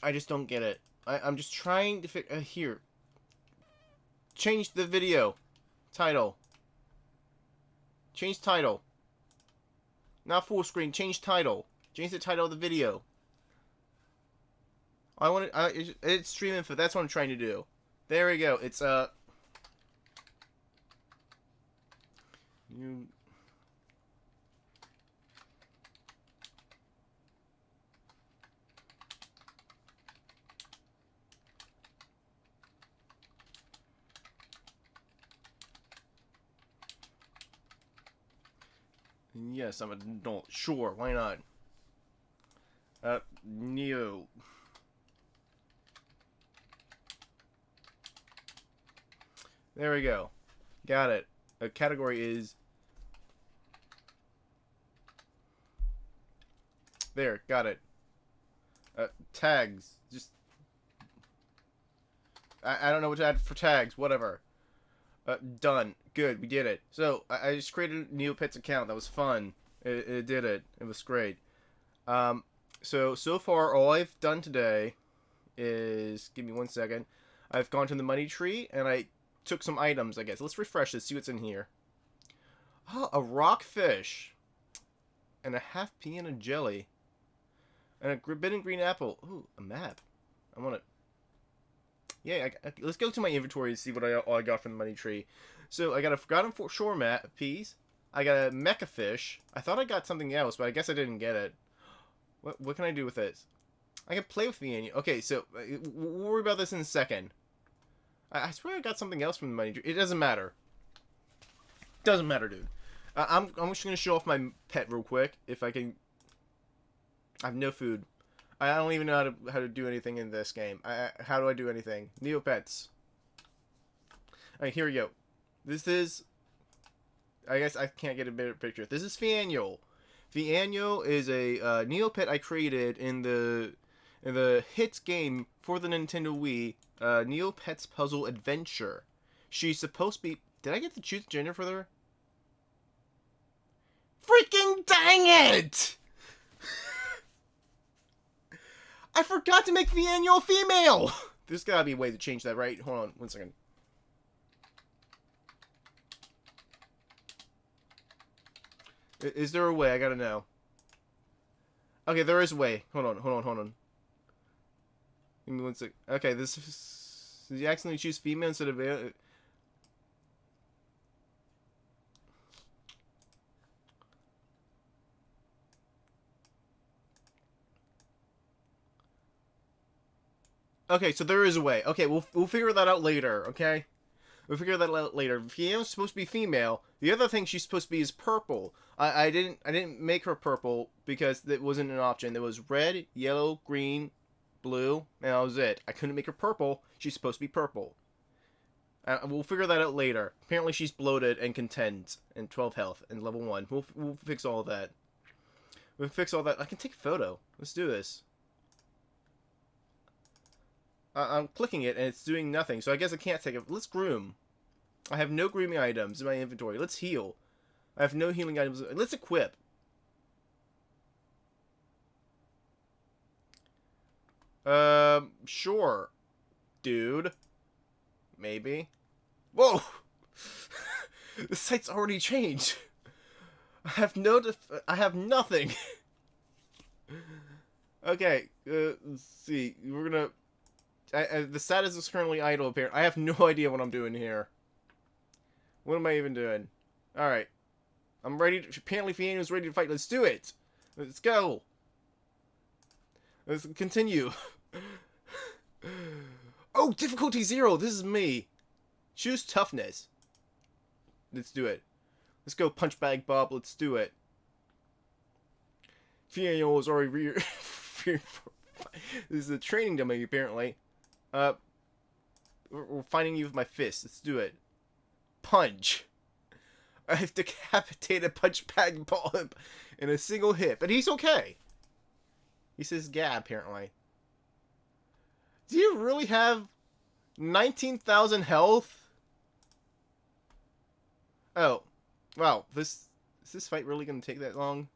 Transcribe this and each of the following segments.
I just don't get it. I'm just trying to figure... here. Change the video. Title. Change title. Not full screen. Change title. Change the title of the video. I want to... it's stream info. That's what I'm trying to do. There we go. It's, you... Yes, I'm an adult. Sure, why not? Neo. There we go. Got it. A category is... There, got it. Tags. Just... I don't know what to add for tags. Whatever. Done. Good, we did it. So, I just created a Neopets account. That was fun. It did it. It was great. So far, all I've done today is... Give me 1 second. I've gone to the money tree, and I took some items, I guess. Let's refresh this, see what's in here. Oh, a rockfish. And a half pea and a jelly. And a forbidden green apple. Ooh, a map. I want it. Yeah, let's go to my inventory and see what all I got from the money tree. So, I got a forgotten shore mat, peas. I got a mecha fish. I thought I got something else, but I guess I didn't get it. What can I do with this? I can play with the annual. Okay, so, we'll worry about this in a second. I swear I got something else from the money tree. It doesn't matter. Doesn't matter, dude. I'm just going to show off my pet real quick, if I can... I have no food. I don't even know how to do anything in this game. How do I do anything? Neopets. Alright, here we go. This is... I guess I can't get a better picture. This is Fiannual. Fiannual is a Neopet I created in the hit game for the Nintendo Wii, Neopets Puzzle Adventure. She's supposed to be... Did I get to choose gender for her? Freaking dang it! I forgot to make Fiannual female! There's gotta be a way to change that, right? Hold on, 1 second. Is there a way? I gotta know. Okay, there is a way. Hold on. Give me 1 sec. Okay, this is... Did you accidentally choose female instead of... Okay, so there is a way. Okay, we'll figure that out later, okay? We'll figure that out later. Fianna's supposed to be female. The other thing she's supposed to be is purple. I didn't make her purple because it wasn't an option. There was red, yellow, green, blue, and that was it. I couldn't make her purple. She's supposed to be purple. We'll figure that out later. Apparently she's bloated and content and 12 health and level 1. We'll fix all of that. We'll fix all that. I can take a photo. Let's do this. I'm clicking it, and it's doing nothing, so I guess I can't take it. Let's groom. I have no grooming items in my inventory. Let's heal. I have no healing items. Let's equip. Sure. Dude. Maybe. Whoa! The site's already changed. I have nothing. Okay, let's see. We're gonna... the status is currently idle, apparently. I have no idea what I'm doing here. What am I even doing? Alright. I'm ready to... Apparently Fianna's ready to fight. Let's do it! Let's go! Let's continue. Oh, difficulty 0! This is me! Choose toughness. Let's do it. Let's go, Punch Bag Bob. Let's do it. Fianna was already... This is a training dummy, apparently. We're fighting you with my fist. Let's do it. Punch. I've decapitated Punch Bag Bob in a single hit, but he's okay. He says "gah," apparently. Do you really have 19,000 health? Oh, wow. Is this fight really gonna take that long?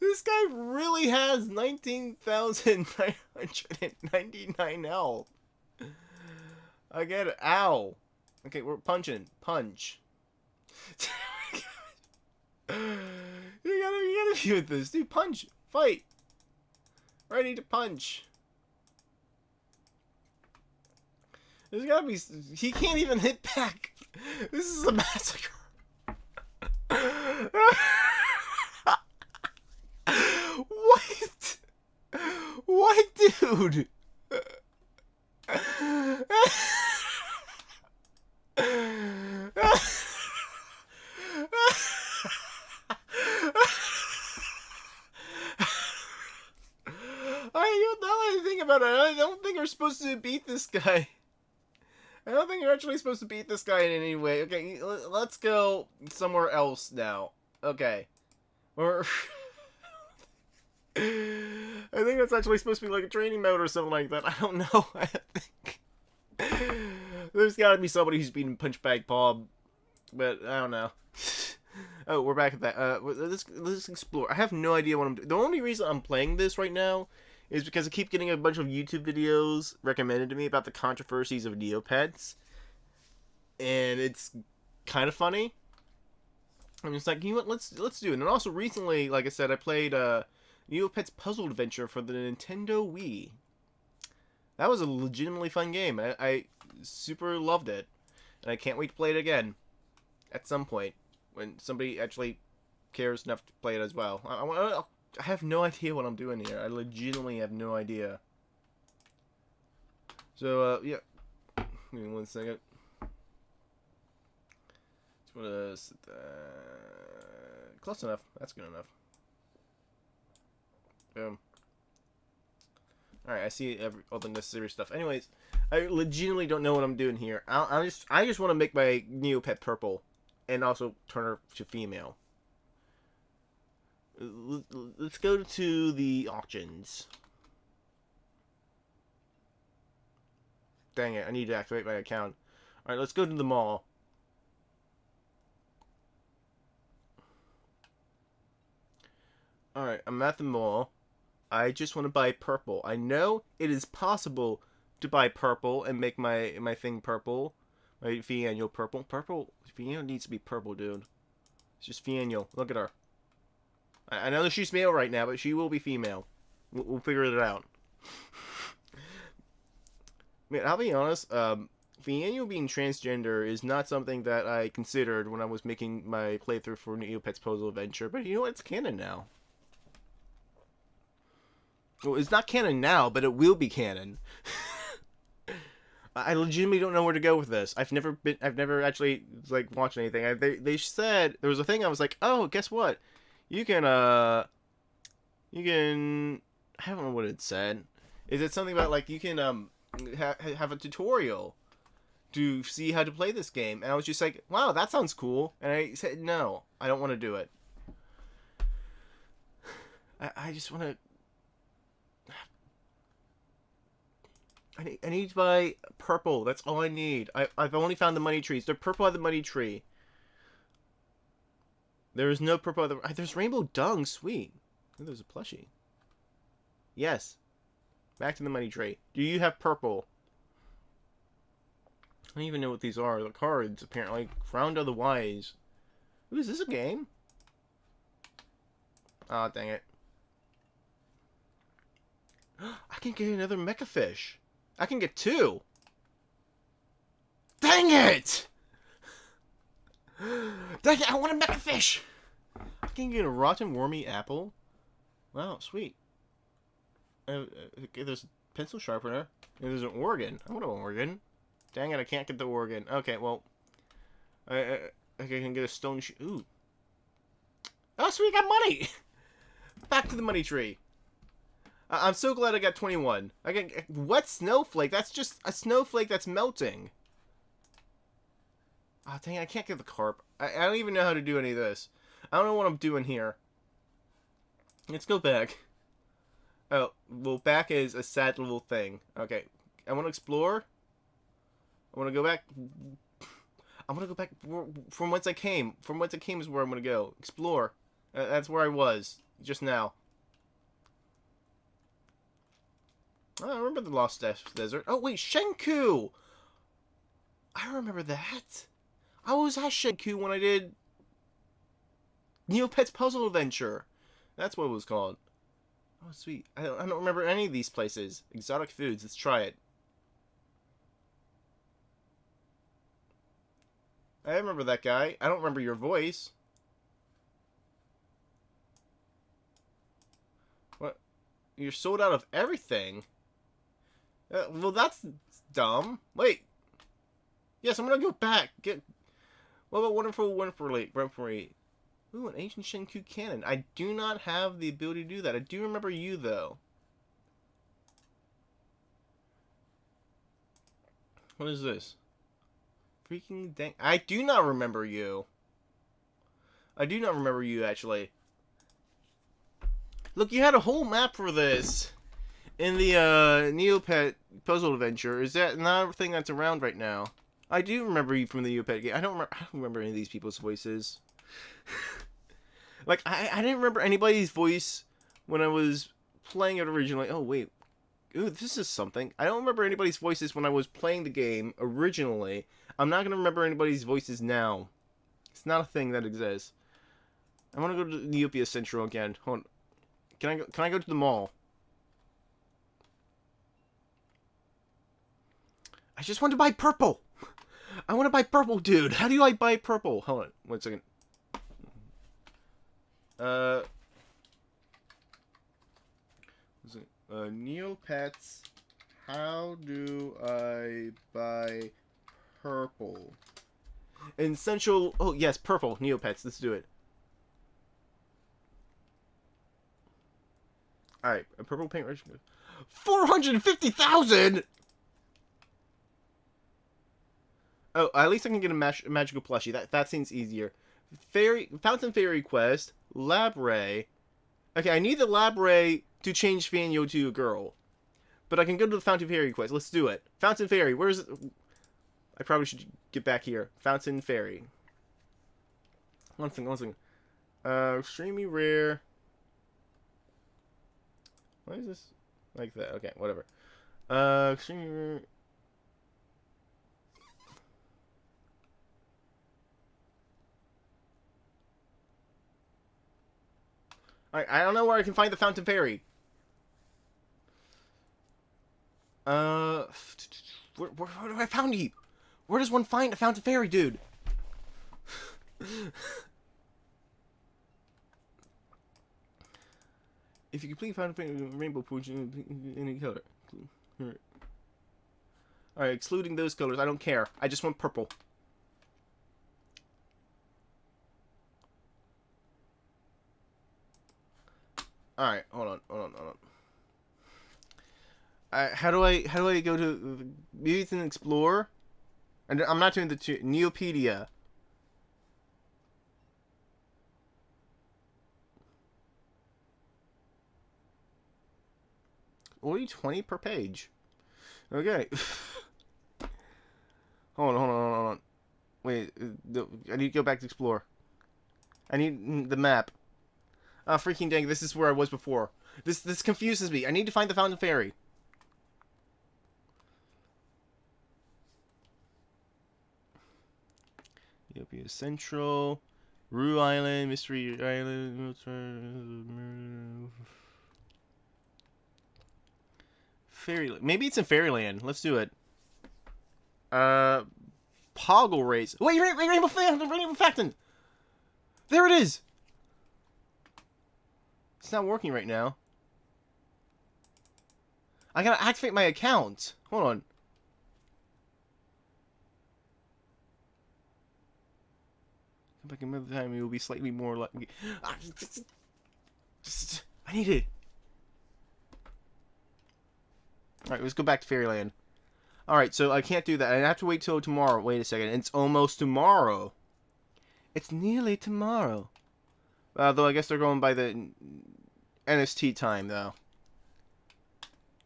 This guy really has 19,999 health. I get it. Ow. Okay, we're punching. Punch. You gotta be with this. Dude, punch. Fight. Ready to punch. There's gotta be... He can't even hit back. This is a massacre. What? What, dude? Now that I think about it, I don't think we're supposed to beat this guy. I don't think you're actually supposed to beat this guy in any way. Okay, let's go somewhere else now. Okay. Or I think that's actually supposed to be like a training mode or something like that. I don't know. I think there's got to be somebody who's beating Punchbag Paw, but I don't know. Oh, we're back at that. Let's explore. I have no idea what I'm doing. The only reason I'm playing this right now is because I keep getting a bunch of YouTube videos recommended to me about the controversies of Neopets, and it's kind of funny. I'm just like, you know what? Let's do it. And also recently, like I said, I played Neopets Puzzle Adventure for the Nintendo Wii. That was a legitimately fun game. I super loved it, and I can't wait to play it again at some point when somebody actually cares enough to play it as well. I have no idea what I'm doing here. I legitimately have no idea. So, yeah. Give me 1 second. Just want to sit close enough. That's good enough. Boom. Alright, I see all the necessary stuff. Anyways, I legitimately don't know what I'm doing here. I just want to make my Neopet purple. And also turn her to female. Let's go to the auctions. Dang it, I need to activate my account. Alright, let's go to the mall. Alright, I'm at the mall. I just want to buy purple. I know it is possible to buy purple and make my thing purple. My Fiannual purple. Purple? Fiannual needs to be purple, dude. It's just Fiannual. Look at her. I know that she's male right now, but she will be female. We'll figure it out. Man, I'll be honest, Fiannual being transgender is not something that I considered when I was making my playthrough for Neopets Puzzle Adventure, but you know what? It's canon now. Well, it's not canon now, but it will be canon. I legitimately don't know where to go with this. I've never actually, like, watched anything. They said, there was a thing I was like, oh, guess what? You can, I don't know what it said. Is it something about, like, you can, have a tutorial to see how to play this game? And I was just like, wow, that sounds cool. And I said, no, I don't want to do it. I just want to... I need to buy purple. That's all I need. I've only found the money trees. They're purple at the money tree. There is no purple at the... There's rainbow dung. Sweet. Oh, there's a plushie. Yes. Back to the money tree. Do you have purple? I don't even know what these are. The cards, apparently. Frowned otherwise. Ooh, is this a game? Aw, oh, dang it. I can get another mecha fish. I can get 2. Dang it! Dang it, I want a mecha fish! I can get a rotten wormy apple. Wow, sweet. There's a pencil sharpener. And there's an organ. I want an organ. Dang it, I can't get the organ. Okay, well. I can get a stone ooh. Oh, sweet, I got money! Back to the money tree. I'm so glad I got 21. I got wet snowflake. That's just a snowflake that's melting. Oh, dang, I can't get the carp. I don't even know how to do any of this. I don't know what I'm doing here. Let's go back. Oh, well, back is a sad little thing. Okay, I want to explore. I want to go back. I'm gonna go back from whence I came. From whence I came is where I'm gonna go. Explore. That's where I was just now. Oh, I remember the Lost Desert. Oh wait, Shenku. I remember that. I was at Shenku when I did Neopets Puzzle Adventure. That's what it was called. Oh sweet. I don't remember any of these places. Exotic foods. Let's try it. I remember that guy. I don't remember your voice. What? You're sold out of everything? Well, that's dumb. Wait. Yes, I'm gonna go back. What about Wonderful Wonderfully? Ooh, an ancient Shenku cannon. I do not have the ability to do that. I do remember you, though. What is this? Freaking dang. I do not remember you. I do not remember you, actually. Look, you had a whole map for this in the Neopet Puzzle Adventure. Is that not a thing that's around right now? I do remember you from the Neopet game. I don't remember any of these people's voices. Like, I didn't remember anybody's voice when I was playing it originally. Oh, wait. Ooh, this is something. I don't remember anybody's voices when I was playing the game originally. I'm not going to remember anybody's voices now. It's not a thing that exists. I want to go to Neopets Central again. Hold on. Can I go to the mall? I just want to buy purple. I want to buy purple, dude. How do I buy purple? Hold on. 1 second. Neopets. How do I buy purple? In Central. Oh, yes, purple. Neopets. Let's do it. Alright, a purple paint rush. 450,000! Oh, at least I can get a magical plushie. That seems easier. Fountain Fairy Quest. Lab Ray. Okay, I need the Lab Ray to change Fanyo to a girl. But I can go to the Fountain Fairy Quest. Let's do it. Fountain Fairy, where's it? I probably should get back here. Fountain Fairy. One second. Extremely rare. Why is this like that? Okay, whatever. Extremely rare. I don't know where I can find the Fountain Fairy. Where do I found you? Where does one find a Fountain Fairy, dude? If you complete Fountain Fairy rainbow points in any color. Alright, excluding those colors, I don't care. I just want purple. Alright, hold on. How do I go to maybe it's an Explorer? And I'm not doing the Neopedia. Only 20 per page. Okay. Hold on. Wait, I need to go back to Explore. I need the map. Ah, freaking dang, this is where I was before. This confuses me. I need to find the Fountain Fairy. Ethiopia Central. Rue Island, Mystery Island. Fairyland. Maybe it's in Fairyland. Let's do it. Poggle Race. Wait, Rainbow Facton! There it is! It's not working right now. I gotta activate my account. Hold on. Come back another time, it will be slightly more like. I need it. Alright, let's go back to Fairyland. Alright, so I can't do that. I have to wait till tomorrow. Wait a second. It's almost tomorrow. It's nearly tomorrow. Though I guess they're going by the NST time, though.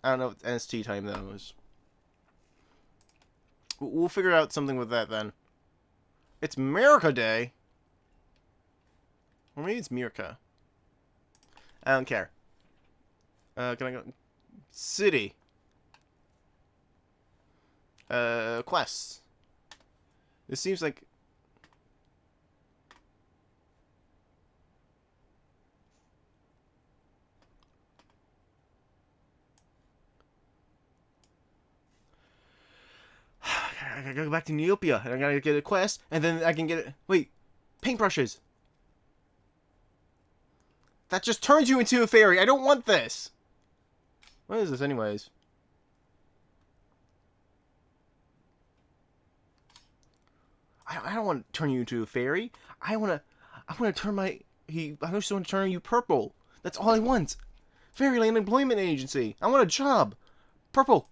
I don't know what NST time, though, is. We'll figure out something with that, then. It's America Day. Or maybe it's Mirka. I don't care. Can I go? City. Quests. This seems like... I gotta go back to Neopia, and I gotta get a quest, and then I can get it. Wait, paintbrushes. That just turns you into a fairy. I don't want this. What is this, anyways? I don't want to turn you into a fairy. I want to turn my. I just want to turn you purple. That's all I want. Fairyland Employment Agency. I want a job. Purple.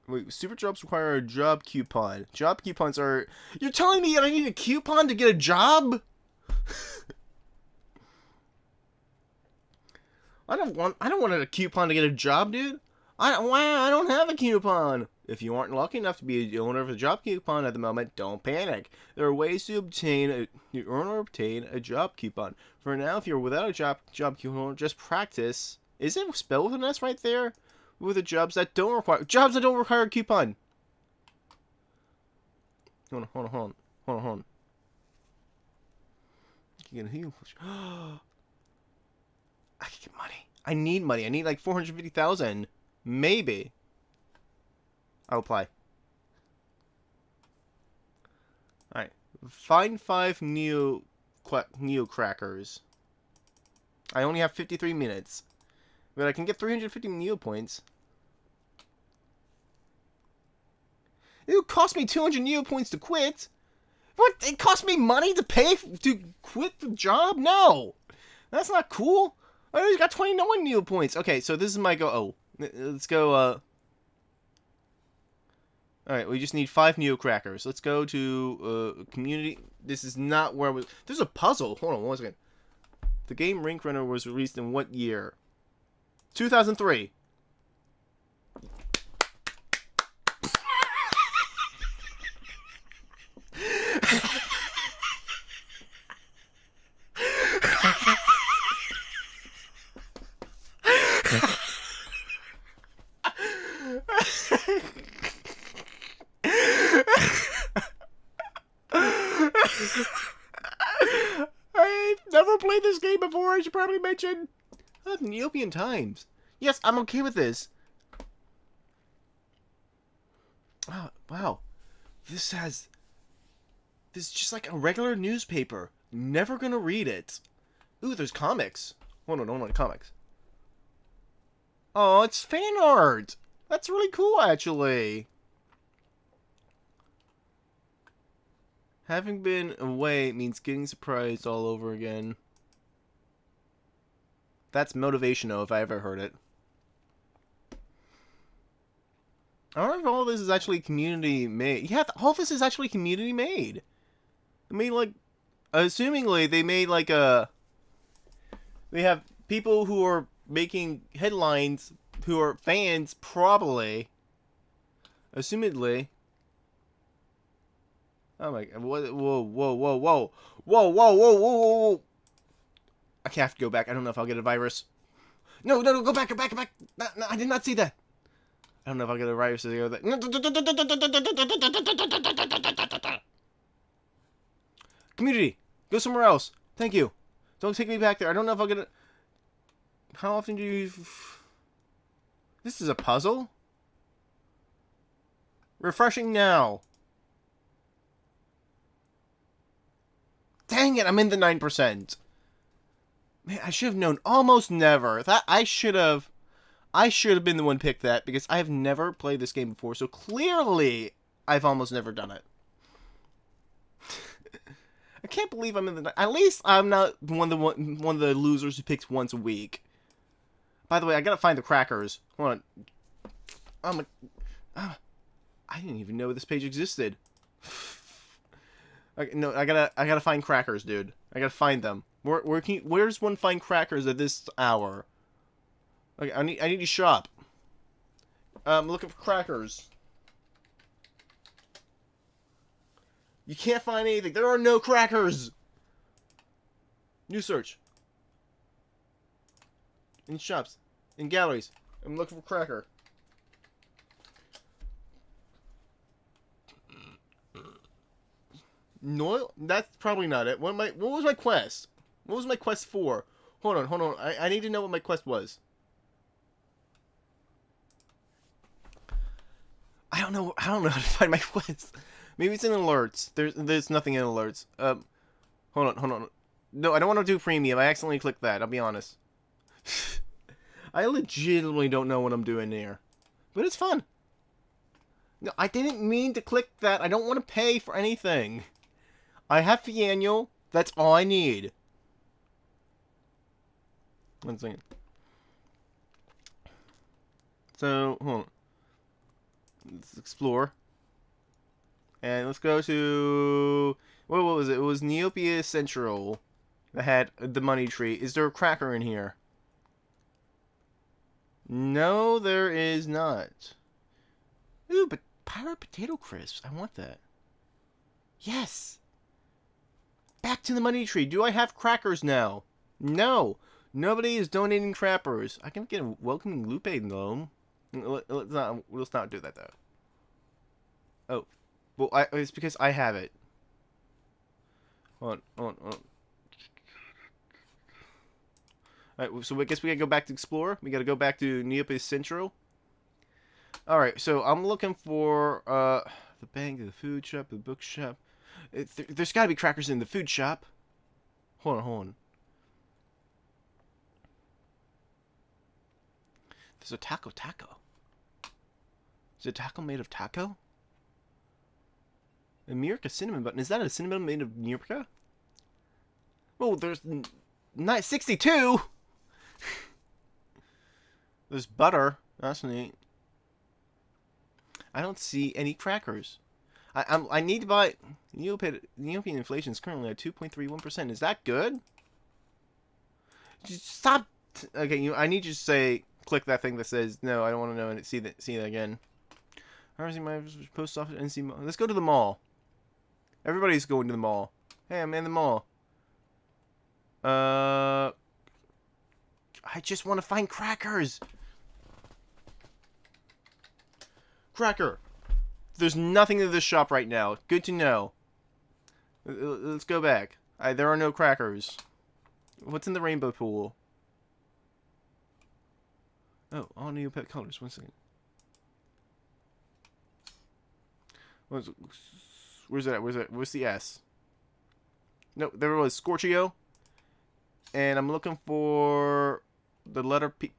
Wait, super jobs require a job coupon. Job coupons are... You're telling me I need a coupon to get a job? I don't want a coupon to get a job, dude. I don't have a coupon. If you aren't lucky enough to be the owner of a job coupon at the moment, don't panic. There are ways to obtain a job coupon. For now, if you're without a job coupon, just practice. Is it spelled with an S right there? With the jobs that don't require a coupon. Hold on. I can get money. I need money. I need like 450,000. Maybe. I'll apply. Alright. Find 5 Neo crackers. I only have 53 minutes. But I can get 350 Neo points. It would cost me 200 Neo points to quit. What? It cost me money to pay to quit the job? No. That's not cool. I already got 21 Neo points. Okay, so this is my go. Oh, let's go. Alright, we just need 5 Neo crackers. Let's go to community. This is not where we... There's a puzzle. Hold on one second. The game Rink Runner was released in what year? 2003. I've never played this game before. I should probably mention Neopian times. Yes, I'm okay with this. Oh, wow. This is just like a regular newspaper. Never gonna read it. Ooh, there's comics. Hold on, comics. Oh, it's fan art. That's really cool, actually. Having been away means getting surprised all over again. That's motivational if I ever heard it. I don't know if all this is actually community made. Yeah, all this is actually community made. I mean, like, assumingly they made like a... They have people who are making headlines who are fans, probably. Assumedly. Oh my god. Whoa. I have to go back. I don't know if I'll get a virus. No, go back. No, I did not see that. I don't know if I'll get a virus to go there. Community, go somewhere else. Thank you. Don't take me back there. I don't know if I'll get it. How often do you... This is a puzzle? Refreshing now. Dang it, I'm in the 9%. Man, I should have known. Almost never. I should have been the one to pick that, because I have never played this game before, so clearly I've almost never done it. I can't believe I'm in the... At least I'm not one of the losers who picks once a week. By the way, I gotta find the crackers. Hold on. I didn't even know this page existed. No, I gotta find crackers, dude. I gotta find them. Where's one find crackers at this hour? Okay, I need to shop. I'm looking for crackers. You can't find anything. There are no crackers. New search. In shops. In galleries. I'm looking for cracker. No, that's probably not it. What was my quest? What was my quest for? Hold on. I need to know what my quest was. I don't know how to find my quest. Maybe it's in alerts. There's nothing in alerts. Hold on. No, I don't want to do premium. I accidentally clicked that. I'll be honest. I legitimately don't know what I'm doing here. But it's fun. No, I didn't mean to click that. I don't want to pay for anything. I have the annual. That's all I need. 1 second. So, hold on. Let's explore. And let's go to... What was it? It was Neopets Central that had the money tree. Is there a cracker in here? No, there is not. Ooh, but pirate potato crisps. I want that. Yes! Back to the money tree. Do I have crackers now? No. Nobody is donating crackers. I can get a welcoming Lupe though. Let's not do that though. Oh. Well, it's because I have it. Hold on. Alright, so I guess we gotta go back to explore. We gotta go back to Neopets Central. Alright, so I'm looking for the bank, the food shop, the bookshop. There's gotta be crackers in the food shop. Hold on. There's a taco. Is a taco made of taco? A Mirka cinnamon button. Is that a cinnamon made of Mirka? Oh, there's 62. There's butter. That's neat. I don't see any crackers. I need to buy. Neopet inflation is currently at 2.31%. Is that good? Just stop. Okay, I need you to say click that thing that says no. I don't want to know and see that again. Where's my post office? NC. Let's go to the mall. Everybody's going to the mall. Hey, I'm in the mall. I just want to find crackers. Cracker. There's nothing in this shop right now. Good to know. Let's go back. There are no crackers. What's in the rainbow pool? Oh, all new pet colors. 1 second. Where's that? Where's the S? No, there was Scorchio. And I'm looking for the letter P.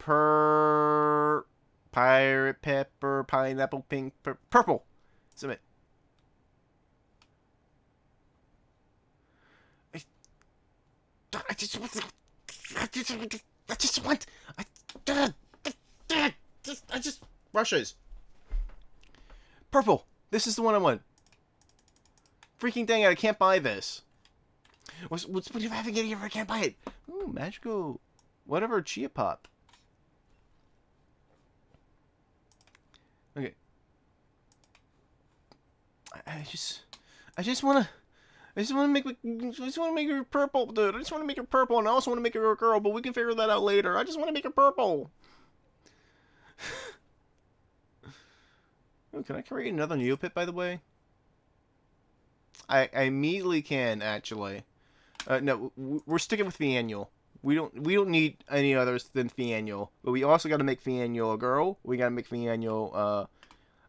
Pirate pepper, pineapple, pink, purple. Submit. I just Russia's. Purple. This is the one I want. Freaking dang it, I can't buy this. What do you have to get here if I can't buy it? Ooh, magical. Whatever, chia pop. Okay. I just wanna make her purple, dude. I just wanna make her purple, and I also wanna make her a girl, but we can figure that out later. I just wanna make her purple. Oh, can I create another Neopet, by the way? I immediately can, actually. No, we're sticking with the annual. We don't need any others than the annual. But we also got to make the annual a girl. We got to make the annual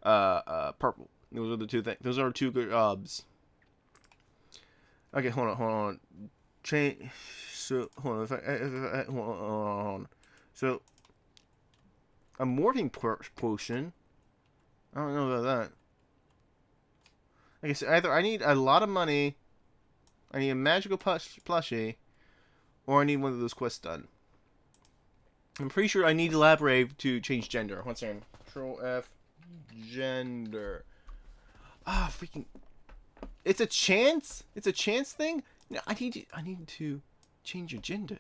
purple. Those are the two things. Those are two good jobs. Okay, hold on. Change. So hold on. Hold on. So a morphing potion. I don't know about that. Okay, so either I need a lot of money, I need a magical plushie, or I need one of those quests done. I'm pretty sure I need Labrave to change gender. One second. Control F. Gender. Ah, freaking. It's a chance? It's a chance thing? No, I need to change your gender.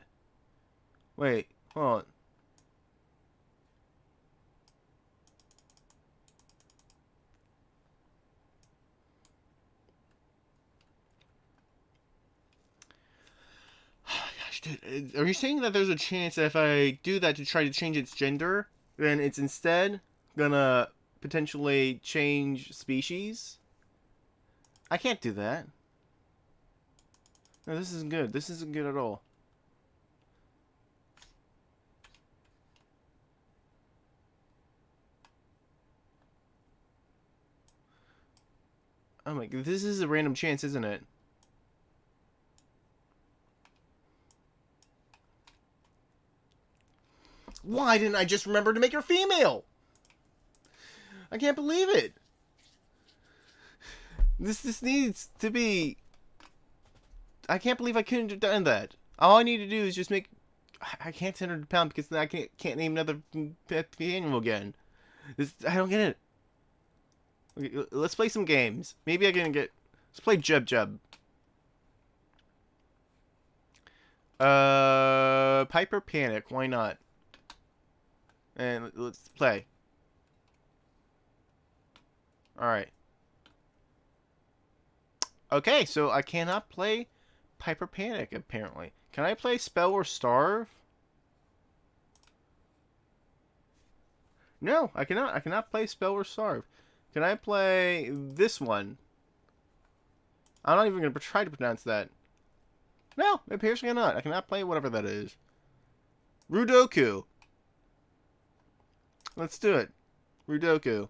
Wait, hold on. Are you saying that there's a chance that if I do that to try to change its gender, then it's instead gonna potentially change species? I can't do that. No, this isn't good. This isn't good at all. Oh my god, this is a random chance, isn't it? Why didn't I just remember to make her female? I can't believe it. This needs to be... I can't believe I couldn't have done that. All I need to do is just make... I can't send her to pound because then I can't name another animal again. I don't get it. Okay, let's play some games. Maybe I can get... Let's play Jub Jub. Piper Panic. Why not? And let's play. Alright. Okay, so I cannot play Piper Panic, apparently. Can I play Spell or Starve? No, I cannot. I cannot play Spell or Starve. Can I play this one? I'm not even going to try to pronounce that. No, it appears I cannot. I cannot play whatever that is. Rudoku. Let's do it. Rudoku.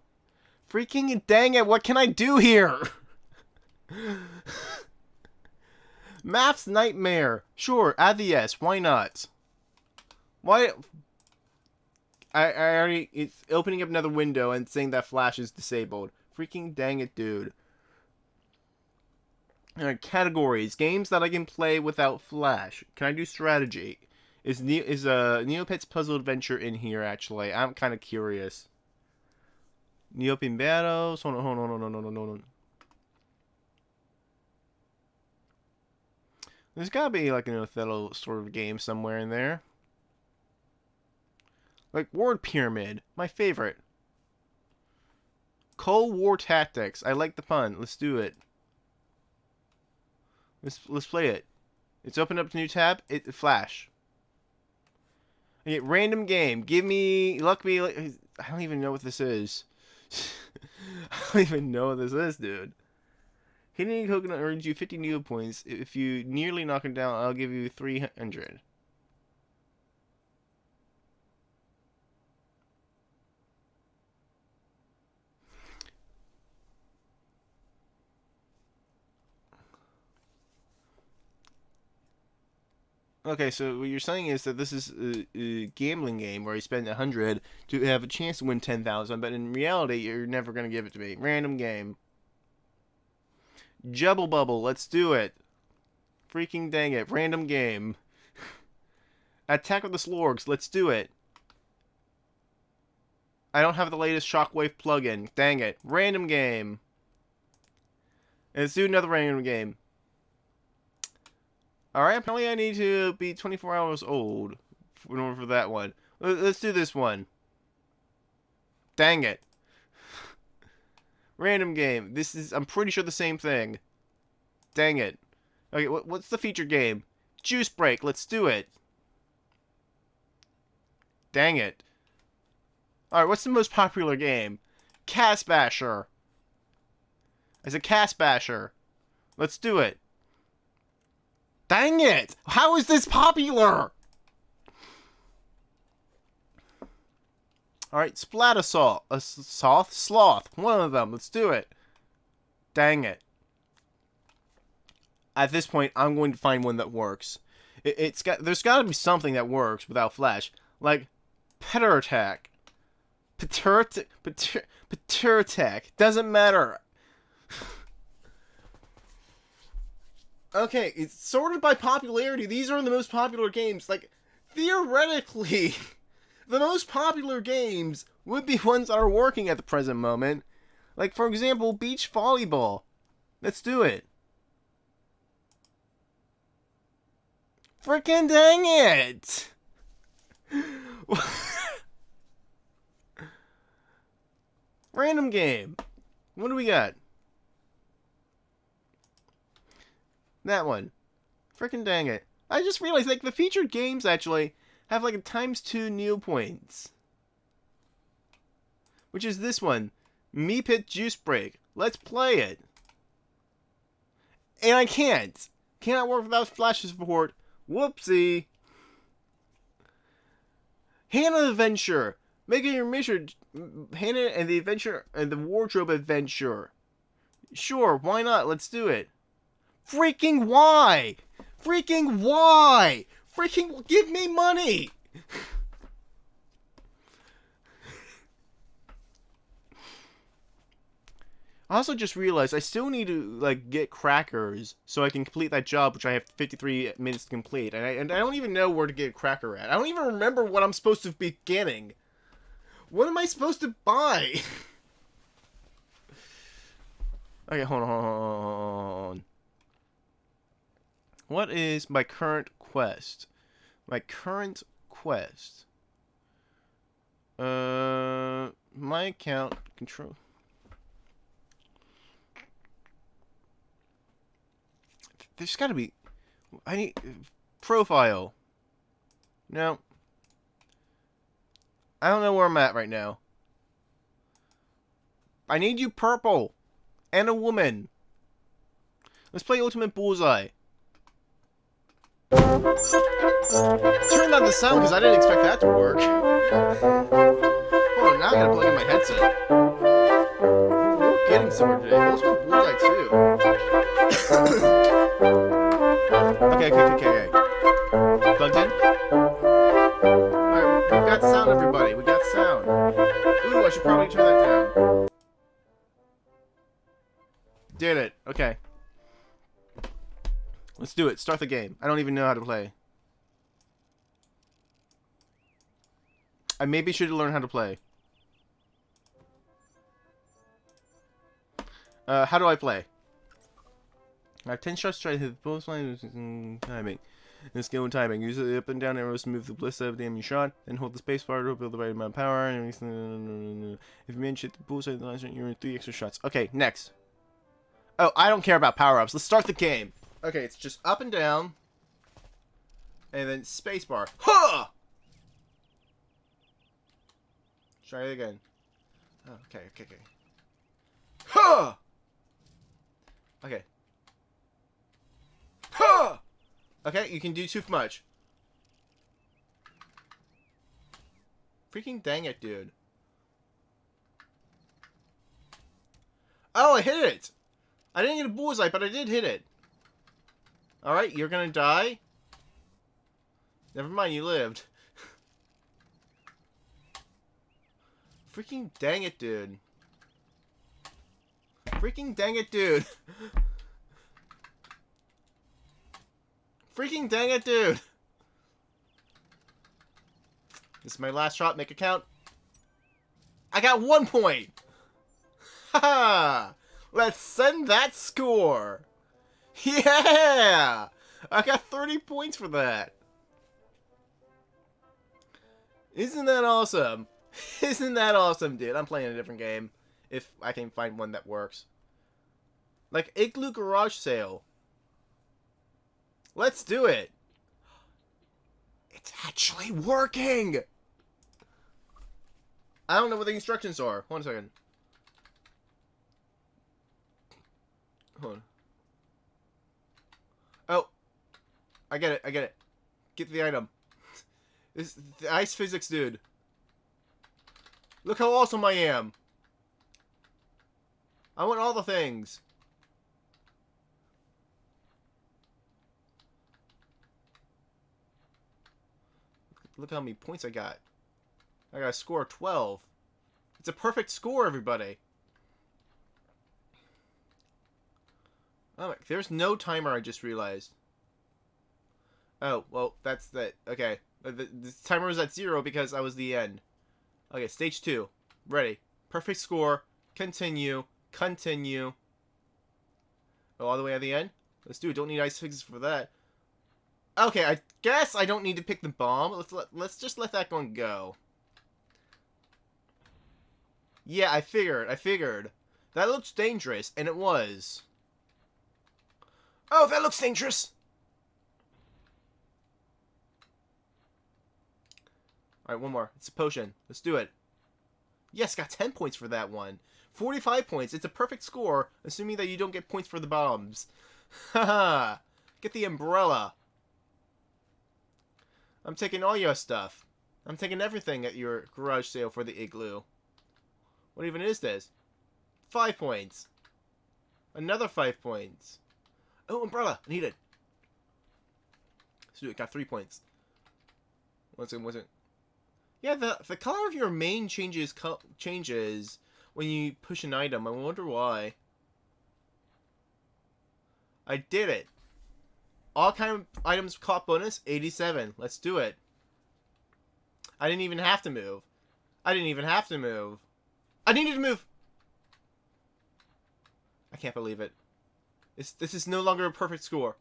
Freaking dang it, what can I do here? Math's Nightmare. Sure, add the S. Why not? Why... I already... It's opening up another window and saying that Flash is disabled. Freaking dang it, dude. Alright, categories. Games that I can play without Flash. Can I do strategy? Is Neopets Puzzle Adventure in here, actually? I'm kind of curious. Neopin Battles. Hold on. There's gotta be like an Othello sort of game somewhere in there. Like Word Pyramid. My favorite. Cold War Tactics. I like the pun. Let's do it. Let's play it. It's opened up to new tab. Flash. Okay, random game. Give me... Luck me... I don't even know what this is. I don't even know what this is, dude. Hitting a coconut earns you 50 Neo points. If you nearly knock him down, I'll give you 300. Okay, so what you're saying is that this is a gambling game where you spend 100 to have a chance to win 10,000, but in reality, you're never going to give it to me. Random game. Jubble Bubble, let's do it. Freaking dang it. Random game. Attack of the Slorgs, let's do it. I don't have the latest Shockwave plugin. Dang it. Random game. And let's do another random game. Alright, apparently I need to be 24 hours old in order for that one. Let's do this one. Dang it. Random game. This is, I'm pretty sure, the same thing. Dang it. Okay, what's the featured game? Juice Break, let's do it. Dang it. Alright, what's the most popular game? Cast Basher. It's a Cast Basher. Let's do it. Dang it! How is this popular? Alright, Splat Assault. Sloth. One of them. Let's do it. Dang it. At this point, I'm going to find one that works. There's got to be something that works without Flash. Like, Petter Attack. Petter Attack. Doesn't matter. Okay, it's sorted by popularity. These are the most popular games. Like, theoretically, the most popular games would be ones that are working at the present moment. Like, for example, beach volleyball. Let's do it. Frickin' dang it! Random game. What do we got? That one. Frickin' dang it. I just realized, like, the featured games actually have, like, a ×2 Neopets. Which is this one. Meepit Juice Break. Let's play it. And I can't. Cannot work without flash support. Whoopsie. Hannah Adventure. Making your mission. Hannah and the Adventure and the Wardrobe Adventure. Sure, why not? Let's do it. Freaking why? Freaking why? Freaking give me money! I also just realized I still need to, like, get crackers so I can complete that job, which I have 53 minutes to complete. And I don't even know where to get a cracker at. I don't even remember what I'm supposed to be getting. What am I supposed to buy? Okay, hold on. What is my current quest? My current quest. My account control. There's gotta be. I need. Profile. No. I don't know where I'm at right now. I need you purple. And a woman. Let's play Ultimate Bullseye. Turn on the sound because I didn't expect that to work. Hold on, now I gotta plug in my headset. We're getting somewhere today. Ultimate Bullseye too. Okay. Plugged in? Alright, we got sound, everybody. We got sound. Ooh, I should probably turn that down. Did it. Okay. Let's do it. Start the game. I don't even know how to play. I maybe should learn how to play. How do I play? I have 10 shots to try to hit the bullseye timing. And skill and timing. Use the up and down arrows to move the bliss of the enemy shot, and hold the space bar to build the right amount of power. And if you manage to hit the bullseye, you're in 3 extra shots. Okay, next. Oh, I don't care about power-ups. Let's start the game. Okay, it's just up and down. And then spacebar. Huh! Try it again. Oh, okay. Huh! Okay. Huh! Okay, you can do too much. Freaking dang it, dude. Oh, I hit it! I didn't get a bullseye, but I did hit it. Alright, you're gonna die? Never mind, you lived. Freaking dang it, dude. Freaking dang it, dude. Freaking dang it, dude. This is my last shot. Make it count. I got 1 point. Haha. Let's send that score. Yeah. I got 30 points for that. Isn't that awesome? Isn't that awesome, dude? I'm playing a different game. If I can find one that works. Like Igloo Garage Sale. Let's do it. It's actually working. I don't know what the instructions are. One second. Hold on. Oh. I get it. Get the item. This the ice physics dude. Look how awesome I am. I want all the things. Look how many points I got. I got a score of 12. It's a perfect score, everybody. Oh, there's no timer, I just realized. Oh, well, that's that. Okay. The timer was at 0 because I was the end. Okay, stage 2. Ready. Perfect score. Continue. Continue. Oh, all the way at the end? Let's do it. Don't need ice fixes for that. Okay, I guess I don't need to pick the bomb. Let's just let that one go. Yeah, I figured. That looks dangerous, and it was. Oh, that looks dangerous! Alright, one more. It's a potion. Let's do it. Yes, got 10 points for that one. 45 points. It's a perfect score, assuming that you don't get points for the bombs. Haha. Get the umbrella. I'm taking all your stuff. I'm taking everything at your garage sale for the igloo. What even is this? 5 points. Another 5 points. Oh, umbrella. I need it. Let's do it. Got 3 points. What's it? Yeah, the color of your main changes when you push an item. I wonder why. I did it. All kind of items caught bonus, 87. Let's do it. I didn't even have to move. I didn't even have to move. I needed to move. I can't believe it. This is no longer a perfect score.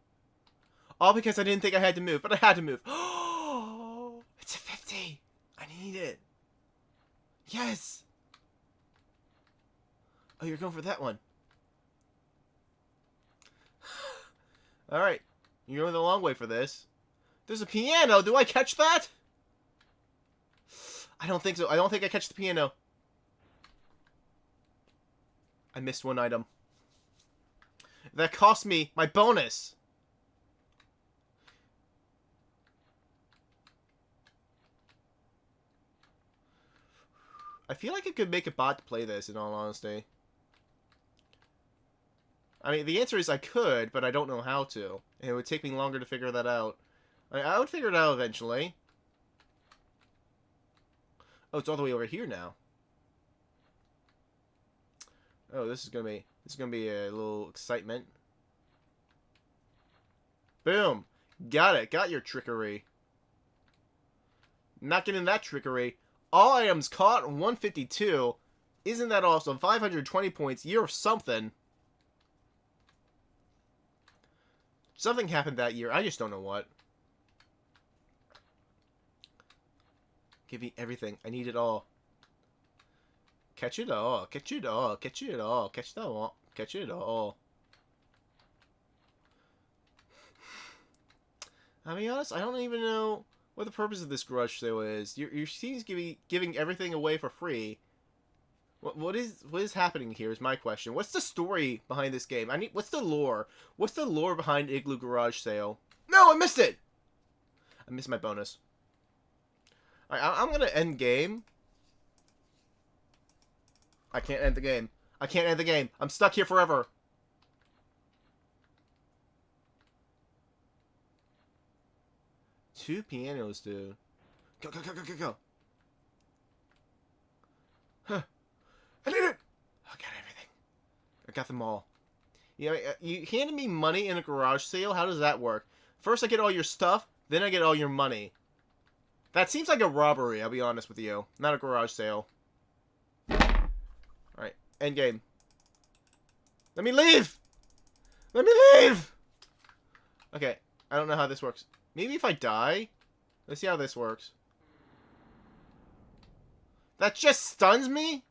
All because I didn't think I had to move, but I had to move. Oh, it's a 50. I need it. Yes. Oh, you're going for that one. Alright. You're going the long way for this. There's a piano. Do I catch that? I don't think so. I don't think I catch the piano. I missed one item. That cost me my bonus. I feel like I could make a bot to play this, in all honesty. I mean, the answer is I could, but I don't know how to. And it would take me longer to figure that out. I would figure it out eventually. Oh, it's all the way over here now. Oh, this is gonna be a little excitement. Boom! Got it. Got your trickery. Not getting that trickery. All items caught, 152. Isn't that awesome? 520 points. Year of something. Something happened that year. I just don't know what. Give me everything. I need it all. Catch it all. Catch it all. Catch it all. Catch it all. Catch it all. I'll be honest, I don't even know what the purpose of this garage sale is. Your team's giving everything away for free. What is happening here is my question. What's the story behind this game? What's the lore? What's the lore behind Igloo Garage Sale? No, I missed it! I missed my bonus. Alright, I'm gonna end game. I can't end the game. I can't end the game. I'm stuck here forever. Two pianos, dude. Go, go, go, go, go, go. Huh. I did it! I got everything. I got them all. You know, you handed me money in a garage sale? How does that work? First I get all your stuff, then I get all your money. That seems like a robbery, I'll be honest with you. Not a garage sale. Alright, end game. Let me leave! Let me leave! Okay, I don't know how this works. Maybe if I die? Let's see how this works. That just stuns me?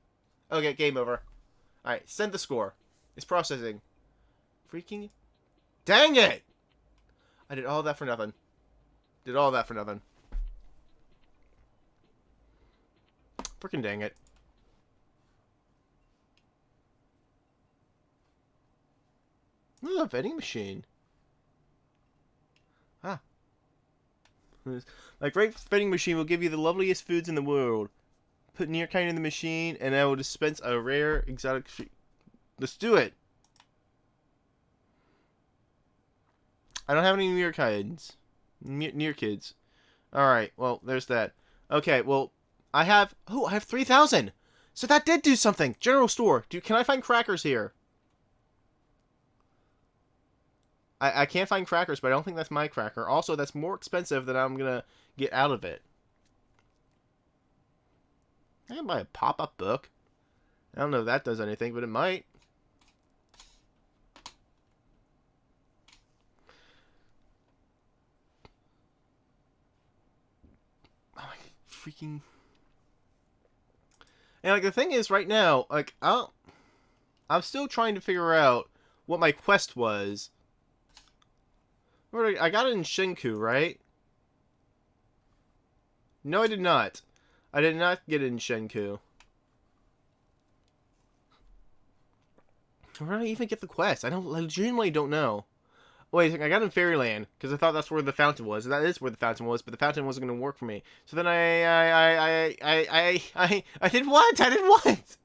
Okay, game over. Alright, send the score. It's processing. Freaking... Dang it! I did all that for nothing. Did all that for nothing. Freaking dang it. Ooh, a vending machine. Ah. My great vending machine will give you the loveliest foods in the world. Put nearkind in the machine, and I will dispense a rare exotic treat. Let's do it. I don't have any nearkinds. Near kids. Alright, well, there's that. Okay, well, I have 3,000. So that did do something. General store. Can I find crackers here? I can't find crackers, but I don't think that's my cracker. Also, that's more expensive than I'm gonna get out of it. I can buy a pop-up book. I don't know if that does anything, but it might. Oh my freaking... And like the thing is, right now, like I'm still trying to figure out what my quest was. I got it in Shinku, right? No, I did not. I did not get it in Shenku. Where did I even get the quest? I legitimately don't know. Wait a second, I got it in Fairyland, because I thought that's where the fountain was. That is where the fountain was, but the fountain wasn't going to work for me. So then I did what? I did what?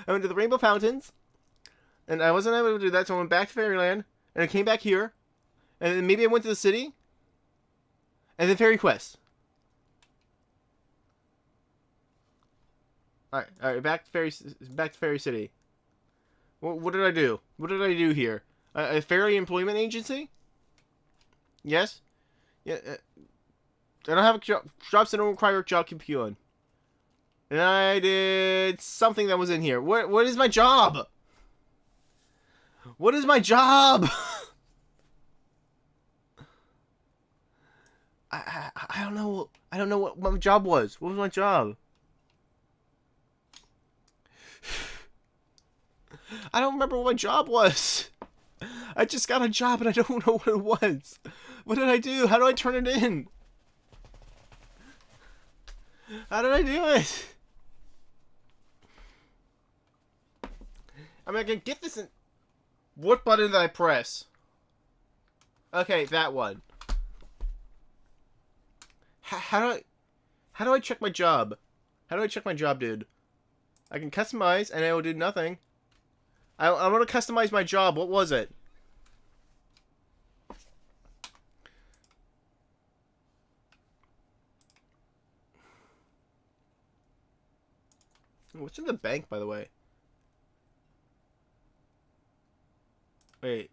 I went to the Rainbow Fountains, and I wasn't able to do that, so I went back to Fairyland, and I came back here, and then maybe I went to the city, and then Fairy Quest. Alright, back to Fairy City. What did I do? What did I do here? A fairy employment agency? Yes? Yeah. I don't have jobs that don't require a job computer. And I did something that was in here. What is my job? What is my job? I don't know. I don't know what my job was. What was my job? I don't remember what my job was. I just got a job and I don't know what it was. What did I do? How do I turn it in? How did I do it? I mean, I can get this in... What button did I press? Okay, that one. How do I check my job? How do I check my job, dude? I can customize and I will do nothing. I want to customize my job. What was it? What's in the bank, by the way? Wait.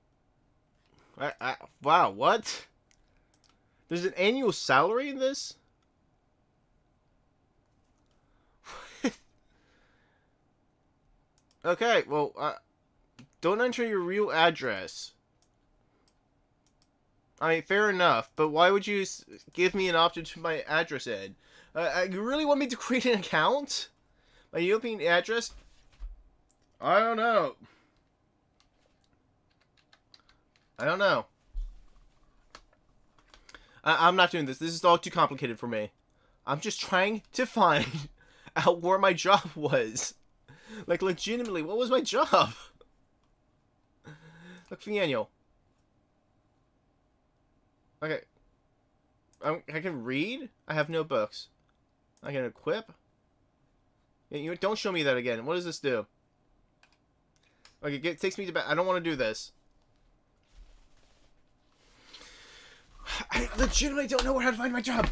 Wow, what? There's an annual salary in this? Okay, well, don't enter your real address. I mean, fair enough, but why would you give me an option to my address in? You really want me to create an account? My European address? I don't know. I don't know. I'm not doing this. This is all too complicated for me. I'm just trying to find out where my job was. Like, legitimately, what was my job? Look for the annual. Okay. I can read? I have no books. I can equip? You don't show me that again. What does this do? Okay, it takes me to back. I don't want to do this. I legitimately don't know how to find my job.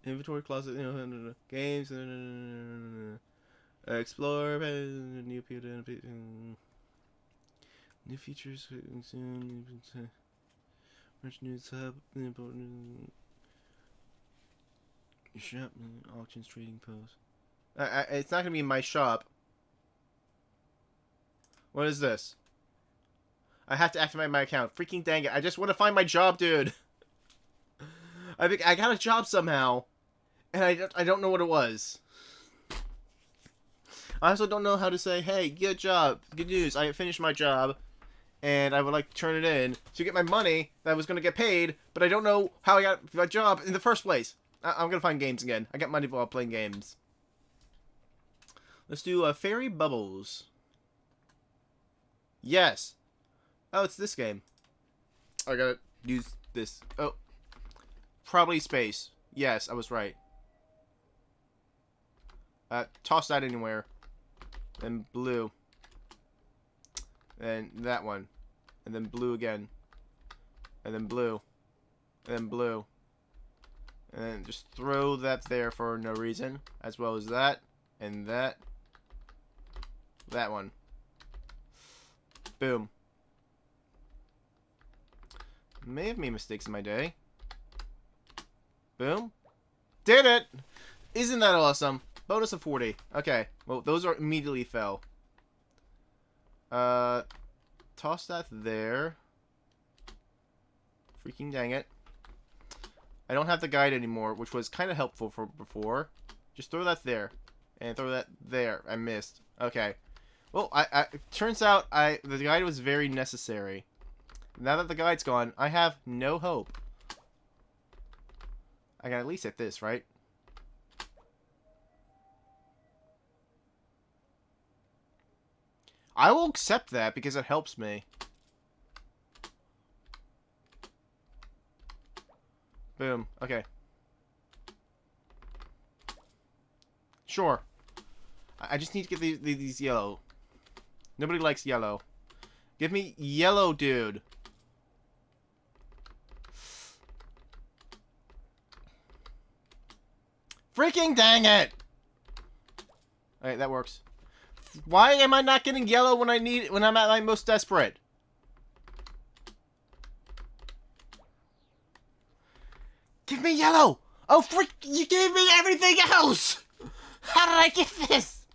Inventory closet, games, explore, new features, merch news hub, shop, auctions, trading post. It's not gonna be in my shop. What is this? I have to activate my account. Freaking dang it! I just want to find my job, dude. I think I got a job somehow. And I don't know what it was. I also don't know how to say, hey, good job. Good news. I finished my job. And I would like to turn it in to get my money that I was going to get paid. But I don't know how I got my job in the first place. I'm going to find games again. I got money while playing games. Let's do Fairy Bubbles. Yes. Oh, it's this game. I gotta use this. Oh. Probably space. Yes, I was right. Toss that anywhere. Then blue. Then that one. And then blue again. And then blue. And then blue. And then just throw that there for no reason. As well as that. And that. That one. Boom. May have made mistakes in my day. Boom. Did it! Isn't that awesome? Bonus of 40. Okay. Well, those are immediately fell. Toss that there. Freaking dang it. I don't have the guide anymore, which was kind of helpful for before. Just throw that there. And throw that there. I missed. Okay. Well, turns out the guide was very necessary. Now that the guide's gone, I have no hope. I can at least hit this, right? I will accept that because it helps me. Boom. Okay. Sure. I just need to get these yellow. Nobody likes yellow. Give me yellow, dude. Freaking dang it! Alright, that works. Why am I not getting yellow when when I'm at my most desperate? Give me yellow! Oh, freak! You gave me everything else! How did I get this?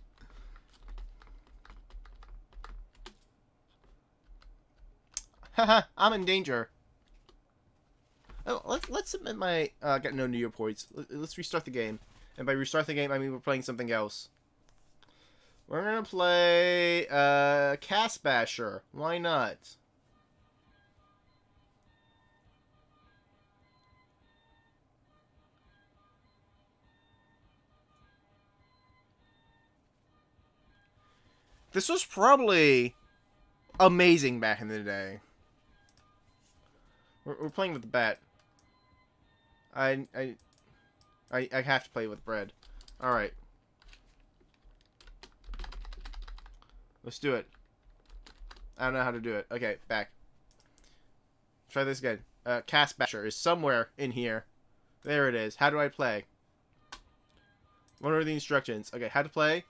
Haha, I'm in danger. Oh, let's submit my get no Neopets. Let's restart the game. And by restart the game, I mean we're playing something else. We're gonna play Cast Basher. Why not? This was probably amazing back in the day. We're playing with the bat. I have to play with bread. All right. Let's do it. I don't know how to do it. Okay, back. Try this again. Cast Basher is somewhere in here. There it is. How do I play? What are the instructions? Okay, how to play.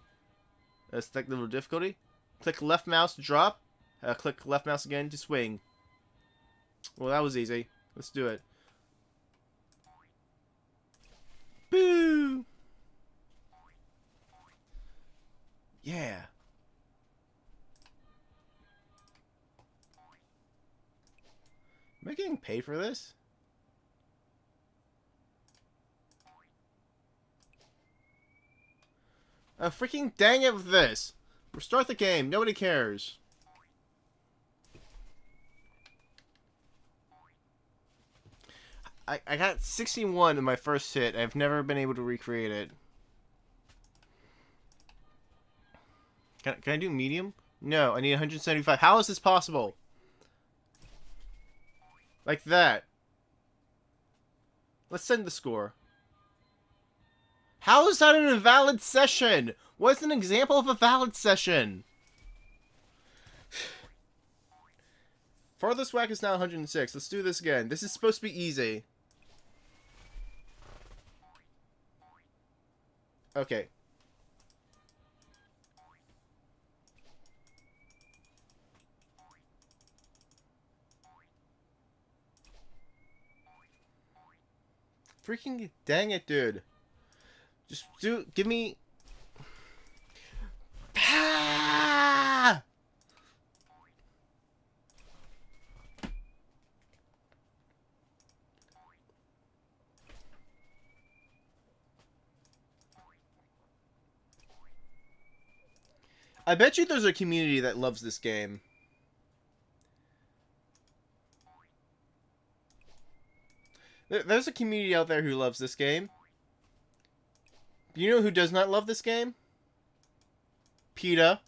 Select little difficulty. Click left mouse to drop. Click left mouse again to swing. Well, that was easy. Let's do it. Boo! Yeah. Am I getting paid for this? Freaking dang it with this! Restart the game. Nobody cares. I got 61 in my first hit. I've never been able to recreate it. Can I do medium? No, I need 175. How is this possible? Like that. Let's send the score. How is that an invalid session? What's an example of a valid session? Farthest whack is now 106. Let's do this again. This is supposed to be easy. Okay. Freaking dang it, dude. Just give me... Ah! I bet you there's a community that loves this game. There's a community out there who loves this game. You know who does not love this game? PETA.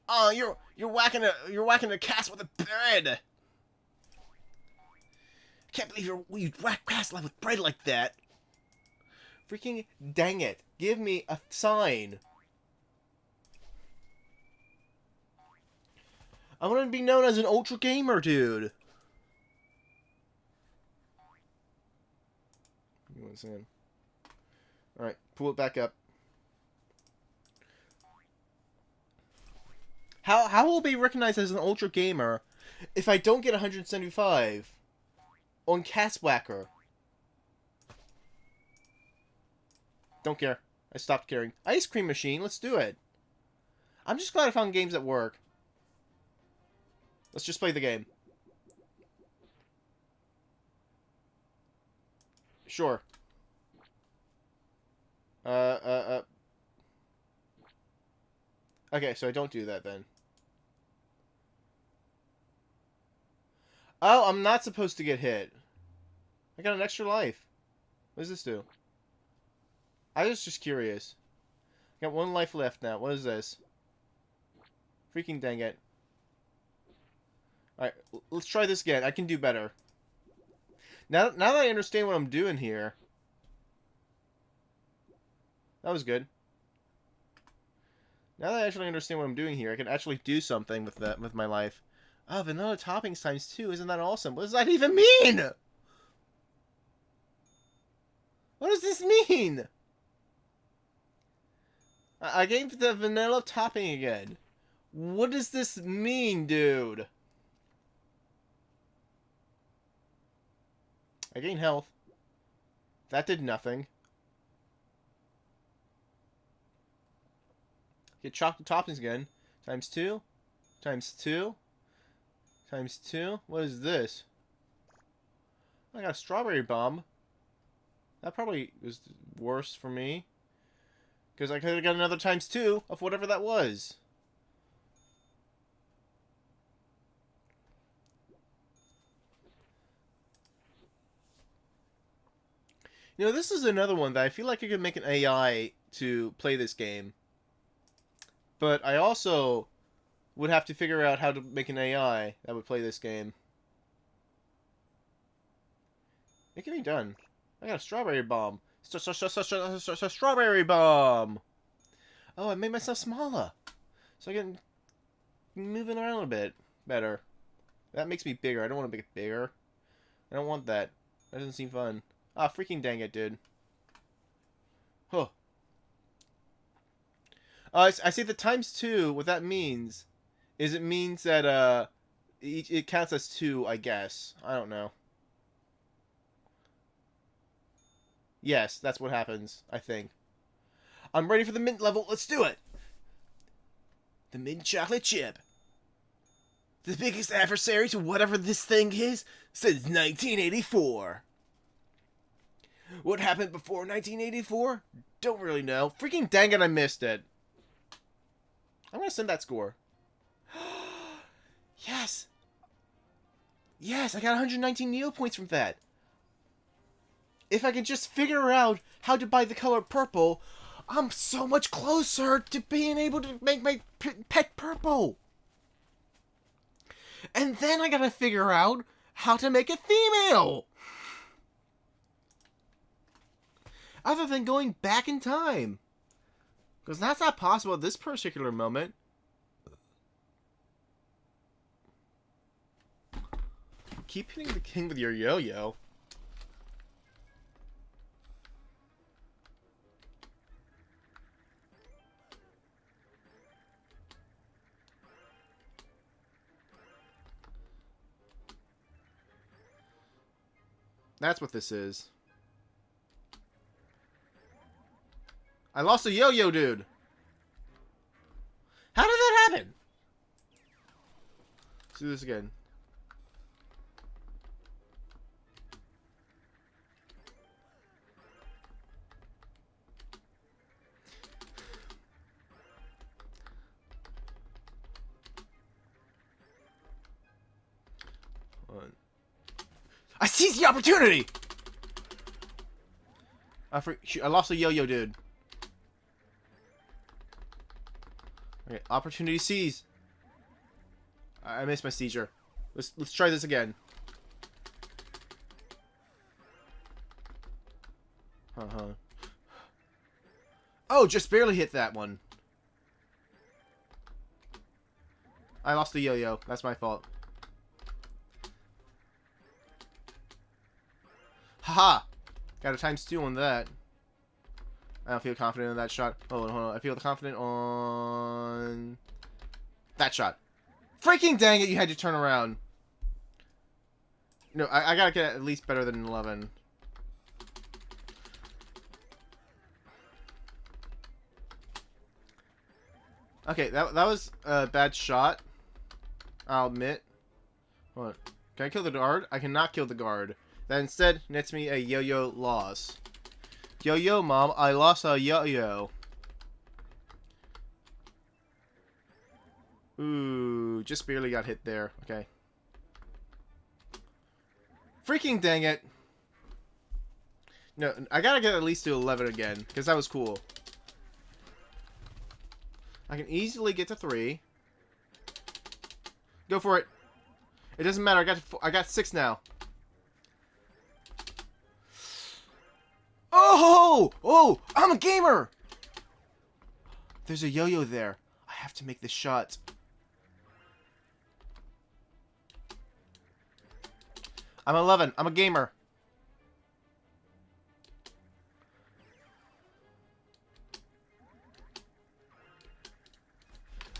Oh, you're whacking a cast with a bread. Can't believe you whack cast with bread like that. Freaking dang it! Give me a sign. I want to be known as an ultra gamer, dude. Alright, pull it back up. How will I be recognized as an ultra gamer if I don't get 175 on Castwhacker? Don't care. I stopped caring. Ice cream machine, let's do it. I'm just glad I found games that work. Let's just play the game. Sure. Okay, so I don't do that then. Oh, I'm not supposed to get hit. I got an extra life. What does this do? I was just curious. I got 1 life left now. What is this? Freaking dang it. Alright, let's try this again. I can do better. Now that I understand what I'm doing here. That was good. Now that I actually understand what I'm doing here, I can actually do something with my life. Oh, vanilla toppings times 2. Isn't that awesome? What does that even mean? What does this mean? I gave the vanilla topping again. What does this mean, dude? I gained health. That did nothing. Get chocolate toppings again. Times 2. Times 2. Times 2. What is this? I got a strawberry bomb. That probably was worse for me. Because I could have got another times 2 of whatever that was. You know, this is another one that I feel like I could make an AI to play this game. But I also would have to figure out how to make an AI that would play this game. It can be done. I got a strawberry bomb. Strawberry bomb! Oh, I made myself smaller. So I can move it around a bit better. That makes me bigger. I don't want to make it bigger. I don't want that. That doesn't seem fun. Ah, freaking dang it, dude. Huh. I see the times 2. What that means is it means that it counts as 2, I guess. I don't know. Yes, that's what happens, I think. I'm ready for the mint level. Let's do it. The mint chocolate chip. The biggest adversary to whatever this thing is since 1984. What happened before 1984? Don't really know. Freaking dang it, I missed it. I'm gonna send that score. Yes! Yes, I got 119 Neopoints from that. If I can just figure out how to buy the color purple, I'm so much closer to being able to make my pet purple. And then I gotta figure out how to make it female. Other than going back in time. Because that's not possible at this particular moment. Keep hitting the king with your yo-yo. That's what this is. I lost a yo-yo, dude. How did that happen? Let's do this again. I seized the opportunity! I lost a yo-yo, dude. Okay, opportunity seized. I missed my seizure. Let's try this again. Oh, just barely hit that one. I lost the yo-yo. That's my fault. Haha! Got a ×2 on that. I don't feel confident in that shot. Hold on. I feel confident on that shot. Freaking dang it, you had to turn around. No, I gotta get at least better than 11. Okay, that was a bad shot. I'll admit. Hold on. Can I kill the guard? I cannot kill the guard. That instead nets me a yo-yo loss. Yo-yo, mom. I lost a yo-yo. Ooh, just barely got hit there. Okay. Freaking dang it. No, I gotta get at least to 11 again, because that was cool. I can easily get to 3. Go for it. It doesn't matter. I got 6 now. Oh! Oh! I'm a gamer! There's a yo-yo there. I have to make this shot. I'm 11. I'm a gamer.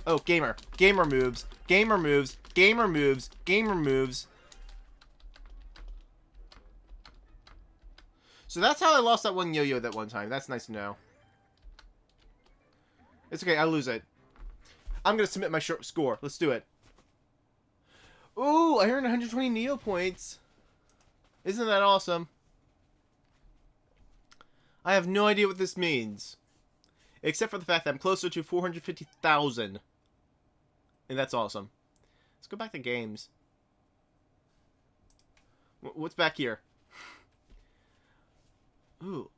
Oh, gamer. Gamer moves. Gamer moves. Gamer moves. Gamer moves. So that's how I lost that one yo-yo that one time. That's nice to know. It's okay. I'll lose it. I'm going to submit my score. Let's do it. Ooh, I earned 120 Neo points. Isn't that awesome? I have no idea what this means. Except for the fact that I'm closer to 450,000. And that's awesome. Let's go back to games. What's back here? Ooh.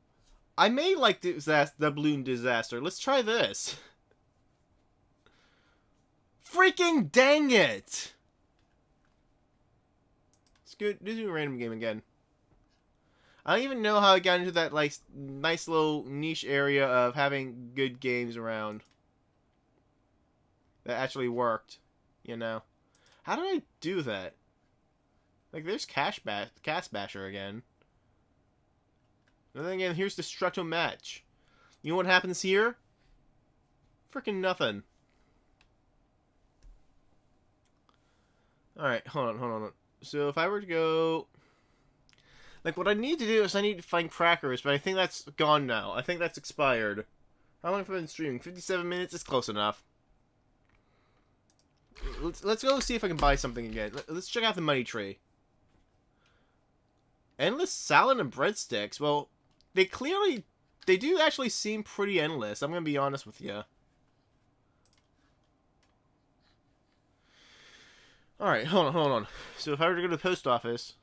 I may like the balloon disaster. Let's try this. Freaking dang it! Let's go do a random game again. I don't even know how I got into that like nice little niche area of having good games around. That actually worked, you know. How did I do that? Like, there's Cast Basher again. And then again, here's Destructo Match. You know what happens here? Freaking nothing. Alright, hold on. So, if I were to go... Like, what I need to do is I need to find Crackers, but I think that's gone now. I think that's expired. How long have I been streaming? 57 minutes? It's close enough. Let's go see if I can buy something again. Let's check out the money tree. Endless salad and breadsticks. Well, they do actually seem pretty endless. I'm gonna be honest with you. Alright, hold on. So if I were to go to the post office...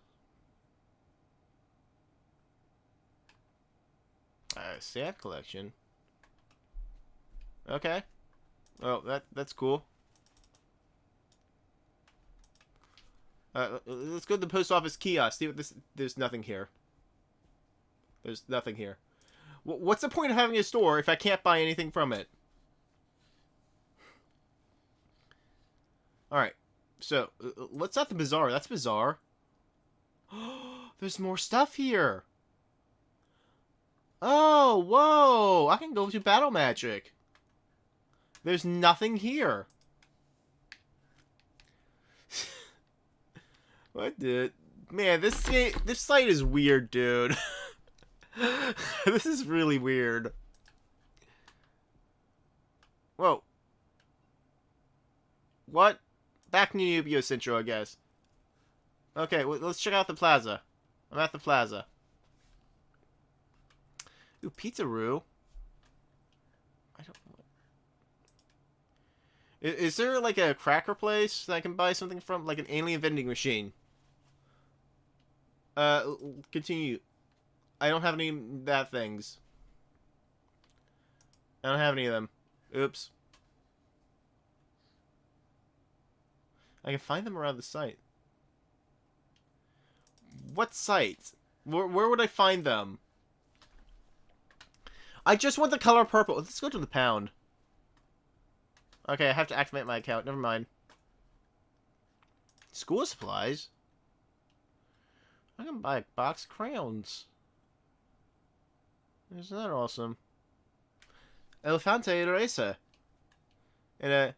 stamp collection. Okay. Oh, that's cool. Let's go to the post office kiosk. See what this... There's nothing here. There's nothing here. What's the point of having a store if I can't buy anything from it? Alright. So, let's at the bazaar. That's bizarre. There's more stuff here. Oh, whoa. I can go to Battle Magic. There's nothing here. What the... Man, this site is weird, dude. This is really weird. Whoa. What? Back in Yu-Gi-Oh! Central, I guess. Okay, well, let's check out the plaza. I'm at the plaza. Ooh, Pizza-Roo. I don't know. Is there, like, a cracker place that I can buy something from? Like an alien vending machine. Continue. I don't have any that things. I don't have any of them. Oops. I can find them around the site. What site? Where would I find them? I just want the color purple. Let's go to the pound. Okay, I have to activate my account. Never mind. School supplies? I can buy a box of crayons. Isn't that awesome? Elefante eraser. And a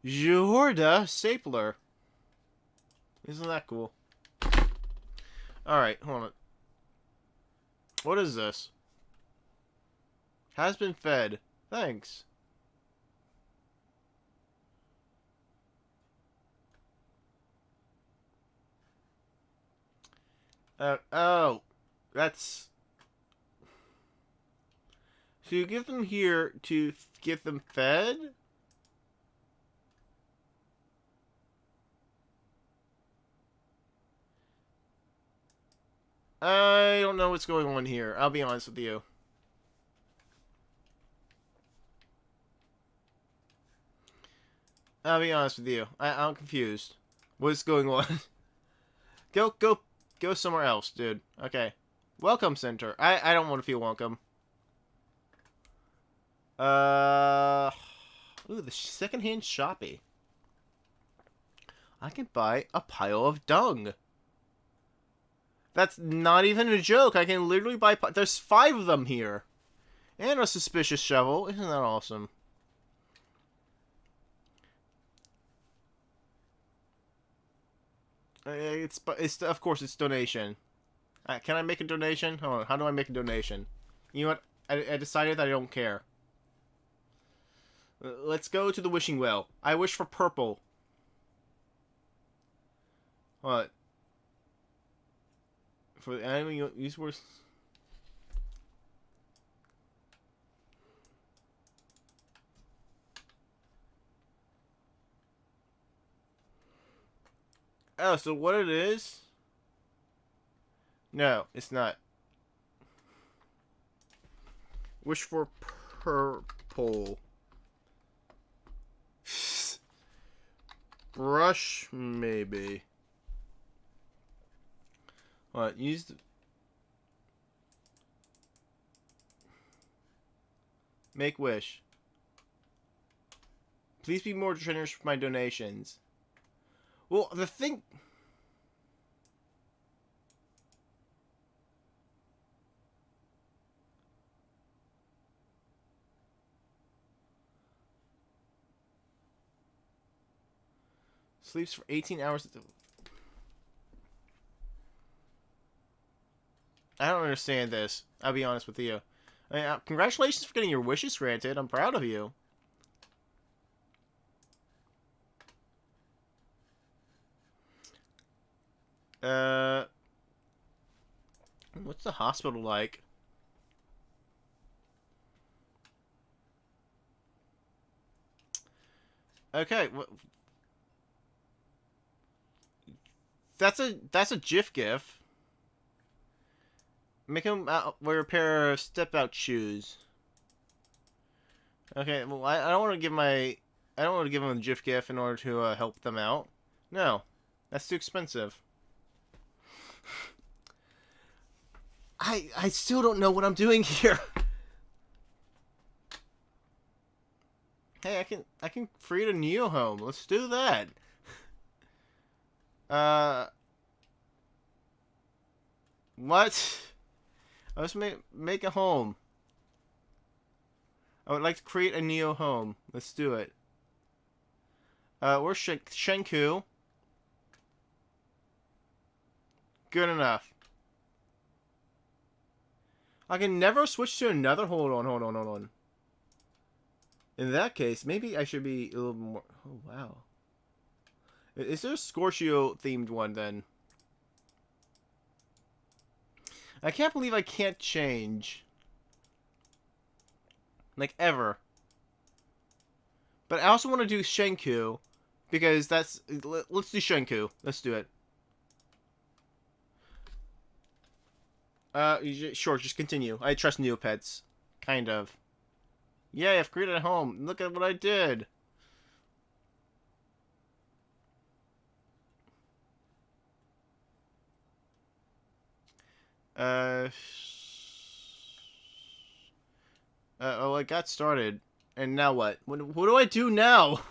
Jorda stapler. Isn't that cool? Alright, hold on. What is this? Has been fed. Thanks. Oh. That's... So you give them here to get them fed? I don't know what's going on here. I'll be honest with you. I'll be honest with you. I'm confused. What's going on? Go somewhere else, dude. Okay. Welcome center. I don't want to feel welcome. Ooh, the secondhand shoppy. I can buy a pile of dung. That's not even a joke. I can literally buy... There's 5 of them here. And a suspicious shovel. Isn't that awesome? It's of course, it's donation. Can I make a donation? Hold on. How do I make a donation? You know what? I decided that I don't care. Let's go to the wishing well. I wish for purple. What? For the enemy, use words. Oh, so what it is? No, it's not. Wish for purple. Brush, maybe. What? Use the... Make wish. Please be more generous with my donations. Well, the thing... Sleeps for 18 hours. I don't understand this. I'll be honest with you. Congratulations for getting your wishes granted. I'm proud of you. What's the hospital like? Okay, that's a GIF. Make him wear a pair of step-out shoes. Okay, well, I don't want to give I don't want to give him a GIF in order to help them out. No, that's too expensive. I still don't know what I'm doing here. Hey, I can create a Neo home. Let's do that. What? Let's make a home. I would like to create a Neo home. Let's do it. Where's Shenku? Good enough. I can never switch to another. Hold on. In that case, maybe I should be a little more... Oh, wow. Is there a Scorpio-themed one, then? I can't believe I can't change. Like, ever. But I also want to do Shenku, because that's... Let's do Shenku. Let's do it. Sure, just continue. I trust Neopets. Kind of. Yay, I've created a home. Look at what I did. Oh, I got started. And now what? What do I do now?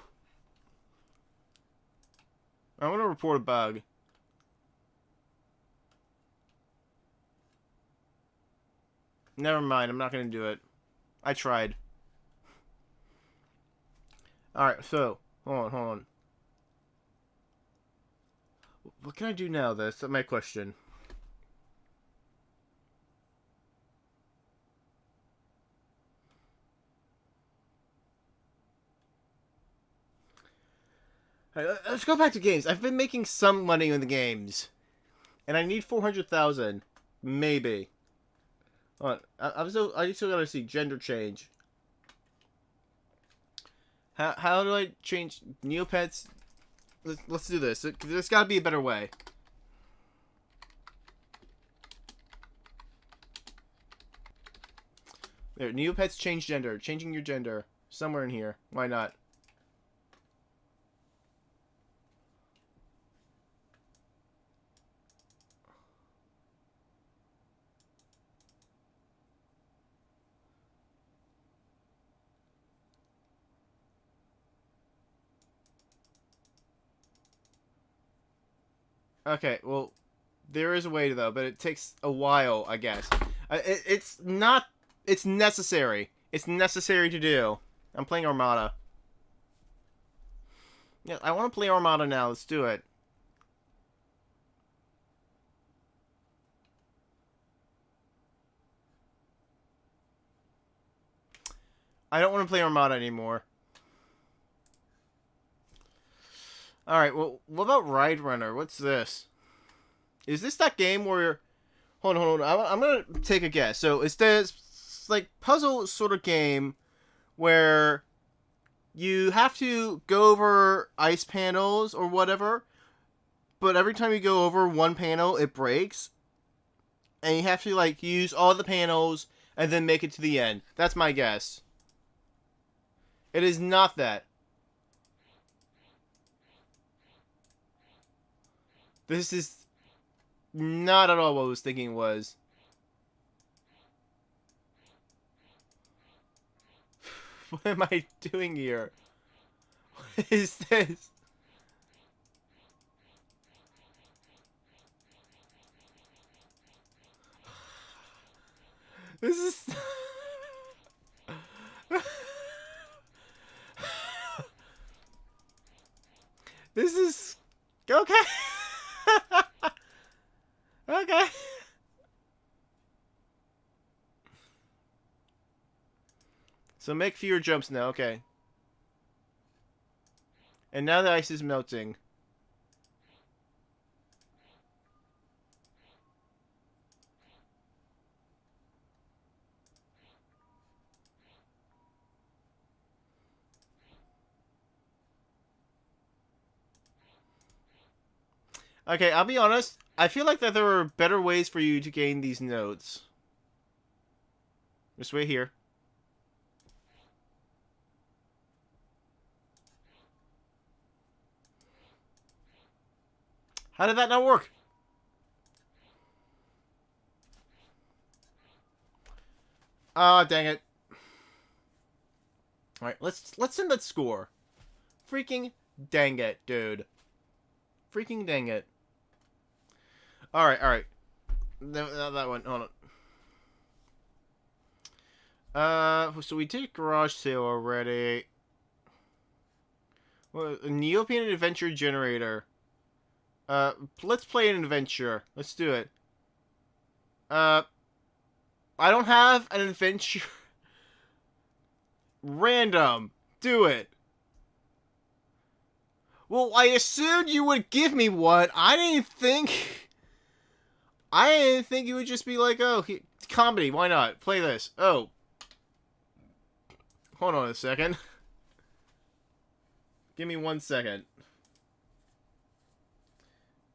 I want to report a bug. Never mind, I'm not going to do it. I tried. Alright, so, hold on. What can I do now? That's my question. Alright, let's go back to games. I've been making some money in the games. And I need 400,000. Maybe. Hold on. I still gotta see gender change. How do I change Neopets? Let's do this. There's gotta be a better way. There, Neopets change gender. Changing your gender. Somewhere in here. Why not? Okay, well, there is a way though, but it takes a while, I guess. It's not. It's necessary. It's necessary to do. I'm playing Armada. Yeah, I want to play Armada now. Let's do it. I don't want to play Armada anymore. Alright, well, what about Ride Runner? What's this? Is this that game where... Hold on. I'm gonna take a guess. So, it's this, like, puzzle sort of game where you have to go over ice panels or whatever, but every time you go over one panel, it breaks. And you have to, like, use all the panels and then make it to the end. That's my guess. It is not that. This is not at all what I was thinking it was. What am I doing here? What is this? This is... This is... Okay. Okay. So make fewer jumps now, okay. And now the ice is melting. Okay, I'll be honest. I feel like that there are better ways for you to gain these notes. Just wait here. How did that not work? Ah, dang it. Alright, let's send that score. Freaking dang it, dude. Freaking dang it. Alright. No, that one. Hold on. So we did garage sale already. Well, a Neopean adventure generator. Let's play an adventure. Let's do it. I don't have an adventure. Random. Do it. Well, I assumed you would give me one. I didn't think you would just be like, oh, comedy, why not? Play this. Oh. Hold on a second. Give me 1 second.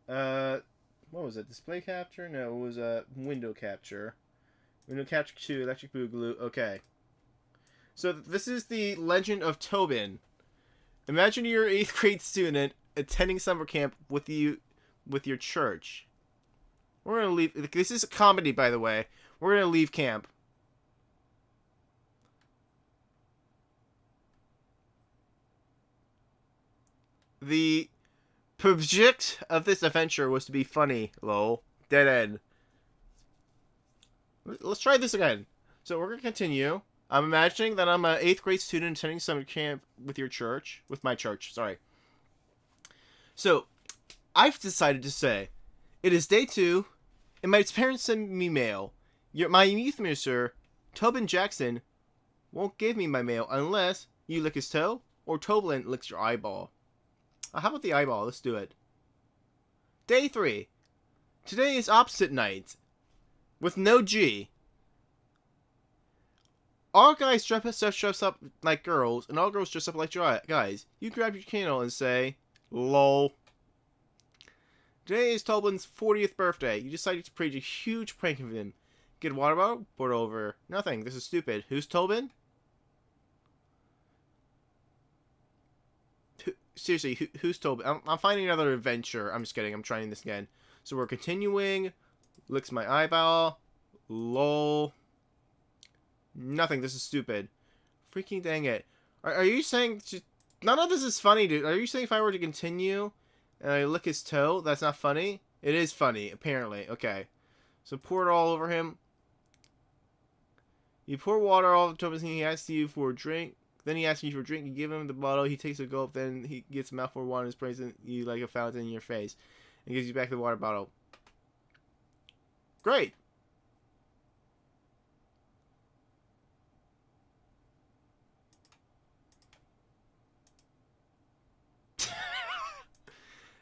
What was it? Display capture? No, it was window capture. Window capture 2, electric boogaloo. Okay. So this is the Legend of Tobin. Imagine you're an 8th grade student attending summer camp with your church. We're gonna leave. This is a comedy, by the way. We're gonna leave camp. The object of this adventure was to be funny. Lol. Dead end. Let's try this again. So we're gonna continue. I'm imagining that I'm an 8th grade student attending summer camp with your church. With my church, sorry. So, I've decided to say, it is day 2, and my parents send me mail. My youth minister, Tobin Jackson, won't give me my mail unless you lick his toe, or Tobin licks your eyeball. How about the eyeball? Let's do it. Day 3. Today is opposite night. With no G. All guys dress up like girls, and all girls dress up like guys. You grab your candle and say, lol. Today is Tobin's 40th birthday. You decided to create a huge prank of him. Get a water bottle, pour it over. Nothing. This is stupid. Who's Tobin? Seriously, who's Tobin? I'm finding another adventure. I'm just kidding. I'm trying this again. So we're continuing. Licks my eyeball. Lol. Nothing. This is stupid. Freaking dang it. Are you saying... None of this is funny, dude. Are you saying if I were to continue and I lick his toe, that's not funny? It is funny, apparently. Okay. So pour it all over him. You pour water all over Tobin. He asks you for a drink. Then he asks you for a drink. You give him the bottle. He takes a gulp. Then he gets a mouthful of water and sprays you like a fountain in your face. And gives you back the water bottle. Great.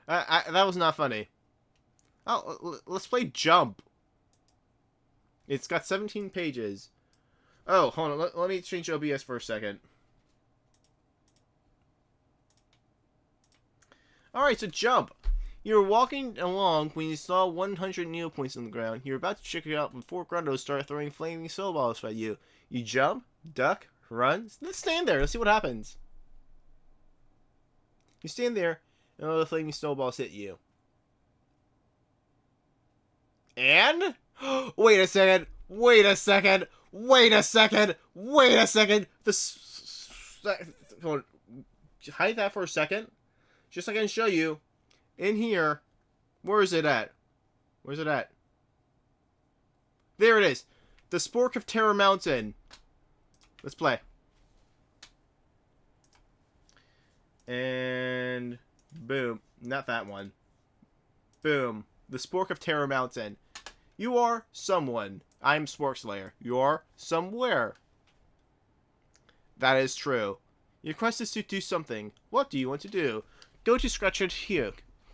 That was not funny. Oh, let's play Jump. It's got 17 pages. Oh, hold on. Let me change OBS for a second. Alright, so Jump. You were walking along when you saw 100 Neopets on the ground. You were about to check it out when 4 Grundles started throwing flaming snowballs at you. You jump, duck, run. Let's stand there. Let's see what happens. You stand there, and all the flaming snowballs hit you. And? Wait a second. Wait a second. Wait a second. Wait a second. Hold on. Hide that for a second. Just so I can show you. In here. Where is it at? Where's it at? There it is. The Spork of Terror Mountain. Let's play. And boom. Not that one. Boom. The Spork of Terror Mountain. You are someone. I'm Spork Slayer. You are somewhere. That is true. Your quest is to do something. What do you want to do? Go to Scratcher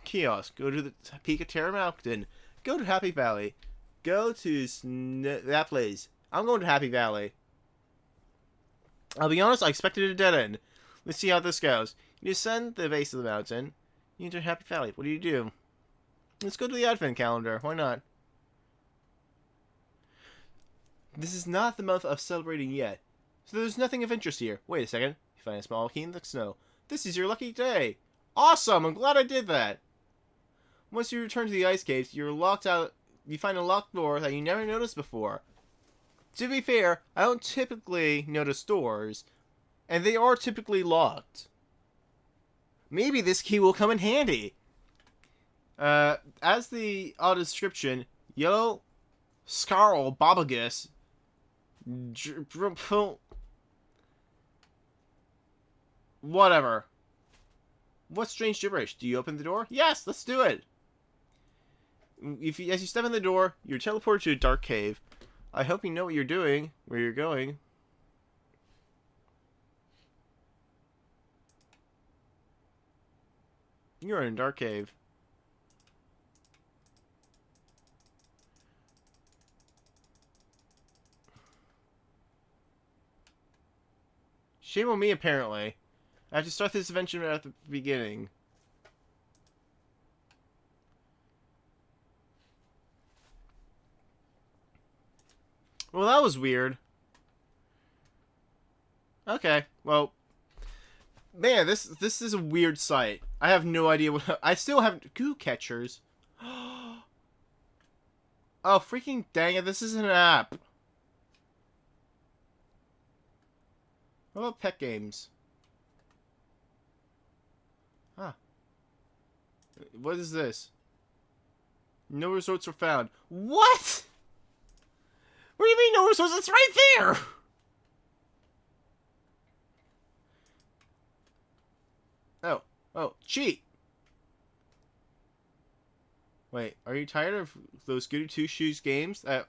Kiosk. Go to the Peak of Terror Mountain. Go to Happy Valley. Go to that place. I'm going to Happy Valley. I'll be honest, I expected a dead end. Let's see how this goes. You descend the base of the mountain. You enter Happy Valley. What do? Let's go to the Advent calendar. Why not? This is not the month of celebrating yet, so there's nothing of interest here. Wait a second. You find a small key in the snow. This is your lucky day. Awesome! I'm glad I did that. Once you return to the ice caves, you're locked out. You find a locked door that you never noticed before. To be fair, I don't typically notice doors, and they are typically locked. Maybe this key will come in handy. As the audio description, Yellow Scarl Bobagus. Whatever. What strange gibberish? Do you open the door? Yes, let's do it. As you step in the door, you're teleported to a dark cave. I hope you know what you're doing, where you're going. You're in a dark cave. Shame on me, apparently. I have to start this adventure at the beginning. Well, that was weird. Okay, well... Man, this is a weird site. I have no idea what... I still haven't... Goo catchers. Oh, freaking dang it, this is an app. What about pet games? Huh. What is this? No resorts were found. What? What do you mean no resorts? It's right there! Oh, cheat! Wait, are you tired of those goody two-shoes games that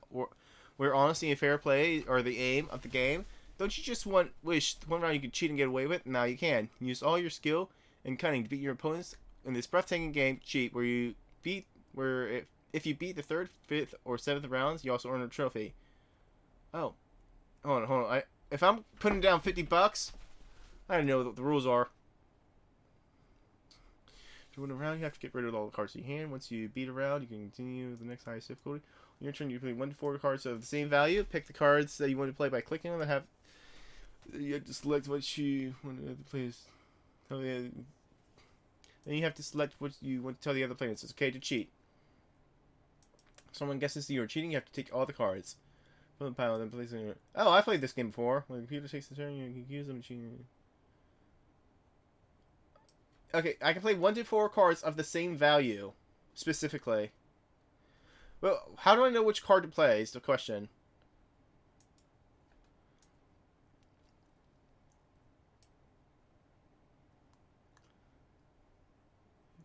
where honesty and fair play are the aim of the game? Don't you just wish one round you could cheat and get away with? Now you can. Use all your skill and cunning to beat your opponents in this breathtaking game, Cheat, where if you beat the 3rd, 5th, or 7th rounds, you also earn a trophy. Oh. Hold on. If I'm putting down $50, I don't know what the rules are. To win a round, you have to get rid of all the cards in your hand. Once you beat a round, you can continue the next highest difficulty. Your turn. You play 1 to 4 cards of the same value. Pick the cards that you want to play by clicking on them. You have to select what you want to play. Then you have to select what you want to tell the other players. It's okay to cheat. If someone guesses that you're cheating, you have to take all the cards. Put them in the pile, then place it. Oh, I played this game before. When the computer takes the turn, you can use them cheating. Okay, I can play 1 to 4 cards of the same value, specifically. Well, how do I know which card to play is the question.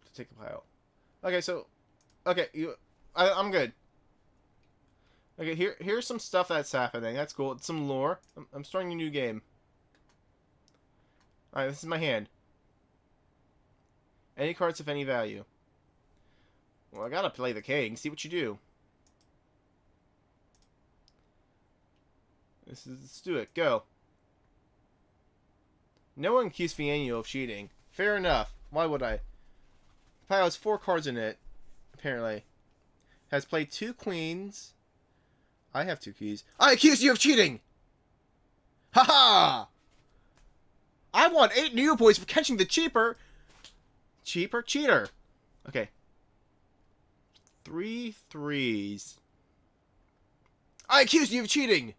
To take a pile. Okay, so... Okay, I'm good. Okay, here's some stuff that's happening. That's cool. It's some lore. I'm starting a new game. Alright, this is my hand. Any cards of any value. Well, I gotta play the king. See what you do. Let's do it. Go. No one accused Fienio of cheating. Fair enough. Why would I? The pile has 4 cards in it, apparently. Has played 2 queens. I have 2 keys. I accuse you of cheating! Haha! I want 8 Neopets for catching the cheaper cheater. Okay. 3 threes. I accuse you of cheating!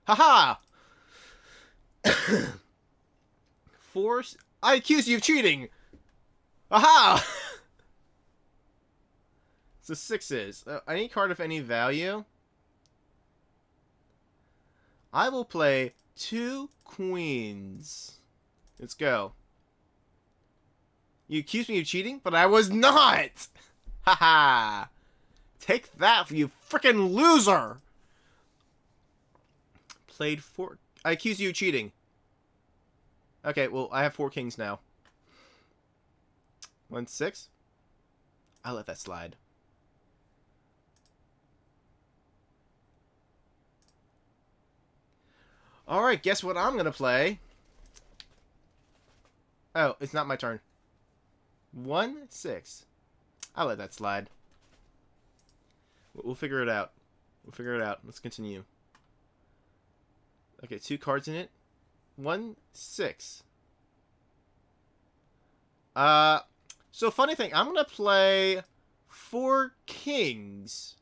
Haha! 4. I accuse you of cheating! Aha! So 6s. Any card of any value. I will play 2 queens. Let's go. You accused me of cheating, but I was not! Haha! Take that, you frickin' loser! Played 4... I accuse you of cheating. Okay, well, I have 4 kings now. 1 6. I'll let that slide. Alright, guess what I'm gonna play? Oh, it's not my turn. 1 6. I'll let that slide. We'll figure it out. We'll figure it out. Let's continue. Okay, 2 cards in it. 1 6. So funny thing, I'm gonna play 4 kings.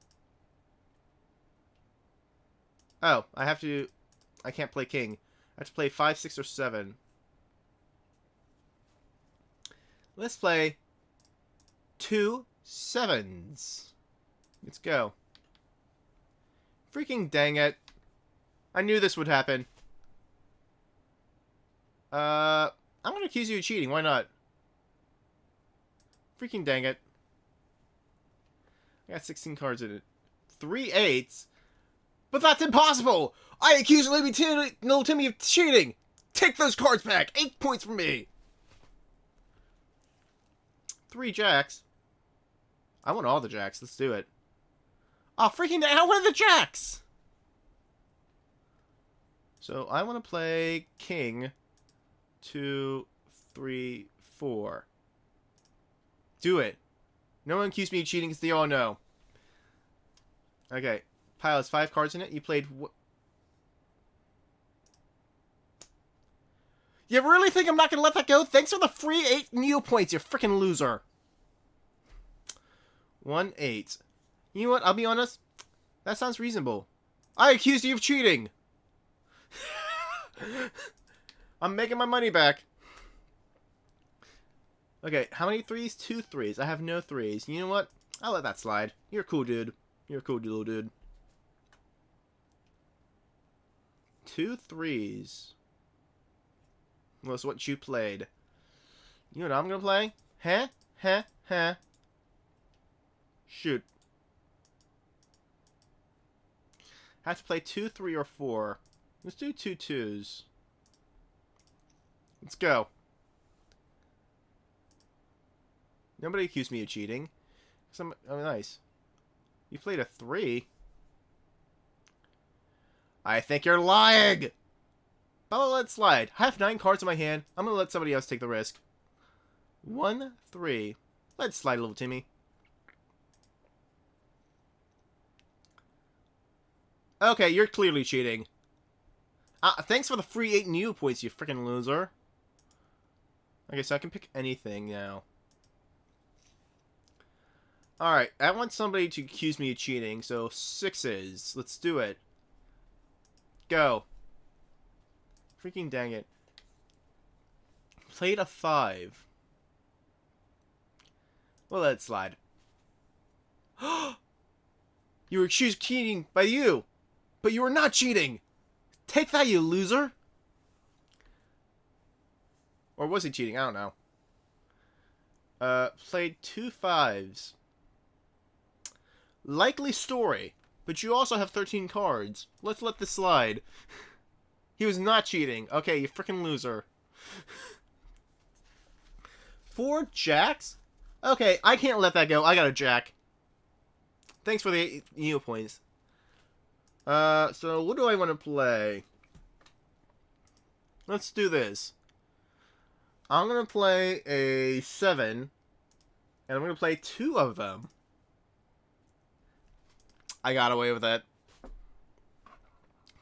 Oh, I can't play king. I have to play 5, 6, or 7. Let's play 2 7s. Let's go. Freaking dang it. I knew this would happen. I'm gonna accuse you of cheating. Why not? Freaking dang it. I got 16 cards in it. 3 8s? But that's impossible! I accuse little Timmy of cheating! Take those cards back! 8 points from me! 3 jacks. I want all the jacks. Let's do it. Oh, freaking dang! I want the jacks! So, I want to play king. 2, 3, 4. Do it. No one accused me of cheating because they all know. Okay. Pile has 5 cards in it. You played... You really think I'm not going to let that go? Thanks for the free 8 Neopets, you freaking loser. 1 8. You know what? I'll be honest. That sounds reasonable. I accuse you of cheating. I'm making my money back. Okay, how many 3s? 2 3s. I have no 3s. You know what? I'll let that slide. You're a cool dude. You're a cool little dude. 2 3s. Was what you played. You know what I'm gonna play? Huh? Huh? Huh? Shoot. I have to play 2 3 or 4. Let's do 2 2s. Let's go. Nobody accused me of cheating. Oh, nice. You played a 3? I think you're lying! I'll let it slide. I have 9 cards in my hand. I'm gonna let somebody else take the risk. 1 3. Let it slide, little Timmy. Okay, you're clearly cheating. Thanks for the free 8 new points, you freaking loser. Okay, so I can pick anything now. Alright, I want somebody to accuse me of cheating, so 6s. Let's do it. Go. Freaking dang it. Played a 5. Well, let it slide. You were accused of cheating by you, but you were not cheating. Take that, you loser. Or was he cheating? I don't know. Played 2 5s. Likely story, but you also have 13 cards. Let's let this slide. He was not cheating. Okay, you freaking loser. 4 jacks? Okay, I can't let that go. I got a jack. Thanks for the Neo points. So what do I want to play? Let's do this. I'm going to play a 7, and I'm going to play 2 of them. I got away with it.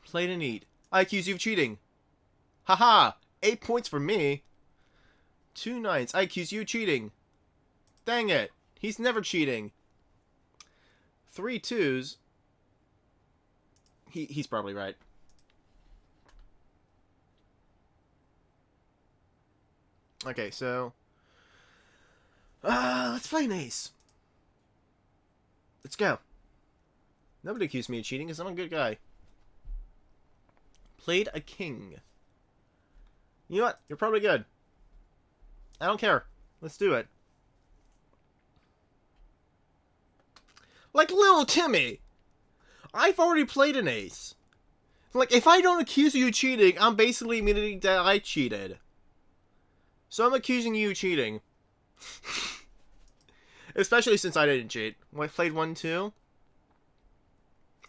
Played an 8. I accuse you of cheating. Haha! 8 points for me. 2 9s. I accuse you of cheating. Dang it. He's never cheating. 3 2s. He's probably right. Okay, so... let's play an ace. Let's go. Nobody accused me of cheating because I'm a good guy. Played a king. You know what? You're probably good. I don't care. Let's do it. Like little Timmy! I've already played an ace. Like, if I don't accuse you of cheating, I'm basically admitting that I cheated. So I'm accusing you of cheating. Especially since I didn't cheat. Well, I played 1 2.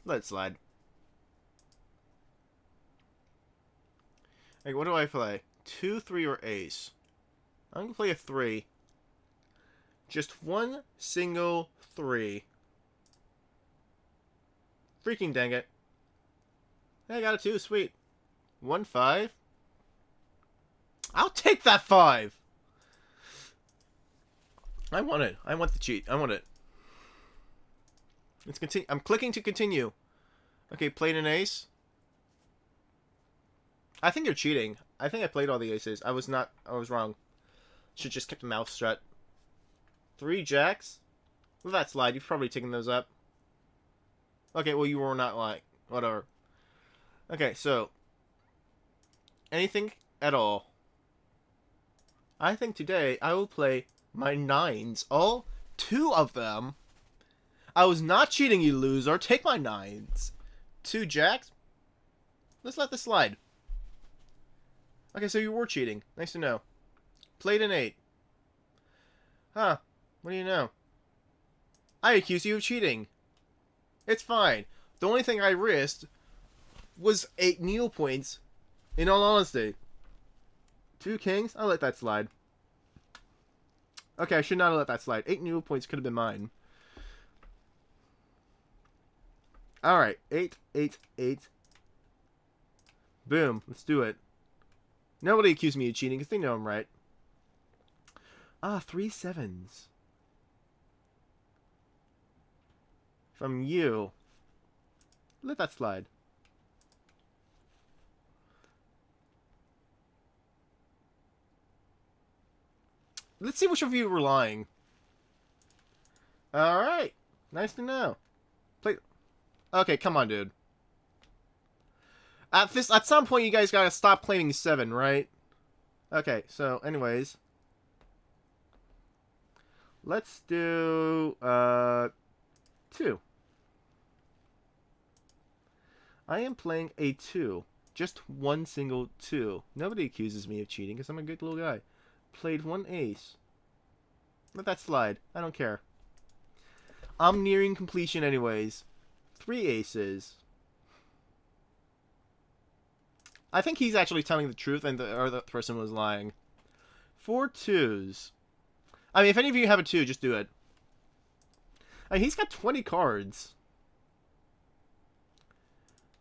Let it slide. Like, what do I play? 2 3 or ace? I'm gonna play a 3. Just one single 3. Freaking dang it. I got a 2, sweet. 1 5. I'll take that 5! I want it. I want the cheat. I want it. Let's continue. I'm clicking to continue. Okay, played an ace. I think you're cheating. I think I played all the aces. I was wrong. Should just kept the mouth shut. 3 jacks? Let that slide. You've probably taken those up. Okay, well, you were not lying. Whatever. Okay, so. Anything at all. I think today I will play my 9s. All 2 of them. I was not cheating, you loser. Take my 9s. 2 jacks? Let's let this slide. Okay, so you were cheating. Nice to know. Played an 8. Huh. What do you know? I accuse you of cheating. It's fine. The only thing I risked was 8 Neo points. In all honesty. 2 kings? I'll let that slide. Okay, I should not have let that slide. 8 Neo points could have been mine. Alright. 8, 8, 8. Boom. Let's do it. Nobody accused me of cheating because they know I'm right. 3 7s. From you. Let that slide. Let's see which of you were lying. Alright. Nice to know. Play. Okay, come on, dude. At some point, you guys gotta stop claiming 7, right? Okay, so, anyways. Let's do, 2. I am playing a 2. Just one single 2. Nobody accuses me of cheating, because I'm a good little guy. Played 1 ace. Let that slide. I don't care. I'm nearing completion anyways. 3 aces. I think he's actually telling the truth and the other person was lying. 4 2s. I mean, if any of you have a 2, just do it. I mean, he's got 20 cards.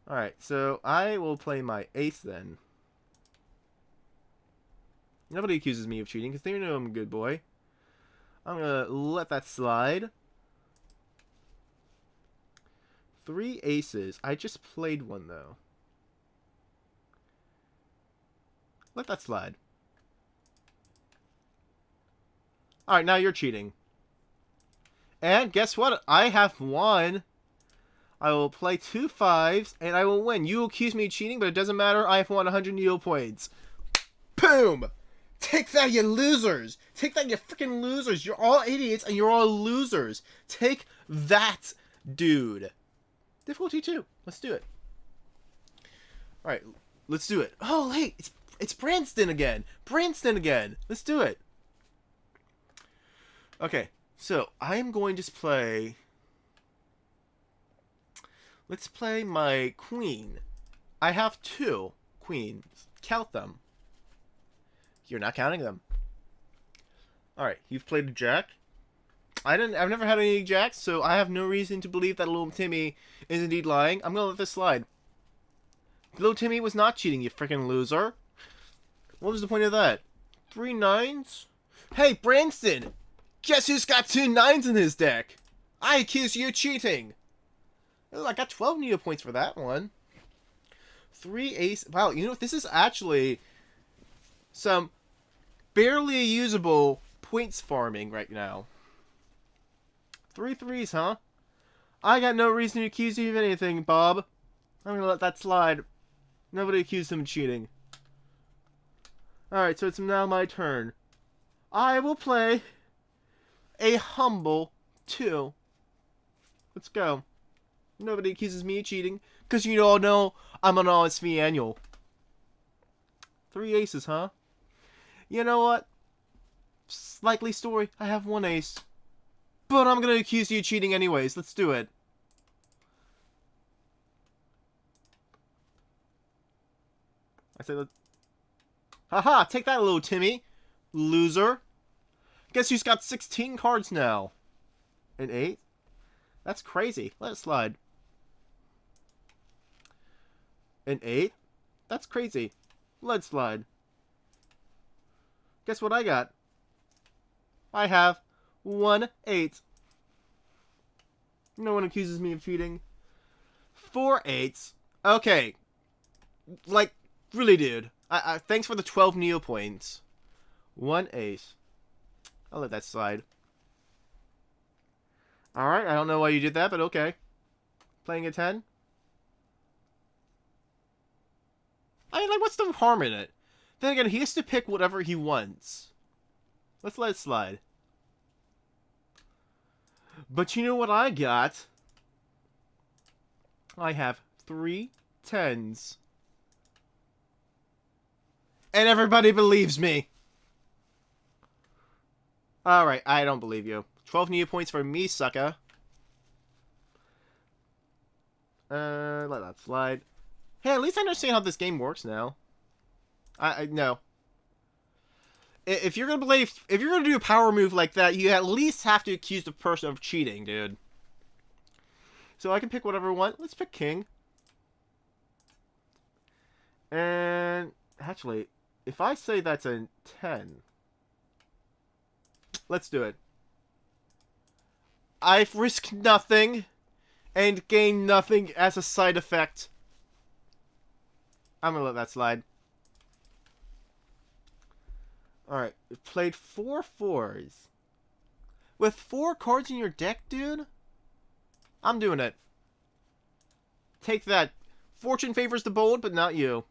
Alright, so I will play my ace then. Nobody accuses me of cheating because they know I'm a good boy. I'm going to let that slide. 3 aces. I just played one, though. Let that slide. Alright, now you're cheating. And guess what? I have won. I will play 2 5s, and I will win. You accuse me of cheating, but it doesn't matter. I have won 100 Neo points. Boom! Take that, you losers! Take that, you freaking losers! You're all idiots, and you're all losers. Take that, dude. Difficulty 2. Let's do it. Alright, let's do it. Oh, hey, it's Branston again. Branston again. Let's do it. Okay, so I am going to play... Let's play my queen. I have 2 queens. Count them. You're not counting them. Alright, you've played a jack. I've never had any jacks, so I have no reason to believe that little Timmy is indeed lying. I'm gonna let this slide. Little Timmy was not cheating, you freaking loser. What was the point of that? 3 9s? Hey, Branston! Guess who's got 2 9s in his deck? I accuse you of cheating! Oh, I got 12 Neo points for that one. 3 ace. Wow, you know what? This is actually some barely usable points farming right now. 3 3s, huh? I got no reason to accuse you of anything, Bob. I'm gonna let that slide. Nobody accused him of cheating. Alright, so it's now my turn. I will play a humble 2. Let's go. Nobody accuses me of cheating, because you all know I'm an honest fee annual. 3 aces, huh? You know what? Likely story, I have 1 ace. But I'm gonna accuse you of cheating anyways. Let's do it. I say let's... Haha, take that, little Timmy. Loser. Guess who's got 16 cards now? An 8? That's crazy. Let it slide. An 8? That's crazy. Let it slide. Guess what I got? I have 1 8. No one accuses me of cheating. 4 8s. Okay. Like, really, dude. Thanks for the 12 Neo points. 1 ace. I'll let that slide. Alright, I don't know why you did that, but okay. Playing a 10? I mean, like, what's the harm in it? Then again, he has to pick whatever he wants. Let's let it slide. But you know what I got? I have 3 10s. And everybody believes me. Alright, I don't believe you. 12 Neo points for me, sucker. Let that slide. Hey, at least I understand how this game works now. No. If you're gonna do a power move like that, you at least have to accuse the person of cheating, dude. So I can pick whatever I want. Let's pick king. And actually, if I say that's a 10, let's do it. I've risked nothing and gained nothing as a side effect. I'm gonna let that slide. Alright, we've played 4 4s. With 4 cards in your deck, dude? I'm doing it. Take that. Fortune favors the bold, but not you.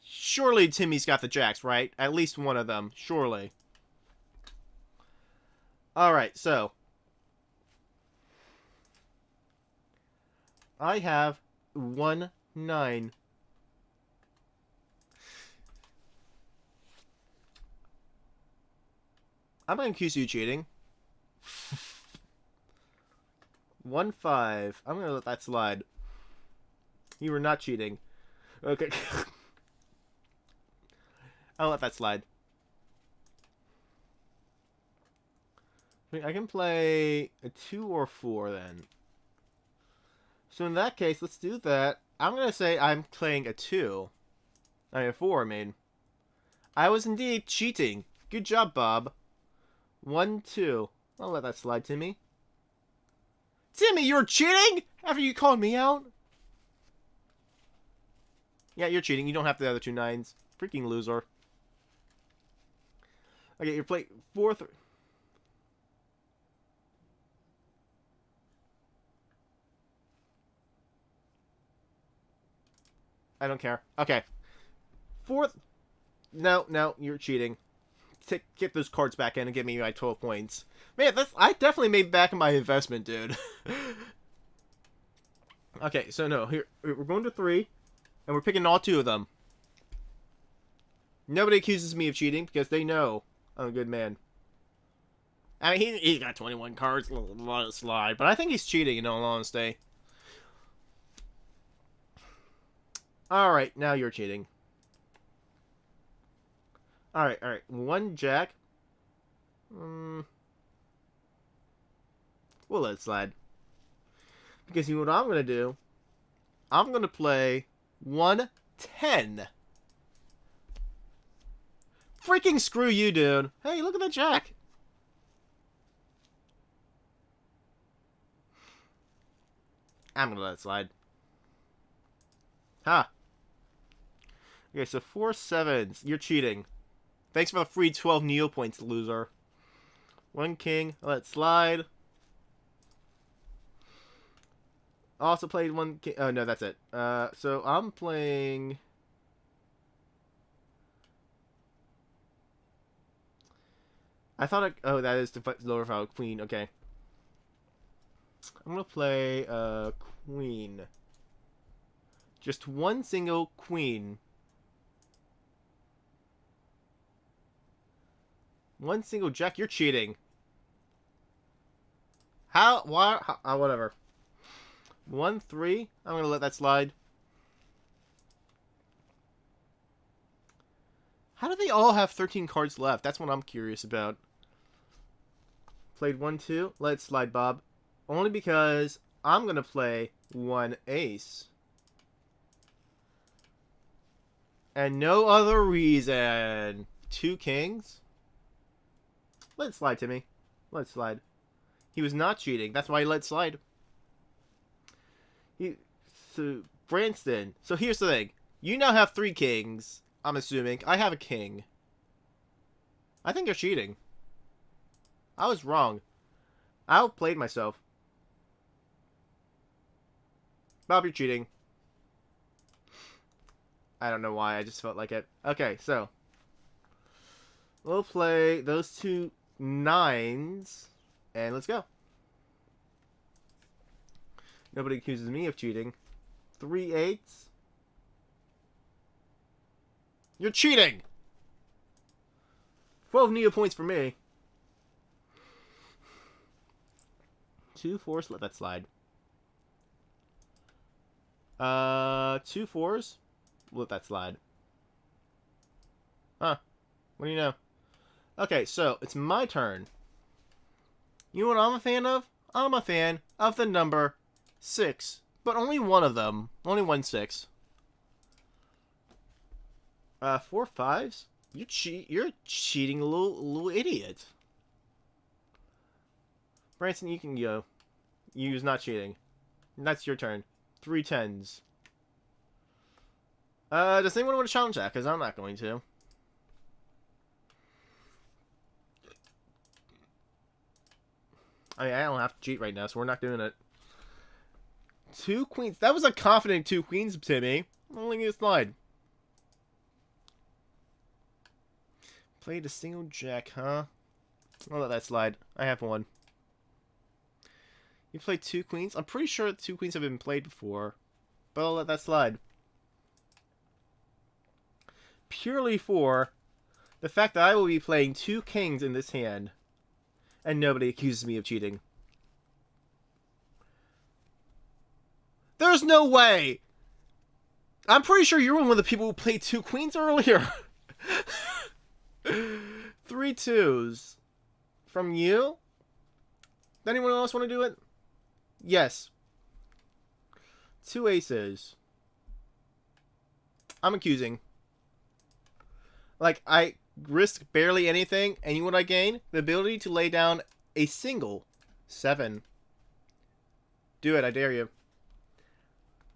Surely Timmy's got the jacks, right? At least one of them. Surely. Alright, so. I have 1 9. I'm gonna accuse you of cheating. 1 5. I'm gonna let that slide. You were not cheating. Okay. I'll let that slide. I can play a 2 or 4 then. So in that case, let's do that. I'm gonna say I'm playing a 2. I mean, a 4, I mean. I was indeed cheating. Good job, Bob. 1, 2. I'll let that slide, Timmy. Timmy, you're cheating? After you called me out? Yeah, you're cheating. You don't have the other 2 9s. Freaking loser. Okay, you're playing 4, 3. I don't care. Okay. 4th. No, you're cheating. Get those cards back in and give me my 12 points. Man, I definitely made back my investment, dude. Okay, so no, here we're going to 3, and we're picking all 2 of them. Nobody accuses me of cheating because they know I'm a good man. I mean, he got 21 cards, a lot of slide, but I think he's cheating in all honesty. Alright, now you're cheating. Alright. 1 jack. We'll let it slide. Because you know what I'm going to do? I'm going to play 1 10. Freaking screw you, dude. Hey, look at that jack. I'm going to let it slide. Ha. Okay, so 4 7s. You're cheating. Thanks for the free 12 Neopets, loser. 1 king. Let it slide. Also played 1 king. Oh, no, that's it. So I'm playing... I thought oh, that is the lower file. Queen. Okay. I'm going to play queen. Just 1 single queen. 1 single jack. You're cheating. How? Why? Whatever. 1 3. I'm gonna let that slide. How do they all have 13 cards left? That's what I'm curious about. Played 1 2. Let it slide, Bob. Only because I'm gonna play 1 ace. And no other reason. 2 kings. Let it slide, Timmy. Let it slide. He was not cheating. That's why he let it slide. So, Branston. So here's the thing. You now have 3 kings. I'm assuming. I have a king. I think you're cheating. I was wrong. I outplayed myself. Bob, you're cheating. I don't know why. I just felt like it. Okay, so. We'll play those 2 9s. And let's go. Nobody accuses me of cheating. 3 8s. You're cheating! 12 Neopets for me. 2 4s. Let that slide. 2 4s. Let that slide. Huh. What do you know? Okay, so it's my turn. You know what I'm a fan of? I'm a fan of the number 6. But only one of them. Only 1 6. 4 5s? You're cheating, little idiot. Branson, you can go. You's not cheating. That's your turn. 3 10s. Does anyone want to challenge that? Because I'm not going to. I mean, I don't have to cheat right now, so we're not doing it. 2 queens. That was a confident 2 queens, Timmy. I'm only going to slide. Played a single jack, huh? I'll let that slide. I have 1. You played 2 queens? I'm pretty sure 2 queens have been played before. But I'll let that slide. Purely for the fact that I will be playing 2 kings in this hand. And nobody accuses me of cheating. There's no way! I'm pretty sure you were one of the people who played 2 queens earlier. 3 2s. From you? Does anyone else want to do it? Yes. 2 aces. I'm accusing. Like, I risk barely anything, and you know what I gain? The ability to lay down a single 7. Do it, I dare you.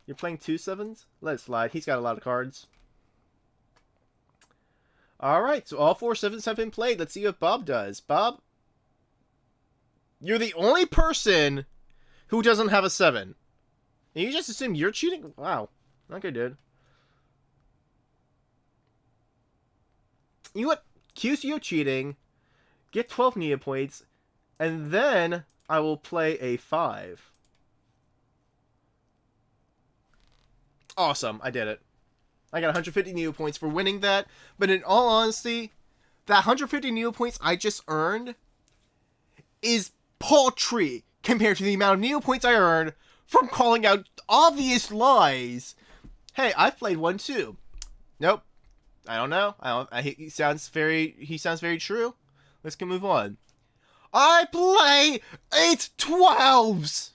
You're playing 2 sevens? Let it slide. He's got a lot of cards. Alright, so all 4 sevens have been played. Let's see what Bob does. Bob, you're the only person who doesn't have a 7. And you just assume you're cheating? Wow. Okay, dude. You know what? Accuse you of cheating. Get 12 Neopets. And then I will play a 5. Awesome. I did it. I got 150 Neopoints for winning that. But in all honesty, that 150 Neopoints I just earned is paltry compared to the amount of Neopoints I earned from calling out obvious lies. Hey, I've played one too. Nope. I don't know. He sounds very true. Let's move on. I play 8 12s.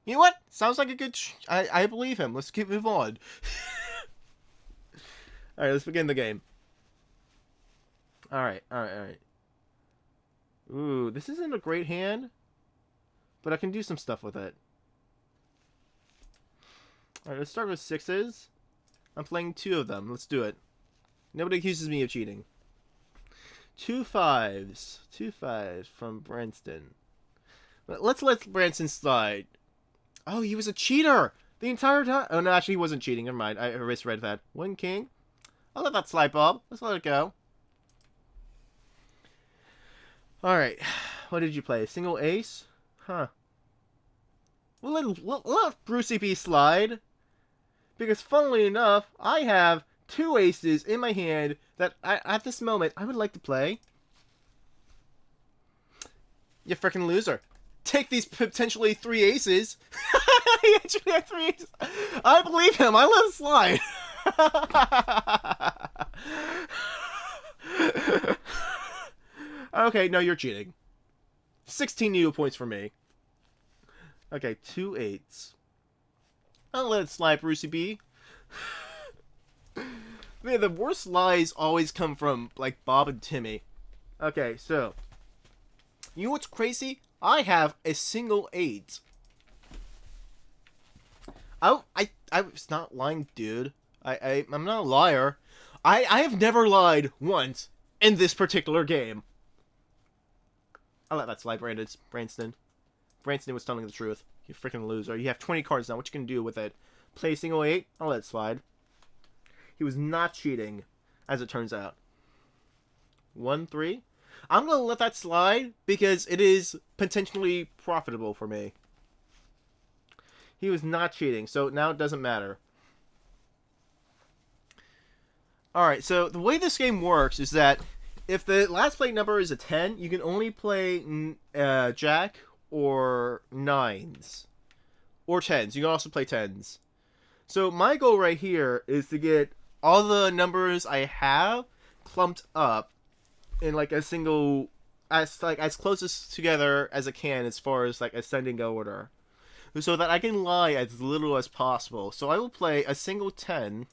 You know what? Sounds like a good... I believe him. Let's move on. Alright, let's begin the game. Alright. Ooh, this isn't a great hand. But I can do some stuff with it. Alright, let's start with 6s. I'm playing 2 of them. Let's do it. Nobody accuses me of cheating. 2 5s. 2 5s from Branston. Let's let Branston slide. Oh, he was a cheater the entire time. Oh, no, actually, he wasn't cheating. Never mind. I misread that. 1 king. I'll let that slide, Bob. Let's let it go. Alright. What did you play? A single ace? Huh. We'll let Brucey B slide. Because, funnily enough, I have 2 aces in my hand that, at this moment, I would like to play. You freaking loser. Take these potentially 3 aces. He actually had 3 aces. I believe him. I let it slide. Okay, no, you're cheating. 16 Neopoints for me. Okay, 2 8s. I'll let it slide, Brucey B. Man, the worst lies always come from, like, Bob and Timmy. Okay, so. You know what's crazy? I have a single 8. I was not lying, dude. I'm not a liar. I have never lied once in this particular game. I'll let that slide, Branston. Branston was telling the truth. You freaking loser. You have 20 cards now. What you gonna do with it? Play a single 8? I'll let it slide. He was not cheating, as it turns out. 1 3. I'm gonna let that slide because it is potentially profitable for me. He was not cheating, so now it doesn't matter. Alright, so the way this game works is that if the last play number is a 10, you can only play Jack or 9s. Or 10s. You can also play 10s. So my goal right here is to get all the numbers I have clumped up in like a single, as closest together as I can as far as like ascending order. So that I can lie as little as possible. So I will play a single 10.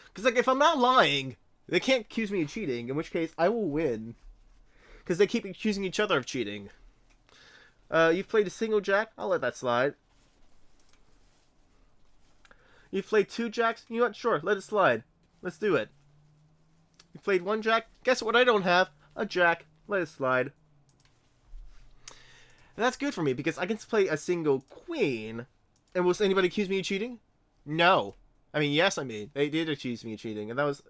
Because like if I'm not lying, they can't accuse me of cheating, in which case I will win. Because they keep accusing each other of cheating. You've played a single Jack? I'll let that slide. You've played 2 Jacks? You know what? Sure, let it slide. Let's do it. You played 1 Jack? Guess what I don't have? A Jack. Let it slide. And that's good for me, because I can play a single Queen. And will anybody accuse me of cheating? No. I mean, yes, they did accuse me of cheating, and that was...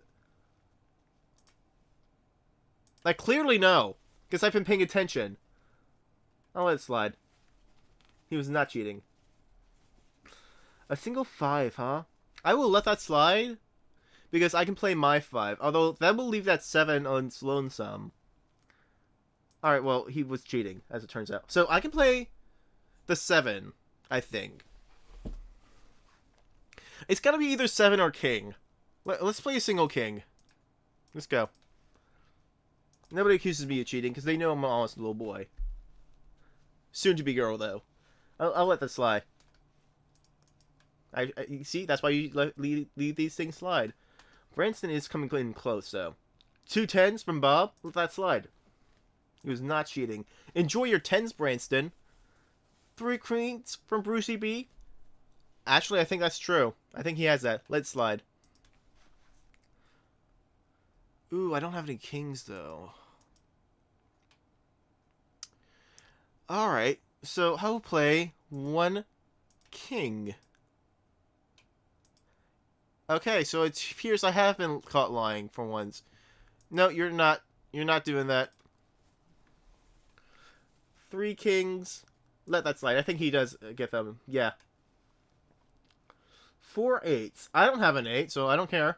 Like, clearly no. Because I've been paying attention. I'll let it slide. He was not cheating. A single 5, huh? I will let that slide. Because I can play my 5. Although, that will leave that 7 on lonesome. Alright, well, he was cheating, as it turns out. So, I can play the 7, I think. It's gotta be either 7 or King. Let's play a single King. Let's go. Nobody accuses me of cheating, because they know I'm an honest little boy. Soon to be girl, though. I'll let this slide. You see, that's why you leave these things slide. Branston is coming in close, though. 2 tens from Bob. Let that slide. He was not cheating. Enjoy your tens, Branston. 3 queens from Brucey B. Actually, I think that's true. I think he has that. Let it slide. Ooh, I don't have any kings, though. Alright, so I'll play 1 king. Okay, so it appears I have been caught lying for once. No, you're not. You're not doing that. 3 kings. Let that slide. I think he does get them. Yeah. 4 eights. I don't have an 8, so I don't care.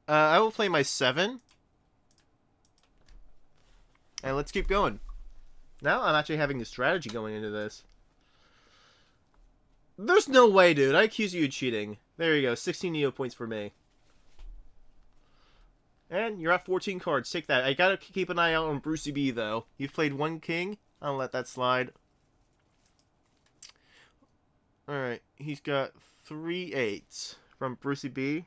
I will play my 7. And let's keep going. Now I'm actually having a strategy going into this. There's no way, dude. I accuse you of cheating. There you go. 16 Neo points for me. And you're at 14 cards. Take that. I gotta keep an eye out on Brucey B, though. You've played 1 king. I'll let that slide. Alright. He's got 3 eights from Brucey B.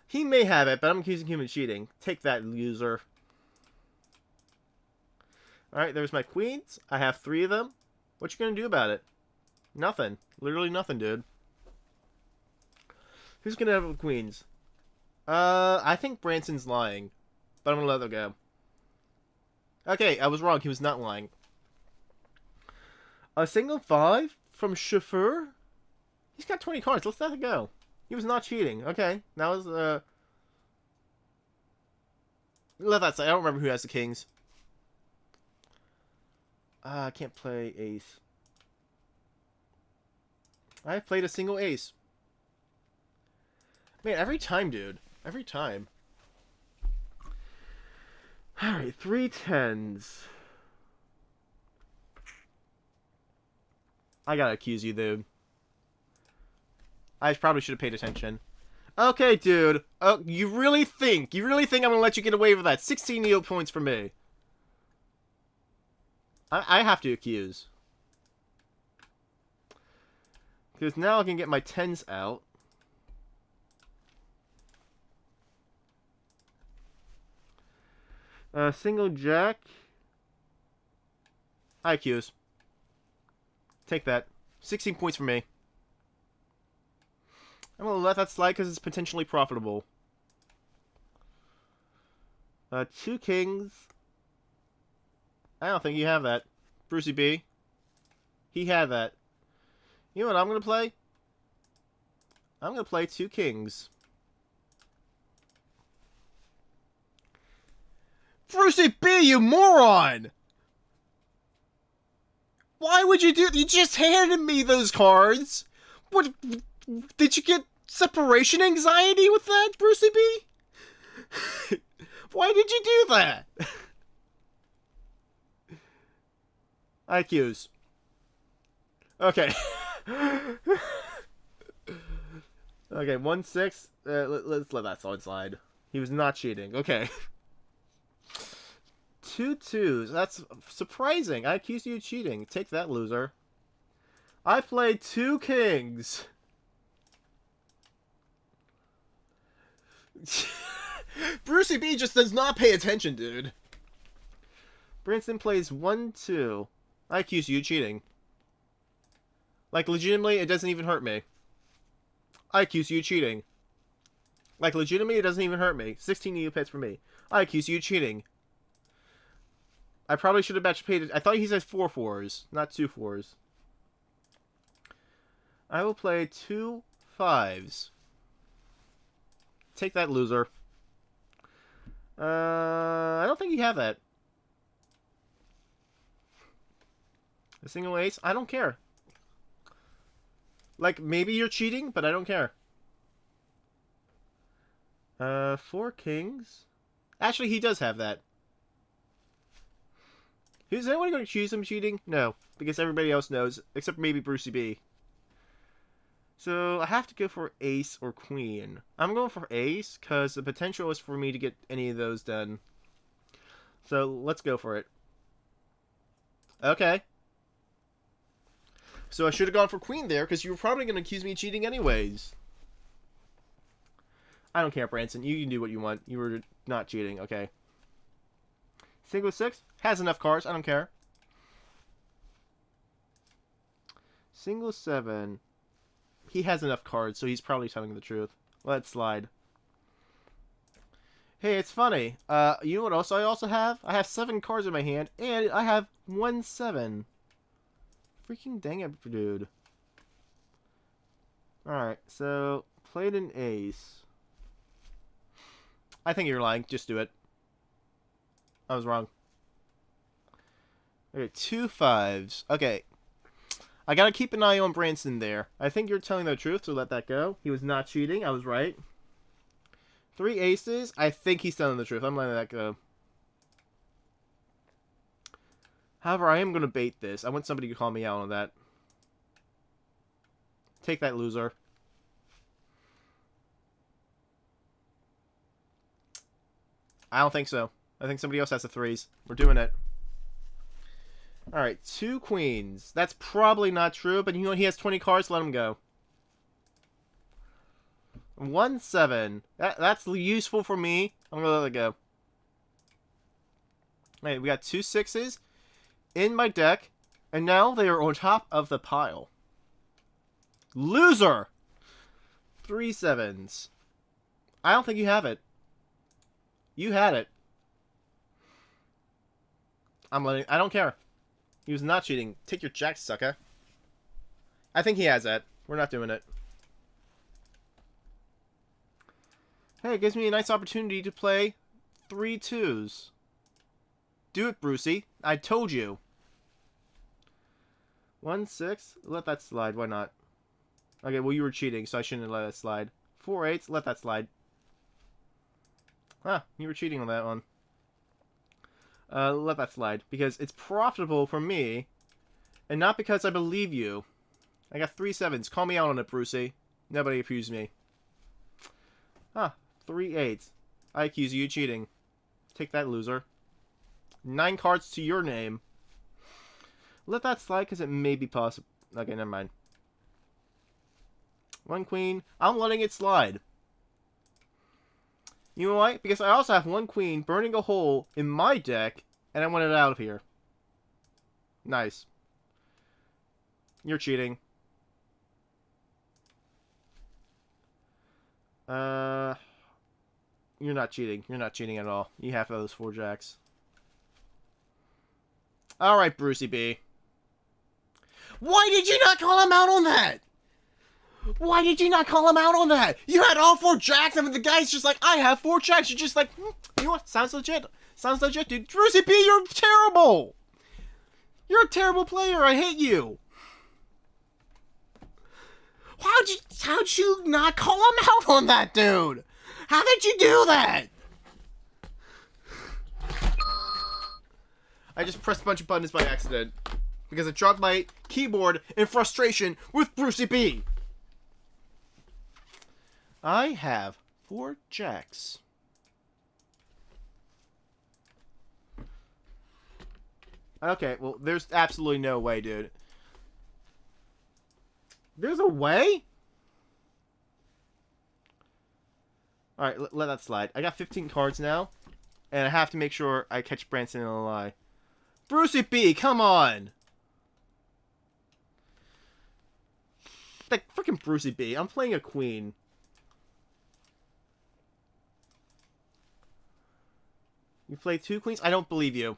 He may have it, but I'm accusing him of cheating. Take that, loser. Alright, there's my queens. I have 3 of them. What you gonna do about it? Nothing. Literally nothing, dude. Who's gonna have the queens? I think Branson's lying. But I'm gonna let that go. Okay, I was wrong. He was not lying. A single 5 from Chauffeur? He's got 20 cards. Let's let it go. He was not cheating. Okay, that was, let that say. I don't remember who has the kings. I can't play ace. I've played a single ace. Man, every time, dude. Every time. Alright, 3 tens. I gotta accuse you, dude. I probably should have paid attention. Okay, dude. Oh, you really think I'm gonna let you get away with that? 16 Neo points for me. I have to accuse. Because now I can get my 10s out. Single jack. I accuse. Take that. 16 points for me. I'm gonna let that slide because it's potentially profitable. 2 kings. I don't think you have that. Brucey B. He had that. You know what I'm gonna play? I'm gonna play 2 kings. Brucey B, you moron! Why would you do? You just handed me those cards. What? Did you get separation anxiety with that, Brucey B? Why did you do that? I accuse. Okay. Okay, 1-6. Let's let that slide. He was not cheating. Okay. 2 twos. That's surprising. I accuse you of cheating. Take that, loser. I played 2 kings. Brucey B just does not pay attention, dude. Branson plays 1-2. I accuse you of cheating. Like, legitimately, it doesn't even hurt me. I accuse you of cheating. Like, legitimately, it doesn't even hurt me. 16 Neopets for me. I accuse you of cheating. I probably should have paid. I thought he said 4 4s, not 2 4s. I will play 2 5s. Take that, loser. I don't think you have that. A single ace? I don't care. Like, maybe you're cheating, but I don't care. 4 kings? Actually, he does have that. Is anyone going to accuse him of cheating? No, because everybody else knows, except maybe Brucey B. So, I have to go for ace or queen. I'm going for ace, because the potential is for me to get any of those done. So, let's go for it. Okay. So I should have gone for queen there, because you were probably going to accuse me of cheating anyways. I don't care, Branson. You can do what you want. You were not cheating. Okay. Single 6 has enough cards. I don't care. Single 7. He has enough cards, so he's probably telling the truth. Let's slide. Hey, it's funny. You know what else I also have? I have 7 cards in my hand, and I have 1 7. Freaking dang it, dude. Alright, so played an ace. I think you're lying. Just do it. I was wrong. Okay, 2 5s. Okay. I gotta keep an eye on Branson there. I think you're telling the truth, so let that go. He was not cheating. I was right. 3 aces. I think he's telling the truth. I'm letting that go. However, I am going to bait this. I want somebody to call me out on that. Take that, loser. I don't think so. I think somebody else has the 3s. We're doing it. Alright, 2 queens. That's probably not true, but you know he has 20 cards. Let him go. 1 7. That's useful for me. I'm going to let it go. Hey, we got 2 6s in my deck, and now they are on top of the pile. Loser! 3 7s. I don't think you have it. You had it. I don't care. He was not cheating. Take your jack, sucker. I think he has that. We're not doing it. Hey, it gives me a nice opportunity to play 3 2s. Do it, Brucey. I told you. 1 6. Let that slide. Why not? Okay, well, you were cheating, so I shouldn't have let that slide. 4 8s. Let that slide. Ah, you were cheating on that one. Let that slide. Because it's profitable for me, and not because I believe you. I got 3 7s. Call me out on it, Brucey. Nobody accused me. Ah, 3 8s. I accuse you of cheating. Take that, loser. 9 cards to your name. Let that slide because it may be possible. Okay, never mind. 1 queen. I'm letting it slide. You know why? Because I also have 1 queen burning a hole in my deck, and I want it out of here. Nice. You're cheating. You're not cheating. You're not cheating at all. You have those 4 jacks. Alright, Brucey B. Why did you not call him out on that? Why did you not call him out on that? You had all 4 jacks, and the guy's just like, I have 4 jacks. You're just like, you know what? Sounds legit. Sounds legit, dude. Brucey B, you're terrible. You're a terrible player. I hate you. How'd you not call him out on that, dude? How did you do that? I just pressed a bunch of buttons by accident. Because I dropped my keyboard in frustration with Brucey B. I have 4 jacks. Okay, well, there's absolutely no way, dude. There's a way? Alright, let that slide. I got 15 cards now. And I have to make sure I catch Branson in a lie. Brucey B, come on! Like, freaking Brucey B. I'm playing a queen. You play 2 queens? I don't believe you.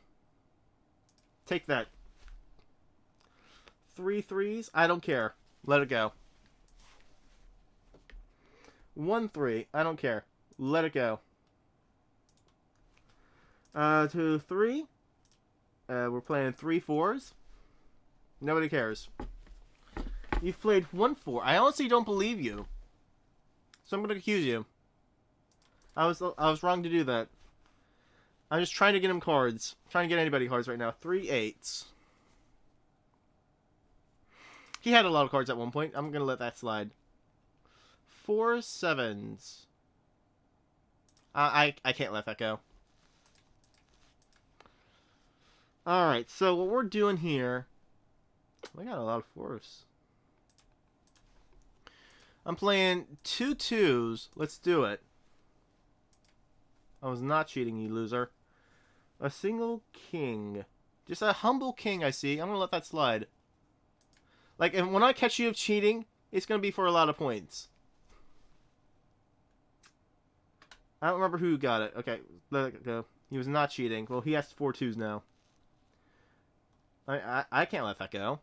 Take that. 3 3s? I don't care. Let it go. 1 3. I don't care. Let it go. 2 3. We're playing 3 4s. Nobody cares. You've played 1 4. I honestly don't believe you. So I'm going to accuse you. I was wrong to do that. I'm just trying to get him cards. I'm trying to get anybody cards right now. 3 8s. He had a lot of cards at one point. I'm going to let that slide. 4 7s. I can't let that go. Alright, so what we're doing here... I got a lot of fours. I'm playing 2 2s. Let's do it. I was not cheating, you loser. A single king. Just a humble king, I see. I'm gonna let that slide. Like, and when I catch you cheating, it's gonna be for a lot of points. I don't remember who got it. Okay, let it go. He was not cheating. Well, he has 4 2s now. I can't let that go.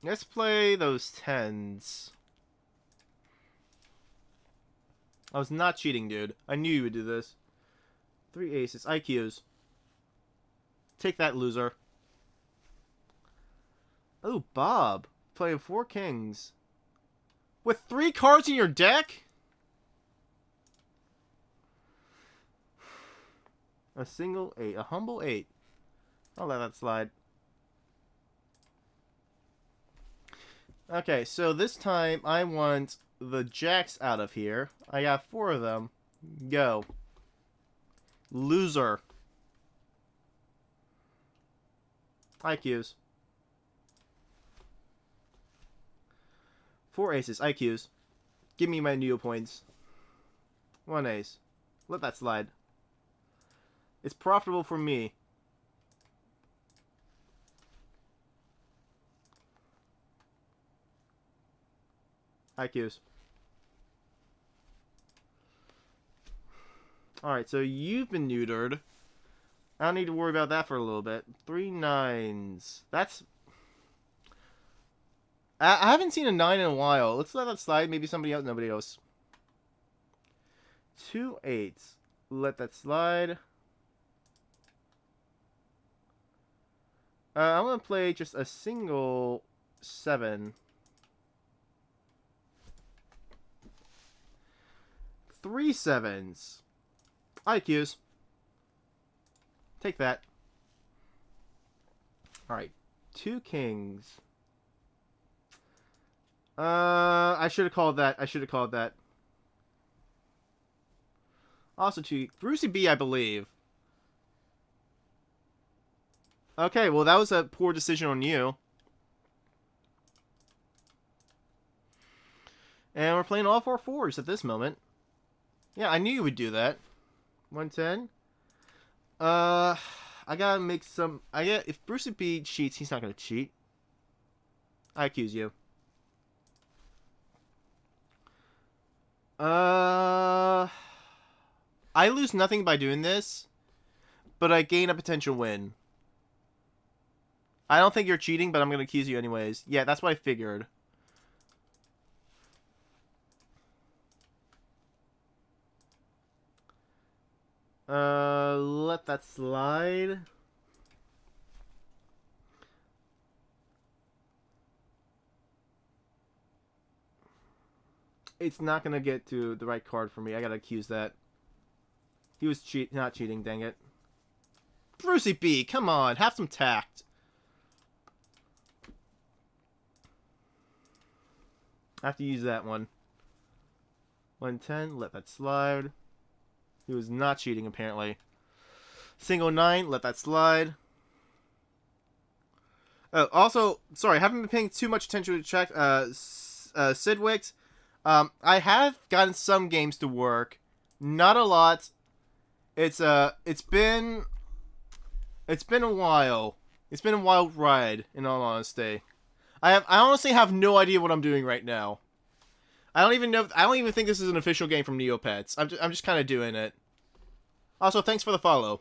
Let's play those 10s. I was not cheating, dude. I knew you would do this. 3 aces. IQs. Take that, loser. Oh, Bob. Playing 4 kings. With 3 cards in your deck? A single 8. A humble 8. I'll let that slide. Okay, so this time I want the jacks out of here. I got 4 of them. Go. Loser. IQs. 4 aces. IQs. Give me my Neo points. 1 ace. Let that slide. It's profitable for me. IQs. Alright, so you've been neutered. I don't need to worry about that for a little bit. 3 9s. That's... I haven't seen a 9 in a while. Let's let that slide. Maybe somebody else. Nobody else. 2 8s. Let that slide. I'm going to play just a single 7. 3 7s. IQs. Take that. Alright. 2 kings. I should have called that. I should have called that. Also 2. Brucey B, I believe. Okay, well that was a poor decision on you. And we're playing all 4 4s at this moment. Yeah, I knew you would do that. 110. I gotta make some... if Brucey B cheats, he's not gonna cheat. I accuse you. I lose nothing by doing this, but I gain a potential win. I don't think you're cheating, but I'm gonna accuse you anyways. Yeah, that's what I figured. Let that slide. It's not gonna get to the right card for me. I gotta accuse that. He was not cheating, dang it. Brucey B, come on, have some tact. I have to use that one. 110, let that slide. He was not cheating, apparently. Single 9, let that slide. Also, sorry, I haven't been paying too much attention to check. Sidwick's. I have gotten some games to work. Not a lot. It's been a while. It's been a wild ride, in all honesty. I honestly have no idea what I'm doing right now. I don't even think this is an official game from Neopets. I'm just kind of doing it. Also, thanks for the follow.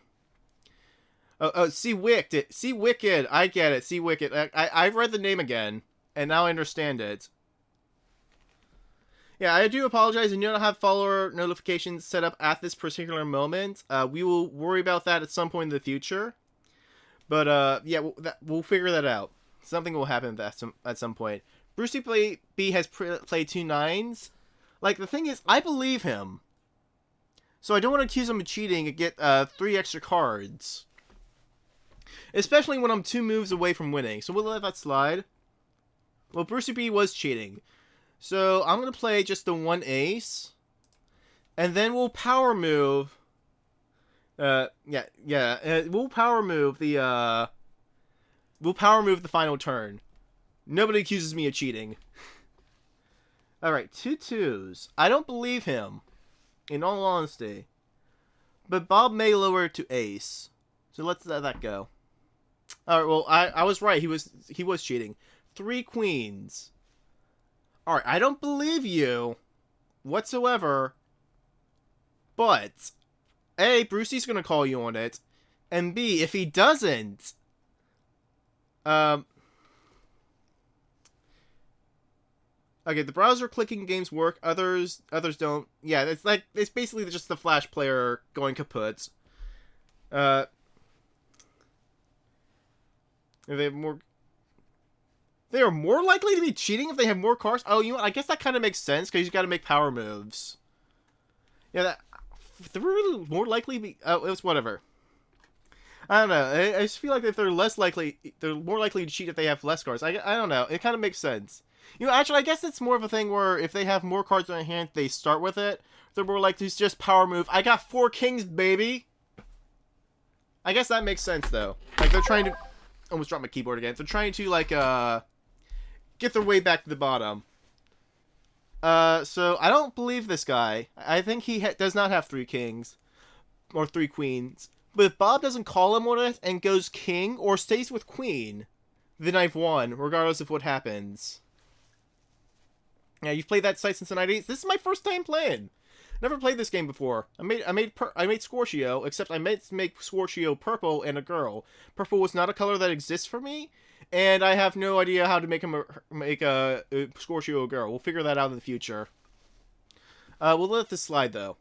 See Wicked. See Wicked. I get it. See Wicked. I've read the name again, and now I understand it. Yeah, I do apologize. I do not have follower notifications set up at this particular moment. We will worry about that at some point in the future. But, yeah, we'll figure that out. Something will happen at some point. Brucey B has played 2 9s. Like, the thing is, I believe him. So I don't want to accuse him of cheating and get 3 extra cards. Especially when I'm 2 moves away from winning. So we'll let that slide. Well, Brucey B was cheating. So I'm going to play just the 1 ace. And then we'll power move Yeah. We'll power move the final turn. Nobody accuses me of cheating. All right, 2 2s. I don't believe him, in all honesty. But Bob may lower it to ace, so let's let that go. All right. Well, I was right. He was cheating. 3 queens. All right. I don't believe you whatsoever. But A, Brucey's gonna call you on it, and B, if he doesn't, okay, the browser clicking games work. Others don't. Yeah, it's basically just the Flash player going kaput. If they have more, they are more likely to be cheating if they have more cards. Oh, you know what? I guess that kind of makes sense because you got to make power moves. Yeah, they're really more likely to be. Oh, it's whatever. I don't know. I just feel like if they're less likely, they're more likely to cheat if they have less cards. I don't know. It kind of makes sense. You know, actually, I guess it's more of a thing where if they have more cards in their hand, they start with it. They're more likely to just power move. I got 4 kings, baby. I guess that makes sense though. Like they're trying to. Almost dropped my keyboard again. They're trying to like get their way back to the bottom. So I don't believe this guy. I think he does not have 3 kings or 3 queens. But if Bob doesn't call him on it and goes king or stays with queen, then I've won, regardless of what happens. Yeah, you've played that site since the 90s. This is my first time playing. Never played this game before. I made Scorpio, except I meant to make Scorpio purple and a girl. Purple was not a color that exists for me, and I have no idea how to make a Scorpio a girl. We'll figure that out in the future. We'll let this slide though.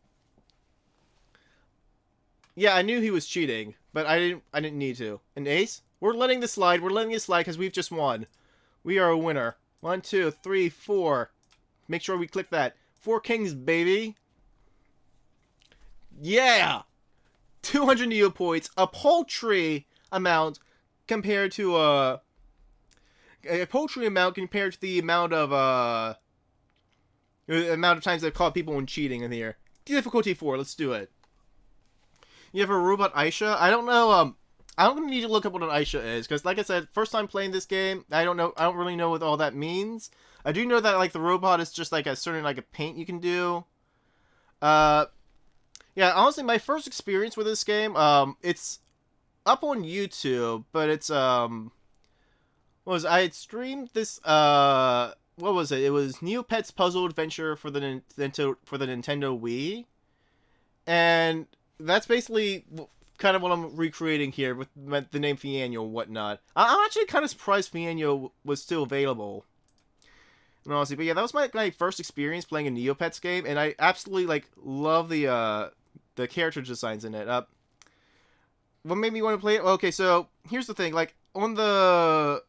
Yeah, I knew he was cheating, but I didn't need to. An ace? We're letting this slide. We're letting it slide because we've just won. We are a winner. 1, 2, 3, 4. Make sure we click that. 4 kings, baby. Yeah! 200 Neopets, a paltry amount compared to a paltry amount compared to the amount of times I've caught people in cheating in here. Difficulty 4, let's do it. You have a robot Aisha? I don't know, I don't need to look up what an Aisha is, because like I said, first time playing this game, I don't really know what all that means. I do know that like the robot is just like a certain like a paint you can do. Yeah, honestly, my first experience with this game, it's up on YouTube, but it's, I had streamed this, what was it? It was Neopets Puzzle Adventure for the Nintendo Wii, and that's basically kind of what I'm recreating here with the name Fianyo and whatnot. I'm actually kind of surprised Fianyo was still available. Honestly, but yeah, that was my first experience playing a Neopets game, and I absolutely, like, love the character designs in it. What made me want to play it? Okay, so here's the thing. Like on the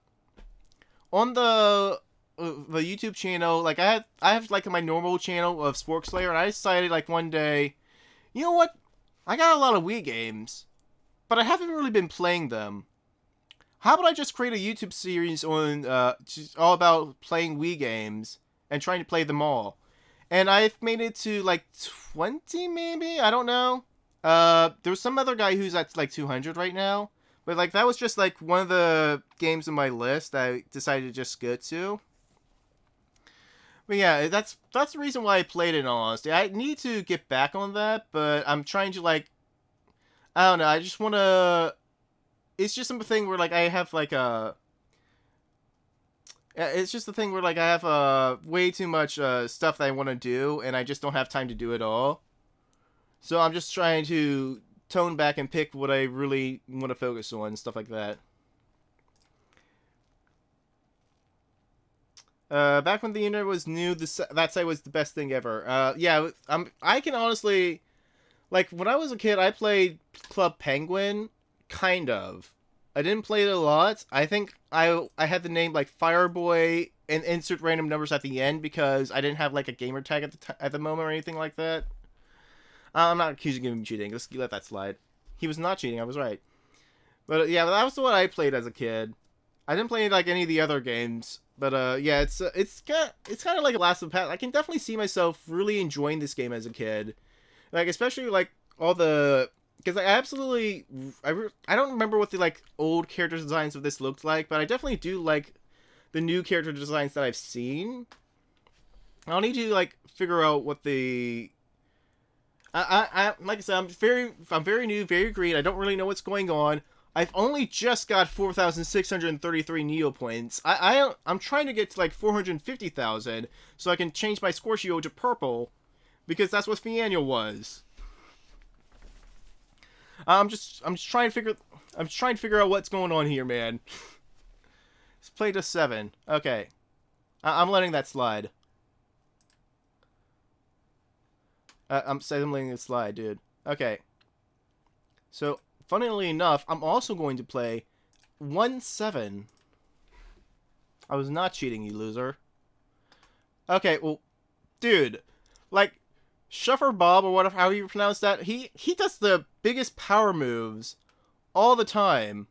YouTube channel, like I have like my normal channel of Spork Slayer, and I decided like one day, you know what? I got a lot of Wii games, but I haven't really been playing them. How about I just create a YouTube series on just all about playing Wii games and trying to play them all? And I've made it to, like, 20, maybe? I don't know. There's some other guy who's at, like, 200 right now. But, like, that was just, like, one of the games on my list that I decided to just go to. But, yeah, that's the reason why I played it, in all honesty. I need to get back on that, but I'm trying to, like... I don't know, I just want to... It's just something where, like, I have, like, a... It's just the thing where, like, I have way too much stuff that I want to do, and I just don't have time to do it all. So I'm just trying to tone back and pick what I really want to focus on, and stuff like that. Back when the internet was new, that site was the best thing ever. Yeah, I can honestly... Like, when I was a kid, I played Club Penguin, kind of. I didn't play it a lot. I think I had the name like Fireboy and insert random numbers at the end because I didn't have like a gamer tag at the moment or anything like that. I'm not accusing him of cheating. Let's let that slide. He was not cheating. I was right. But yeah, that was what I played as a kid. I didn't play like any of the other games. But yeah, it's kind of like a Last of Us. I can definitely see myself really enjoying this game as a kid. Like especially like all the because I don't remember what the like old character designs of this looked like, but I definitely do like the new character designs that I've seen. I'll need to like figure out what the like I said, I'm very new, very green. I don't really know what's going on. I've only just got 4,633 Neo points. I'm trying to get to like 450,000 so I can change my Scorpio to purple, because that's what Fiannual was. I'm just trying to figure out what's going on here, man. Let's play to 7. Okay, I'm letting that slide. I'm letting it slide, dude. Okay. So, funnily enough, I'm also going to play 1-7. I was not cheating, you loser. Okay, well, dude, like, Shuffer Bob, or whatever, how you pronounce that, he does the biggest power moves all the time.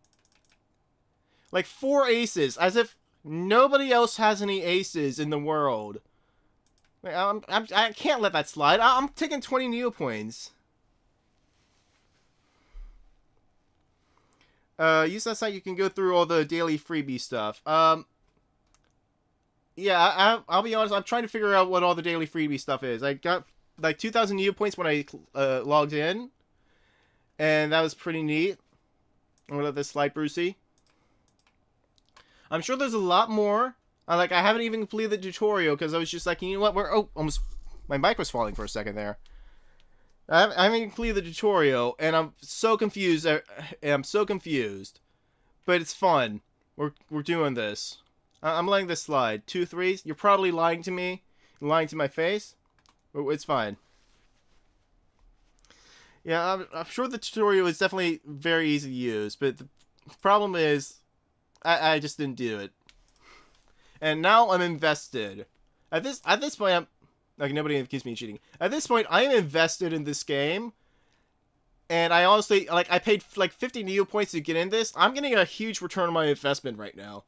Like, 4 aces, as if nobody else has any aces in the world. I can't let that slide. I'm taking 20 Neo points. Use that site, you can go through all the daily freebie stuff. Yeah, I'll be honest, I'm trying to figure out what all the daily freebie stuff is. I got like 2,000 Neo points when I logged in, and that was pretty neat. I'm gonna let this slide, Brucey. I'm sure there's a lot more. I haven't even completed the tutorial because I was just like, you know what, almost, my mic was falling for a second there. I haven't even completed the tutorial, and I'm so confused. But it's fun. We're doing this. I'm letting this slide. 2 3s. You're probably lying to me. You're lying to my face. It's fine. Yeah, I'm sure the tutorial is definitely very easy to use, but the problem is, I just didn't do it. And now I'm invested. At this point, I'm like, nobody accused me of cheating. At this point, I am invested in this game, and I honestly, like, I paid like 50 Neo points to get in this. I'm getting a huge return on my investment right now.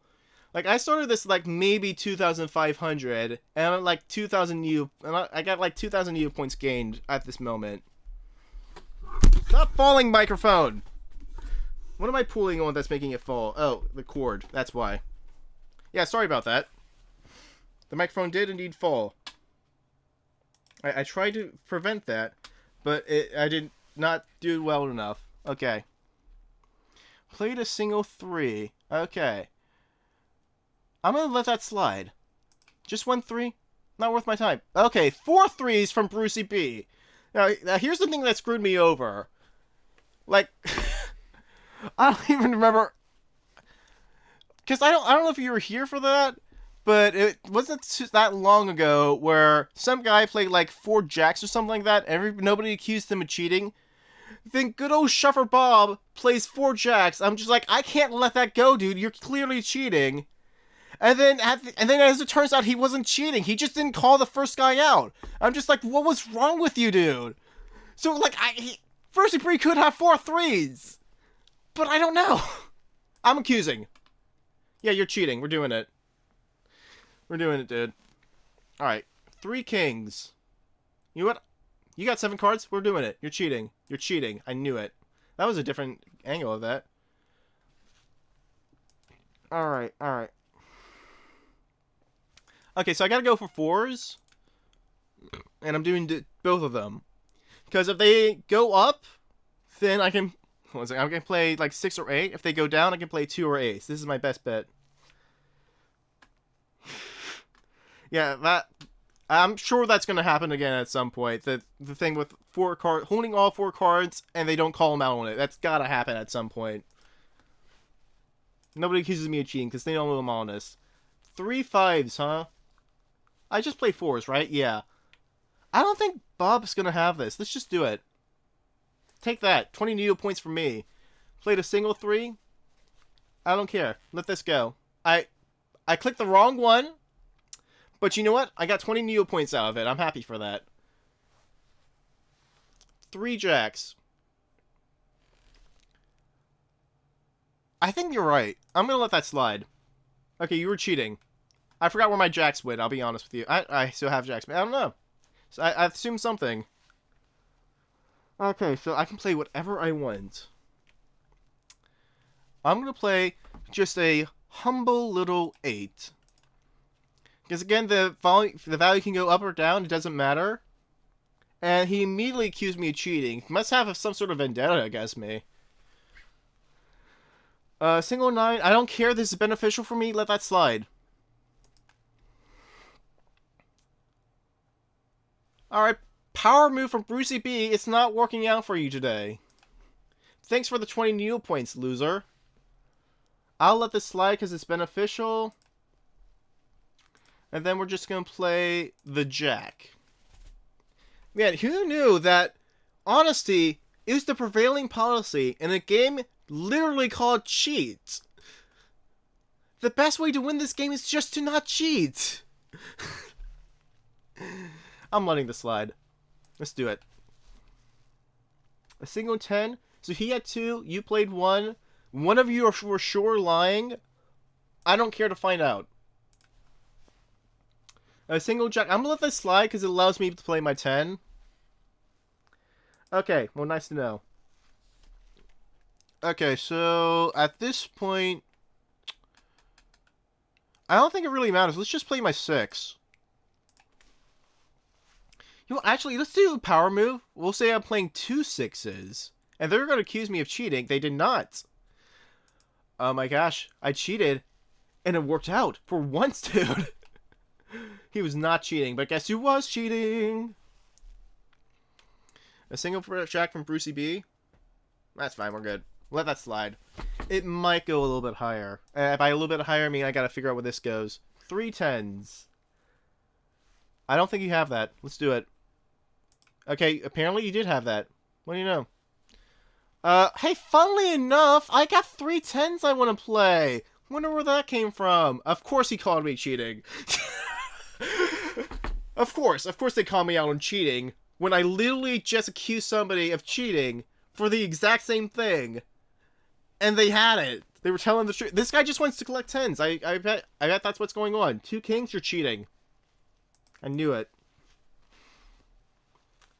Like, I started this like maybe 2,500, and I'm at like 2,000 Neo, and I got like 2,000 Neo points gained at this moment. Stop falling, microphone. What am I pulling on that's making it fall? Oh, the cord. That's why. Yeah, sorry about that. The microphone did indeed fall. I tried to prevent that, but I did not do well enough. Okay. Played a single 3. Okay. I'm gonna let that slide. Just 1 3? Not worth my time. Okay, 4 3s from Brucey B. Now here's the thing that screwed me over. Like, I don't even remember, because I don't know if you were here for that, but it wasn't that long ago where some guy played like 4 jacks or something like that. Nobody accused him of cheating. Then good old Shuffer Bob plays 4 jacks. I'm just like, I can't let that go, dude. You're clearly cheating. And then as it turns out, he wasn't cheating. He just didn't call the first guy out. I'm just like, what was wrong with you, dude? So like, First Degree could have 4 3s, but I don't know. I'm accusing. Yeah, you're cheating. We're doing it. We're doing it, dude. Alright. 3 kings. You know what? You got 7 cards? We're doing it. You're cheating. You're cheating. I knew it. That was a different angle of that. Alright, alright. Okay, so I gotta go for 4s. And I'm doing both of them. Because if they go up, then I can... I can play like 6 or 8. If they go down, I can play 2 or ace. This is my best bet. Yeah, I'm sure that's gonna happen again at some point. The thing with 4 cards, holding all 4 cards, and they don't call them out on it. That's gotta happen at some point. Nobody accuses me of cheating because they don't know I'm honest. 3 5s, huh? I just play 4s, right? Yeah. I don't think Bob's gonna have this. Let's just do it. Take that. 20 Neo points for me. Played a single 3. I don't care. Let this go. I clicked the wrong one. But you know what? I got 20 Neo points out of it. I'm happy for that. 3 jacks. I think you're right. I'm gonna let that slide. Okay, you were cheating. I forgot where my jacks went, I'll be honest with you. I still have jacks, but I don't know. So I assume something. Okay, so I can play whatever I want. I'm gonna play just a humble little 8. Because again, the value can go up or down, it doesn't matter. And he immediately accused me of cheating. He must have some sort of vendetta against me. Single 9, I don't care, this is beneficial for me, let that slide. Alright, power move from Brucey B, it's not working out for you today. Thanks for the 20 Neo points, loser. I'll let this slide because it's beneficial. And then we're just going to play the Jack. Man, who knew that honesty is the prevailing policy in a game literally called cheat? The best way to win this game is just to not cheat. I'm letting this slide. Let's do it. A single 10. So he had 2, you played 1. One of you were sure lying. I don't care to find out. A single Jack. I'm gonna let this slide because it allows me to play my 10. Okay, well, nice to know. Okay, so at this point, I don't think it really matters. Let's just play my 6. You know, actually, let's do a power move. We'll say I'm playing 2 6s. And they're going to accuse me of cheating. They did not. Oh my gosh, I cheated. And it worked out. For once, dude. He was not cheating, but guess who was cheating? A single Jack from Brucey B. That's fine, we're good. Let that slide. It might go a little bit higher. By a little bit higher, I mean I gotta figure out where this goes. 3 10s. I don't think you have that. Let's do it. Okay, apparently you did have that. What do you know? Hey, funnily enough, I got 3 10s I want to play. Wonder where that came from. Of course he called me cheating. Of course they call me out on cheating when I literally just accused somebody of cheating for the exact same thing, and they had it. They were telling the truth. This guy just wants to collect 10s. I bet that's what's going on. 2 kings, you're cheating. I knew it.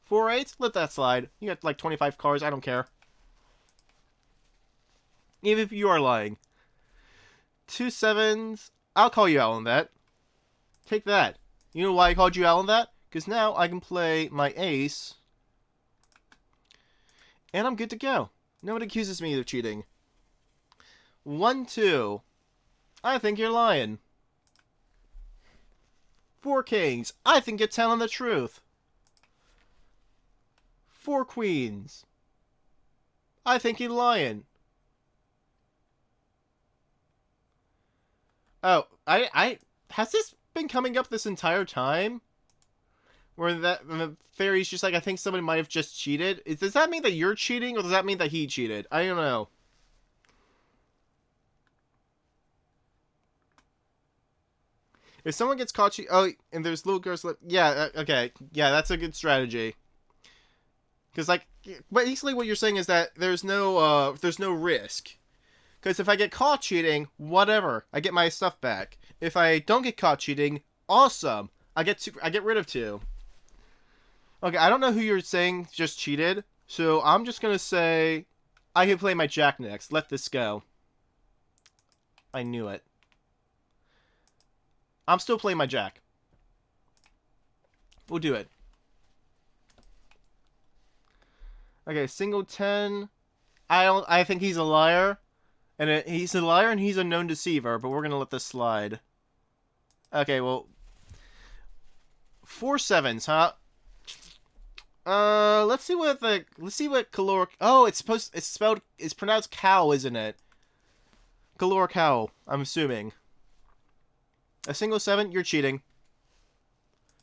4 8, let that slide. You got like 25 cards. I don't care. Even if you are lying. 2 7s. I'll call you out on that. Take that. You know why I called you out on that? Because now I can play my ace. And I'm good to go. No one accuses me of cheating. 1 2. I think you're lying. 4 kings. I think you're telling the truth. 4 queens. I think you're lying. Oh, has this been coming up this entire time? Where the fairy's just like, I think somebody might have just cheated? Does that mean that you're cheating, or does that mean that he cheated? I don't know. If someone gets caught cheating... Oh, and there's little girls... Yeah, okay. Yeah, that's a good strategy. Because, like, basically what you're saying is that there's no risk. Because if I get caught cheating, whatever. I get my stuff back. If I don't get caught cheating, awesome. I get rid of 2. Okay, I don't know who you're saying just cheated. So I'm just going to say I can play my Jack next. Let this go. I knew it. I'm still playing my Jack. We'll do it. Okay, single 10. I think he's a liar. And he's a liar and he's a known deceiver, but we're going to let this slide. Okay, well, 4 7s, huh? Let's see what caloric... Oh, it's pronounced cow, isn't it? Caloric cow, I'm assuming. A single 7, you're cheating.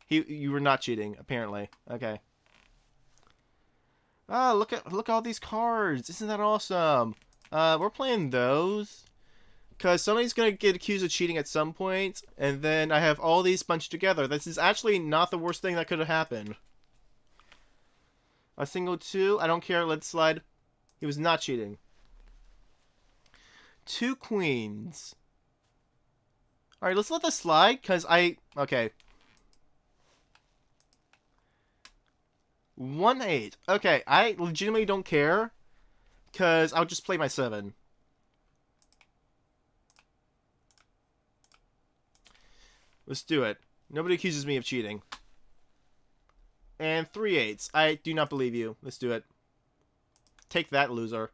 You were not cheating, apparently. Okay. Ah, look at all these cards. Isn't that awesome? We're playing those. Because somebody's going to get accused of cheating at some point, and then I have all these bunched together. This is actually not the worst thing that could have happened. A single 2, I don't care, let's slide. He was not cheating. 2 queens. Alright, let's let this slide, because okay. 1-8. Okay, I legitimately don't care, because I'll just play my 7. Let's do it. Nobody accuses me of cheating. And 3-8s. I do not believe you. Let's do it. Take that, loser.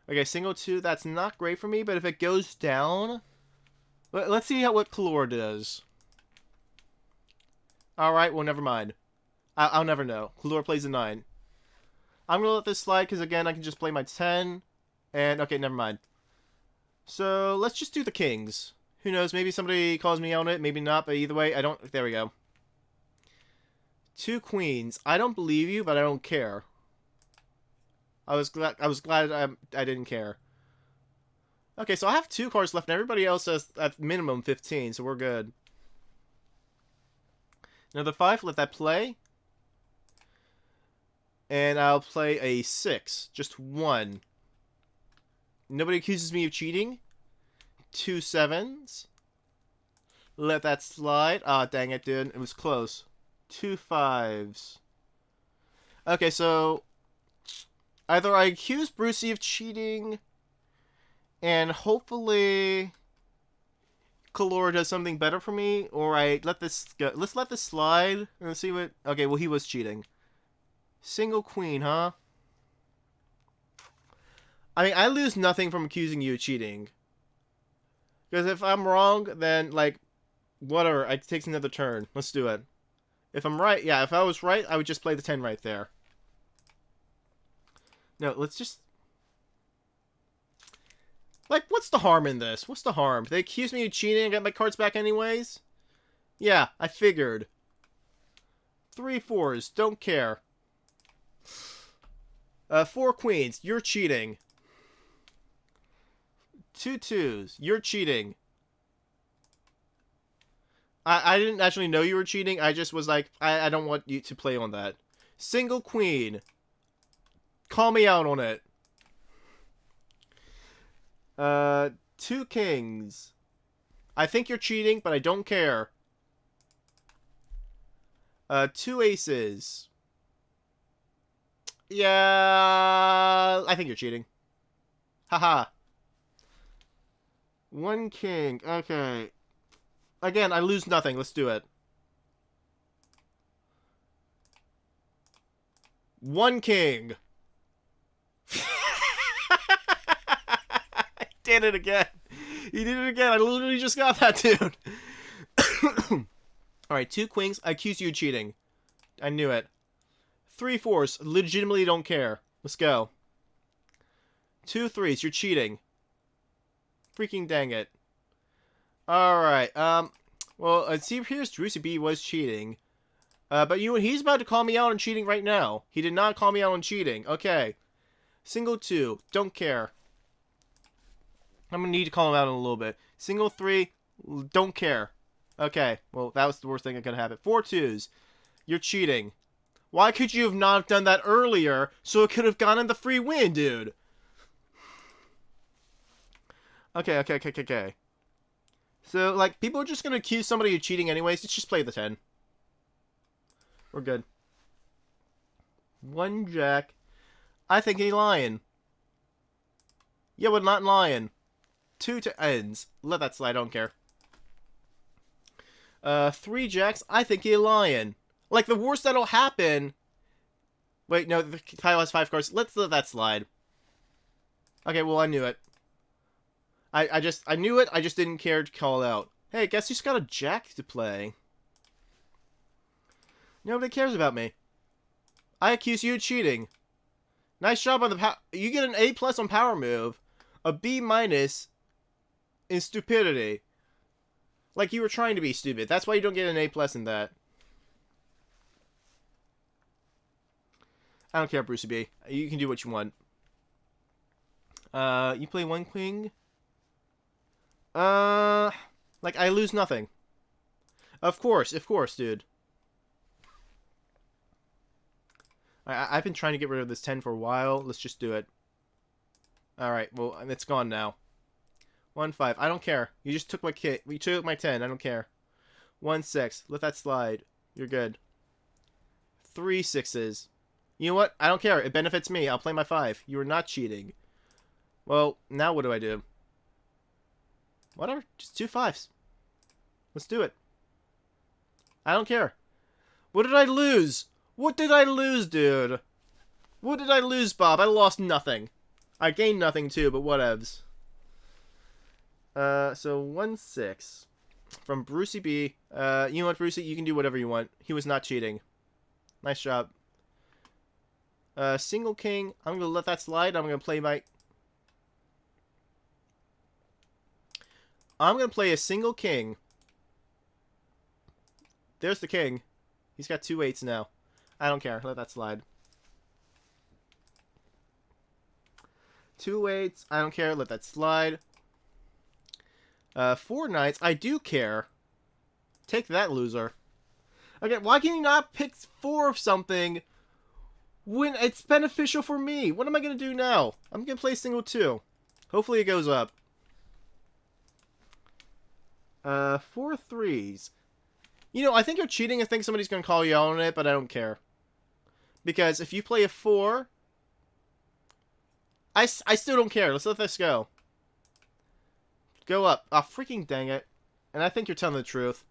Okay, single 2. That's not great for me, but if it goes down... Let's see what Kalora does. Alright, well, never mind. I'll never know. Kalora plays a 9. I'm gonna let this slide, because again, I can just play my 10. And, okay, never mind. So, let's just do the kings. Who knows, maybe somebody calls me on it, maybe not, but either way, I don't... There we go. 2 queens. I don't believe you, but I don't care. I was glad I didn't care. Okay, so I have 2 cards left, and everybody else has at minimum 15, so we're good. Another 5, let that play. And I'll play a 6. Just 1. Nobody accuses me of cheating. 2 7s. Let that slide. Ah, dang it, dude. It was close. 2 5s. Okay, so... either I accuse Brucey of cheating... and hopefully... Kalora does something better for me, or I let this go. Let's let this slide and see what... Okay, well, he was cheating. Single queen, huh? I mean, I lose nothing from accusing you of cheating. Because if I'm wrong, then, like, whatever, it takes another turn. Let's do it. If I'm right, yeah, if I was right, I would just play the 10 right there. No, let's just... like, what's the harm in this? What's the harm? They accuse me of cheating and get my cards back anyways? Yeah, I figured. 3 4s, don't care. 4 queens, you're cheating. 2 2s, you're cheating. I didn't actually know you were cheating. I just was like, I don't want you to play on that. Single queen. Call me out on it. 2 kings. I think you're cheating, but I don't care. 2 aces. Yeah, I think you're cheating. Haha. 1 king. Okay. Again, I lose nothing. Let's do it. 1 king. I did it again. He did it again. I literally just got that, dude. Alright, 2 queens. I accuse you of cheating. I knew it. 3 4s. Legitimately don't care. Let's go. 2 3s. You're cheating. Freaking dang it. Alright, well, it appears Drucy B was cheating. But he's about to call me out on cheating right now. He did not call me out on cheating. Okay. Single 2. Don't care. I'm gonna need to call him out in a little bit. Single 3. Don't care. Okay. Well, that was the worst thing that could happen. 4 2s. You're cheating. Why could you have not done that earlier so it could have gotten the free win, dude? Okay. So, like, people are just gonna accuse somebody of cheating anyways. Let's just play the 10. We're good. 1 jack. I think he's lying. Yeah, we're not lying. 2 to ends. Let that slide, I don't care. 3 jacks. I think he's lying. Like, the worst that'll happen... Wait, no, the tile has 5 cards. Let's let that slide. Okay, well, I knew it. I knew it, I just didn't care to call out. Hey, guess who's got a jack to play? Nobody cares about me. I accuse you of cheating. Nice job on the power... You get an A+ on power move. A B- in stupidity. Like you were trying to be stupid. That's why you don't get an A+ in that. I don't care, Brucey B. You can do what you want. You play 1 queen? Like, I lose nothing. Of course, dude. I've been trying to get rid of this 10 for a while. Let's just do it. Alright, well, it's gone now. 1 5. I don't care. You just took my kit. You took my 10. I don't care. 1 6. Let that slide. You're good. 3 6s. You know what? I don't care. It benefits me. I'll play my 5. You are not cheating. Well, now what do I do? Whatever. Just 2 5s. Let's do it. I don't care. What did I lose? What did I lose, dude? What did I lose, Bob? I lost nothing. I gained nothing, too, but whatevs. So 1 6. From Brucey B. You know what, Brucey? You can do whatever you want. He was not cheating. Nice job. Single king. I'm going to let that slide. I'm going to play my... I'm going to play a single king. There's the king. He's got 2 8s now. I don't care. Let that slide. 2 8s. I don't care. Let that slide. 4 knights. I do care. Take that, loser. Okay, why can you not pick 4 of something when it's beneficial for me? What am I going to do now? I'm going to play single 2. Hopefully it goes up. 4 3s. You know, I think you're cheating and think somebody's going to call you out on it, but I don't care. Because if you play a 4, I still don't care. Let's let this go. Go up. Oh, freaking dang it. And I think you're telling the truth.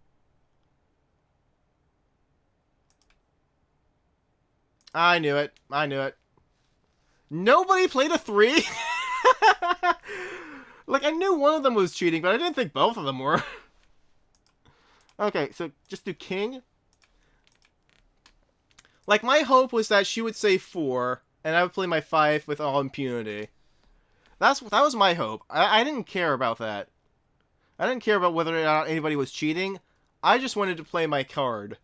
I knew it. I knew it. Nobody played a 3? Like, I knew one of them was cheating, but I didn't think both of them were. Okay, so just do king. Like, my hope was that she would say 4, and I would play my 5 with all impunity. That was my hope. I didn't care about that. I didn't care about whether or not anybody was cheating. I just wanted to play my card.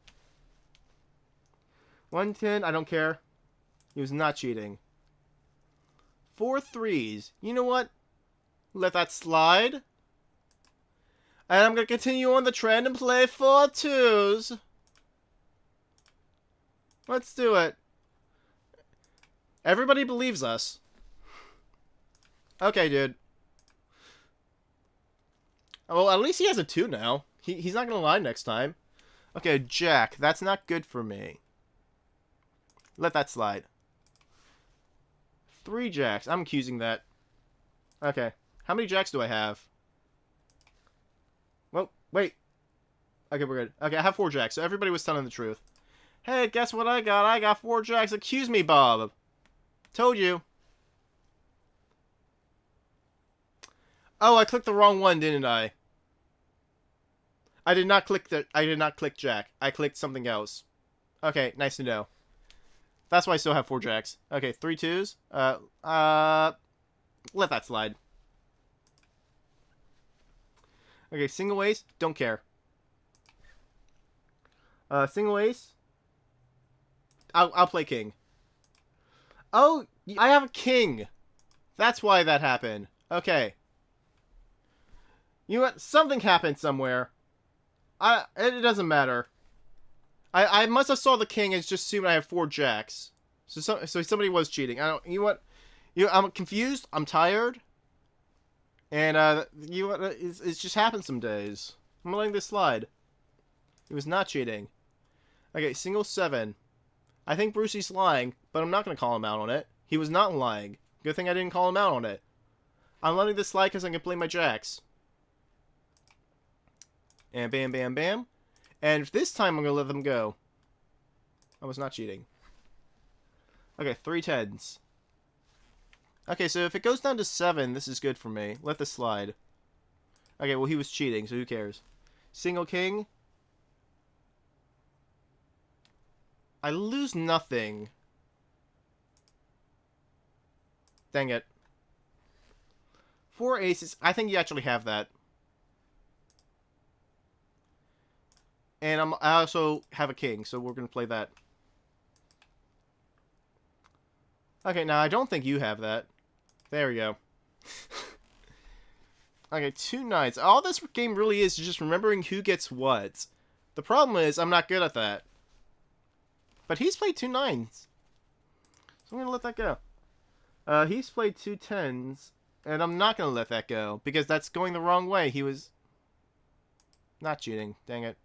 110, I don't care. He was not cheating. 4 3s. You know what? Let that slide. And I'm going to continue on the trend and play 4 2s. Let's do it. Everybody believes us. Okay, dude. Well, at least he has a 2 now. He's not going to lie next time. Okay, Jack. That's not good for me. Let that slide. 3 jacks. I'm accusing that. Okay. How many jacks do I have? Well, wait. Okay, we're good. Okay, I have 4 jacks, so everybody was telling the truth. Hey, guess what I got? I got 4 jacks. Accuse me, Bob. Told you. Oh, I clicked the wrong one, didn't I? I did not click Jack. I clicked something else. Okay, nice to know. That's why I still have 4 jacks. Okay, 3 2s. Let that slide. Okay, single ace. Don't care. Single ace. I'll play king. Oh, I have a king. That's why that happened. Okay. You know what? Something happened somewhere. It doesn't matter. I must have saw the king and just assumed I have 4 jacks. So somebody was cheating. You know what? I'm confused. I'm tired. And you know what? It's just happened some days. I'm letting this slide. He was not cheating. Okay, single 7. I think Brucey's lying, but I'm not going to call him out on it. He was not lying. Good thing I didn't call him out on it. I'm letting this slide because I can play my jacks. And bam, bam, bam. And this time I'm going to let them go. I was not cheating. Okay, 3 10s. Okay, so if it goes down to 7, this is good for me. Let this slide. Okay, well, he was cheating, so who cares? Single king. I lose nothing. Dang it. 4 aces. I think you actually have that. And I also have a king, so we're going to play that. Okay, now I don't think you have that. There we go. Okay, 2 knights. All this game really is just remembering who gets what. The problem is, I'm not good at that. But he's played 2 9s. So I'm going to let that go. He's played 2 10s. And I'm not going to let that go. Because that's going the wrong way. He was not cheating. Dang it.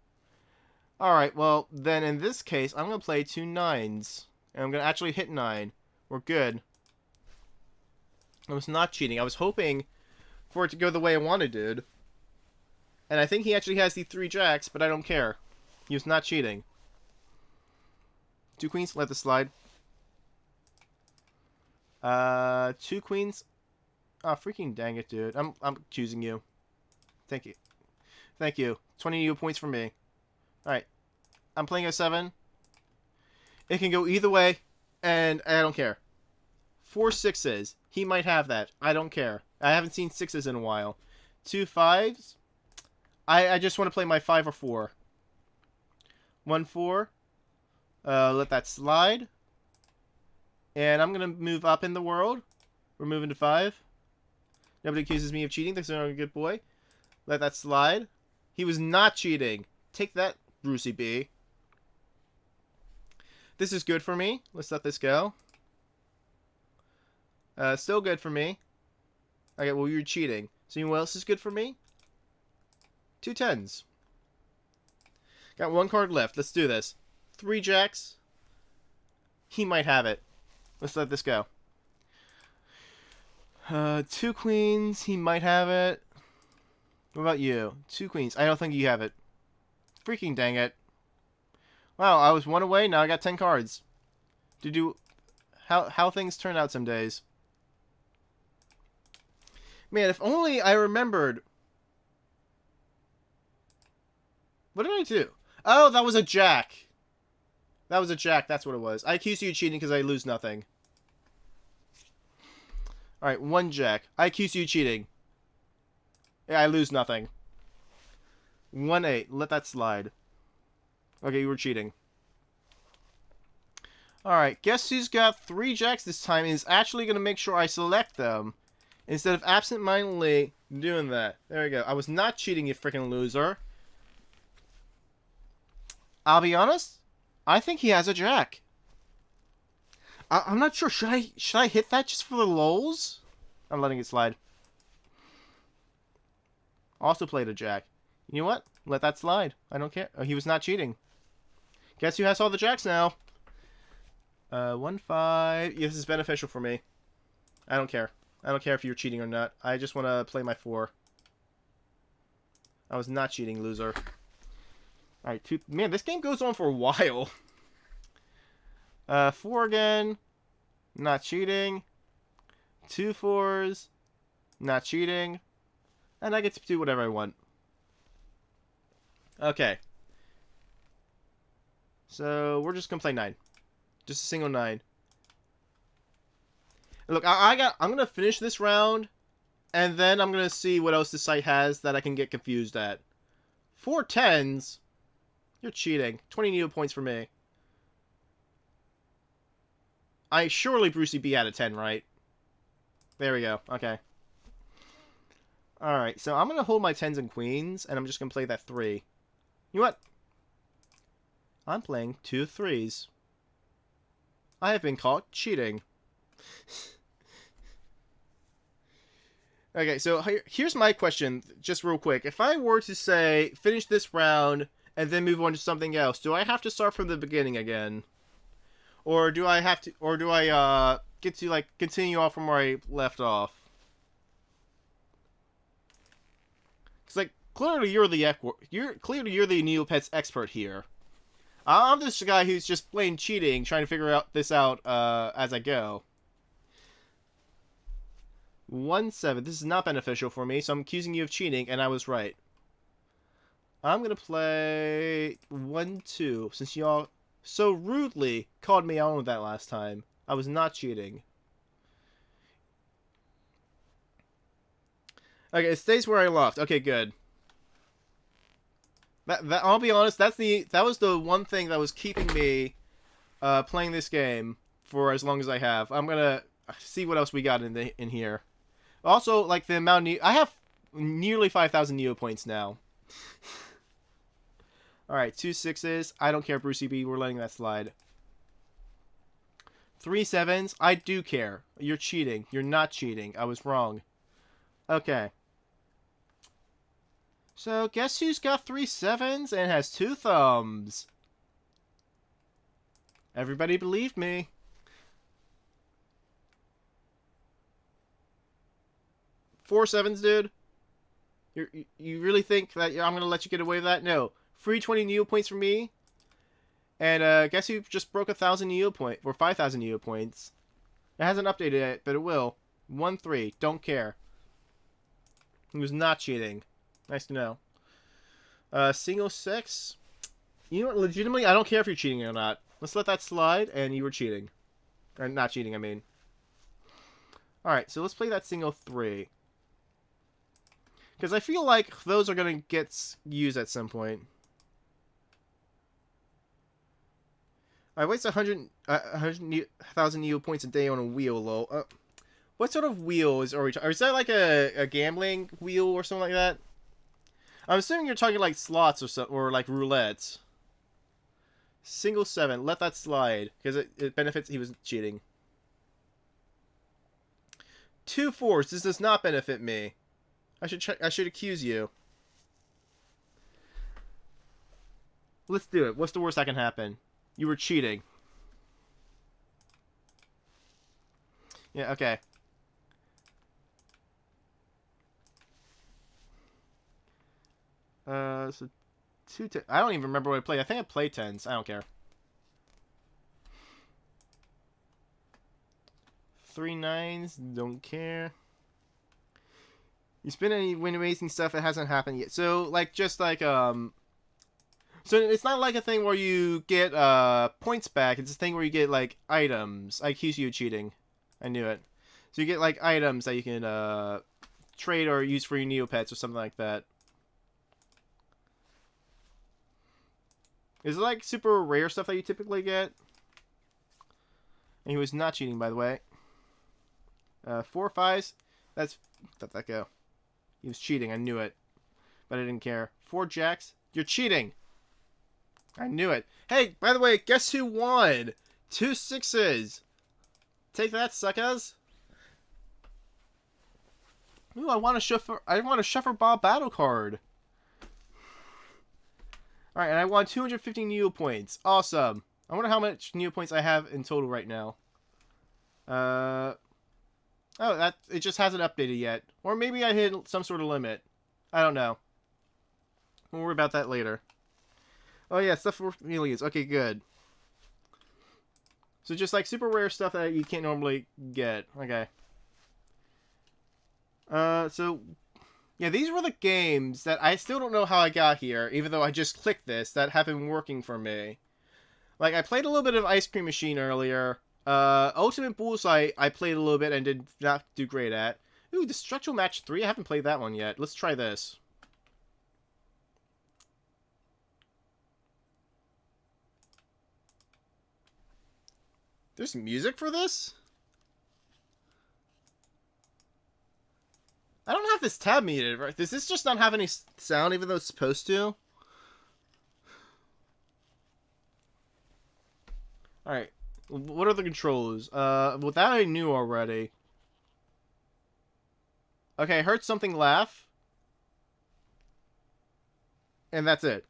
Alright, well, then in this case, I'm going to play 2 9s. And I'm going to actually hit 9. We're good. I was not cheating. I was hoping for it to go the way I wanted, dude. And I think he actually has the 3 jacks, but I don't care. He was not cheating. 2 queens, let this slide. 2 queens. Oh, freaking dang it, dude. I'm choosing you. Thank you. Thank you. 20 new points for me. Alright. I'm playing a 7. It can go either way, and I don't care. 4 6s. He might have that. I don't care. I haven't seen 6s in a while. 2 5s. I just want to play my 5 or 4. 1 4. Let that slide. And I'm going to move up in the world. We're moving to 5. Nobody accuses me of cheating. Thinks I'm a good boy. Let that slide. He was not cheating. Take that, Brucey B. This is good for me. Let's let this go. Still good for me. Okay, well, you're cheating. So you know what else is good for me? 2 10s. Got 1 card left. Let's do this. 3 jacks. He might have it. Let's let this go. 2 queens. He might have it. What about you? 2 queens. I don't think you have it. Freaking dang it. Wow, I was 1 away. Now I got 10 cards. To do how things turn out some days. Man, if only I remembered. What did I do? Oh, that was a jack. That was a jack. That's what it was. I accuse you of cheating because I lose nothing. Alright, 1 jack. I accuse you of cheating. Yeah, I lose nothing. 1 8. Let that slide. Okay, you were cheating. Alright, guess who's got 3 jacks this time and is actually going to make sure I select them. Instead of absent-mindedly doing that. There we go. I was not cheating, you freaking loser. I'll be honest. I think he has a jack. I'm not sure. Should I hit that just for the lulz? I'm letting it slide. Also played a jack. You know what? Let that slide. I don't care. Oh, he was not cheating. Guess who has all the jacks now? 1 5. Yeah, this is beneficial for me. I don't care. I don't care if you're cheating or not. I just want to play my 4. I was not cheating, loser. Alright, 2... Man, this game goes on for a while. 4 again. Not cheating. 2 4s. Not cheating. And I get to do whatever I want. Okay. So, we're just going to play 9. Just a single 9. Look, I'm going to finish this round, and then I'm going to see what else this site has that I can get confused at. 4 10s? You're cheating. 20 Neo points for me. Surely Brucey B had a 10, right? There we go. Okay. Alright, so I'm going to hold my 10s and queens, and I'm just going to play that 3. You know what? I'm playing 2 3s. I have been caught cheating. Okay, so here's my question, just real quick. If I were to say, finish this round, and then move on to something else, do I have to start from the beginning again? Or do I have to, or do I, get to, like, continue off from where I left off? It's like, clearly you're the Neopets expert here. I'm just a guy who's just plain cheating, trying to figure this out, as I go. 1 7. This is not beneficial for me, so I'm accusing you of cheating, and I was right. I'm gonna play 1 2, since y'all so rudely called me out on that last time. I was not cheating. Okay, it stays where I left. Okay, good. That I'll be honest, that was the one thing that was keeping me playing this game for as long as I have. I'm gonna see what else we got in here. Also, like the amount of I have nearly 5,000 Neo points now. Alright, 2 6s. I don't care, Brucey B. We're letting that slide. 3 7s. I do care. You're cheating. You're not cheating. I was wrong. Okay. So, guess who's got 3 sevens and has 2 thumbs? Everybody believed me. Four sevens, dude? You really think that I'm going to let you get away with that? No. Free 20 Neo points for me. And guess who just broke 1,000 Neo point or 5,000 Neo points? It hasn't updated yet, but it will. 1-3. Don't care. He was not cheating. Nice to know. Single 6. You know what? Legitimately, I don't care if you're cheating or not. Let's let that slide, and you were cheating. Or not cheating, I mean. Alright, so let's play that single 3. Because I feel like those are going to get used at some point. I waste 100,000 Neo points a day on a wheel, lol. What sort of wheel is is that like a gambling wheel or something like that? I'm assuming you're talking like slots or like roulettes. Single 7. Let that slide because it benefits. He was cheating. 2 4s. This does not benefit me. I should accuse you. Let's do it. What's the worst that can happen? You were cheating. Yeah, okay. So 2 10. I don't even remember what I played. I think I played 10s. I don't care. 3 9s. Don't care. You spin any win amazing stuff, it hasn't happened yet. So, like, just like, So it's not like a thing where you get, points back. It's a thing where you get, like, items. I accuse you of cheating. I knew it. So you get, like, items that you can, trade or use for your Neopets or something like that. Is it, like, super rare stuff that you typically get? And he was not cheating, by the way. 4 5s. Let that go. He was cheating. I knew it. But I didn't care. 4 jacks. You're cheating. I knew it. Hey, by the way, guess who won? 2 6s. Take that, suckers. Ooh, I want a Shuffle Bob battle card. Alright, and I won 250 Neo points. Awesome. I wonder how much Neo points I have in total right now. Oh, it just hasn't updated yet. Or maybe I hit some sort of limit. I don't know. We'll worry about that later. Oh yeah, stuff for aliens. Okay, good. So just like super rare stuff that you can't normally get. Okay. So yeah, these were the games that I still don't know how I got here, even though I just clicked this, that have been working for me. Like, I played a little bit of Ice Cream Machine earlier. Ultimate Bullseye, I played a little bit and did not do great at. Ooh, Destructual Match 3? I haven't played that one yet. Let's try this. There's music for this? I don't have this tab muted, right? Does this just not have any sound even though it's supposed to? Alright. What are the controls? Well, that I knew already. Okay, I heard something laugh. And that's it.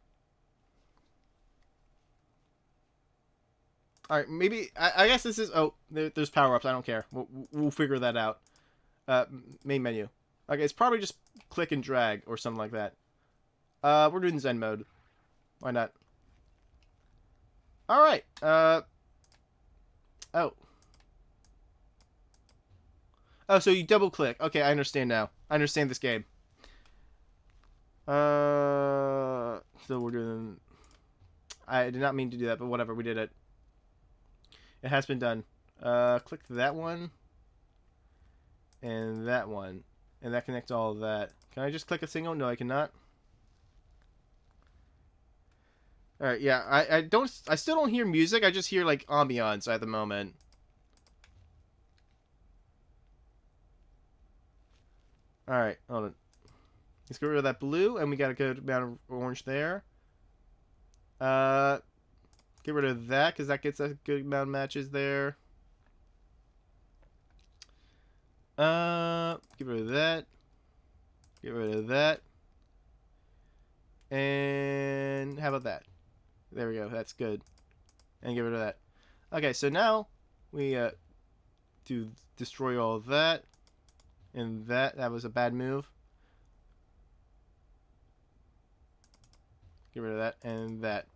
Alright, maybe... I guess this is... Oh, there's power-ups. I don't care. We'll figure that out. Main menu. Okay, it's probably just click and drag or something like that. We're doing Zen mode. Why not? Alright, Oh. Oh, so you double click. Okay, I understand now. I understand this game. So we're doing... I did not mean to do that, but whatever, we did it. It has been done. Click that one. And that one. And that connects all of that. Can I just click a single? No, I cannot. Alright, yeah, I still don't hear music, I just hear, like, ambiance at the moment. Alright, hold on. Let's get rid of that blue, and we got a good amount of orange there. Get rid of that, because that gets a good amount of matches there. Get rid of that. Get rid of that. And how about that? There we go. That's good. And get rid of that. Okay, so now we do destroy all of that. And that was a bad move. Get rid of that and that.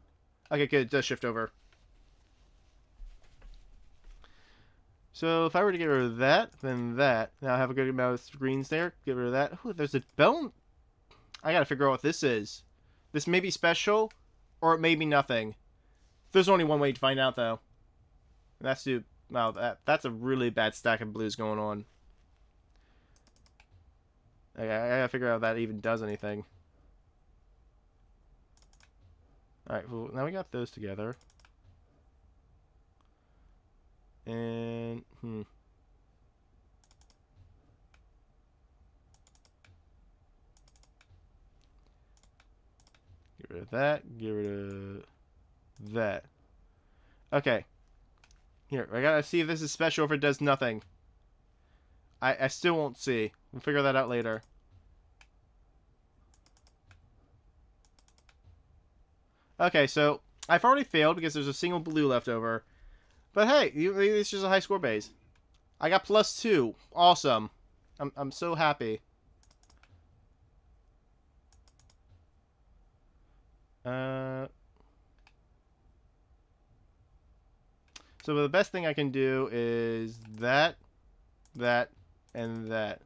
Okay, good. It does shift over. So if I were to get rid of that, then that. Now I have a good amount of screens there. Get rid of that. Ooh, there's a bell. I gotta figure out what this is. This may be special, or it may be nothing. There's only one way to find out, though. And that's to... Wow, that's a really bad stack of blues going on. I gotta figure out if that even does anything. Alright, well, now we got those together. And, Get rid of that. Get rid of that. Okay. Here, I gotta see if this is special, if it does nothing. I still won't see. We'll figure that out later. Okay, so I've already failed because there's a single blue left over. But hey, it's just a high score base. I got +2. Awesome. I'm so happy. So the best thing I can do is that, and that.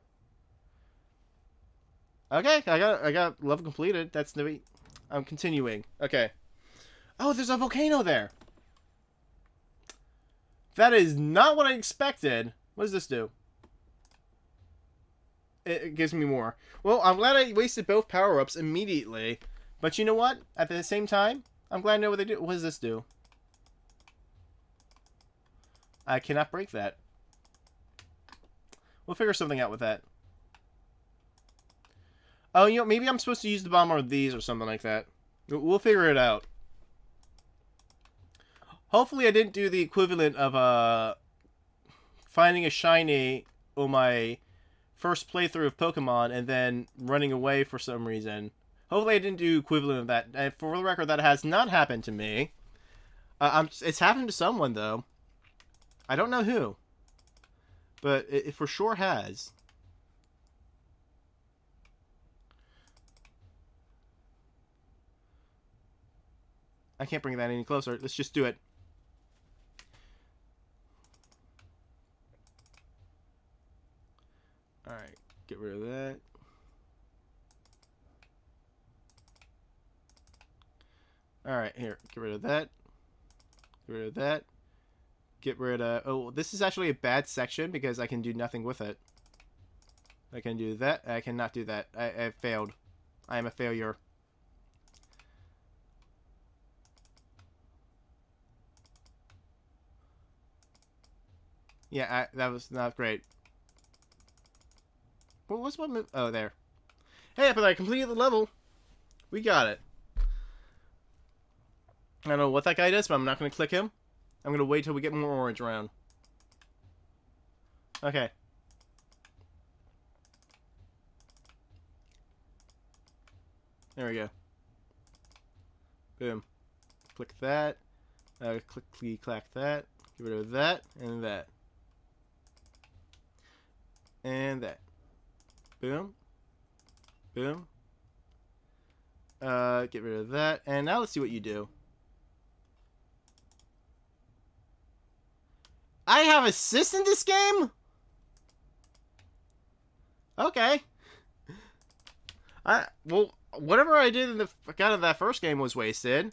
Okay, I got level completed. That's the... I'm continuing. Okay. Oh, there's a volcano there. That is not what I expected. What does this do? It gives me more. Well, I'm glad I wasted both power-ups immediately. But you know what? At the same time, I'm glad I know what they do. What does this do? I cannot break that. We'll figure something out with that. Oh, you know, maybe I'm supposed to use the bomb on these or something like that. We'll figure it out. Hopefully I didn't do the equivalent of finding a shiny on my first playthrough of Pokemon and then running away for some reason. Hopefully I didn't do equivalent of that. And for the record, that has not happened to me. It's happened to someone, though. I don't know who. But it for sure has. I can't bring that any closer. Let's just do it. Alright, get rid of that. Alright, here, get rid of that. Get rid of that. Get rid of... Oh, this is actually a bad section because I can do nothing with it. I can do that. I cannot do that. I failed. I am a failure. Yeah, that was not great. Well, what's one move? Oh, there. Hey, but I completed the level. We got it. I don't know what that guy does, but I'm not going to click him. I'm going to wait till we get more orange around. Okay. There we go. Boom. Click that. Click-clack that. Get rid of that and that. And that. Boom. Boom. Get rid of that. And now let's see what you do. I have assists in this game? Okay. Well, whatever I did in the kind of that first game was wasted.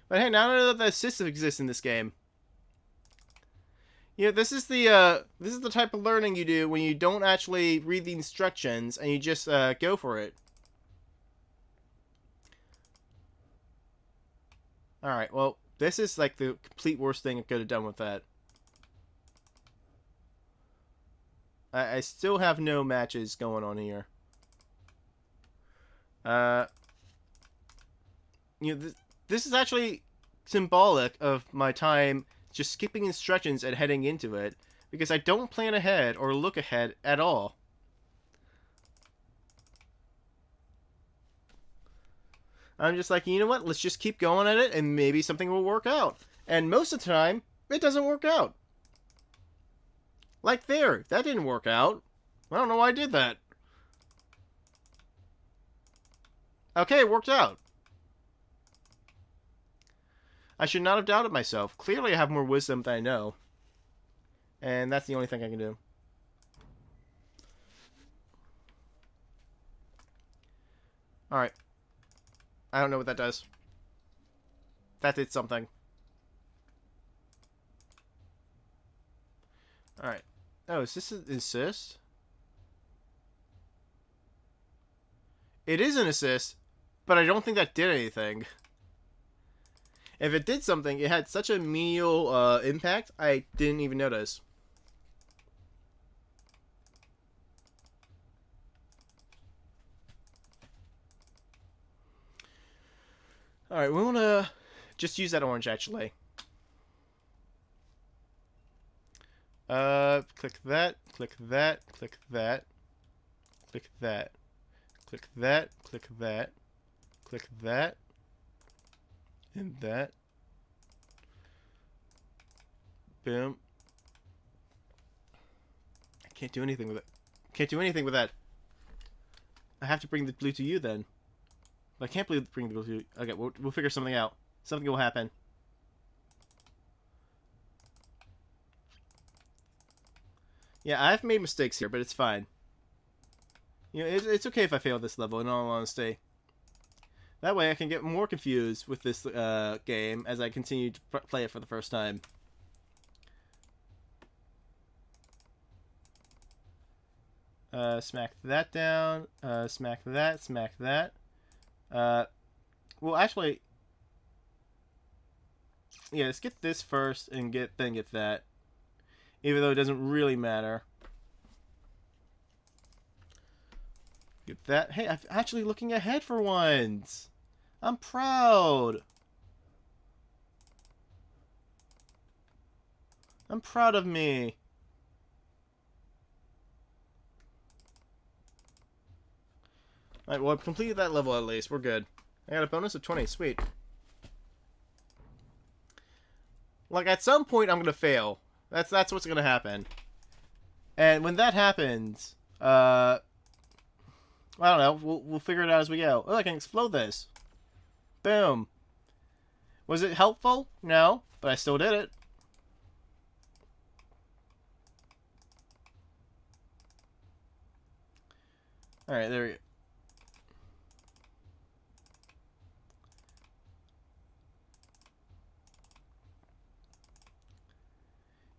But hey, now I know that the assists exist in this game. You know, this is the type of learning you do when you don't actually read the instructions and you just go for it. Alright, well, this is like the complete worst thing I could have done with that. I still have no matches going on here. You know, this is actually symbolic of my time just skipping instructions and heading into it, because I don't plan ahead or look ahead at all. I'm just like, you know what? Let's just keep going at it, and maybe something will work out. And most of the time, it doesn't work out. Like there, that didn't work out. I don't know why I did that. Okay, it worked out. I should not have doubted myself. Clearly, I have more wisdom than I know. And that's the only thing I can do. Alright. I don't know what that does. That did something. Alright. Oh, is this an assist? It is an assist, but I don't think that did anything. If it did something, it had such a menial impact, I didn't even notice. Alright, we want to just use that orange, actually. Click that, click that, click that, click that, click that, click that, click that, and that. Boom. I can't do anything with it. Can't do anything with that. I have to bring the blue to you then. But I can't bring the blue to you. Okay, we'll figure something out. Something will happen. Yeah, I've made mistakes here, but it's fine. You know, it's okay if I fail this level, in all honesty. That way I can get more confused with this game as I continue to play it for the first time. Smack that down. Smack that. Smack that. Well, actually, yeah, let's get this first and then get that. Even though it doesn't really matter. Get that. Hey, I'm actually looking ahead for once. I'm proud. I'm proud of me. Alright, well, I've completed that level at least. We're good. I got a bonus of 20. Sweet. Like, at some point, I'm gonna fail. That's what's gonna happen. And when that happens, I don't know. We'll figure it out as we go. Oh, I can explode this. Boom. Was it helpful? No, but I still did it. Alright, there we go.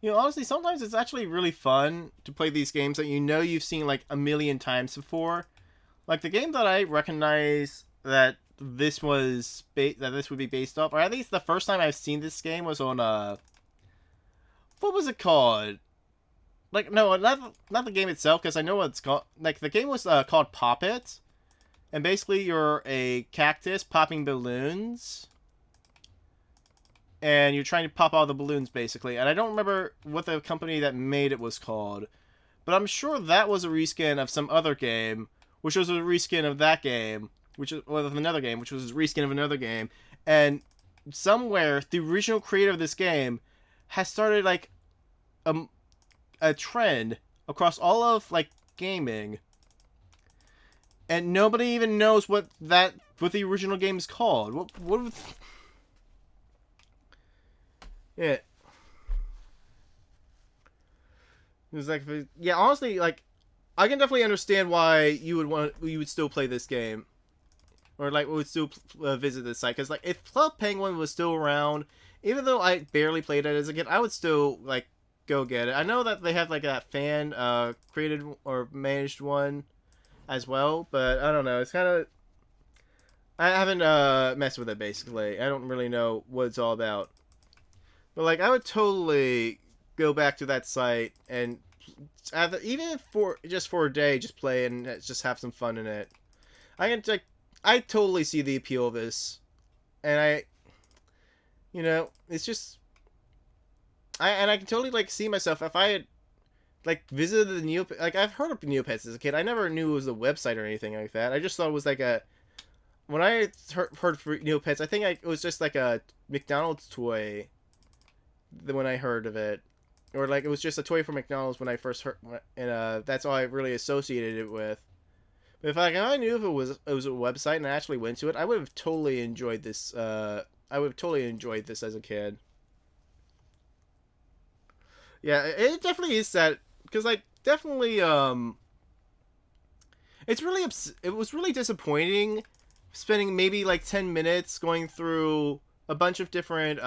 You know, honestly, sometimes it's actually really fun to play these games that you know you've seen like a million times before. Like the game that I recognize that this was that this would be based off, or at least the first time I've seen this game was on what was it called? Like no, not the game itself, because I know what it's called. Like the game was called Pop It, and basically you're a cactus popping balloons. And you're trying to pop all the balloons, basically. And I don't remember what the company that made it was called. But I'm sure that was a reskin of some other game, which was a reskin of that game, which is of another game, which was a reskin of another game. And somewhere, the original creator of this game has started, like, a trend across all of, like, gaming. And nobody even knows what the original game is called. What yeah. It's like, yeah, honestly, like, I can definitely understand why you would still play this game, or like would still visit this site, because like if Club Penguin was still around, even though I barely played it as a kid, I would still like go get it. I know that they have like that fan created or managed one as well, but I don't know. It's kind of I haven't messed with it basically. I don't really know what it's all about. But, like, I would totally go back to that site and even for a day, just play and just have some fun in it. I totally see the appeal of this. And you know, it's just, I can totally, like, see myself if I had, like, visited the Neopets. Like, I've heard of Neopets as a kid. I never knew it was a website or anything like that. I just thought it was, like, when I heard for Neopets, I think it was just like a McDonald's toy. When I heard of it, or like it was just a toy from McDonald's when I first heard, and that's all I really associated it with. But if I knew if it was a website and I actually went to it, I would have totally enjoyed this. I would have totally enjoyed this as a kid. Yeah, it definitely is that because like definitely it was really disappointing spending maybe like 10 minutes going through a bunch of different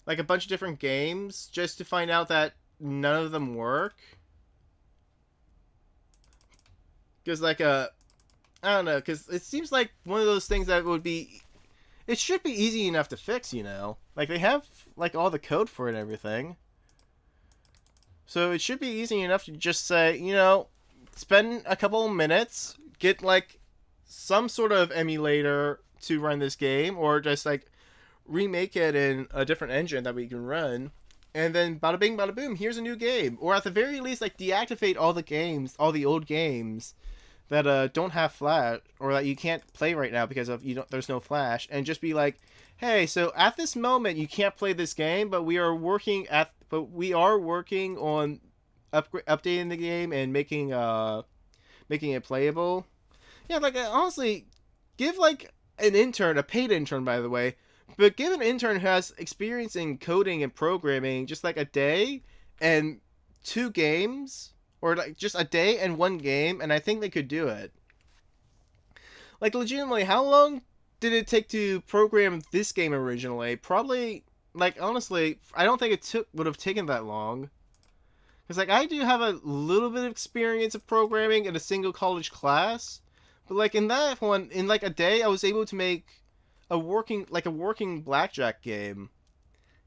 a bunch of different games just to find out that none of them work. Because I don't know, because it seems like one of those things that would be, it should be easy enough to fix, you know, like they have like all the code for it and everything, so it should be easy enough to just say, you know, spend a couple of minutes, get like some sort of emulator to run this game, or just like remake it in a different engine that we can run, and then bada bing bada boom, here's a new game. Or at the very least, like deactivate all the games, all the old games that don't have flash, or that you can't play right now because of there's no flash, and just be like, hey, so at this moment you can't play this game, but we are working on updating the game and making it playable. Yeah, like honestly, give like an intern, a paid intern by the way, but give an intern who has experience in coding and programming just like a day and 2 games, or like just a day and 1 game, and I think they could do it. Like legitimately, how long did it take to program this game originally? Probably, like honestly, I don't think it would have taken that long. Because like I do have a little bit of experience of programming in a single college class, but like in that one, in like a day, I was able to make a working blackjack game.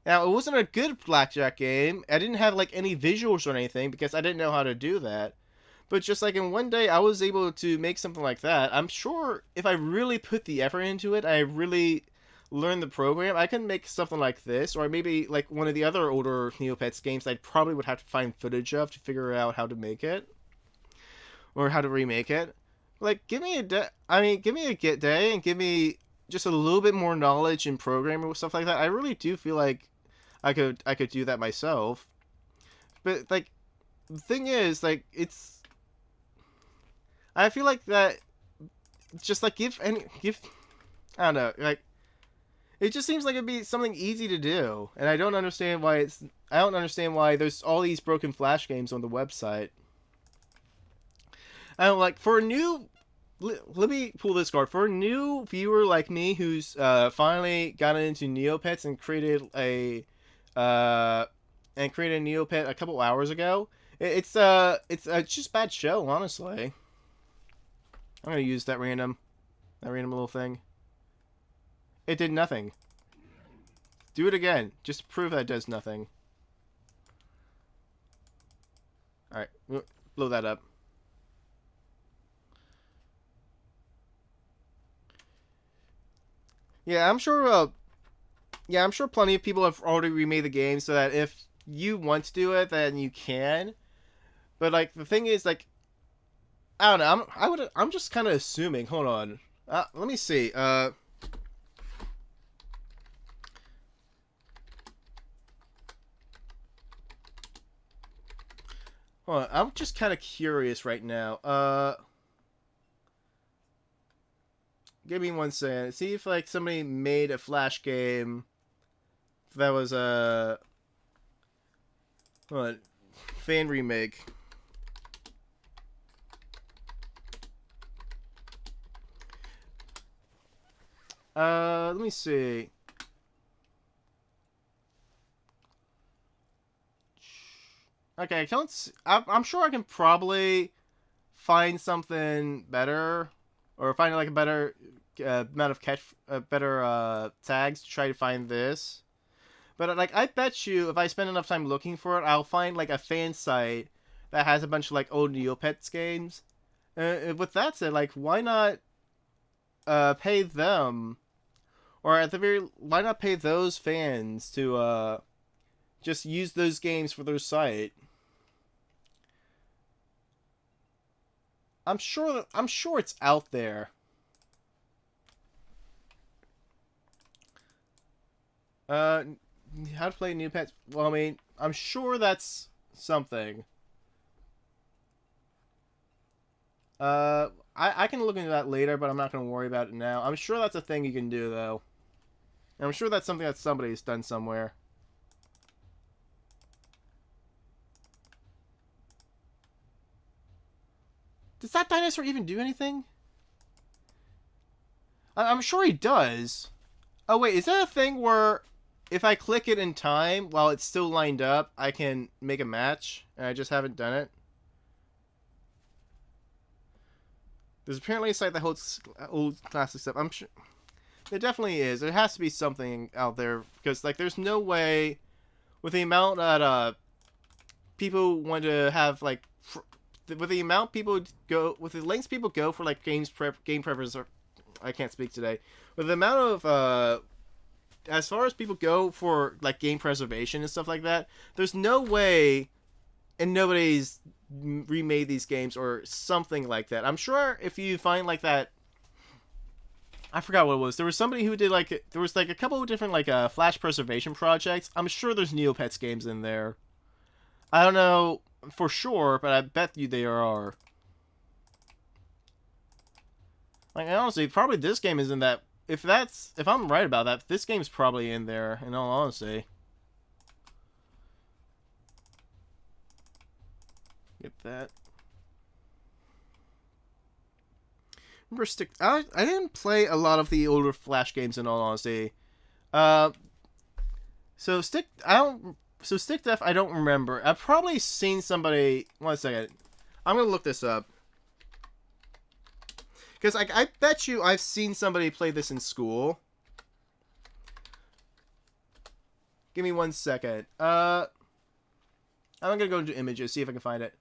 Now, it wasn't a good blackjack game. I didn't have like any visuals or anything because I didn't know how to do that. But just like in one day, I was able to make something like that. I'm sure if I really put the effort into it, I really learned the program, I can make something like this, or maybe like one of the other older Neopets games I probably would have to find footage of to figure out how to make it, or how to remake it. Like, give me a day. I mean, give me a get day and give me just a little bit more knowledge in programming or stuff like that. I really do feel like I could do that myself. But like the thing is, like I feel like that just like give I don't know, like it just seems like it'd be something easy to do, and I don't understand why there's all these broken Flash games on the website. I don't like for a new let me pull this card for a new viewer like me who's finally gotten into Neopets and uh created a Neopet a couple hours ago. It's just a bad show, honestly. I'm gonna use that random little thing. It did nothing. Do it again, just to prove that it does nothing. All right, blow that up. Yeah, I'm sure. I'm sure plenty of people have already remade the game so that if you want to do it, then you can. But like the thing is, like I don't know. I'm just kind of assuming. Hold on. Let me see. Hold on. I'm just kind of curious right now. Give me 1 second. See if like somebody made a Flash game that was a what fan remake. Let me see. Okay, I don't. I'm sure I can probably find something better, or find like a better amount of better tags to try to find this. But like, I bet you, if I spend enough time looking for it, I'll find like a fan site that has a bunch of like old Neopets games. With that said, like, why not pay them, or at the very, why not pay those fans to just use those games for their site? I'm sure it's out there. Uh, how to play Neopets? Well, I mean, I'm sure that's something. I can look into that later, but I'm not going to worry about it now. I'm sure that's a thing you can do, though. And I'm sure that's something that somebody's done somewhere. Does that dinosaur even do anything? I'm sure he does. Oh, wait, is that a thing where if I click it in time while it's still lined up, I can make a match? And I just haven't done it? There's apparently a site that holds old classic stuff. I'm sure there definitely is. There has to be something out there because, like, there's no way with the amount that people want to have with the amount people go with the lengths people go for like game preference. I can't speak today. With the amount of as far as people go for like game preservation and stuff like that, there's no way, and nobody's remade these games or something like that. I'm sure if you find like that, I forgot what it was. There was somebody who did like there was like a couple of different like flash preservation projects. I'm sure there's Neopets games in there. I don't know for sure, but I bet you there are. Like honestly, probably this game is in that. If I'm right about that, this game's probably in there. In all honesty, get that. Remember Stick? I didn't play a lot of the older Flash games. In all honesty, uh, so Stick I don't. So Stick Def I don't remember. I've probably seen somebody. 1 second. I'm gonna look this up. Because I bet you I've seen somebody play this in school. Give me 1 second. I'm gonna go into images, see if I can find it.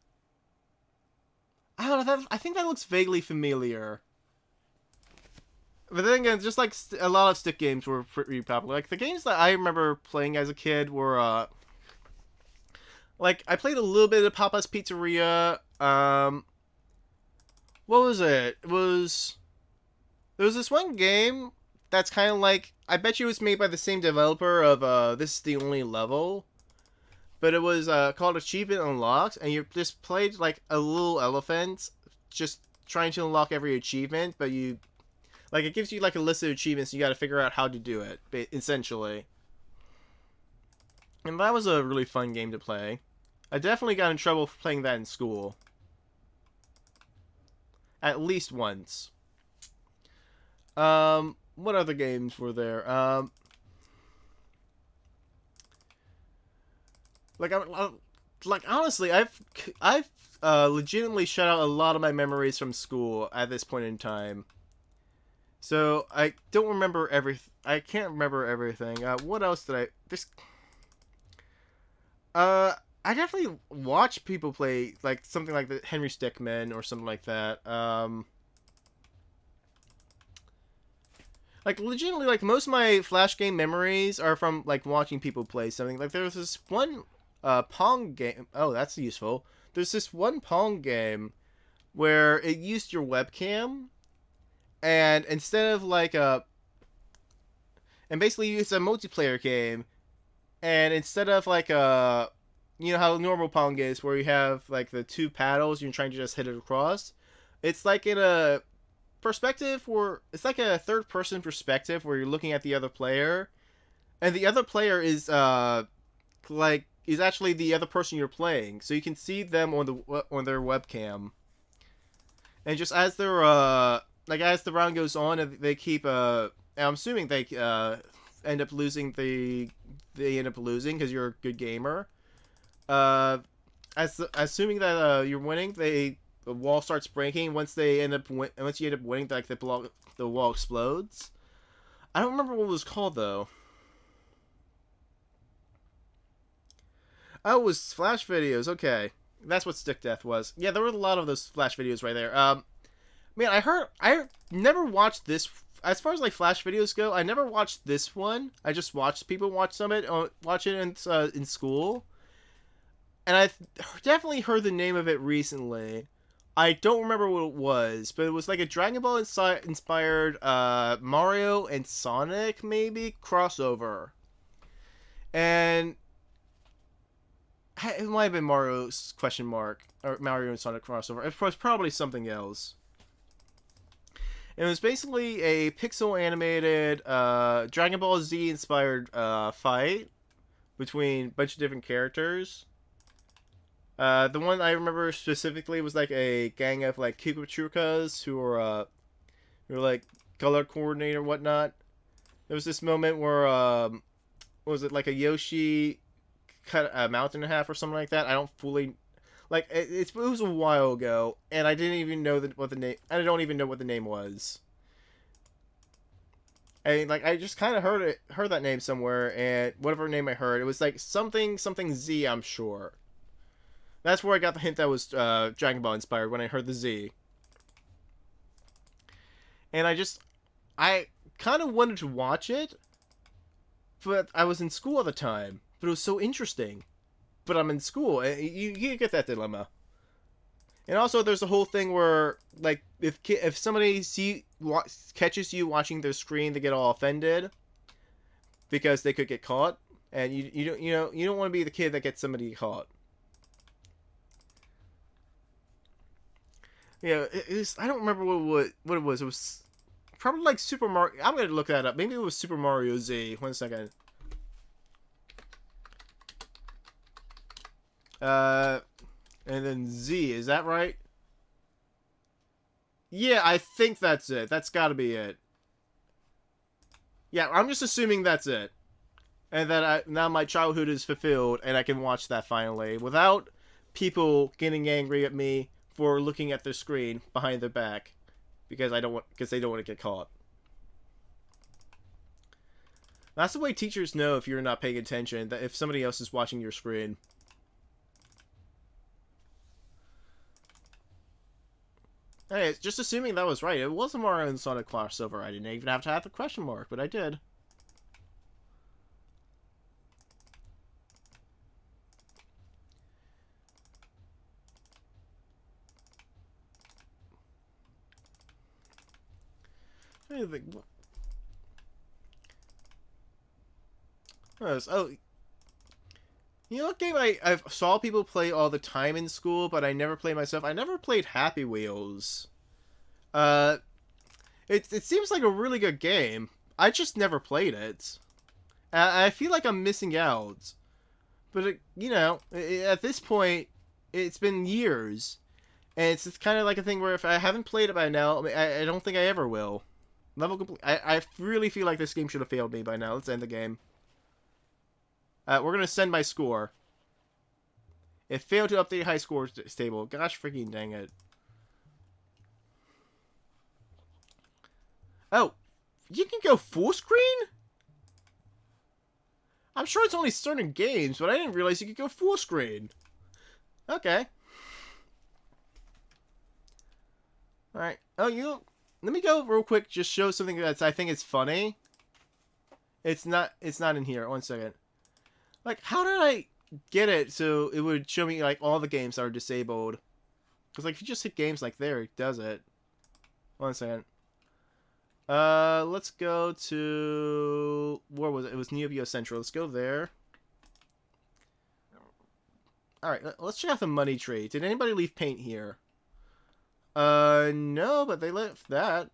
I don't know. I think that looks vaguely familiar. But then again, just like a lot of stick games were pretty popular. Like the games that I remember playing as a kid were like I played a little bit of Papa's Pizzeria. What was it? There was this one game that's kind of like I bet you it was made by the same developer of This Is the Only Level, but it was called Achievement Unlocked, and you just played like a little elephant, just trying to unlock every achievement, but you like it gives you like a list of achievements. You got to figure out how to do it, essentially. And that was a really fun game to play. I definitely got in trouble for playing that in school. At least once. What other games were there? Like honestly, I've legitimately shut out a lot of my memories from school at this point in time. So I don't remember I can't remember everything. What else did I? I definitely watch people play like something like the Henry Stickmin or something like that. Like legitimately, like most of my Flash game memories are from like watching people play something. Like there was this one Pong game. Oh, that's useful. There's this one Pong game where it used your webcam, and instead of like and basically it's a multiplayer game, and instead of like you know how normal Pong is, where you have like the two paddles, you're trying to just hit it across. It's like in a perspective where it's like a third person perspective where you're looking at the other player, and the other player is like is actually the other person you're playing, so you can see them on their webcam. And just as they're like as the round goes on, and they keep I'm assuming they end up losing they end up losing because you're a good gamer. Assuming that you're winning, the wall starts breaking. Once you end up winning, like the wall explodes. I don't remember what it was called though. Oh, it was Flash videos. Okay, that's what Stick Death was. Yeah, there were a lot of those Flash videos right there. Man, I never watched this. As far as like Flash videos go, I never watched this one. I just watched people watch watch it in school, and I definitely heard the name of it recently. I don't remember what it was, but it was like a Dragon Ball inspired Mario and Sonic maybe crossover. And it might have been Mario's question mark or Mario and Sonic crossover. It was probably something else. It was basically a pixel animated Dragon Ball Z inspired fight between a bunch of different characters. The one I remember specifically was like a gang of like Kikuchukas who were like color coordinator and whatnot. There was this moment where what was it, like a Yoshi cut a mountain in half or something like that? I don't fully like it was a while ago, and I didn't even know what the name. I don't even know what the name was. And like I just kind of heard that name somewhere, and whatever name I heard, it was like something Z. I'm sure. That's where I got the hint that was Dragon Ball inspired when I heard the Z. And I kind of wanted to watch it, but I was in school at the time. But it was so interesting. But I'm in school. You get that dilemma. And also, there's a whole thing where, like, if somebody catches you watching their screen, they get all offended because they could get caught, and you don't want to be the kid that gets somebody caught. Yeah, I don't remember what it was. It was probably like Super Mario. I'm gonna look that up. Maybe it was Super Mario Z. 1 second. And then Z, is that right? Yeah, I think that's it. That's gotta be it. Yeah, I'm just assuming that's it. And that now my childhood is fulfilled, and I can watch that finally, without people getting angry at me for looking at their screen behind their back. Because they don't want to get caught. That's the way teachers know if you're not paying attention, that if somebody else is watching your screen. Hey, just assuming that was right. It was a Mario and Sonic crossover. I didn't even have to have the question mark, but I did. Oh, you know what game I saw people play all the time in school, but I never played myself? I never played Happy Wheels. Uh, it seems like a really good game. I just never played it. I feel like I'm missing out. But, at this point, it's been years. And it's kind of like a thing where if I haven't played it by now, I don't think I ever will. Level complete. I really feel like this game should have failed me by now. Let's end the game. We're going to send my score. It failed to update high score table. Gosh freaking dang it. Oh, you can go full screen? I'm sure it's only certain games, but I didn't realize you could go full screen. Okay. Alright. Oh, let me go real quick, just show something that I think is funny. It's not in here. 1 second. Like, how did I get it so it would show me, like, all the games that are disabled? Because, like, if you just hit games like there, it does it. 1 second. Let's go to... Where was it? It was Neo Geo Central. Let's go there. Alright, let's check out the money tree. Did anybody leave paint here? No, but they left that.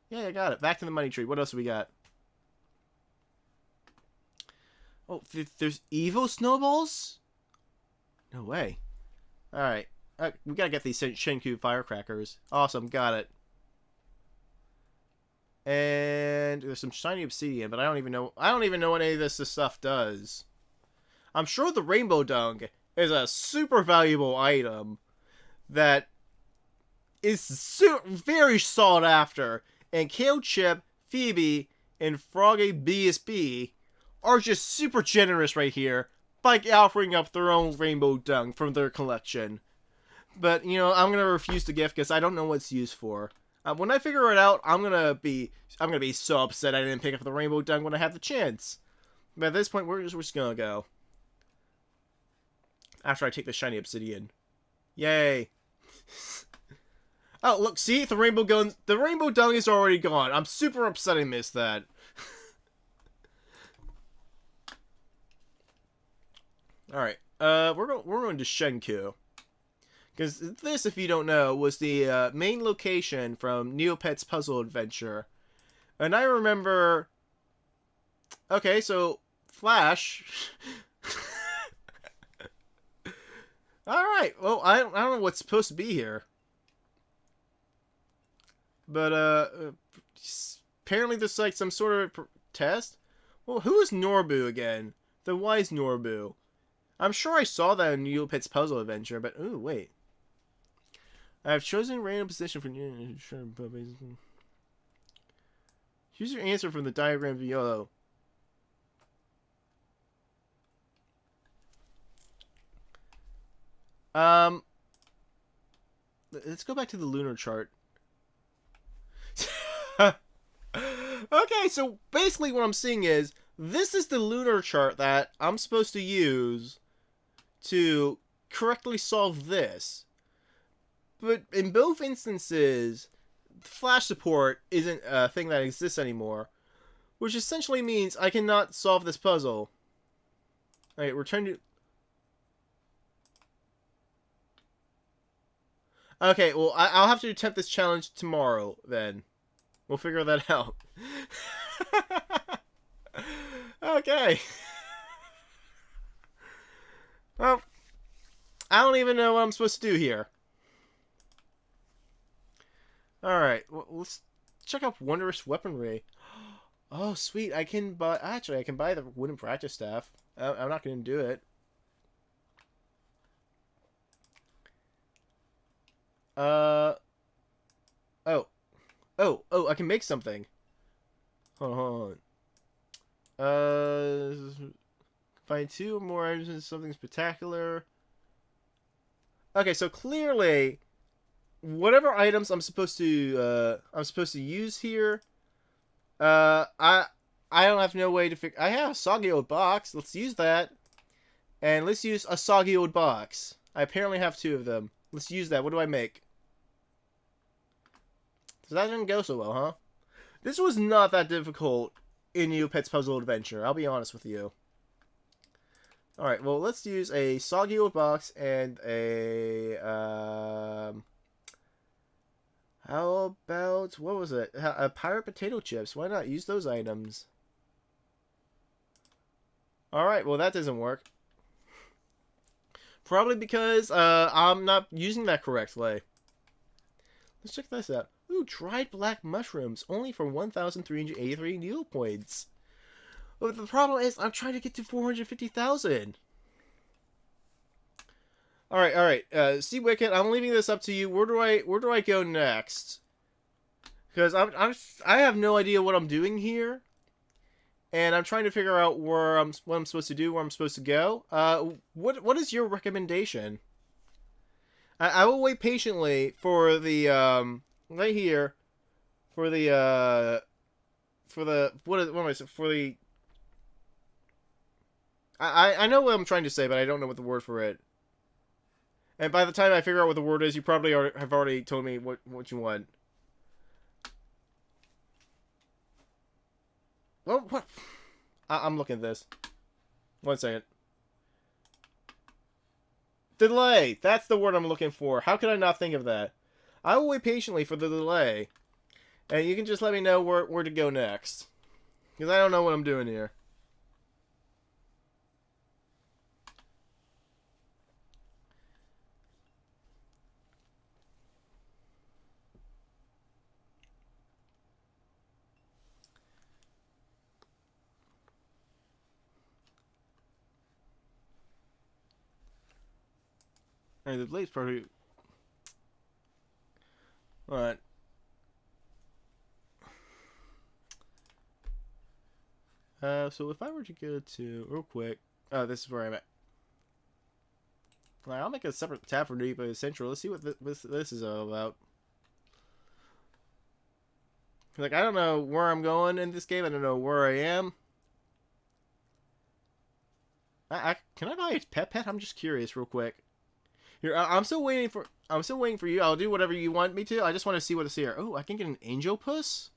Yeah, I got it. Back to the money tree. What else do we got? Oh, there's evil snowballs? No way. Alright. We gotta get these Shinku firecrackers. Awesome, got it. And there's some shiny obsidian, but I don't even know what any of this stuff does. I'm sure the rainbow dung is a super valuable item that is very sought after. And Kale Chip, Phoebe, and Froggy BSB are just super generous right here by offering up their own rainbow dung from their collection. But, I'm going to refuse the gift because I don't know what it's used for. When I figure it out, I'm gonna be so upset I didn't pick up the rainbow dung when I have the chance. But at this point, we're just gonna go. After I take the shiny obsidian. Yay. Oh, look, see? The rainbow dung is already gone. I'm super upset I missed that. All right. We're going to Shenku. Because this, if you don't know, was the main location from Neopets' Puzzle Adventure. And I remember... Okay, so... Flash... Alright, well, I don't know what's supposed to be here. But, apparently there's, like, some sort of test? Well, who is Norbu again? The wise Norbu. I'm sure I saw that in Neopets' Puzzle Adventure, but... Ooh, wait. I have chosen random position for... Choose your answer from the diagram below. Let's go back to the lunar chart. Okay, so basically what I'm seeing is, this is the lunar chart that I'm supposed to use to correctly solve this. But in both instances, Flash support isn't a thing that exists anymore, which essentially means I cannot solve this puzzle. Alright, return to... Okay, well, I'll have to attempt this challenge tomorrow, then. We'll figure that out. Okay. Well, I don't even know what I'm supposed to do here. Alright, well, let's check out Wondrous Weaponry. Oh, sweet, I can buy... Actually, I can buy the wooden practice staff. I'm not going to do it. Oh. Oh, I can make something. Hold on. Find 2 or more items in something spectacular. Okay, so clearly, whatever items I'm supposed to use here, I don't have no way to figure... I have a soggy old box. Let's use that. And let's use a soggy old box. I apparently have 2 of them. Let's use that. What do I make? So that didn't go so well, huh? This was not that difficult in Neopets' Puzzle Adventure. I'll be honest with you. Alright, well, let's use a soggy old box and a... how about... What was it? A pirate potato chips. Why not use those items? Alright, well, that doesn't work. Probably because I'm not using that correctly. Let's check this out. Ooh, dried black mushrooms, only for 1,383 Neo points. But the problem is, I'm trying to get to 450,000. Alright. See, Wicked, I'm leaving this up to you. Where do I go next? Because I have no idea what I'm doing here. And I'm trying to figure out what I'm supposed to do, where I'm supposed to go. What is your recommendation? I will wait patiently for the, right here, for the, what am I saying, for the, I know what I'm trying to say, but I don't know what the word for it. And by the time I figure out what the word is, you probably have already told me what you want. Well, what? I'm looking at this. 1 second. Delay! That's the word I'm looking for. How could I not think of that? I will wait patiently for the delay. And you can just let me know where to go next. Because I don't know what I'm doing here. Alright, the delay's probably... Alright. So if I were to go to... Real quick... Oh, this is where I'm at. Alright, I'll make a separate tab for Neopets Central. Let's see what this is all about. Like, I don't know where I'm going in this game. I don't know where I am. Can I buy a pet? I'm just curious, real quick. Here, I'm still waiting for you. I'll do whatever you want me to. I just want to see what is here. Oh, I can get an angel puss.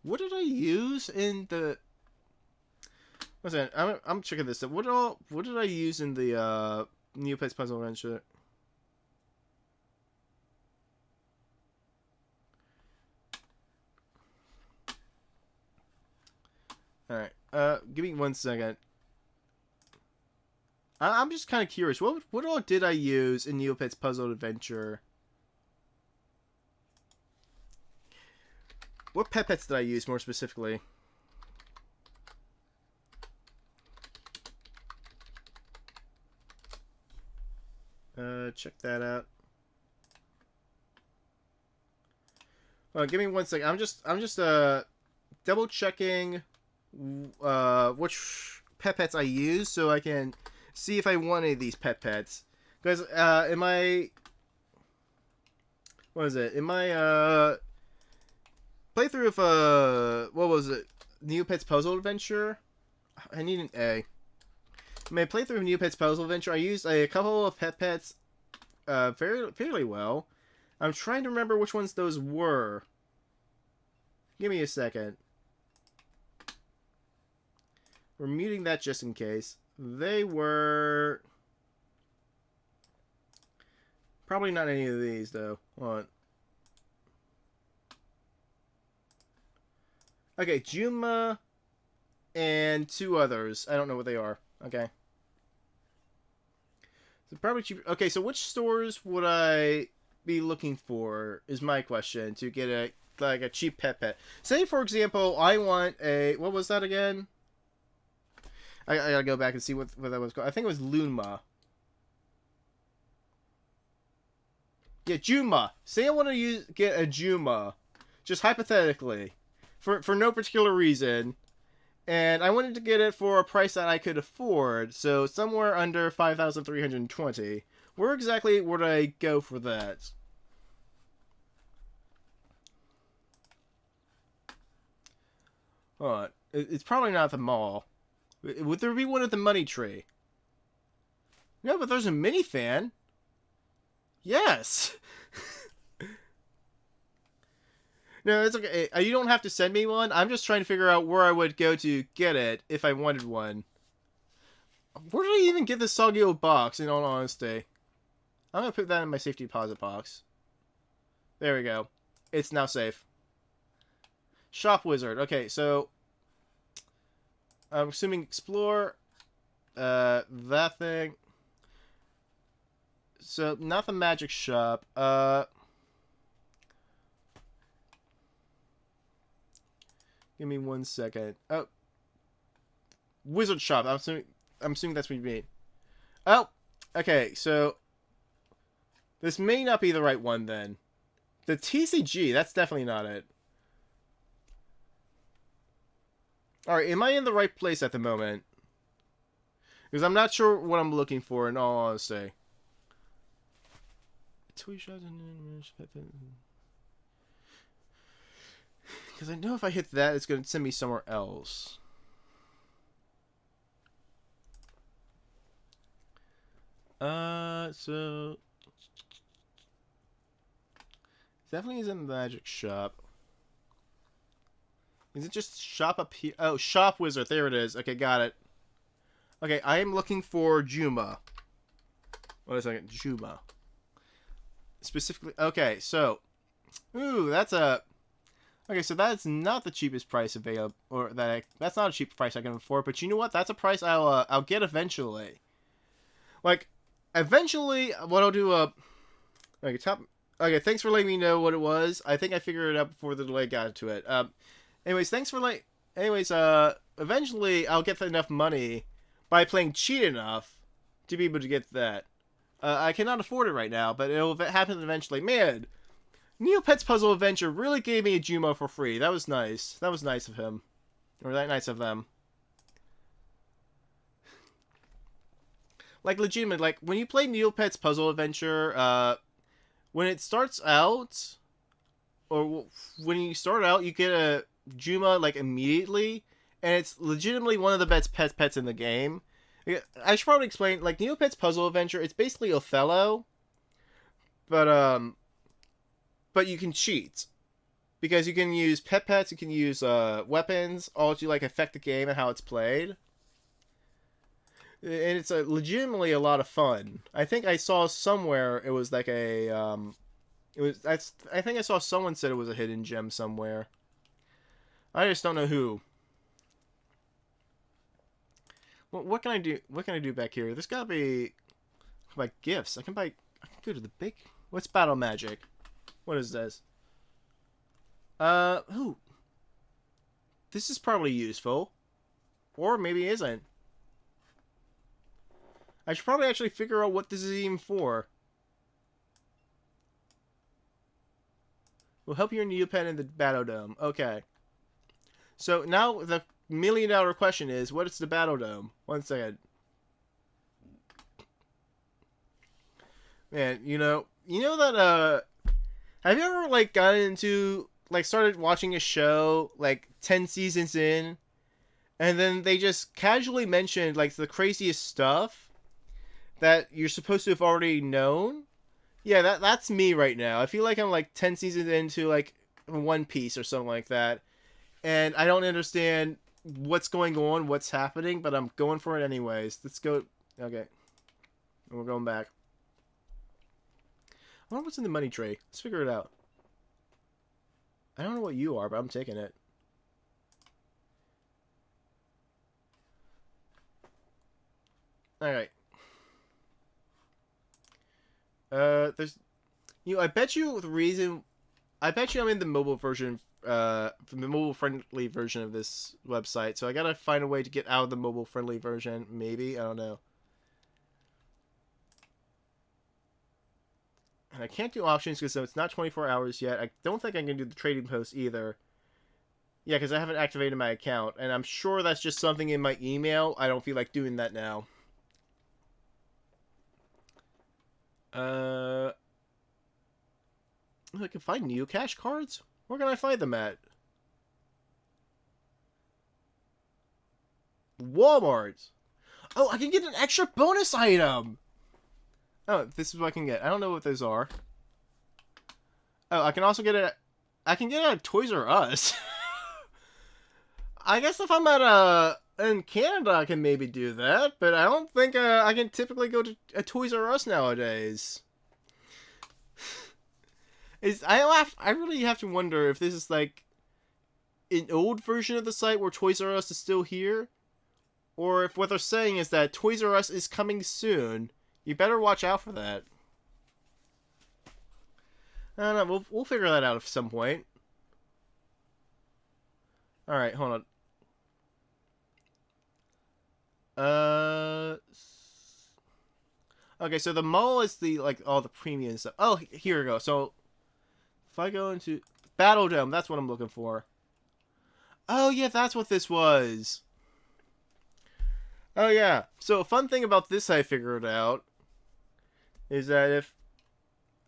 What did I use in the... Listen, I'm checking this out. What did I use in the Neopets Puzzle Adventure? All right. Give me 1 second. I'm just kind of curious. What all did I use in Neopets Puzzle Adventure? What pets did I use more specifically? Check that out. Give me 1 second. I'm just double checking which pets I use so I can see if I want any of these pets. Because in my in my playthrough of what was it? Neopets Puzzle Adventure. I need an A. In my playthrough of Neopets Puzzle Adventure, I used a couple of pets fairly well. I'm trying to remember which ones those were. Give me a second. We're muting that just in case. They were probably not any of these though. Hold on. Okay, Juma and two others. I don't know what they are. Okay. So probably cheaper. Okay, so which stores would I be looking for is my question to get a cheap pet. Say for example, I want a what was that again? I gotta go back and see what that was called. I think it was Lunma. Yeah, Juma. Say I want to get a Juma, just hypothetically, for no particular reason, and I wanted to get it for a price that I could afford. So somewhere under 5,320. Where exactly would I go for that? Hold on. It's probably not the mall. Would there be one at the Money Tree? No, but there's a minifan. Yes. No, it's okay. You don't have to send me one. I'm just trying to figure out where I would go to get it if I wanted one. Where did I even get this soggy old box, in all honesty? I'm going to put that in my safety deposit box. There we go. It's now safe. Shop Wizard. Okay, so I'm assuming Explore. That thing. So, not the magic shop. Give me 1 second. Oh. Wizard shop. I'm assuming that's what you mean. Oh. Okay, so this may not be the right one then. The TCG, that's definitely not it. Alright, am I in the right place at the moment? Because I'm not sure what I'm looking for, in all honesty. Because I know if I hit that, it's going to send me somewhere else. So definitely is in the magic shop. Is it just shop up here? Oh, shop wizard. There it is. Okay, got it. Okay, I am looking for Juma. Wait a second, Juma. Specifically, okay, so, ooh, that's a. Okay, so that's not the cheapest price available, or that's not a cheap price I can afford. But you know what? That's a price I'll get eventually. Like, eventually, what I'll do. Okay, Okay, thanks for letting me know what it was. I think I figured it out before the delay got to it. Anyways, thanks for eventually I'll get enough money by playing cheat enough to be able to get that. I cannot afford it right now, but it'll happen eventually. Man, Neopets Puzzle Adventure really gave me a Jumo for free. That was nice. That was nice of him. Or that nice of them. Like, legitimate, like, when you play Neopets Puzzle Adventure, when it starts out, or when you start out, you get a Juma, like, immediately, and it's legitimately one of the best pets in the game. I should probably explain, like, Neopets Puzzle Adventure, it's basically Othello, but you can cheat. Because you can use pets, you can use, weapons, all to, like, affect the game and how it's played. and it's legitimately a lot of fun. I think I saw somewhere it was like a it was I think I saw someone said it was a hidden gem somewhere. I just don't know who. What can I do? What can I do back here? There's gotta be buy gifts. I can go to the big. What's battle magic? What is this? Who? This is probably useful, or maybe it isn't. I should probably actually figure out what this is even for. Will help your Neopet in the Battle Dome. Okay. So now the $1,000,000 question is, what is the Battle Dome? 1 second. Man, you know that have you ever like gotten into like started watching a show like 10 seasons in, and then they just casually mentioned like the craziest stuff that you're supposed to have already known? Yeah, that's me right now. I feel like I'm like 10 seasons into like One Piece or something like that, and I don't understand what's going on, what's happening, but I'm going for it anyways. Let's go. Okay. We're going back. I wonder what's in the money tray. Let's figure it out. I don't know what you are, but I'm taking it. Alright. There's... I bet you the reason... I bet you I'm in the mobile version, from the mobile-friendly version of this website, so I gotta find a way to get out of the mobile-friendly version, maybe? I don't know. And I can't do auctions because it's not 24 hours yet. I don't think I can do the trading post either. Yeah, because I haven't activated my account. And I'm sure that's just something in my email. I don't feel like doing that now. I can find new cash cards? Where can I find them at? Walmart. Oh, I can get an extra bonus item! Oh, this is what I can get. I don't know what those are. Oh, I can also get it. I can get it at Toys R Us. I guess if I'm at in Canada, I can maybe do that, but I don't think I can typically go to a Toys R Us nowadays. I really have to wonder if this is like an old version of the site where Toys R Us is still here, or if what they're saying is that Toys R Us is coming soon. You better watch out for that. I don't know. We'll figure that out at some point. All right, hold on. Okay, so the mall is the like all the premium stuff. Oh, here we go. So if I go into Battle Dome, that's what I'm looking for. Oh yeah, that's what this was. Oh yeah. So a fun thing about this I figured out is that if...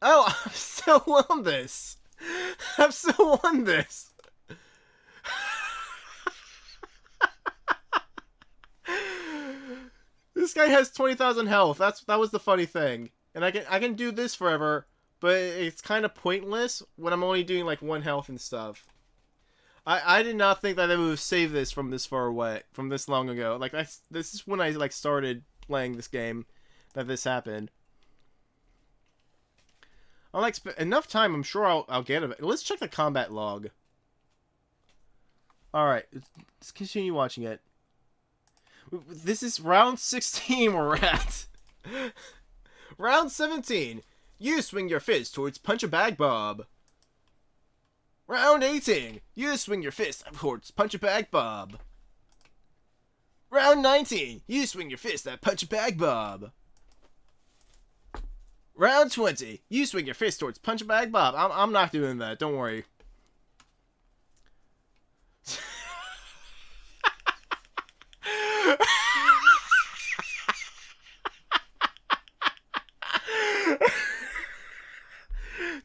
Oh, I've still won this! I've still won this! This guy has 20,000 health. That was the funny thing. And I can do this forever, but it's kind of pointless when I'm only doing like 1 health and stuff. I did not think that I would save this from this far away, from this long ago. Like this is when I like started playing this game that this happened. I'll like enough time. I'm sure I'll get it. Let's check the combat log. All right, let's continue watching it. This is round 16 we're at. Round 17. You swing your fist towards Punch a Bag Bob. Round 18. You swing your fist towards Punch a Bag Bob. Round 19. You swing your fist at Punch a Bag Bob. Round 20. You swing your fist towards Punch a Bag Bob. I'm not doing that. Don't worry.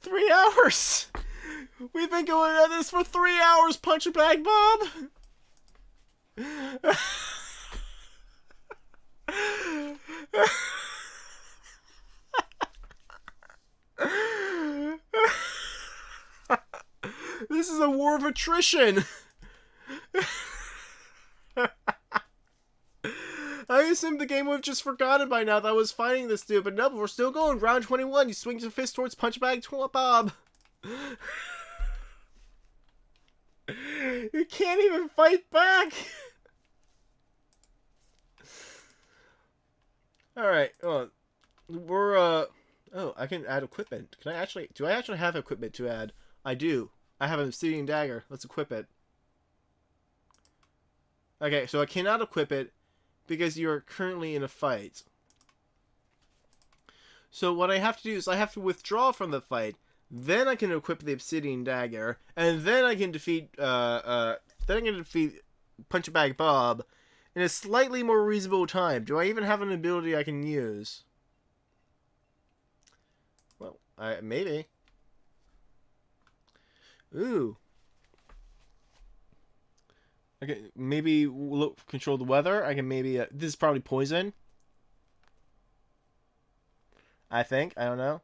Three hours. We've been going at this for 3 hours, Punch a Bag Bob. This is a war of attrition. I assumed the game would have just forgotten by now that I was fighting this dude, but no, we're still going. Round 21, you swing your fist towards Punch Bag Bob. You can't even fight back! Alright, we're, oh, I can add equipment. Do I actually have equipment to add? I do. I have an obsidian dagger. Let's equip it. Okay, so I cannot equip it because you're currently in a fight. So what I have to do is I have to withdraw from the fight. Then I can equip the obsidian dagger, and then I can defeat Punch Bag Bob in a slightly more reasonable time. Do I even have an ability I can use? Well, maybe. Ooh. Okay, maybe control the weather. I can maybe this is probably poison. I think. I don't know.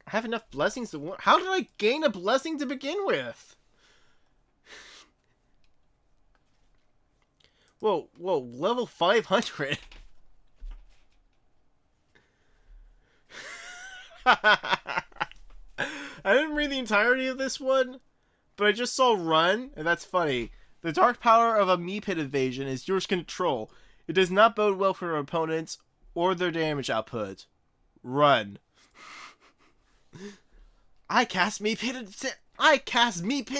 I have enough blessings to... How did I gain a blessing to begin with? Whoa, level 500. I didn't read the entirety of this one, but I just saw run, and that's funny. The dark power of a Meepit invasion is yours control. It does not bode well for opponents or their damage output. Run. I cast Meepit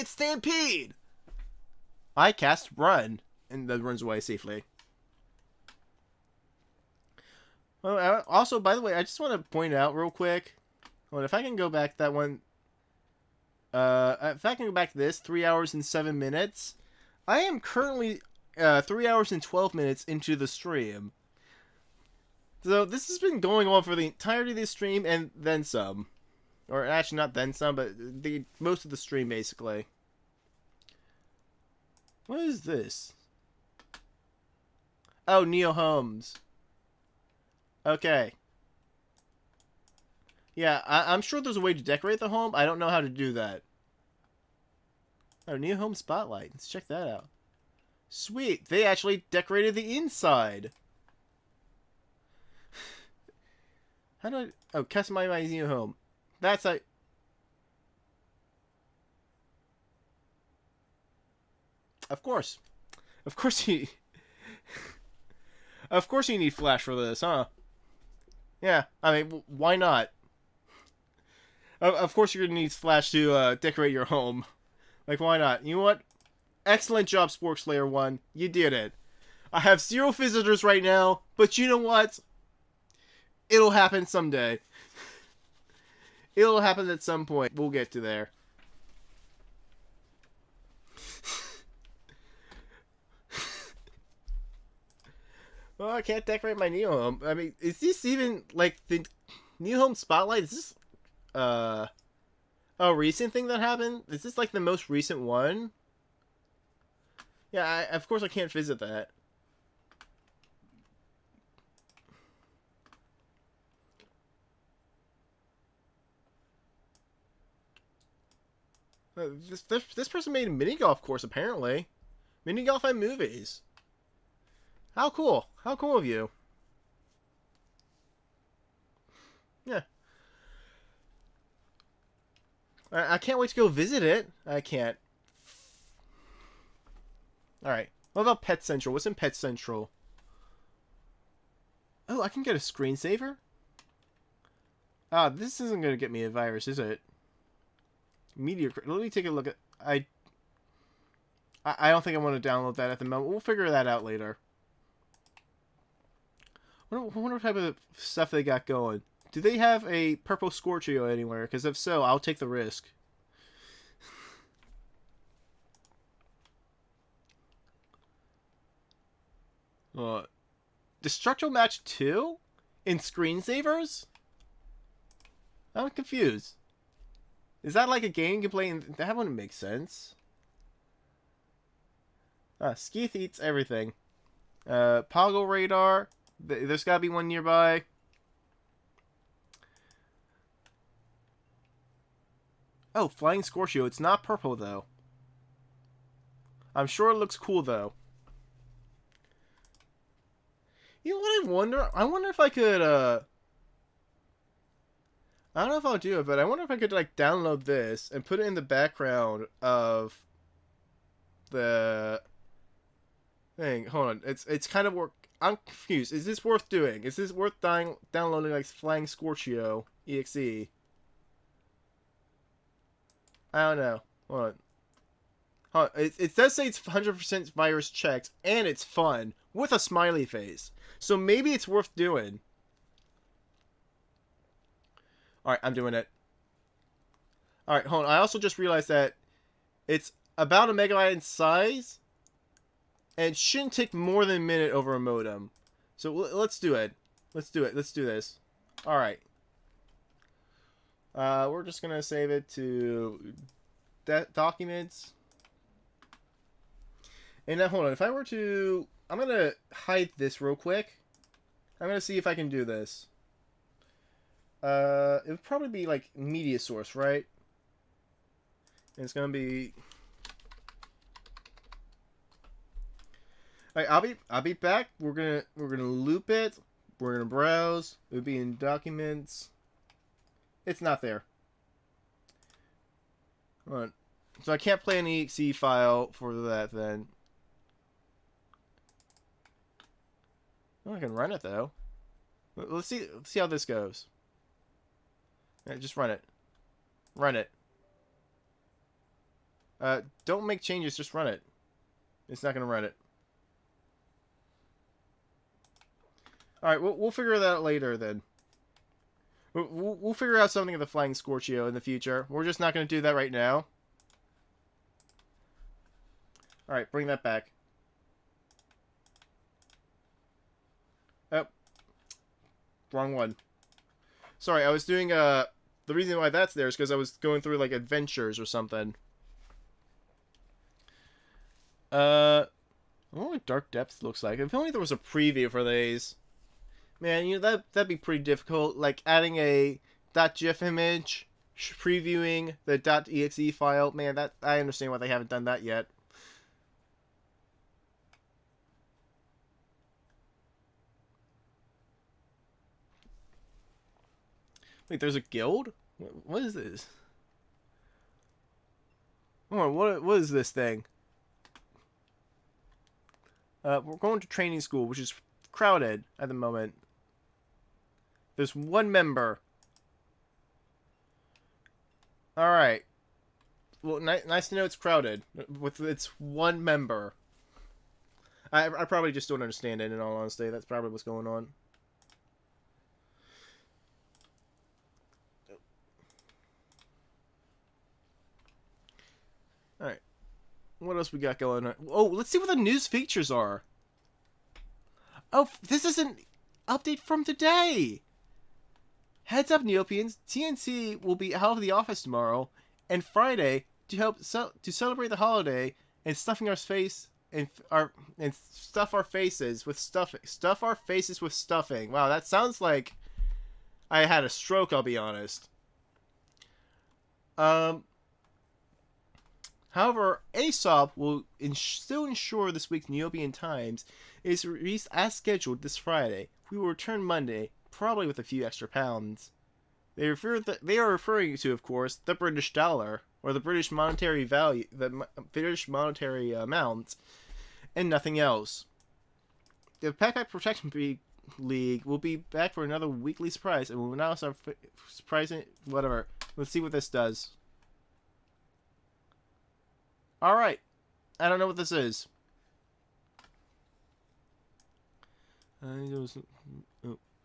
Stampede. I cast Run, and then runs away safely. Well, also, by the way, I just want to point out real quick. Well, if I can go back that one, if I can go back to this 3 hours and 7 minutes, I am currently 3 hours and 12 minutes into the stream. So this has been going on for the entirety of the stream and then some. Or actually not then some, but most of the stream basically. What is this? Oh, Neo Homes. Okay. Yeah, I'm sure there's a way to decorate the home. I don't know how to do that. Oh, Neo Home Spotlight. Let's check that out. Sweet. They actually decorated the inside. How do I... Oh, customize my Neo Home. That's a... Of course. Of course you... Of course you need Flash for this, huh? Yeah, I mean, why not? Of course you're gonna need Flash to decorate your home. Like, why not? You know what? Excellent job, Spork Slayer 1. You did it. I have 0 visitors right now, but you know what? It'll happen someday. It'll happen at some point. We'll get to there. Well, I can't decorate my Neo Home. I mean, is this even, like, the Neo Home Spotlight? Is this, a recent thing that happened? Is this, like, the most recent one? Yeah, of course I can't visit that. This person made a mini golf course, apparently. Mini golf and movies. How cool. How cool of you. Yeah. I can't wait to go visit it. I can't. Alright. What about Pet Central? What's in Pet Central? Oh, I can get a screensaver? Ah, this isn't going to get me a virus, is it? Meteor... Let me take a look at... I don't think I want to download that at the moment. We'll figure that out later. I wonder what type of stuff they got going. Do they have a purple Scorchio anywhere? Because if so, I'll take the risk. Destructo Match 2? In screensavers? I'm confused. Is that like a game you can play in... That wouldn't make sense. Skeeth eats everything. Poggle Radar. There's gotta be one nearby. Oh, Flying Scorchio. It's not purple, though. I'm sure it looks cool, though. You know what I wonder? I wonder if I could, I don't know if I'll do it, but I wonder if I could, like, download this and put it in the background of the thing. Hold on. It's kind of work. I'm confused. Is this worth doing? Is this worth downloading, like, Flying Scorchio EXE? I don't know. Hold on. Hold on. It does say it's 100% virus checked, and it's fun, with a smiley face. So maybe it's worth doing. Alright, I'm doing it. Alright, hold on. I also just realized that it's about a megabyte in size, and it shouldn't take more than a minute over a modem. So let's do it. Let's do it. Let's do this. Alright. We're just going to save it to documents. And now, hold on. If I were to... I'm going to hide this real quick. I'm going to see if I can do this. It would probably be like media source, right? And it's going to be... Alright, I'll be back. We're gonna loop it. We're gonna browse. It would be in documents. It's not there. Hold on. So I can't play an exe file for that then. Oh, I can run it though. Let's see how this goes. Yeah, just run it. Run it. Don't make changes. Just run it. It's not gonna run it. Alright, we'll figure that out later, then. We'll figure out something of the Flying Scorchio in the future. We're just not going to do that right now. Alright, bring that back. Oh. Wrong one. Sorry, I was doing, the reason why that's there is because I was going through, like, adventures or something. I wonder what Dark Depths looks like. If only there was a preview for these. Man, you know, that'd be pretty difficult. Like, adding a .gif image, previewing the .exe file. Man, that I understand why they haven't done that yet. Wait, there's a guild? What is this? Oh, what is this thing? We're going to training school, which is crowded at the moment. There's one member. Alright. Well, nice to know it's crowded. With its one member. I probably just don't understand it, in all honesty. That's probably what's going on. Alright. What else we got going on? Oh, let's see what the news features are. Oh, this is an update from today! Heads up, Neopians, TNC will be out of the office tomorrow and Friday to help to celebrate the holiday and stuff our faces with stuffing. Stuff our faces with stuffing. Wow, that sounds like I had a stroke, I'll be honest. However, Aesop will still ensure this week's Neopian Times is released as scheduled this Friday. We will return Monday, probably with a few extra pounds. They are referring to, of course, the British dollar, or the British monetary value, the British monetary amount, and nothing else. The Backpack Protection League will be back for another weekly surprise, and we will now start surprising whatever. Let's see what this does. Alright. I don't know what this is.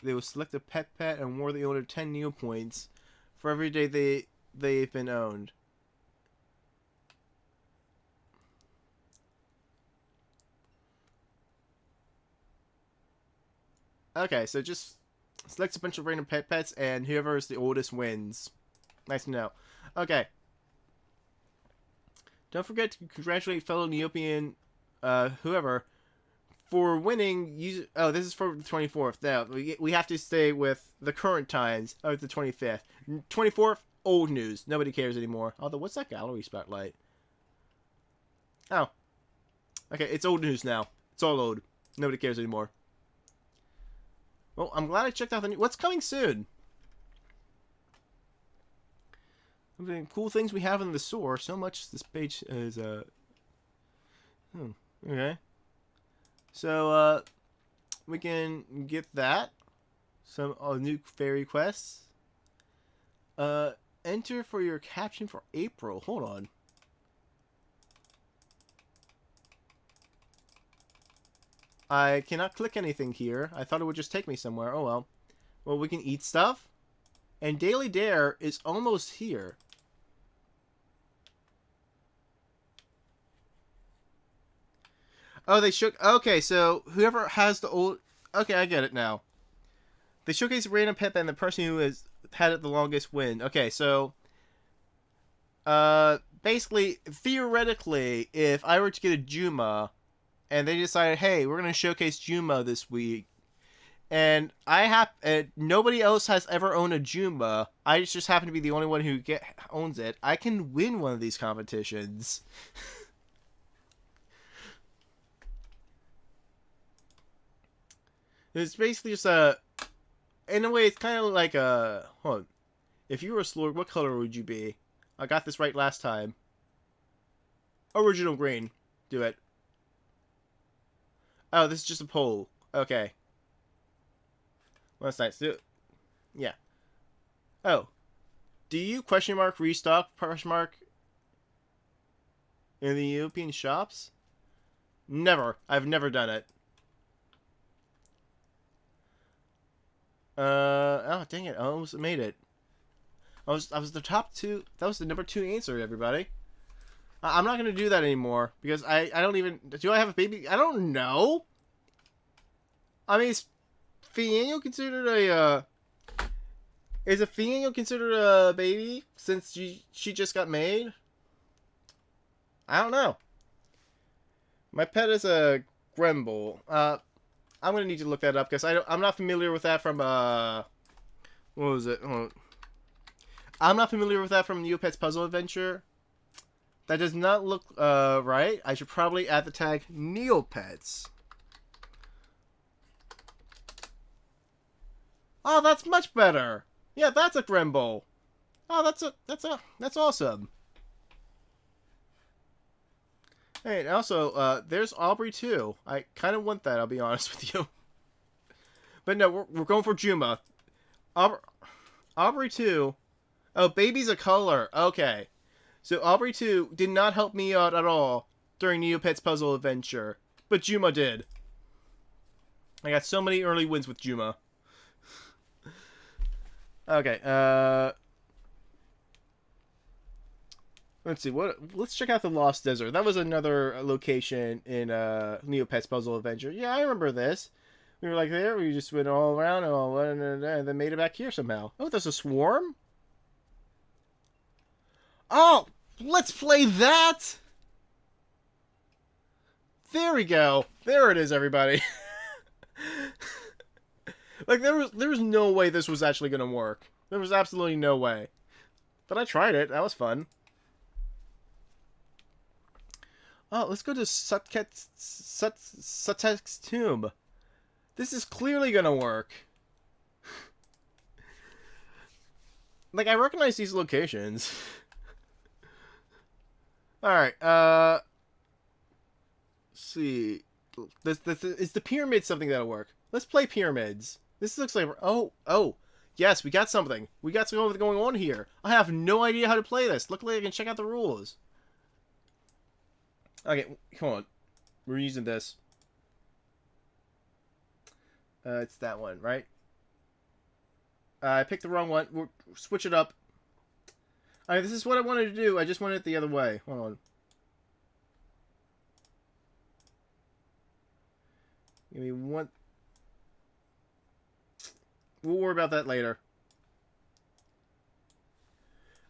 They will select a pet and award the owner 10 Neo points for every day they've been owned. Okay, so just select a bunch of random pets, and whoever is the oldest wins. Nice to know. Okay. Don't forget to congratulate fellow Neopian, whoever, for winning. Oh, this is for the 24th. Now, we have to stay with the current times of the 25th. 24th, old news. Nobody cares anymore. Although, what's that gallery spotlight? Oh. Okay, it's old news now. It's all old. Nobody cares anymore. Well, I'm glad I checked out the new... What's coming soon? The cool things we have in the store. So much this page is, okay. So, we can get that. Some new fairy quests. Enter for your caption for April. Hold on. I cannot click anything here. I thought it would just take me somewhere. Oh well. Well, we can eat stuff. And Daily Dare is almost here. Oh, they shook. Okay, so whoever has the old. Okay, I get it now. They showcase a random pet and the person who has had it the longest win. Okay, so. Basically, theoretically, if I were to get a Juma, and they decided, hey, we're gonna showcase Juma this week, and nobody else has ever owned a Juma. I just happen to be the only one who owns it. I can win one of these competitions. It's basically just in a way, it's kind of like a... Hold on. If you were a Slurg, what color would you be? I got this right last time. Original green. Do it. Oh, this is just a poll. Okay. Well, that's nice. Yeah. Oh. Do you, question mark, restock, question mark, in the European shops? Never. I've never done it. Oh, dang it. I almost made it. I was the top two. That was the number 2 answer, everybody. I'm not going to do that anymore. Because I don't even... Do I have a baby? I don't know. I mean, is Fianno considered a... Is a Fianno considered a baby? Since she just got made? I don't know. My pet is a Gremble. I'm going to need to look that up. Because I'm not familiar with that from... What was it? I'm not familiar with that from Neopets Puzzle Adventure. That does not look right. I should probably add the tag Neopets. Oh, that's much better. Yeah, that's a Gremble. Oh, that's awesome. Hey, and also, there's Aubrey too. I kind of want that. I'll be honest with you. But no, we're going for Juma. Aubrey 2. Oh, baby's a color. Okay. So Aubrey 2 did not help me out at all during Neopets Puzzle Adventure. But Juma did. I got so many early wins with Juma. Okay, let's see, let's check out the Lost Desert. That was another location in, Neopets Puzzle Adventure. Yeah, I remember this. We were like there, we just went all around and then made it back here somehow. Oh, there's a swarm? Oh, let's play that! There we go. There it is, everybody. Like, there was no way this was actually going to work. There was absolutely no way. But I tried it. That was fun. Oh, let's go to Sutek's tomb. This is clearly going to work. Like, I recognize these locations. Alright, let's see. Is the pyramid something that'll work? Let's play pyramids. This looks like... Oh. Yes, we got something. We got something going on here. I have no idea how to play this. Luckily, I can check out the rules. Okay, come on. We're using this. It's that one, right? I picked the wrong one. We'll switch it up. Alright, this is what I wanted to do. I just wanted it the other way. Hold on. Give me one... We'll worry about that later.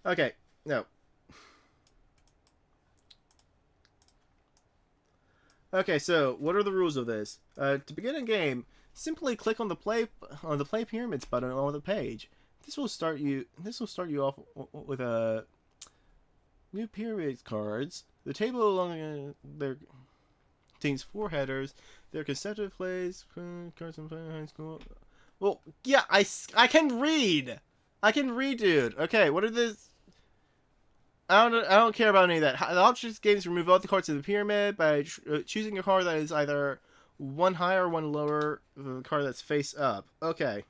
Okay, no. Okay, so what are the rules of this? To begin a game, simply click on the play pyramids button on the page. This will start you off with a new pyramid cards. The table along there contains 4 headers. They're consecutive plays, cards and play high school. Well, yeah, I can read. I can read, dude. Okay, what are this? I don't care about any of that. The options games remove all the cards of the pyramid by choosing a card that is either one higher or one lower than the card that's face up. Okay.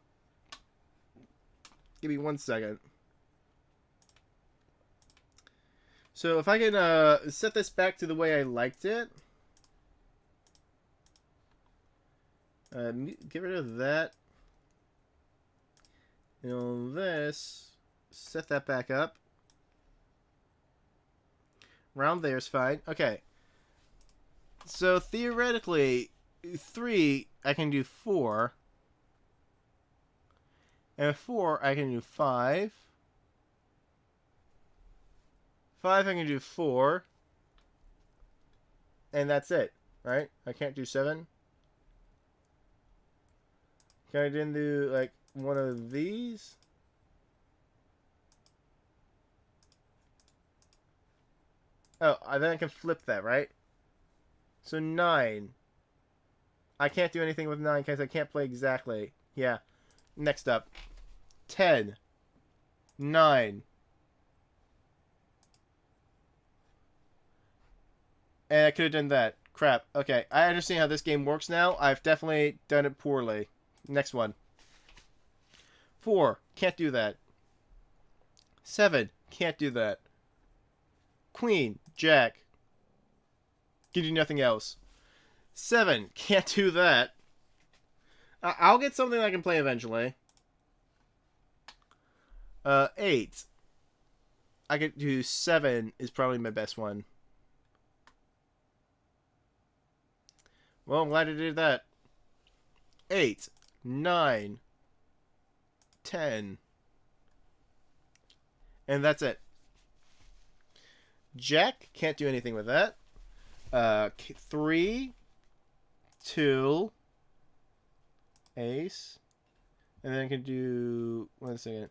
Give me 1 second. So if I can set this back to the way I liked it. Get rid of that. And on this, set that back up. Round there is fine. Okay. So theoretically, 3, I can do 4. And 4, I can do 5. 5, I can do 4. And that's it, right? I can't do 7. Can I then do, like, one of these? Oh, then I can flip that, right? So 9. I can't do anything with 9 because I can't play exactly. Yeah. Next up. 10. 9. And I could have done that. Crap. Okay, I understand how this game works now. I've definitely done it poorly. Next one. 4. Can't do that. 7. Can't do that. Queen. Jack. Can do nothing else. 7. Can't do that. I'll get something I can play eventually. 8. I could do 7 is probably my best one. Well, I'm glad I did that. 8. 9. 10. And that's it. Jack, can't do anything with that. 3. 2. Ace. And then I can do... 1 second.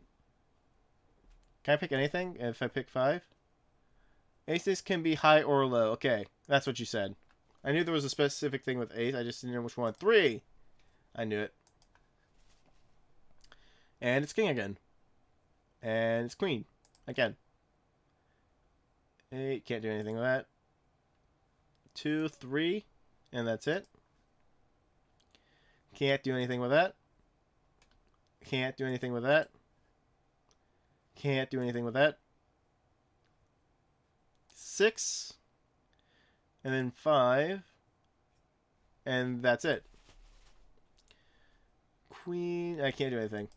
Can I pick anything if I pick 5? Aces can be high or low. Okay, that's what you said. I knew there was a specific thing with ace. I just didn't know which one. 3. I knew it. And it's king again. And it's queen. Again. 8. Can't do anything with that. 2, 3. And that's it. Can't do anything with that. Can't do anything with that. Can't do anything with that. 6. And then 5. And that's it. Queen. I can't do anything.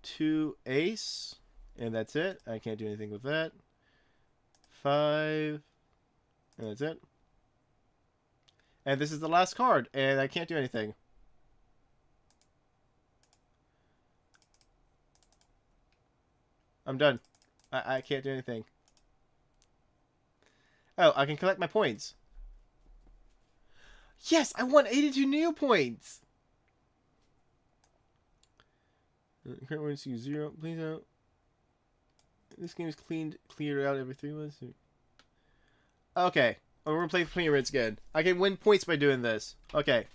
2 ace. And that's it. I can't do anything with that. 5. And that's it. And this is the last card. And I can't do anything. I'm done. I can't do anything. Oh, I can collect my points. Yes, I won 82 Neopoints. Current ones use 0. Please out. This game is cleared out every 3 months. Okay. Oh, we're gonna play pyramids again. I can win points by doing this. Okay.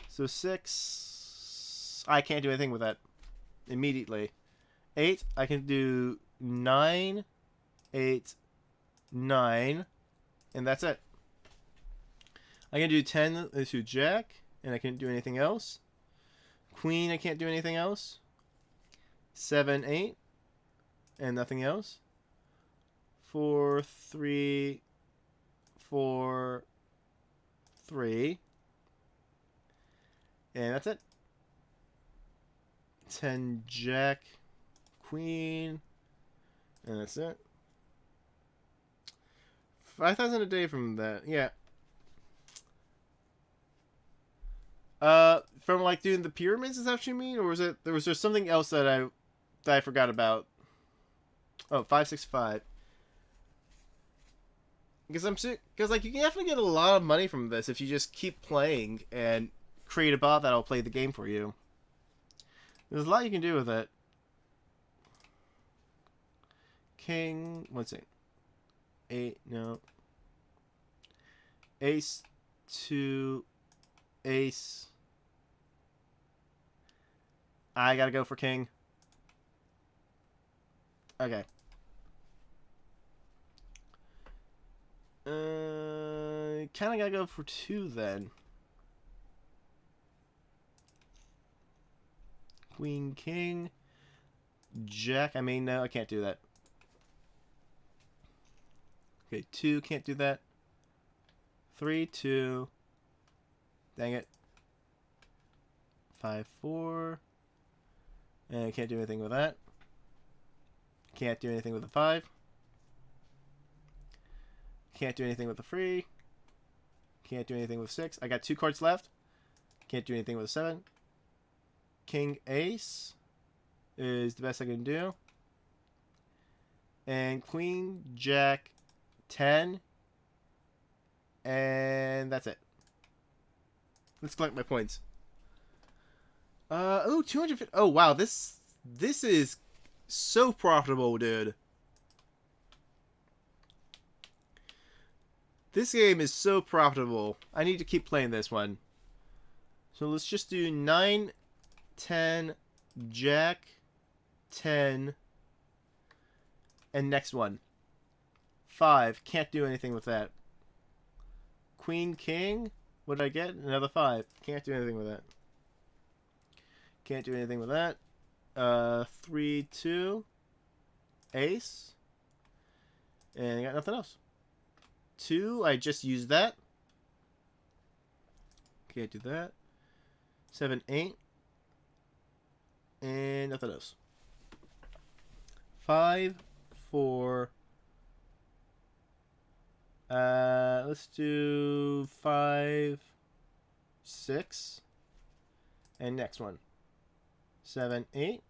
So 6. I can't do anything with that immediately. 8. I can do 9. 8. 9. And that's it. I can do 10 to Jack. And I can't do anything else. Queen, I can't do anything else. 7, 8. And nothing else. 4, 3. 4, 3. And that's it. 10 Jack. Queen. And that's it. 5,000 a day from that. Yeah. From like doing the pyramids, is that what you mean? Or was there something else that I forgot about? Oh, 565. Because like you can definitely get a lot of money from this if you just keep playing and create a bot that'll play the game for you. There's a lot you can do with it. King, what's it? 8, no. Ace, 2, ace, I gotta go for king. Okay. Kinda gotta go for 2 then. Queen, king, jack. I mean, no, I can't do that. Okay, 2, can't do that. 3, 2. Dang it. 5, 4. And I can't do anything with that. Can't do anything with the 5. Can't do anything with the 3. Can't do anything with 6. I got 2 cards left. Can't do anything with 7. King, ace is the best I can do. And queen, jack, 10. And that's it. Let's collect my points. Oh, 250. Oh, wow. This is so profitable, dude. This game is so profitable. I need to keep playing this one. So let's just do 9, 10, jack, 10, and next one. 5. Can't do anything with that. Queen, king. What did I get? Another 5. Can't do anything with that. Can't do anything with that. 3, 2. Ace. And I got nothing else. 2. I just used that. Can't do that. 7, 8. And nothing else. 5, 4. Let's do 5, 6. And next one. 7, 8.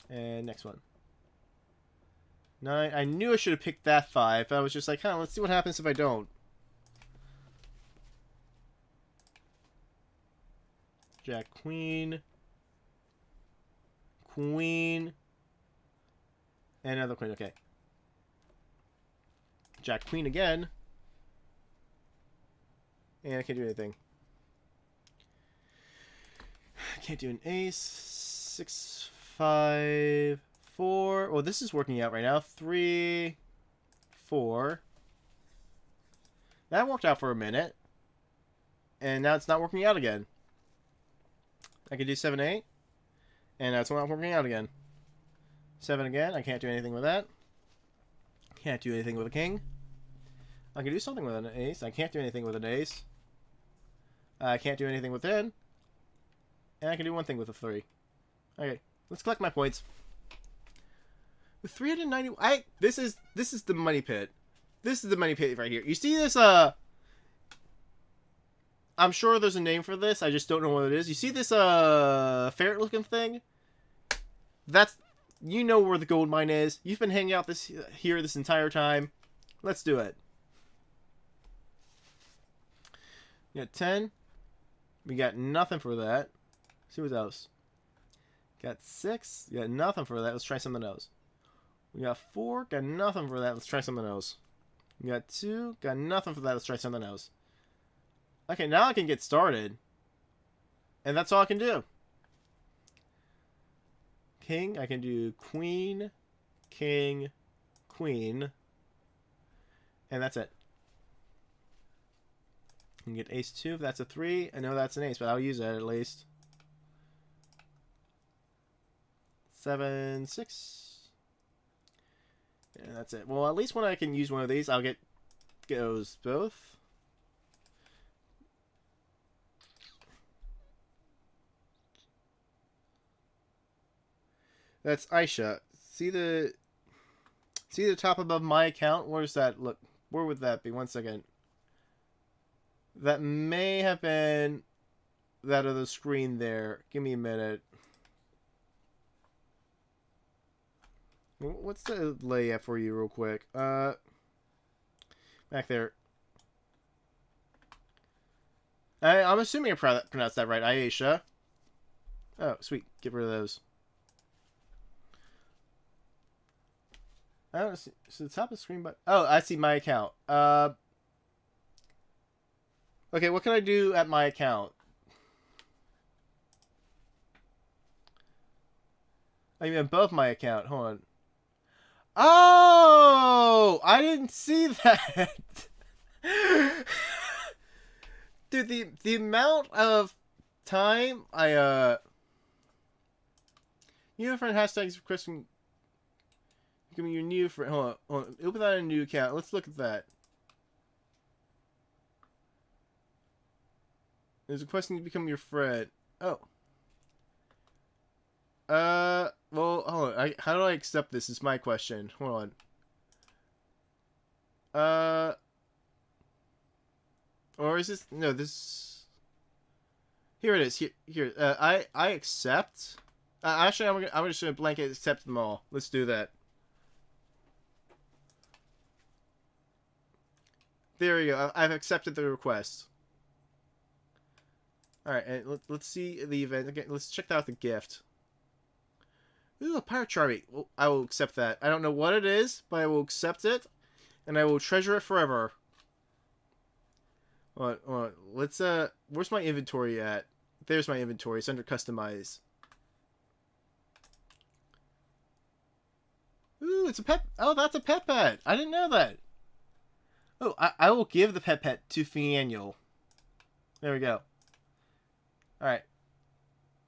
And next one. 9. I knew I should have picked that 5. But I was just like, huh, let's see what happens if I don't. Jack, queen. Queen. And another queen, okay. Jack, queen again. And I can't do anything. Can't do an ace. 6, 5, 4. Oh, this is working out right now. 3, 4. That worked out for a minute. And now it's not working out again. I can do 7, 8. And that's not working out again. 7 again. I can't do anything with that. Can't do anything with a king. I can do something with an ace. I can't do anything with an ace. I can't do anything with 10. And I can do one thing with a 3. Okay, let's collect my points. With 390, this is the money pit. This is the money pit right here. You see this? I'm sure there's a name for this. I just don't know what it is. You see this ferret-looking thing? That's, you know where the gold mine is. You've been hanging out here this entire time. Let's do it. We got 10. We got nothing for that. See what else. Got 6. Got nothing for that. Let's try something else. We got 4. Got nothing for that. Let's try something else. We got 2. Got nothing for that. Let's try something else. Okay, now I can get started. And that's all I can do. King, I can do queen, king, queen. And that's it. I can get ace 2 if that's a 3. I know that's an ace, but I'll use that at least. 7, 6. And that's it. Well, at least when I can use one of these, I'll get goes both. That's Aisha. See the top above my account? Where's that? Look, where would that be? 1 second. That may have been that other screen there. Give me a minute. What's the layout for you real quick? Back there. I'm assuming I pronounced that right. Aisha. Oh, sweet. Get rid of those. I don't see. So the top of the screen, but oh, I see my account. Okay, what can I do at my account? I mean, above my account. Hold on. Oh! I didn't see that! Dude, the amount of time new friend hashtags requesting becoming your new friend. Hold on. Open that in a new account. Let's look at that. There's requesting to become your friend. Oh. Well, hold on. How do I accept this? Is my question. Hold on. Or is this... No, this... Here it is. Here. I accept. Actually, I'm just gonna blanket accept them all. Let's do that. There we go. I've accepted the request. Alright, and let's see the event. Again, let's check out the gift. Ooh, a pirate Charmy. Well, I will accept that. I don't know what it is, but I will accept it. And I will treasure it forever. Hold on. Let's, where's my inventory at? There's my inventory. It's under customize. Ooh, it's a pet. Oh, that's a pet pet. I didn't know that. Oh, I will give the pet pet to Fiannual. There we go. Alright.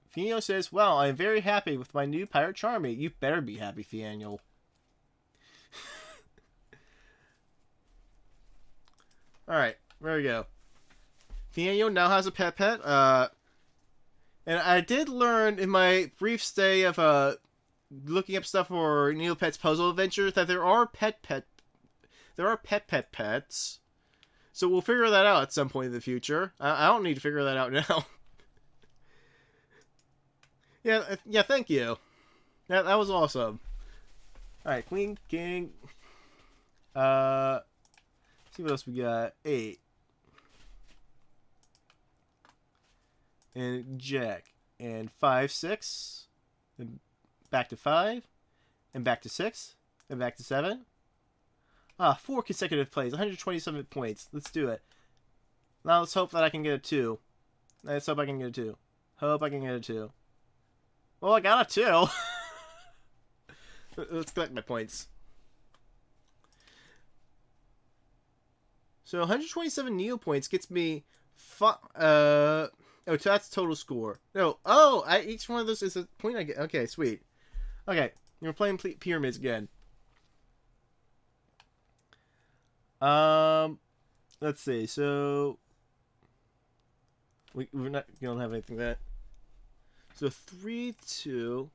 Fiannual says, well, I'm very happy with my new pirate Charmy. You better be happy, Fiannual. Alright, there we go. Fiannual now has a pet pet. And I did learn in my brief stay of looking up stuff for Neopets puzzle adventures that there are pet pets. So we'll figure that out at some point in the future. I don't need to figure that out now. yeah, thank you. That was awesome. Alright, Queen, King. See what else we got. 8. And Jack. And 5, 6. And back to 5. And back to 6. And back to 7. 4 consecutive plays. 127 points. Let's do it. Now let's hope that I can get a 2. Let's hope I can get a 2. Hope I can get a 2. Well, I got a 2. Let's collect my points. So 127 Neo points gets me... oh, so that's total score. No. Oh, each one of those is a point I get. Okay, sweet. Okay, we're playing pyramids again. Let's see. So we don't have anything that. So 3, 2,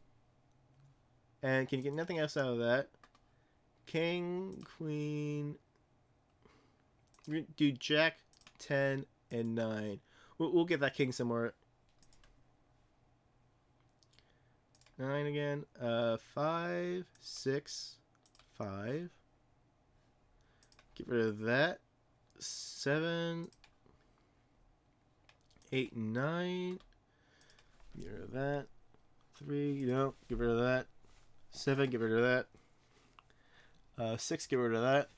and can you get nothing else out of that? King, Queen. We're gonna do Jack, 10, and 9. We'll get that king somewhere. 9 again. 5, 6, 5. Get rid of that. 7, 8, 9. Get rid of that. 3, no. Get rid of that. 7, get rid of that. 6, get rid of that.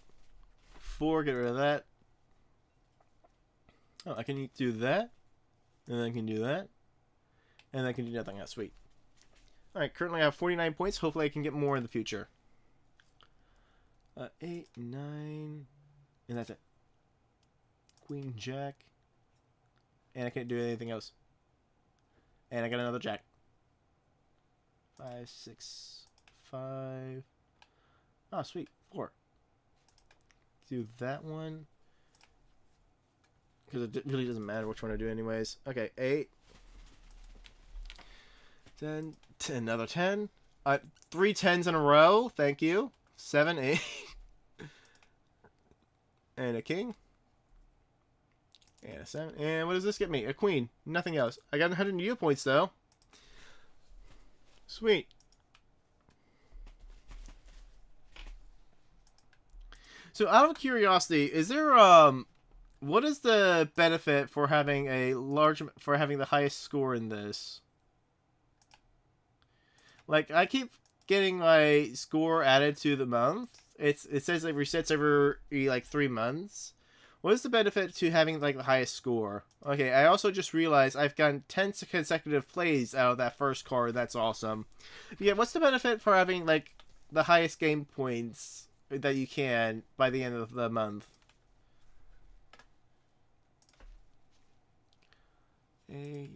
4, get rid of that. Oh, I can do that. And then I can do that. And I can do nothing else. Sweet. Alright, currently I have 49 points. Hopefully I can get more in the future. 8, 9. And that's it. Queen, Jack. And I can't do anything else. And I got another Jack. 5, 6, 5. Oh, sweet. 4. Do that one. Because it really doesn't matter which one I do anyways. Okay, 8. 10. Another 10. 3 10s in a row. Thank you. 7, 8. And a king. And a 7. And what does this get me? A queen. Nothing else. I got 100 Neo points though. Sweet. So out of curiosity, is there what is the benefit for having the highest score in this? Like, I keep getting my score added to the month. It says it resets every like 3 months. What is the benefit to having like the highest score? Okay, I also just realized I've gotten 10 consecutive plays out of that first card. That's awesome. Yeah, what's the benefit for having like the highest game points that you can by the end of the month? A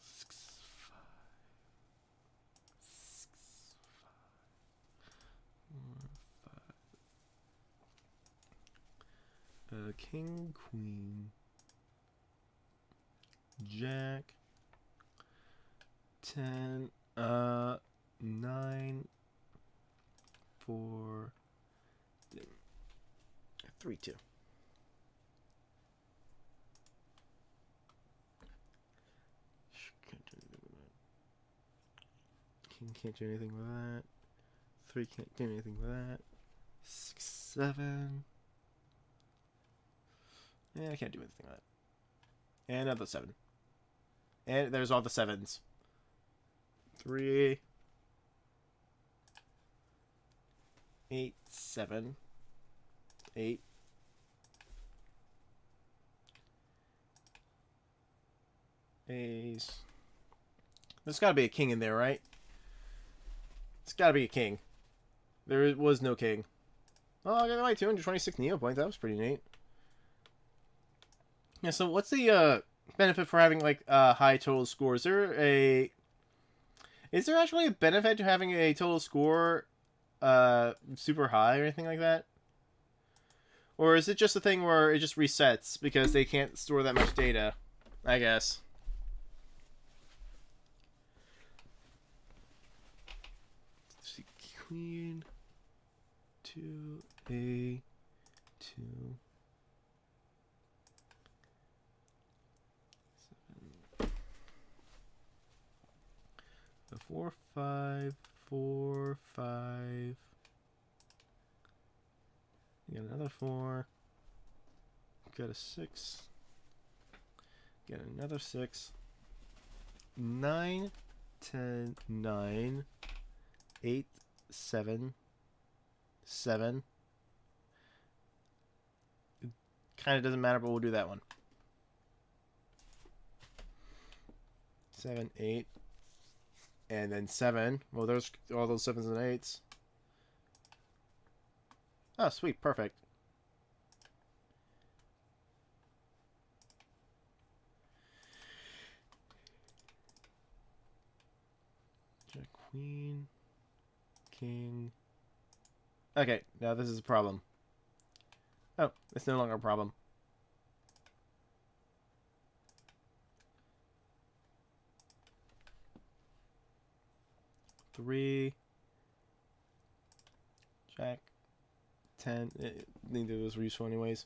6, 5, 6, 5, 4, 5. King, queen, jack, 10, 9, 4, 3, 2. King can't do anything with that. 3 can't do anything with that. 6, 7. Yeah, I can't do anything with that. And another 7. And there's all the 7s. 3, 8, 7, 8. Ace. There's got to be a king in there, right? It's got to be a king. There was no king. Oh, I got my 226 Neopets. That was pretty neat. Yeah, so what's the benefit for having like high total score? Is there actually a benefit to having a total score super high or anything like that? Or is it just a thing where it just resets because they can't store that much data, I guess? Let's see, queen, 2, A, 2, 7, 4, 5, 4, 5. Get another 4. Get a 6. Get another 6. 9, 10, 9, 8, 7, 7. It kind of doesn't matter, but we'll do that one. 7, 8. And then 7. Well, there's all those 7s and 8s. Oh, sweet. Perfect. Jack, queen, king. Okay, now this is a problem. Oh, it's no longer a problem. Three. Jack. 10. Neither of those were useful anyways.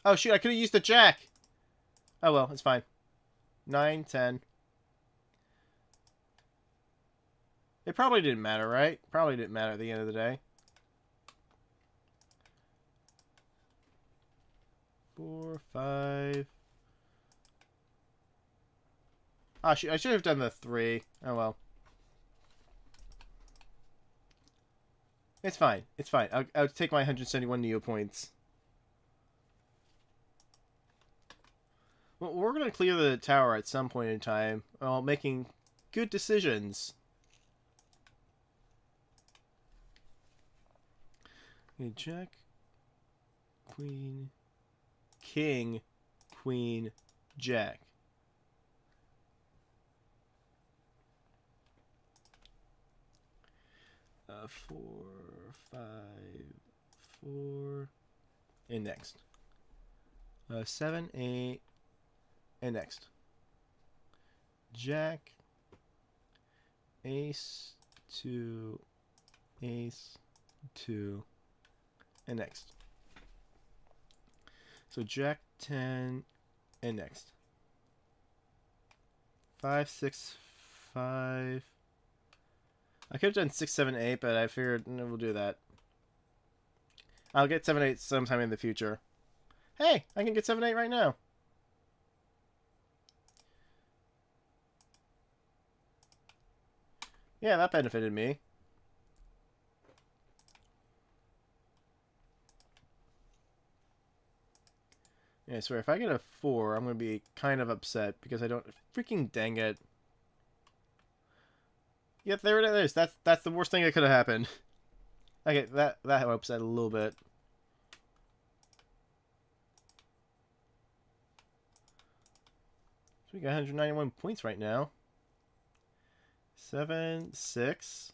Oh, shoot, I could have used the jack. Oh, well, it's fine. 9, 10. It probably didn't matter, right? Probably didn't matter at the end of the day. 4, 5. Oh, shoot, I should have done the 3. Oh, well. It's fine. It's fine. I'll take my 171 Neopets. Well, we're going to clear the tower at some point in time while making good decisions. Okay, jack, queen, king, queen, jack. Four, 5, 4, and next. 7, 8, and next. Jack, ace, 2, ace, 2, and next. So jack, 10, and next. 5, 6, 5. I could have done 6, 7, 8, but I figured we'll do that. I'll get 7, 8 sometime in the future. Hey, I can get 7, 8 right now. Yeah, that benefited me. Yeah, I swear, if I get a 4, I'm going to be kind of upset because I don't... Freaking dang it. Yep, there it is. That's the worst thing that could have happened. Okay, that upset a little bit. So we got 191 points right now. 7, 6.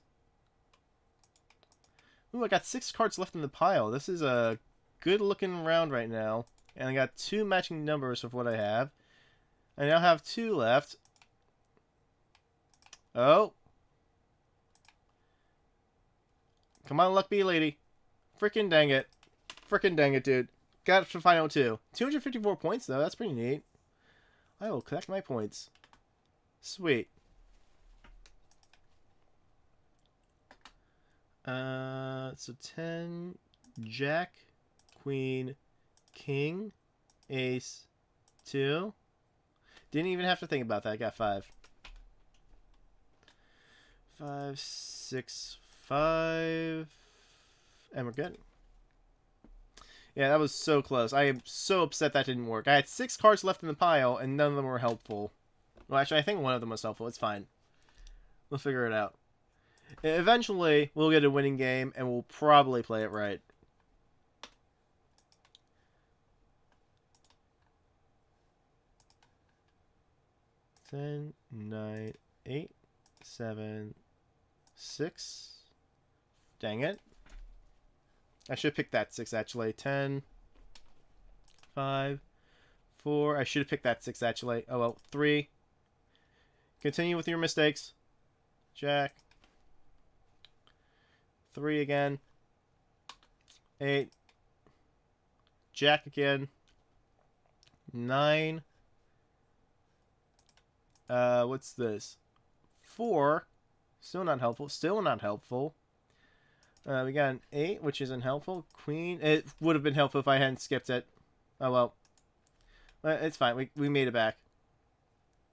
Ooh, I got 6 cards left in the pile. This is a good looking round right now. And I got 2 matching numbers of what I have. I now have 2 left. Oh. Come on, luck be lady. Frickin' dang it. Frickin' dang it, dude. Got to final 2. 254 points, though. That's pretty neat. I will collect my points. Sweet. So 10, Jack, Queen, King, Ace, 2. Didn't even have to think about that. I got 5. 5, 6, 5. And we're good. Yeah, that was so close. I am so upset that didn't work. I had 6 cards left in the pile, and none of them were helpful. Well, actually, I think one of them was helpful. It's fine. We'll figure it out. Eventually, we'll get a winning game, and we'll probably play it right. Ten, 9, 8, 7, 6. Dang it. I should have picked that 6, actually. 10, 5, 4. I should have picked that 6, actually. Oh, well. 3. Continue with your mistakes. Jack. 3 again. 8. Jack again. 9. What's this? 4. Still not helpful. Still not helpful. We got an 8, which isn't helpful. Queen. It would have been helpful if I hadn't skipped it. Oh, well. It's fine. We made it back.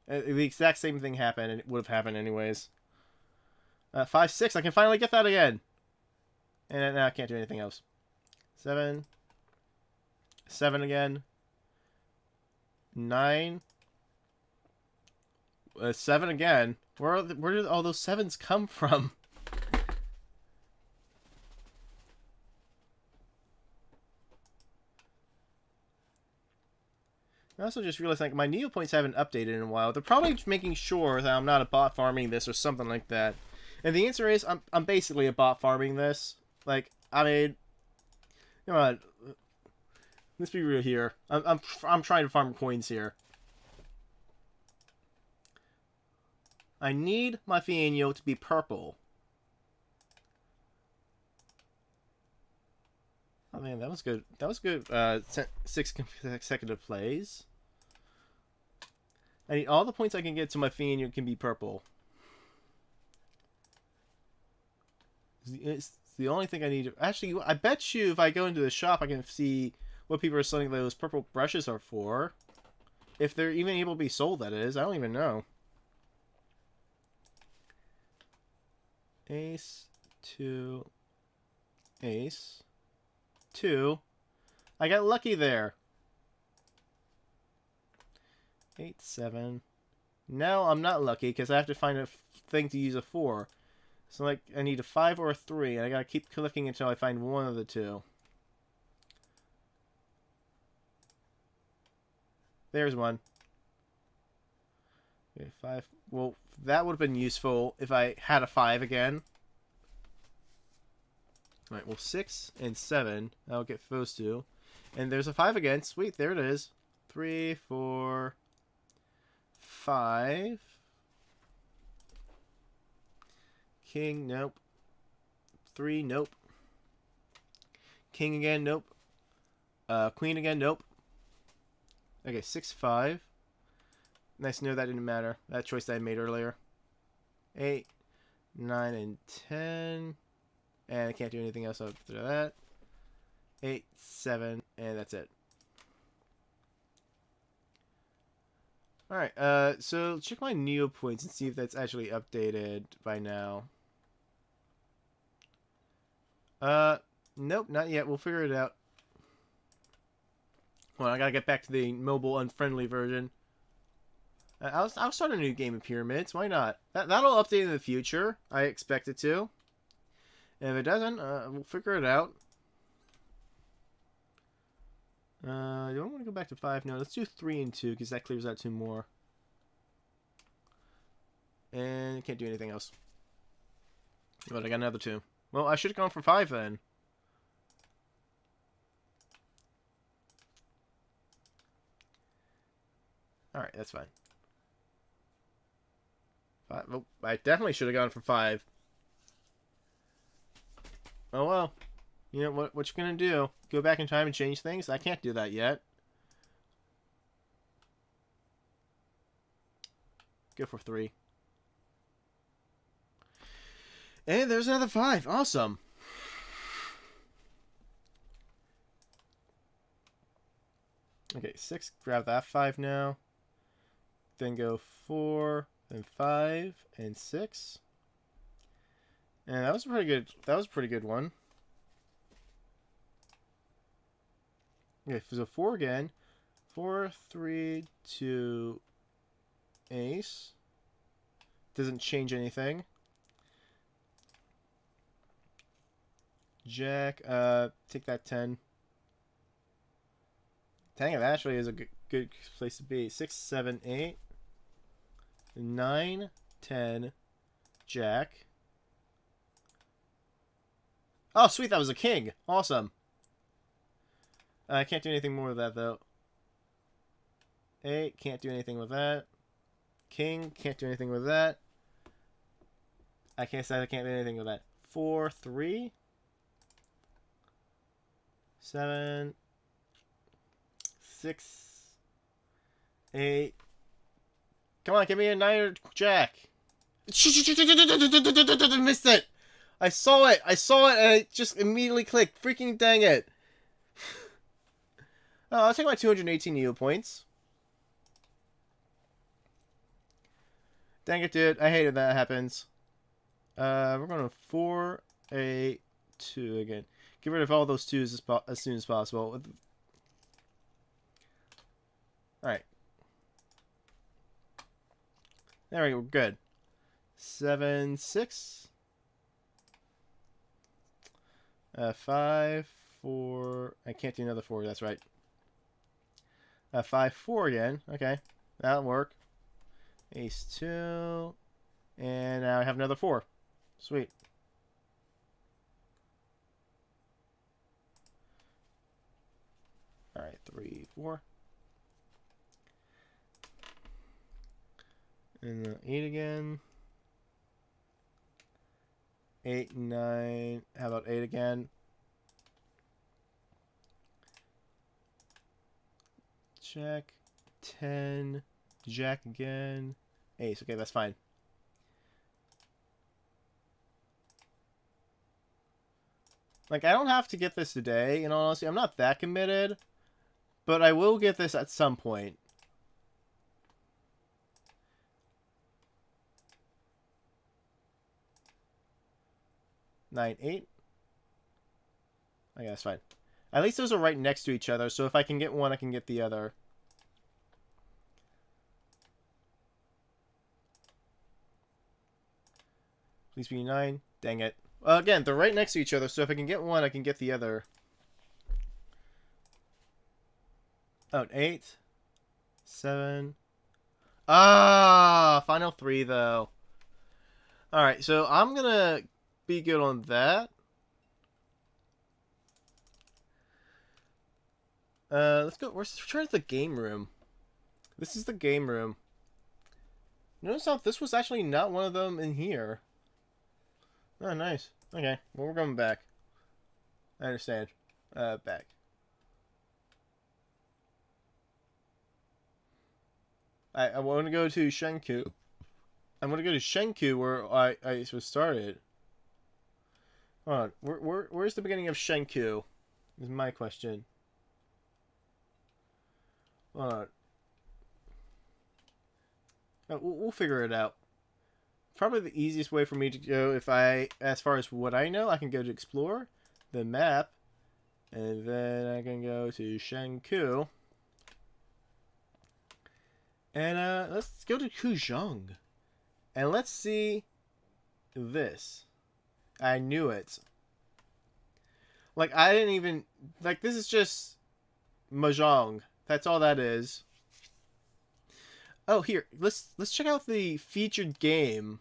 The exact same thing happened, and it would have happened anyways. 5, 6. I can finally get that again. And now I can't do anything else. 7. 7 again. 9. 7 again. Where did all those 7s come from? I also just realized like my Neopets haven't updated in a while. They're probably making sure that I'm not a bot farming this or something like that. And the answer is I'm basically a bot farming this. Like, I mean, come on, let's be real here. I'm trying to farm coins here. I need my Fienyo to be purple. Oh man, that was good. That was good. 6 consecutive plays. I need all the points I can get so my Fienyo can be purple. It's the only thing I need. Actually, I bet you if I go into the shop, I can see what people are selling those purple brushes are for. If they're even able to be sold, that is. I don't even know. Ace, 2, Ace, 2. I got lucky there. 8, 7. Now I'm not lucky because I have to find a thing to use a 4. So like I need a 5 or a 3, and I gotta keep clicking until I find one of the 2. There's one. Okay, 5. Well, that would have been useful if I had a 5 again. Alright, well 6 and 7. I'll get those 2. And there's a 5 again. Sweet, there it is. 3, 4, 5. King, nope. 3, nope. King again, nope. Queen again, nope. Okay, 6, 5. Nice to know that didn't matter. That choice that I made earlier. 8, 9, and 10. And I can't do anything else after that. 8, 7, and that's it. Alright, so check my Neopets and see if that's actually updated by now. Nope, not yet. We'll figure it out. Well, I gotta get back to the mobile unfriendly version. I'll start a new game of Pyramids. Why not? That'll update in the future. I expect it to. And if it doesn't, we'll figure it out. Do I want to go back to 5? No, let's do 3 and 2 because that clears out 2 more. And can't do anything else. But I got another 2. Well, I should have gone for 5 then. Alright, that's fine. 5. Oh, I definitely should have gone for 5. Oh well. You know, what you gonna do? Go back in time and change things? I can't do that yet. Go for 3. And there's another 5. Awesome. Okay, 6. Grab that 5 now. Then go 4, then 5, and 6. And that was pretty good. That was a pretty good one. Okay, so 4 again. 4, 3, 2, ace. Doesn't change anything. Jack, take that 10. Dang, it actually is a good place to be. 6, 7, 8. 9, 10, Jack. Oh, sweet, that was a king. Awesome. I can't do anything more with that, though. 8, can't do anything with that. King, can't do anything with that. I can't say I can't do anything with that. 4, 3. 7, 6, 8. Come on, give me a 9 or Jack. Missed it. I saw it. And it just immediately clicked. Freaking dang it. Oh, I'll take my 218 Neo points. Dang it, dude. I hated that happens. We're going to 4, 8, 2 again. Get rid of all those 2s as soon as possible. Alright. There we go. Good. 7, 6. 5, 4. I can't do another 4. That's right. 5, 4 again. Okay. That'll work. Ace 2. And now I have another 4. Sweet. Alright, 3, 4. And 8 again. 8, 9. How about 8 again? Check. 10. Jack again. Ace. Okay, that's fine. Like, I don't have to get this today, in all honesty. I'm not that committed. But I will get this at some point. Nine, 8. Okay, that's fine. At least those are right next to each other, so if I can get one, I can get the other. Please be 9. Dang it. Again, they're right next to each other, so if I can get one, I can get the other. Oh, 8. 7. Ah, final 3, though. Alright, so I'm gonna be good on that. Let's go. Let's try the game room. This is the game room. Notice how this was actually not one of them in here. Oh, nice. Okay, well, we're going back. I understand. Back. I want to go to Shenku. I'm going to go to Shenku where I was started. Hold on. Where's the beginning of Shenku? Is my question. Hold on. We'll figure it out. Probably the easiest way for me to go, as far as what I know, I can go to Explore, the map, and then I can go to Shenku. And let's go to Kuzhong. And let's see this. I knew it. Like, I didn't even... Like, this is just Mahjong. That's all that is. Oh, here. Let's check out the featured game.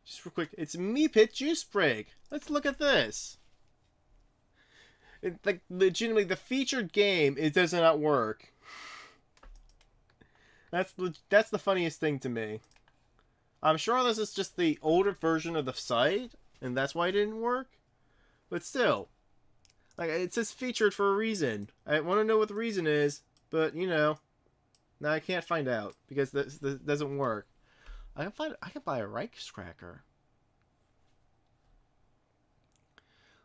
Just real quick. It's Meepit Juice Break. Let's look at this. Like, legitimately, the featured game, it does not work. That's the funniest thing to me. I'm sure this is just the older version of the site, and that's why it didn't work. But still, like, it says featured for a reason. I want to know what the reason is, but you know, now I can't find out because this doesn't work. I can buy a Reichscracker.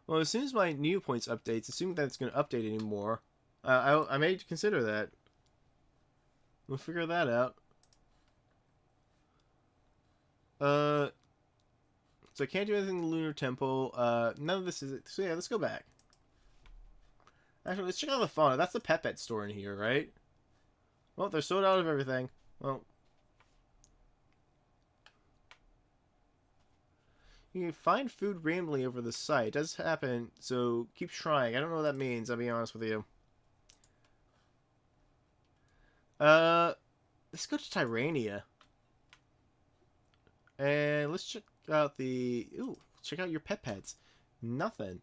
Well, as soon as my Neopets updates, assuming that it's going to update anymore, I may consider that. We'll figure that out. So I can't do anything in the Lunar Temple. None of this is... So yeah, let's go back. Actually, let's check out the fauna. That's the Pet store in here, right? Well, they're sold out of everything. Well... You can find food randomly over the site. It does happen, so keep trying. I don't know what that means, I'll be honest with you. Let's go to Tyrania. And let's check out the... Ooh, check out your pets. Nothing.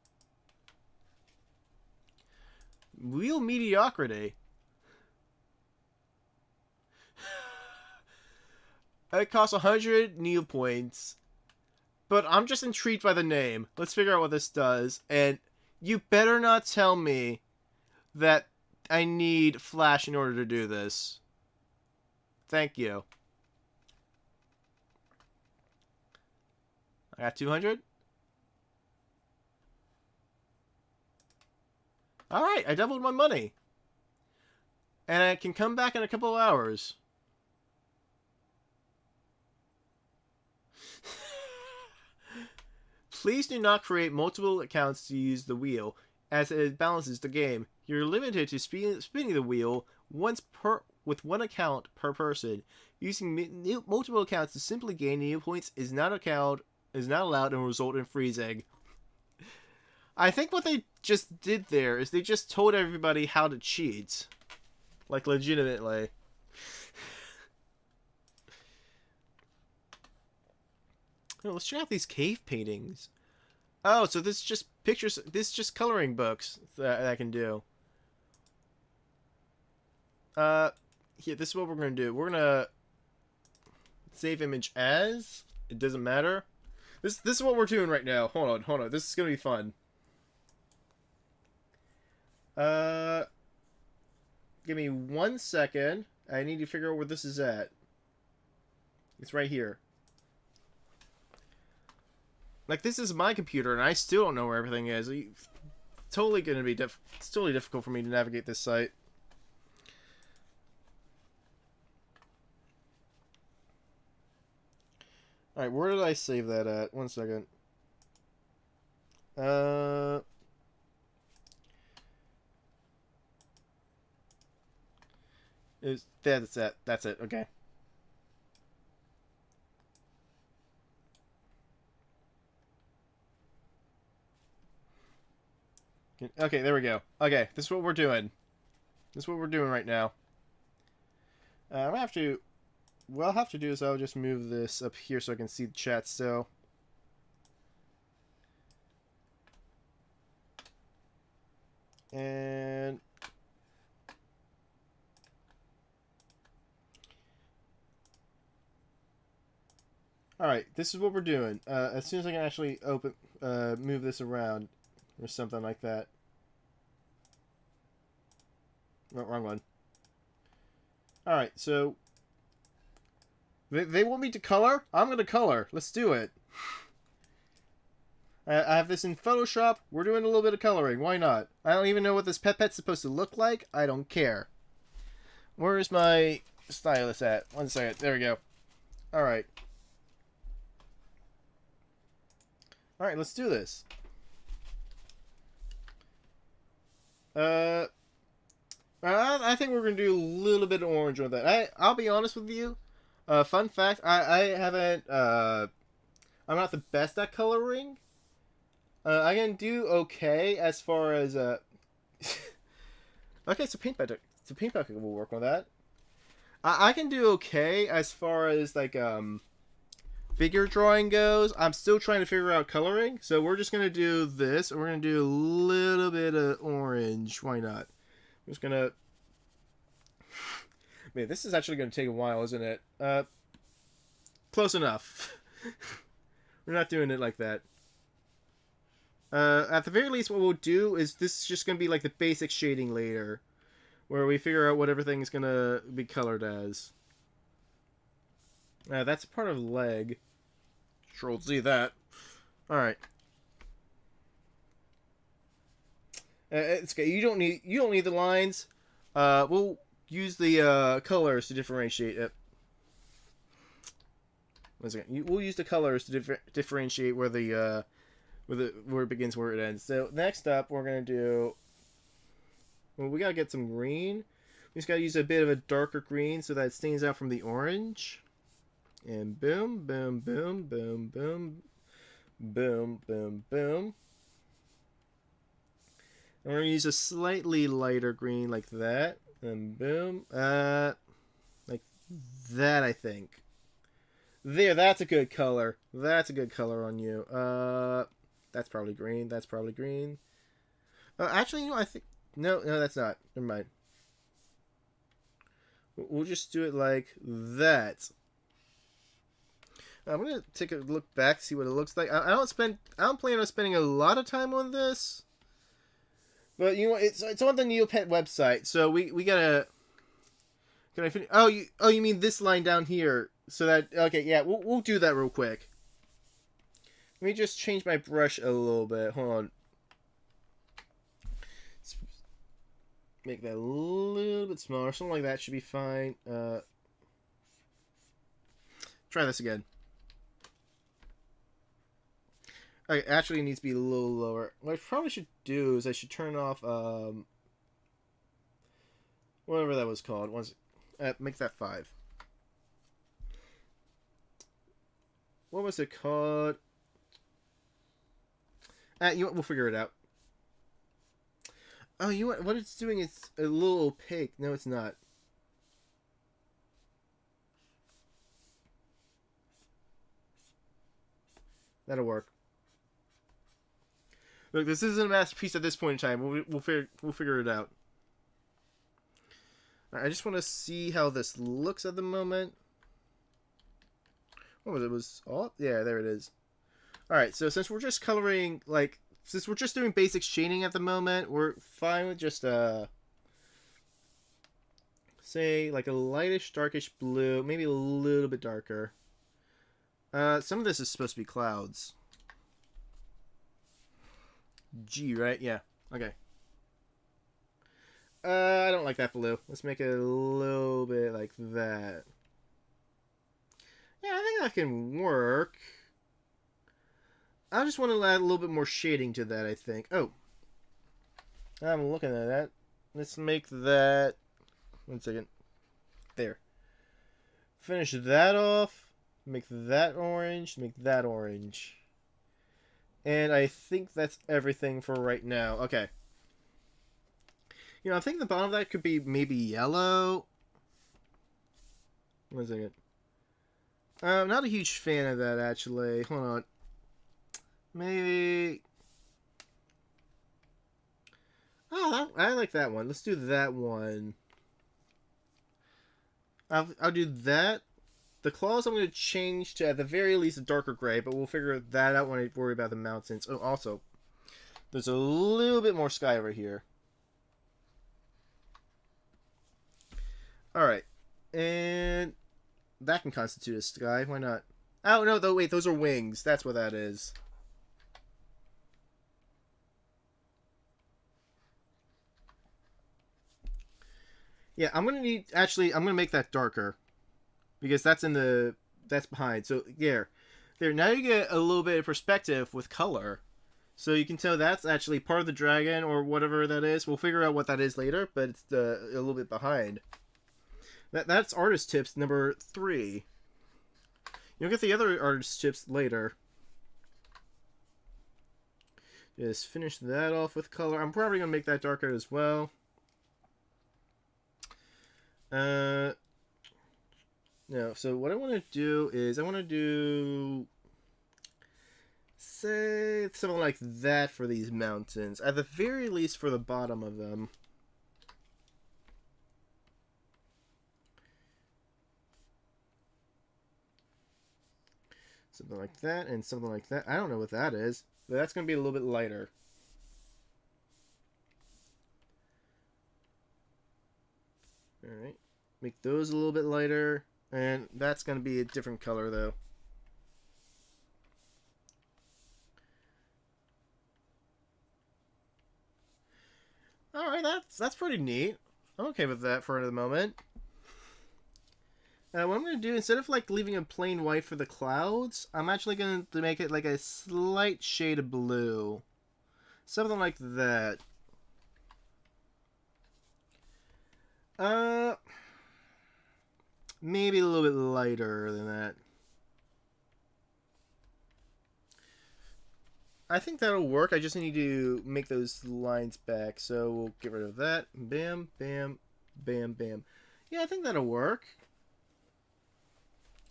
Real mediocrity. It costs 100 Neopoints. But I'm just intrigued by the name. Let's figure out what this does. And you better not tell me that I need Flash in order to do this. Thank you. I got 200. Alright, I doubled my money. And I can come back in a couple of hours. Please do not create multiple accounts to use the wheel, as it balances the game. You're limited to spinning the wheel once with one account per person. Using multiple accounts to simply gain Neopoints is not allowed and will result in freezing. I think what they just did there is they just told everybody how to cheat. Like, legitimately. Oh, let's check out these cave paintings. Oh, so this is just pictures. This is just coloring books that I can do. Here, this is what we're gonna do. We're gonna save image as. It doesn't matter. This is what we're doing right now. Hold on. This is gonna be fun. Give me 1 second. I need to figure out where this is at. It's right here. Like, this is my computer, and I still don't know where everything is. It's totally gonna be it's totally difficult for me to navigate this site. Alright, where did I save that at? 1 second. That's it. That's it. Okay. Okay, there we go. Okay, this is what we're doing. This is what we're doing right now. I'm gonna have to... What I'll have to do is I'll just move this up here so I can see the chat still. And... Alright, this is what we're doing. As soon as I can actually move this around, or something like that. No, wrong one. Alright, so... They want me to color? I'm gonna color. Let's do it. I have this in Photoshop. We're doing a little bit of coloring. Why not? I don't even know what this pet's supposed to look like. I don't care. Where's my stylus at? 1 second. There we go. Alright. Alright, let's do this. I think we're gonna do a little bit of orange on that. I'll be honest with you. Fun fact: I haven't. I'm not the best at coloring. I can do okay as far as okay, so paint bucket. So paint bucket will work on that. I can do okay as far as like figure drawing goes. I'm still trying to figure out coloring, so we're just gonna do this. And we're gonna do a little bit of orange. Why not? I'm just gonna. Man, this is actually gonna take a while, isn't it? Close enough. We're not doing it like that. At the very least, what we'll do is this is just gonna be like the basic shading layer, where we figure out what everything is gonna be colored as. That's part of leg. Sure, we'll see that. All right. It's okay. You don't need the lines. We'll use the colors to differentiate it. We'll use the colors to differentiate where where it begins, where it ends. So next up, we're gonna do. Well, we gotta get some green. We just gotta use a bit of a darker green so that it stands out from the orange. And boom, boom, boom, boom, boom, boom, boom, boom. And we're gonna use a slightly lighter green like that. And boom, like that, I think. There, that's a good color. That's a good color on you. That's probably green. That's probably green. Actually, I think no, that's not. Never mind. We'll just do it like that. I'm gonna take a look back, see what it looks like. I don't plan on spending a lot of time on this, but it's on the Neopet website, so we gotta. Can I finish? Oh, you mean this line down here? So that okay, yeah, we'll do that real quick. Let me just change my brush a little bit. Hold on. Let's make that a little bit smaller. Something like that should be fine. Try this again. Okay, actually it needs to be a little lower. What I probably should do is I should turn off whatever that was called. Make that 5. What was it called? You know what? We'll figure it out. Oh, you know what it's doing is a little opaque. No, it's not. That'll work. Look, this isn't a masterpiece at this point in time. We'll figure it out. Right, I just want to see how this looks at the moment. What was it? Yeah, there it is. All right, so since we're just coloring since we're just doing basic shading at the moment, we're fine with just say like a lightish, darkish blue, maybe a little bit darker. Some of this is supposed to be clouds. G, right? Yeah. Okay. I don't like that blue. Let's make it a little bit like that. Yeah, I think that can work. I just want to add a little bit more shading to that, I think. Oh. I'm looking at that. Let's make that... 1 second. There. Finish that off. Make that orange. Make that orange. And I think that's everything for right now. Okay. I think the bottom of that could be maybe yellow. 1 second. I'm not a huge fan of that, actually. Hold on. Maybe... Oh, I like that one. Let's do that one. I'll do that. The claws I'm going to change to, at the very least, a darker gray, but we'll figure that out when I worry about the mountains. Oh, also, there's a little bit more sky over here. Alright. And that can constitute a sky. Why not? Oh, no, wait, those are wings. That's what that is. Yeah, I'm going to make that darker. Because that's behind. So, yeah. There, now you get a little bit of perspective with color. So you can tell that's actually part of the dragon or whatever that is. We'll figure out what that is later, but it's a little bit behind. That's artist tips number 3. You'll get the other artist tips later. Just finish that off with color. I'm probably going to make that darker as well. No, so what I want to do is I want to do, say, something like that for these mountains. At the very least for the bottom of them. Something like that and something like that. I don't know what that is, but that's going to be a little bit lighter. Alright. Make those a little bit lighter. And that's going to be a different color, though. Alright, that's pretty neat. I'm okay with that for the moment. What I'm going to do, instead of like leaving a plain white for the clouds, I'm actually going to make it like a slight shade of blue. Something like that. Maybe a little bit lighter than that. I think that'll work. I just need to make those lines back. So we'll get rid of that. Bam, bam, bam, bam. Yeah, I think that'll work.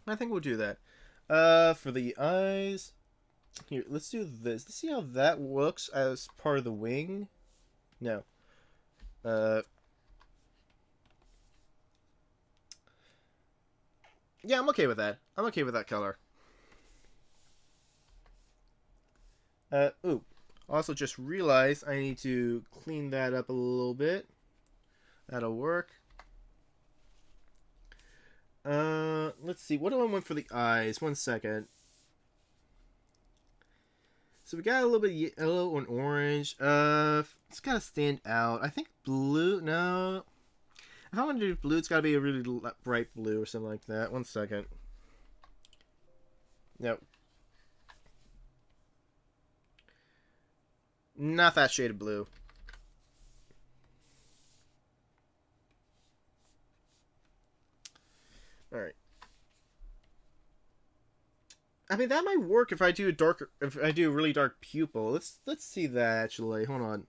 I think we'll do that. For the eyes. Here, let's do this. Let's see how that looks as part of the wing. No. Yeah, I'm okay with that. I'm okay with that color. Ooh. Also just realized I need to clean that up a little bit. That'll work. Let's see. What do I want for the eyes? 1 second. So we got a little bit yellow and orange. It's gotta stand out. I think blue. No. If I want to do blue, it's gotta be a really bright blue or something like that. 1 second. Nope. Not that shade of blue. Alright. I mean, that might work if I do a really dark pupil. Let's see that actually. Hold on.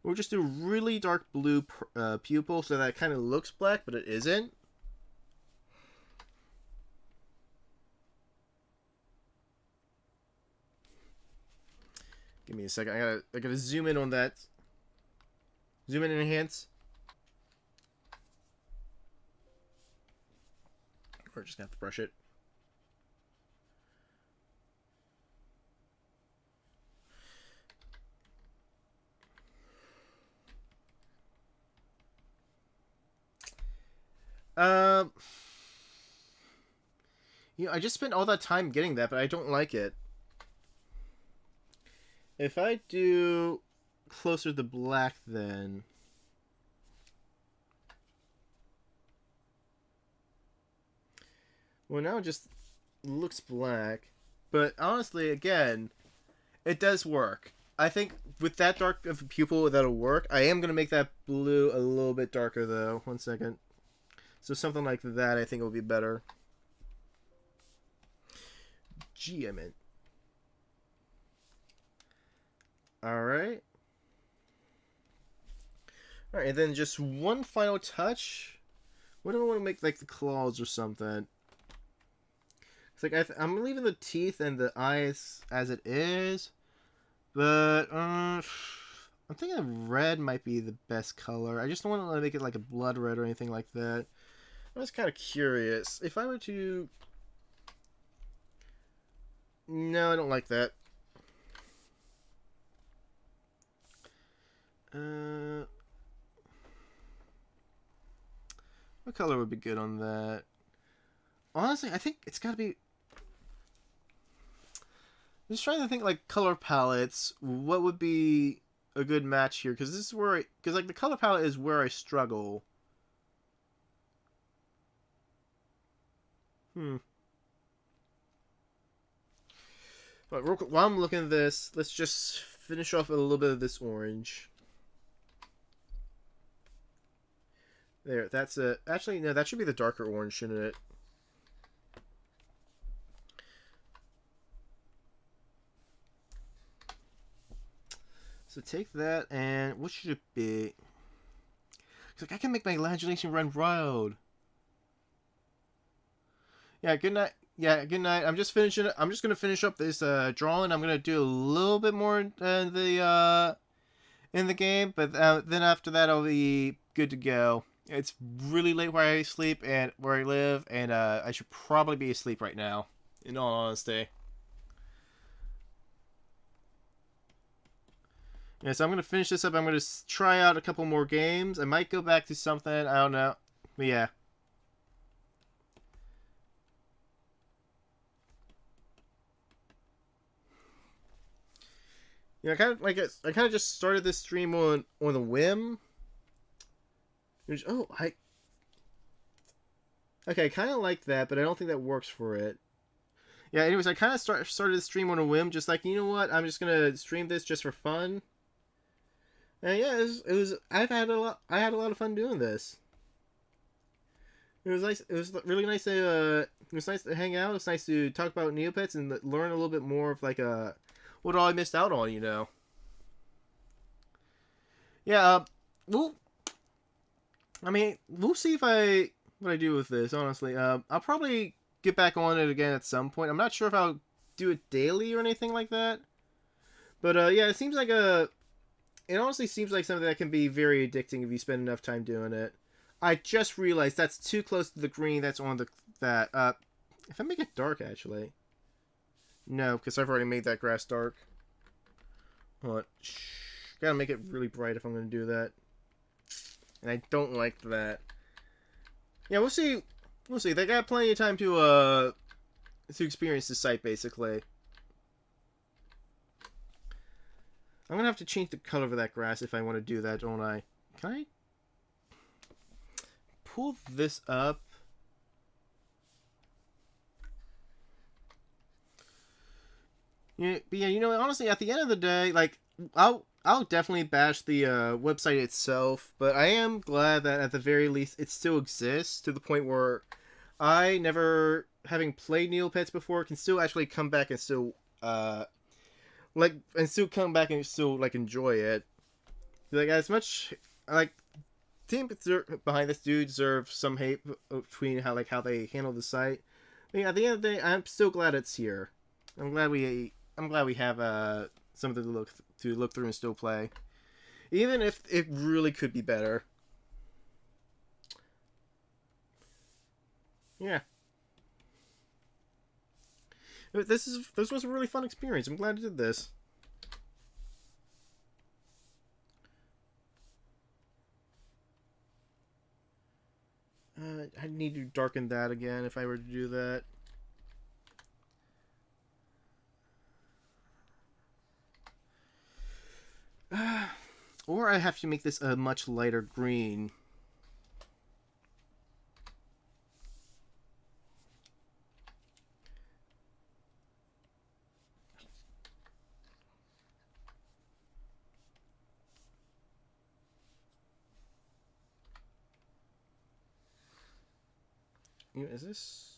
We'll just do really dark blue pupil so that it kind of looks black, but it isn't. Give me a second. I gotta zoom in on that. Zoom in and enhance. Or just gonna have to brush it. You know, I just spent all that time getting that, but I don't like it. If I do closer to black, then well, now it just looks black. But honestly, again, it does work. I think with that dark of a pupil, that'll work. I am gonna make that blue a little bit darker, though. 1 second. So something like that, I think will be better. Gee, I meant. Alright. Alright, and then just one final touch. What do I want to make, like, the claws or something? It's like, I'm leaving the teeth and the eyes as it is. But, I'm thinking red might be the best color. I just don't want to make it like a blood red or anything like that. I was kind of curious. If I were to... No, I don't like that. What color would be good on that? Honestly, I think it's gotta be... I'm just trying to think, like, color palettes. What would be a good match here? Because this is where I... Because, like, the color palette is where I struggle. But real quick, while I'm looking at this, let's just finish off with a little bit of this orange. There, that's a... Actually, no, that should be the darker orange, shouldn't it? So take that, and what should it be? Cause like I can make my imagination run wild. Yeah, good night. Yeah, good night. I'm just finishing. I'm just gonna finish up this drawing. I'm gonna do a little bit more in the game, but then after that I'll be good to go. It's really late where I sleep and where I live, and I should probably be asleep right now. In all honesty. Yeah, so I'm gonna finish this up. I'm gonna try out a couple more games. I might go back to something. I don't know. But yeah. Yeah, I kind of just started this stream on a whim. Oh, okay, I kind of like that, but I don't think that works for it. Yeah. Anyways, I kind of started the stream on a whim, just like, you know what? I'm just gonna stream this just for fun. And yeah, it was. I had a lot of fun doing this. It was nice. It was really nice to. It was nice to hang out. It's nice to talk about Neopets and learn a little bit more of like what all I missed out on. You know. Yeah. Well, I mean, we'll see if what I do with this. Honestly, I'll probably get back on it again at some point. I'm not sure if I'll do it daily or anything like that. But yeah, it seems like it honestly seems like something that can be very addicting if you spend enough time doing it. I just realized that's too close to the green that's on that. If I make it dark, actually. No, because I've already made that grass dark. What? Gotta make it really bright if I'm going to do that. And I don't like that. Yeah, we'll see. We'll see. They got plenty of time to experience the site, basically. I'm gonna have to change the color of that grass if I want to do that, don't I? Can I pull this up? Yeah, but yeah, you know, honestly, at the end of the day, like, I'll definitely bash the website itself, but I am glad that at the very least it still exists to the point where I, never having played Neopets before, can still actually come back and still still come back and still like enjoy it. Like as much like team behind this do deserve some hate between how they handle the site. I mean, at the end of the day, I'm still glad it's here. I'm glad we have something to look through and still play, even if it really could be better. Yeah. This was a really fun experience. I'm glad I did this. I need to darken that again if I were to do that. Or I have to make this a much lighter green. Is this...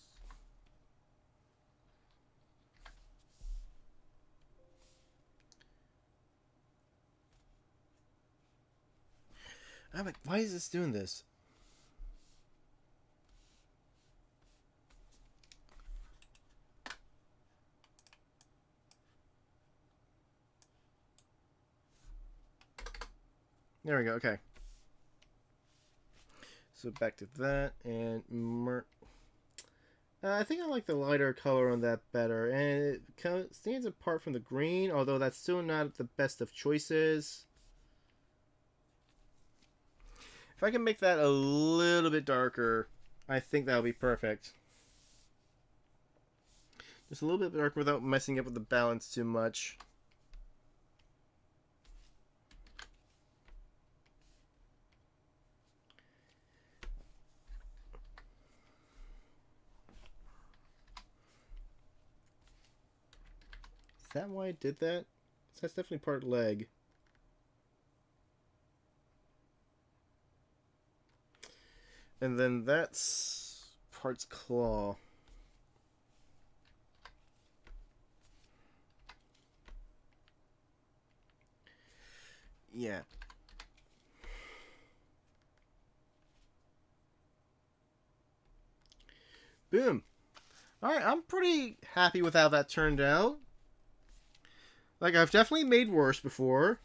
I'm like, why is this doing this? There we go, okay. So back to that, and I think I like the lighter color on that better, and it stands apart from the green, although that's still not the best of choices. If I can make that a little bit darker, I think that'll be perfect. Just a little bit darker without messing up with the balance too much. that why I did that? So that's definitely part leg. And then that's part's claw. Yeah. Boom. Alright, I'm pretty happy with how that turned out. Like, I've definitely made worse before.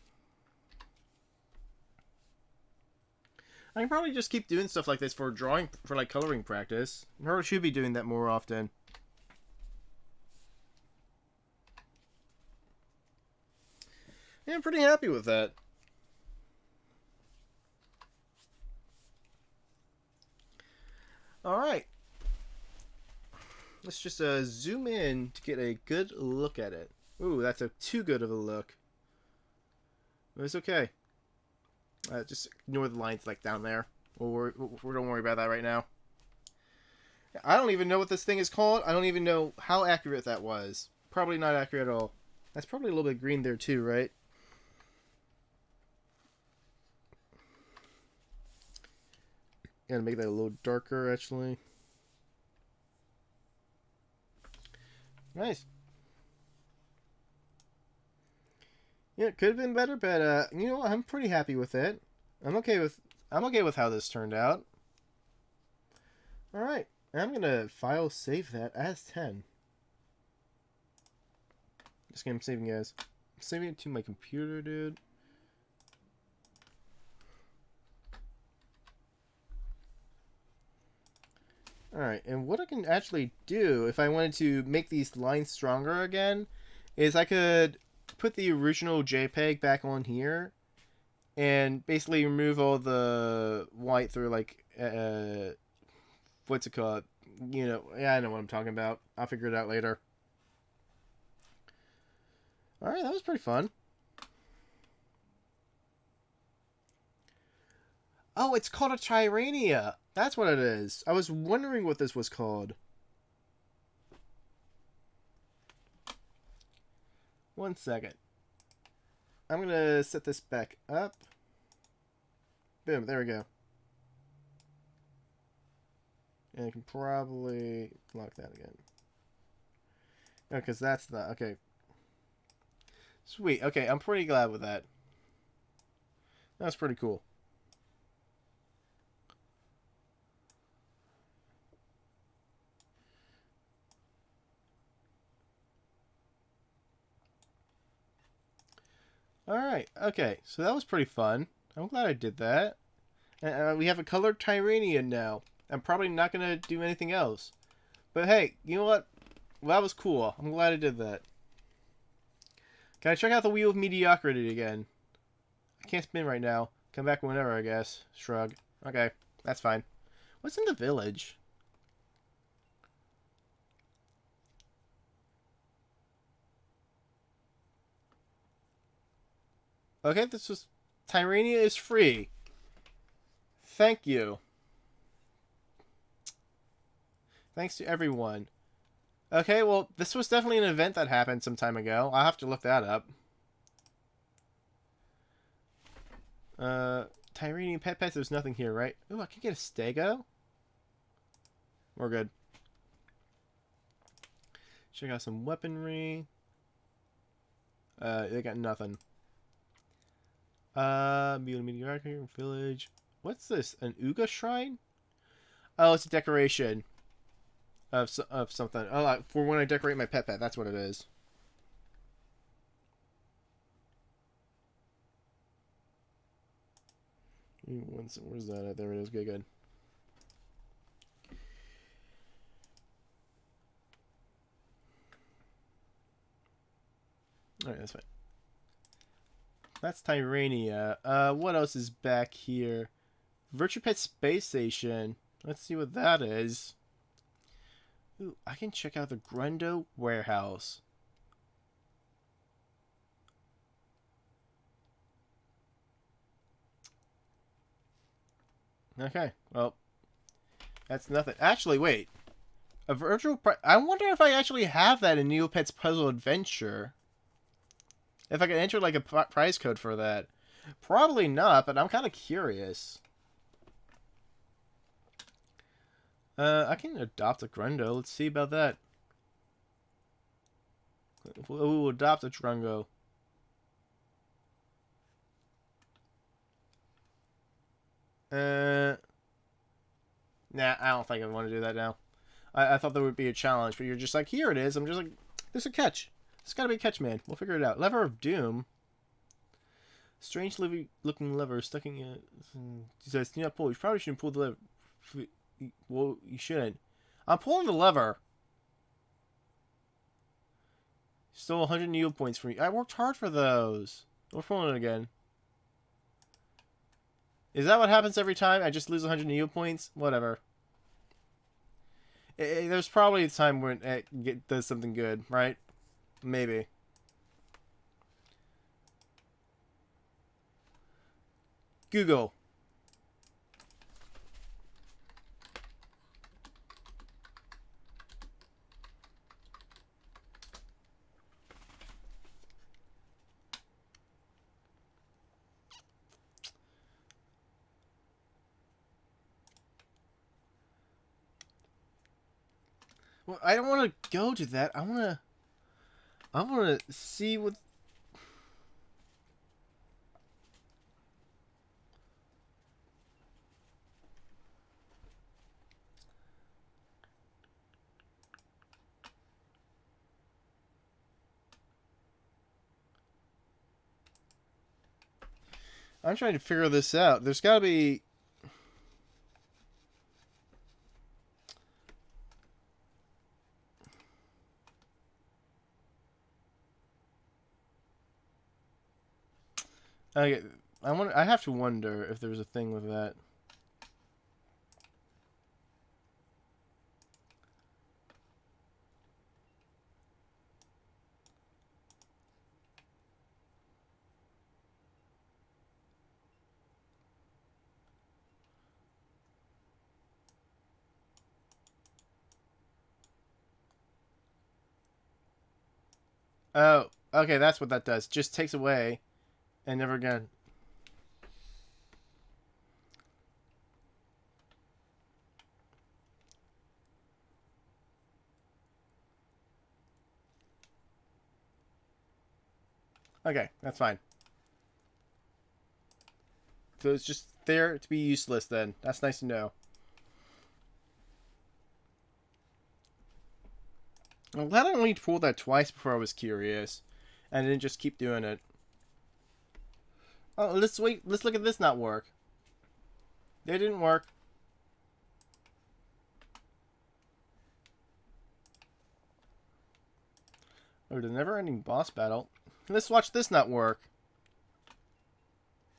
I can probably just keep doing stuff like this for drawing, for like coloring practice. I probably should be doing that more often. Yeah, I'm pretty happy with that. Alright. Let's just zoom in to get a good look at it. Ooh, that's too good of a look. But it's okay. Just ignore the lines like down there. Or don't worry about that right now. I don't even know what this thing is called. I don't even know how accurate that was. Probably not accurate at all. That's probably a little bit green there too, right? Gotta make that a little darker, actually. Nice. Yeah, it could have been better, but you know what? I'm pretty happy with it. I'm okay with how this turned out. All right, I'm gonna file save that as 10. This game I'm saving as. I'm saving it to my computer, dude. Alright, and what I can actually do if I wanted to make these lines stronger again is I could put the original JPEG back on here and basically remove all the white through like what's it called? You know, yeah, I know what I'm talking about. I'll figure it out later. Alright, that was pretty fun. Oh, it's called a Tyrania. That's what it is. I was wondering what this was called. One second. I'm going to set this back up. Boom, there we go. And I can probably lock that again. No, because that's the... Okay. Sweet. Okay, I'm pretty glad with that. That's pretty cool. Alright, okay. So that was pretty fun. I'm glad I did that. And we have a colored Tyranian now. I'm probably not going to do anything else. But hey, you know what? Well, that was cool. I'm glad I did that. Can I check out the Wheel of Mediocrity again? I can't spin right now. Come back whenever, I guess. Shrug. Okay, that's fine. What's in the village? Okay, this was... Tyrania is free. Thank you. Thanks to everyone. Okay, well, this was definitely an event that happened some time ago. I'll have to look that up. Tyranian pets, there's nothing here, right? Ooh, I can get a stego? We're good. Check out some weaponry. They got nothing. Mediocrity village. What's this? An Uga shrine? Oh, it's a decoration of something. Oh, for when I decorate my pet. That's what it is. Where's that at? There it is. Good. Alright, that's fine. That's Tyrania. What else is back here? Virtue Pet Space Station. Let's see what that is. Ooh, I can check out the Grundo Warehouse. Okay, well, that's nothing. Actually, wait. A virtual... I wonder if I actually have that in Neopets Puzzle Adventure. If I could enter like a prize code for that. Probably not, but I'm kind of curious. I can adopt a Grundo. Let's see about that. We'll adopt a Drungo. Nah, I don't think I want to do that now. I thought there would be a challenge, but you're just like, here it is. I'm just like, there's a catch. It's gotta be a catch, man. We'll figure it out. Lever of Doom. Strange looking lever stuck in it. He says, do not pull. You probably shouldn't pull the lever. Well, you shouldn't. I'm pulling the lever. Stole 100 Neo points from me. I worked hard for those. We're pulling it again. Is that what happens every time? I just lose 100 Neo points? Whatever. There's probably a time when it does something good, right? Maybe. Google. Well, I don't want to go to that. I want to see what. I'm trying to figure this out. There's got to be. Okay, I have to wonder if there's a thing with that. Oh, okay, that's what that does. Just takes away and never again. Okay, that's fine. So it's just there to be useless then. That's nice to know. I'm glad I only pulled that twice before I was curious. And didn't just keep doing it. Oh, let's wait. Let's look at this not work. They didn't work. Oh, the never-ending boss battle. Let's watch this not work.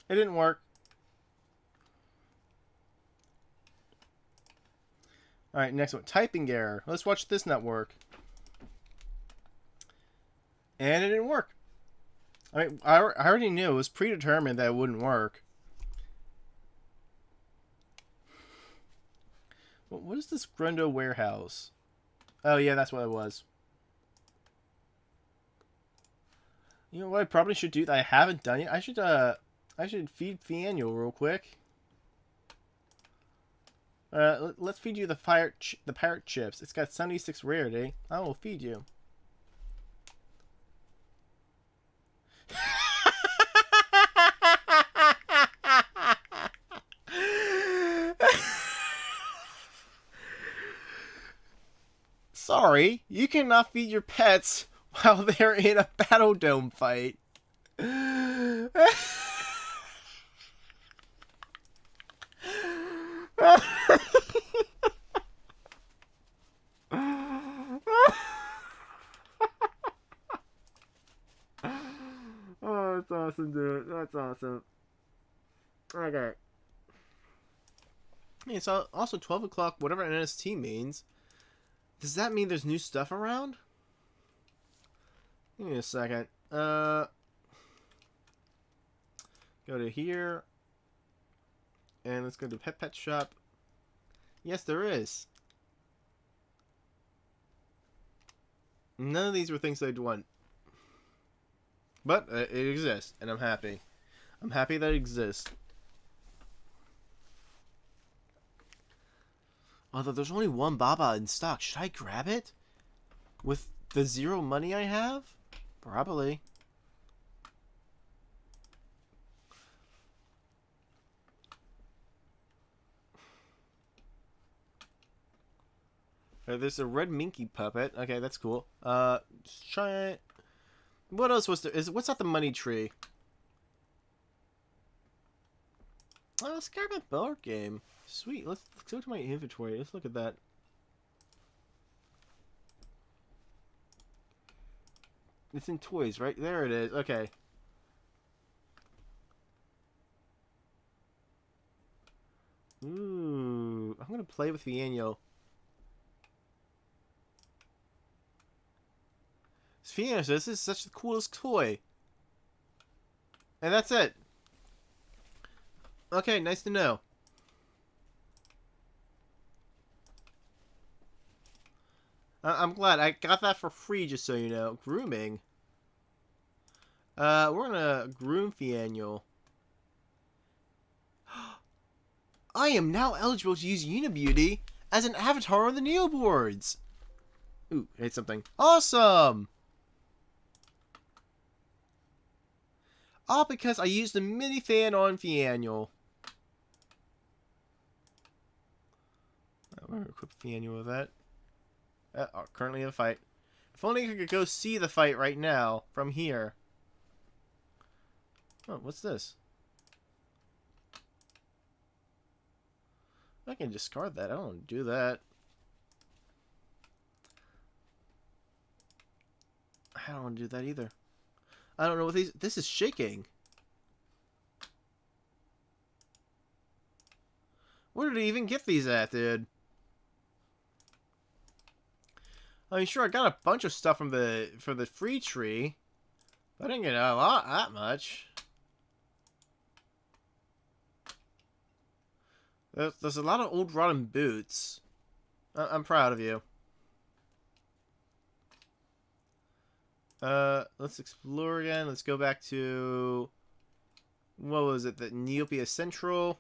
It didn't work. Alright, next one. Typing error. Let's watch this not work. And it didn't work. I mean, I already knew. It was predetermined that it wouldn't work. What is this Grundo warehouse? Oh, yeah, that's what it was. You know what I probably should do that I haven't done yet? I should feed Fiannual real quick. Let's feed you the pirate chips. It's got 76 rarity. I will feed you. Sorry, you cannot feed your pets while they're in a battle dome fight. Oh, that's awesome, dude. That's awesome. Okay. Hey, it's also 12 o'clock, whatever NST means. Does that mean there's new stuff around? Give me a second. Go to here. And let's go to Pet Shop. Yes, there is. None of these were things I'd want. But it exists, and I'm happy. I'm happy that it exists. Although there's only one Baba in stock. Should I grab it? With the 0 money I have? Probably. There's a red minky puppet. Okay, that's cool. Let's try it. What else was there? What's at the money tree? Oh, let's grab a board game. Sweet. Let's go to my inventory. Let's look at that. It's in toys, right? There it is. Okay. Ooh. I'm gonna play with the annual. Fiona says this is such the coolest toy. And that's it. Okay, nice to know. I'm glad. I got that for free, just so you know. Grooming. We're gonna groom Fiannual. I am now eligible to use Unibeauty as an avatar on the Neo boards. Ooh, I hit something. Awesome! All because I used the minifan on Fiannual. We're gonna equip Fiannual with that. Currently in a fight. If only I could go see the fight right now from here. Oh, what's this? I can discard that. I don't want to do that. I don't want to do that either. I don't know what these... This is shaking. Where did I even get these at, dude? I mean, sure, I got a bunch of stuff from the free tree. But I didn't get a lot, that much. There's a lot of old rotten boots. I'm proud of you. Let's explore again. Let's go back to... What was it? The Neopets Central.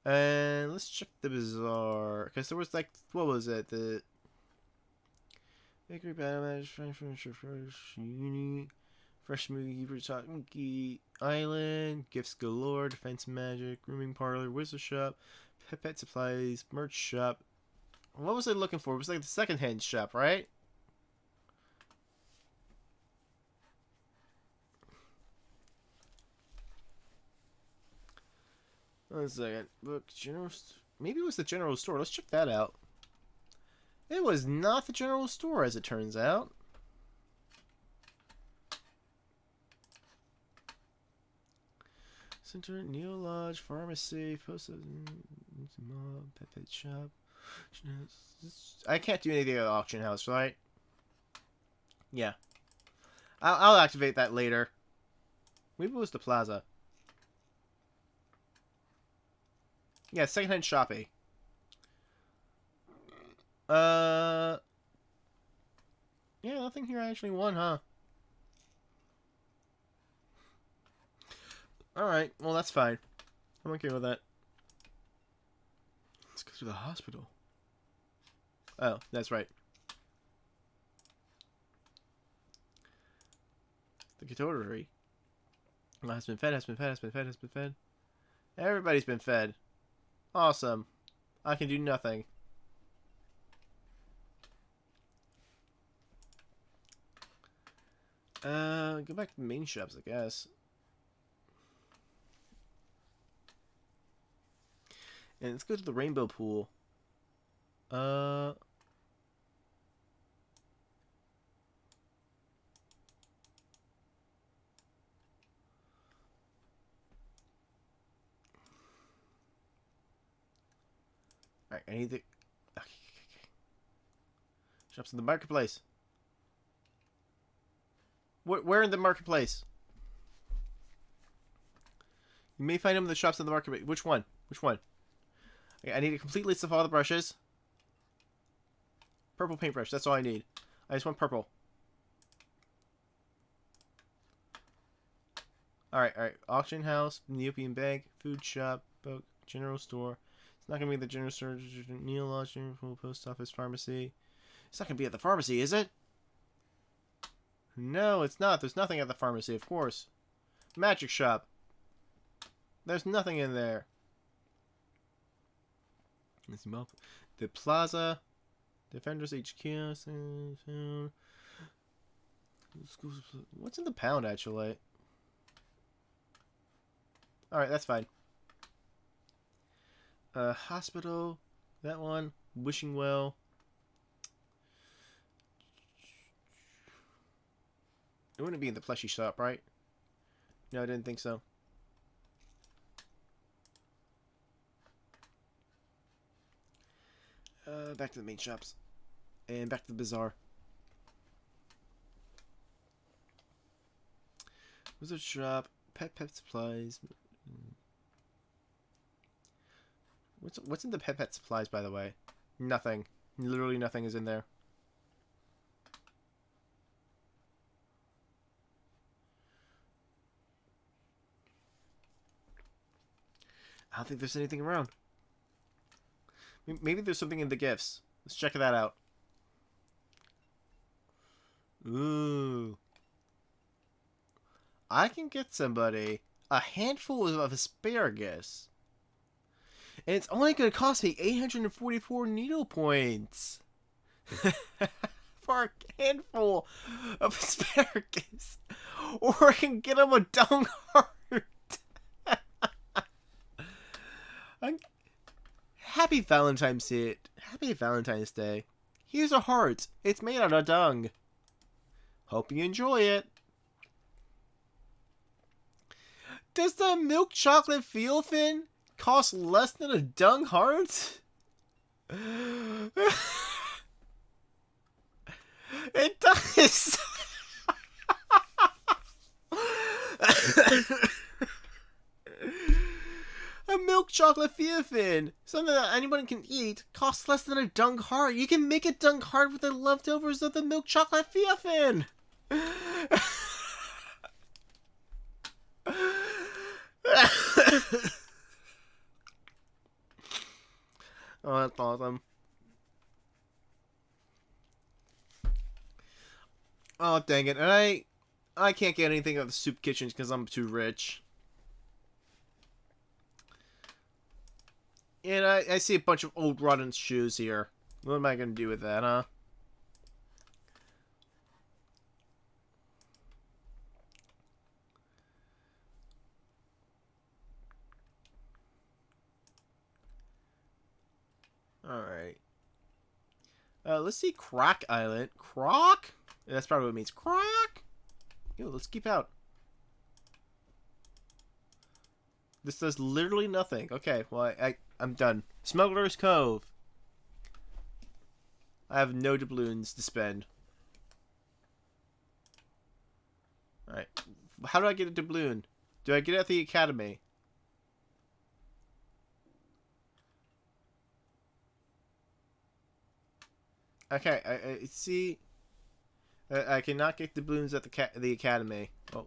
And let's check the bazaar. Because there was like... What was it? The... Bakery, battle match, fresh uni, fresh movie, Monkey Island, gifts galore, defense magic, grooming parlor, wizard shop, pet supplies, merch shop. What was I looking for? It was like the second-hand shop, right? One second. Book general. Maybe it was the general store. Let's check that out. It was not the general store, as it turns out. Center, Neo Lodge, Pharmacy, Post Pet Shop. I can't do anything at the auction house, right? Yeah. I'll activate that later. Maybe it was the plaza. Yeah, secondhand shopping. Yeah, nothing here actually won, huh? Alright, well that's fine. I'm okay with that. Let's go to the hospital. Oh, that's right. The Catordery. Has been fed, has been fed, has been fed, has been fed. Everybody's been fed. Awesome. I can do nothing. Go back to the main shops, I guess. And let's go to the rainbow pool. Alright, I need the... Okay. Shops in the marketplace. Where in the marketplace? You may find them in the shops in the marketplace. Which one? Which one? Okay, I need a complete list of all the brushes. Purple paintbrush. That's all I need. I just want purple. Alright, alright. Auction house, Neopian bank, food shop, book, general store. It's not gonna be the general store, Neil Lodging, post office, pharmacy. It's not gonna be at the pharmacy, is it? No, it's not. There's nothing at the pharmacy, of course. Magic shop. There's nothing in there. The plaza. Defenders HQ. What's in the pound, actually? Alright, that's fine. Hospital. That one. Wishing well. It wouldn't be in the plushie shop, right? No, I didn't think so. Back to the main shops. And back to the bazaar. Wizard shop. Pet supplies. What's in the pet supplies, by the way? Nothing. Literally nothing is in there. I don't think there's anything around. Maybe there's something in the gifts. Let's check that out. Ooh. I can get somebody a handful of asparagus. And it's only going to cost me 844 needle points. For a handful of asparagus. Or I can get him a dung heart. Happy Valentine's Day. Happy Valentine's Day. Here's a heart. It's made out of dung. Hope you enjoy it. Does the milk chocolate feel fin cost less than a dung heart? It does. A milk chocolate Theophin, something that anyone can eat, costs less than a dung heart. You can make a dung heart with the leftovers of the milk chocolate Theophin. Oh, that's awesome. Oh, dang it. And I can't get anything out of the soup kitchens because I'm too rich. And I see a bunch of old rotten shoes here. What am I going to do with that, huh? Alright. Let's see Croc Island. Croc? That's probably what it means. Croc? Yo, let's keep out. This does literally nothing. Okay, well, I'm done. Smuggler's Cove. I have no doubloons to spend. Alright. How do I get a doubloon? Do I get it at the academy? Okay, I see. I cannot get doubloons at the academy. Oh,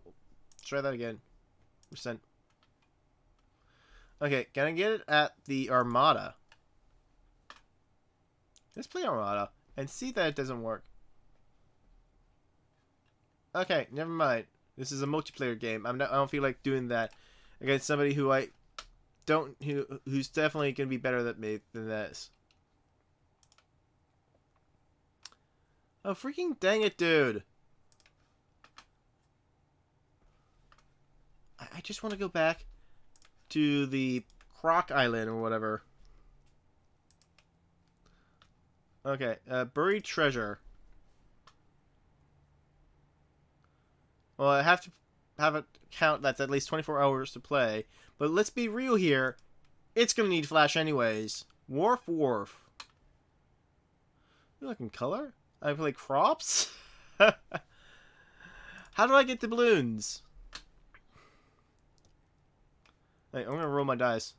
try that again. Percent. Okay, can I get it at the Armada? Let's play Armada and see that it doesn't work. Okay, never mind. This is a multiplayer game. I don't feel like doing that against somebody who who's definitely gonna be better than me than this. Oh, freaking dang it, dude. I just want to go back to the Croc Island or whatever. Okay, buried treasure. Well, I have to have a count that's at least 24 hours to play. But let's be real here. It's going to need flash anyways. Wharf. You looking color? I play crops? How do I get the balloons? Hey, I'm going to roll my dice.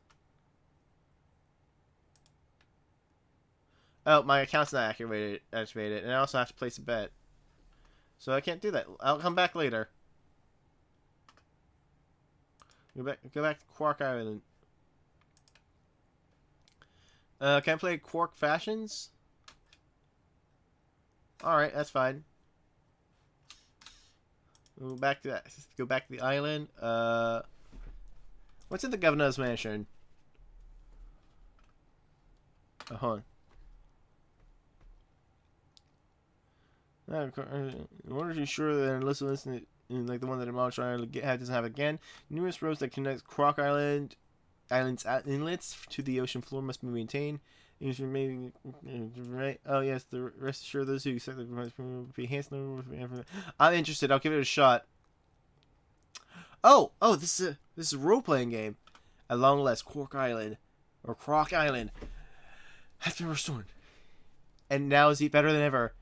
Oh, my account's not activated, and I also have to place a bet. So I can't do that. I'll come back later. Go back to Quark Island. Can I play Quark Fashions? Alright, that's fine. Go back to that. Go back to the island. What's in the governor's mansion? Hold on. In order to ensure that listen, like the one that I'm trying to doesn't have again, numerous roads that connect Croc Island's inlets to the ocean floor must be maintained. Right? Oh yes, the rest assured those who accept the be handsome. I'm interested. I'll give it a shot. Oh, this is a role playing game. At long last, Croc Island has been restored, and now is better than ever.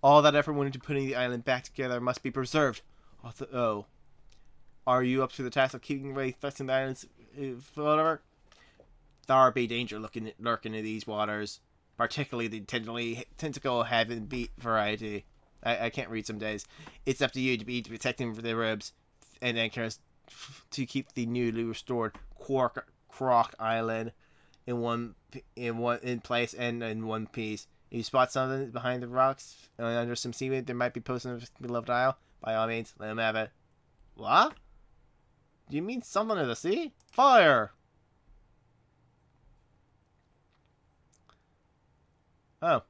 All that effort went into putting the island back together must be preserved. Oh, are you up to the task of keeping away threats in the islands? Whatever. There be danger lurking in these waters, particularly the tentacle having beat variety. I can't read some days. It's up to you to be protecting the ribs, and anchors to keep the newly restored Croc Island in place and in one piece. If you spot something behind the rocks under some seaweed, there might be posted on the beloved isle. By all means, let him have it. What? Do you mean someone in the sea? Fire! Oh.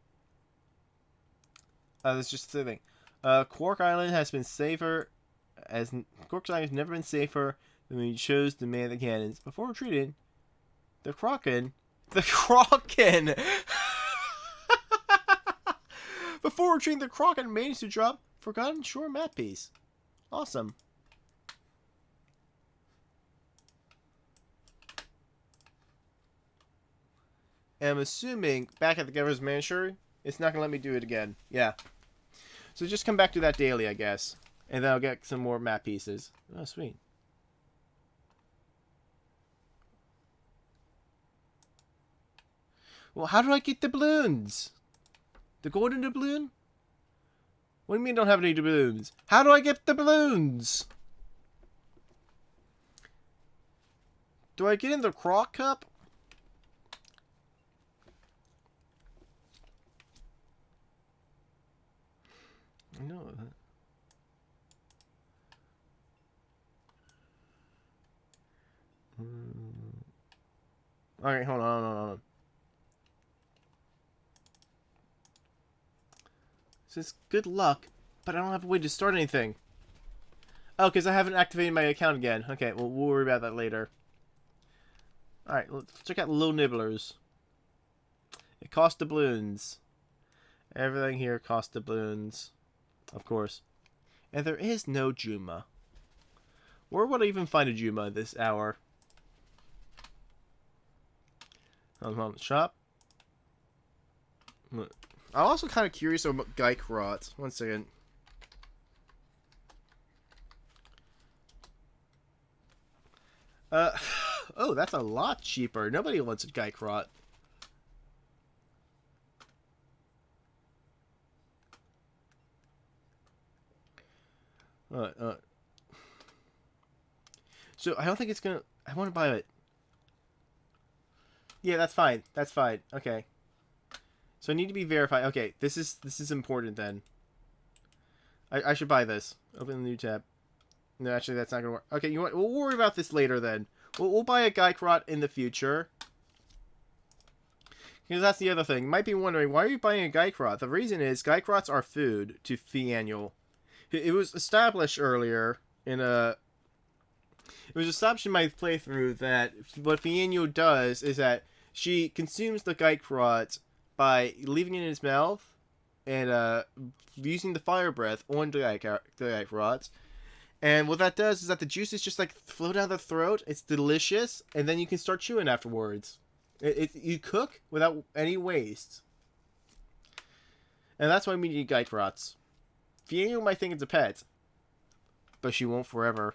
That's just the thing. Quark Island has been safer. Quark Island has never been safer than when you chose to man the cannons. Before retreating, the Kraken. Before retreating, the Kraken managed to drop Forgotten Shore map piece. Awesome. And I'm assuming back at the governor's mansion, it's not gonna let me do it again. Yeah. So just come back to that daily, I guess, and then I'll get some more map pieces. Oh, sweet. Well, how do I get the balloons? The golden doubloon? What do you mean don't have any doubloons? How do I get the balloons? Do I get in the Croc Cup? I know that. Alright, hold on. Says good luck, but I don't have a way to start anything. Oh, because I haven't activated my account again. Okay, well, we'll worry about that later. Alright, let's check out Little Nibblers. It costs doubloons. Everything here costs doubloons. Of course. And there is no Juma. Where would I even find a Juma this hour? Hold on, shop. I'm also kind of curious about Gykrot. One second. Oh, that's a lot cheaper. Nobody wants a Gykrot. So I don't think it's gonna. I want to buy it. Yeah, that's fine. That's fine. Okay. So I need to be verified. Okay, this is important then. I should buy this. Open the new tab. No, actually, that's not gonna work. Okay, you know what? We'll worry about this later then. We'll buy a Gykrot in the future. Because that's the other thing. You might be wondering, why are you buying a Gykrot? The reason is, Gykrots are food to Fiannual. It was established earlier in a... It was established in my playthrough that what Fiannual does is that she consumes the Gykrot by leaving it in its mouth and using the fire breath on the Gykrots. And what that does is that the juices just like flow down the throat. It's delicious, and then you can start chewing afterwards. You cook without any waste. And that's why we need Gykrots. Fiannual might think it's a pet, but she won't forever.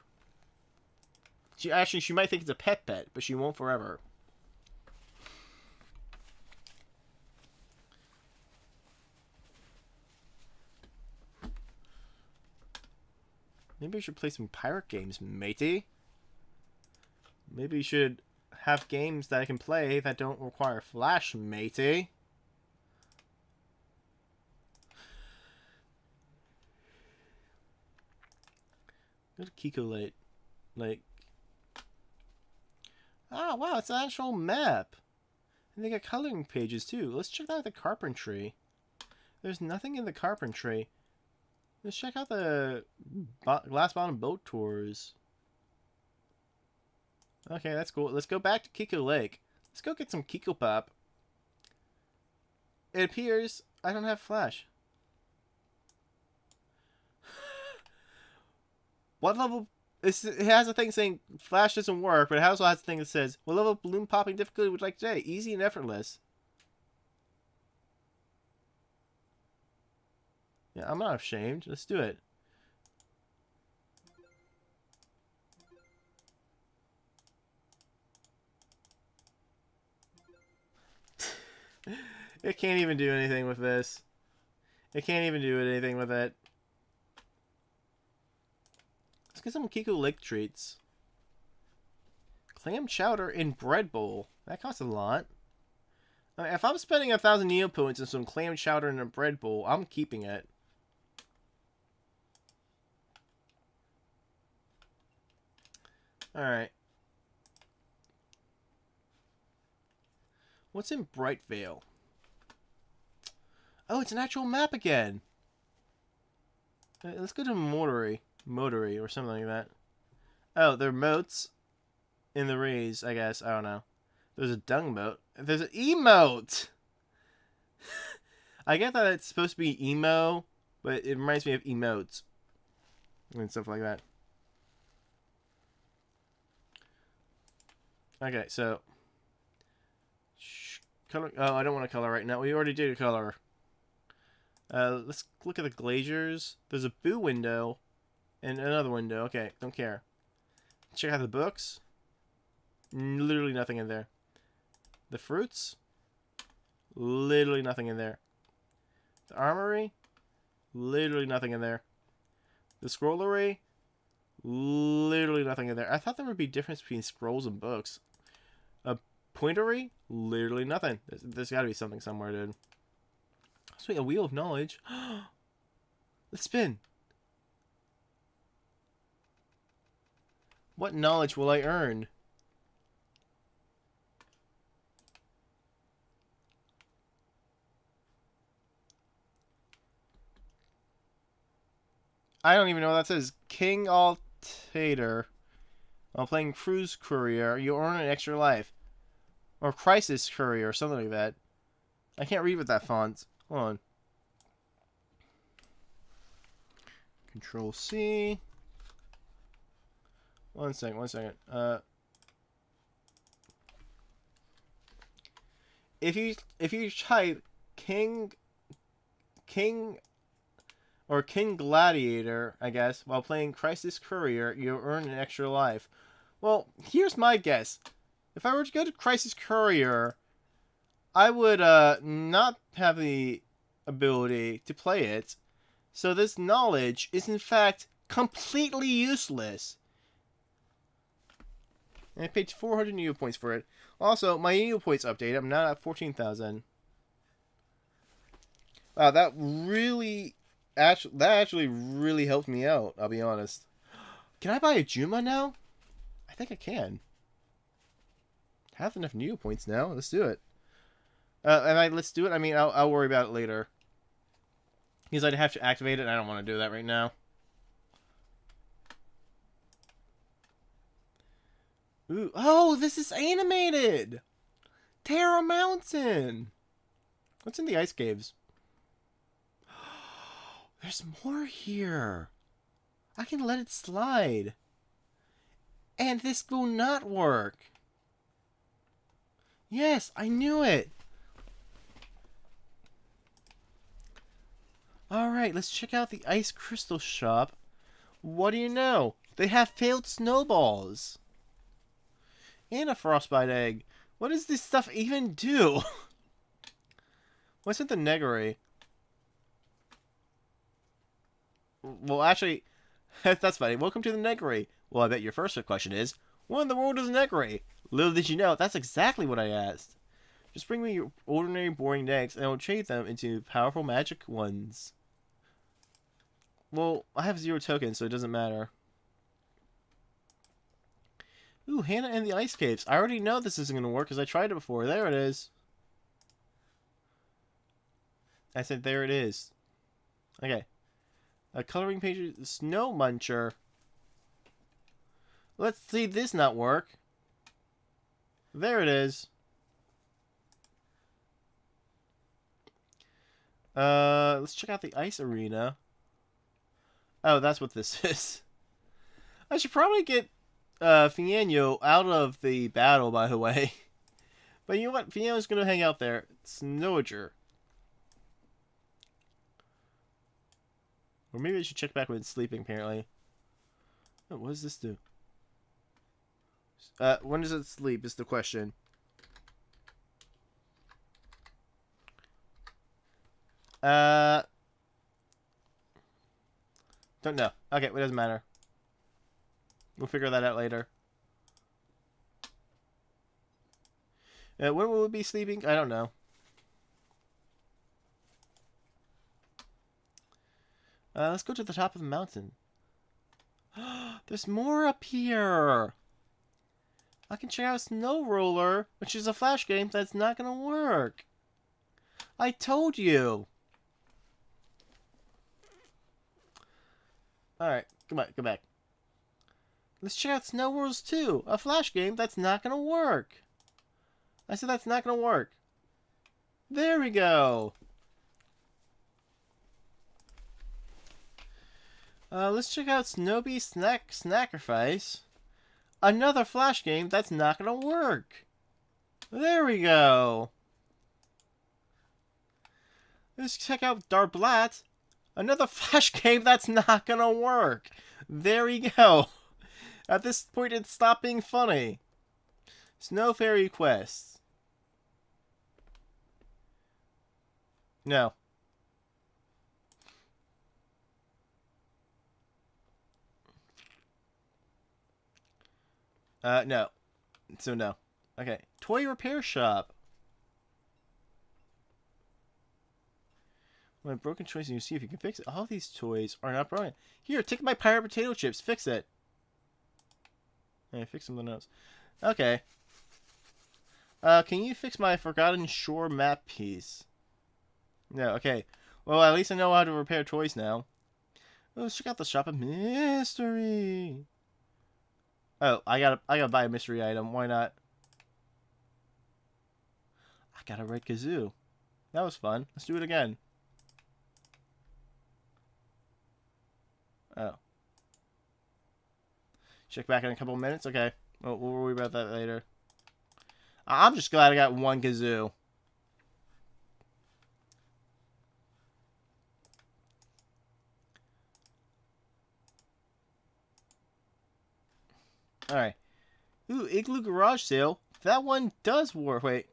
She might think it's a pet, but she won't forever. Maybe I should play some pirate games, matey. Maybe you should have games that I can play that don't require flash, matey. Go to Kiko Lake. Oh, wow, it's an actual map. And they got coloring pages, too. Let's check out the carpentry. There's nothing in the carpentry. Let's check out the glass bottom boat tours. Okay, that's cool. Let's go back to Kiko Lake. Let's go get some Kiko Pop. It appears I don't have flash. What level? It has a thing saying flash doesn't work, but it also has a thing that says, what level of balloon popping difficulty would you like today? Easy and effortless. Yeah, I'm not ashamed. Let's do it. It can't even do anything with this. It can't even do anything with it. Let's get some Kiko Lake treats. Clam chowder in bread bowl. That costs a lot. I mean, if I'm spending 1,000 Neopets on some clam chowder in a bread bowl, I'm keeping it. Alright. What's in Bright Vale? Oh, it's an actual map again. Let's go to Motory or something like that. Oh, there are moats in the rays, I guess. I don't know. There's a dung moat. There's an emote! I get that it's supposed to be emo, but it reminds me of emotes. And stuff like that. Okay, so... color. Oh, I don't want to color right now. We already did a color. Let's look at the glaziers. There's a boo window and another window. Okay, don't care. Check out the books. Literally nothing in there. The fruits. Literally nothing in there. The armory. Literally nothing in there. The scrollery. Literally nothing in there. I thought there would be a difference between scrolls and books. A pointery. Literally nothing. There's got to be something somewhere, dude. Sweet, a wheel of knowledge. Let's spin. What knowledge will I earn? I don't even know what that says. King Altator. While playing Cruise Courier, you earn an extra life. Or Crisis Courier, or something like that. I can't read with that font. Hold on. Control C. One second. If you type King Gladiator, I guess, while playing Crisis Courier, you earn an extra life. Well, here's my guess. If I were to go to Crisis Courier, I would not have the ability to play it. So this knowledge is in fact completely useless. And I paid 400 Neopoints for it. Also, my Neopoints updated. I'm now at 14,000. Wow, that actually really helped me out, I'll be honest. Can I buy a Juma now? I think I can. I have enough Neopoints now. Let's do it. Let's do it. I mean, I'll worry about it later. Because I'd have to activate it, and I don't want to do that right now. Ooh. Oh, this is animated! Terra Mountain! What's in the ice caves? There's more here. I can let it slide. And this will not work. Yes, I knew it. Alright, let's check out the ice crystal shop. What do you know? They have failed snowballs. And a frostbite egg. What does this stuff even do? What's in the negary? Well, actually, that's funny. Welcome to the negary. Well, I bet your first question is, What in the world is an egg ray? Little did you know, that's exactly what I asked. Just bring me your ordinary boring eggs, and I will change them into powerful magic ones. Well, I have 0 tokens, so it doesn't matter. Ooh, Hannah and the Ice Caves. I already know this isn't going to work because I tried it before. There it is. I said there it is. Okay. A coloring page. Snow Muncher. Let's see this not work. There it is. Let's check out the ice arena. Oh, that's what this is. I should probably get Fianno out of the battle, by the way. But you know what? Fianno's gonna hang out there. Snowager. Or maybe I should check back when it's sleeping, apparently. Oh, what does this do? When does it sleep is the question. Don't know. Okay, it doesn't matter. We'll figure that out later. When will it be sleeping? I don't know. Let's go to the top of the mountain. There's more up here. I can check out Snow Roller, which is a flash game that's not gonna work. I told you. Alright, come on, go back. Let's check out Snow Worlds 2, a flash game that's not gonna work. I said that's not gonna work. There we go. Let's check out Snowbee Snackerfice. Another flash game that's not gonna work. There we go. Let's check out Darblat. Another flash game that's not gonna work. There we go. At this point, it stopped being funny. Snow Fairy Quest. No. No. So no. Okay. Toy Repair Shop. When broken toys and you see if you can fix it. All these toys are not broken. Here, take my pirate potato chips. Fix it. Hey, fix something else. Okay. Can you fix my Forgotten Shore map piece? No, okay. Well, at least I know how to repair toys now. Oh, let's check out the shop of mystery. Oh, I gotta buy a mystery item. Why not? I got a red kazoo. That was fun. Let's do it again. Oh. Check back in a couple minutes? Okay. We'll worry about that later. I'm just glad I got one kazoo. Alright. Ooh, Igloo Garage Sale. That one does work. Wait.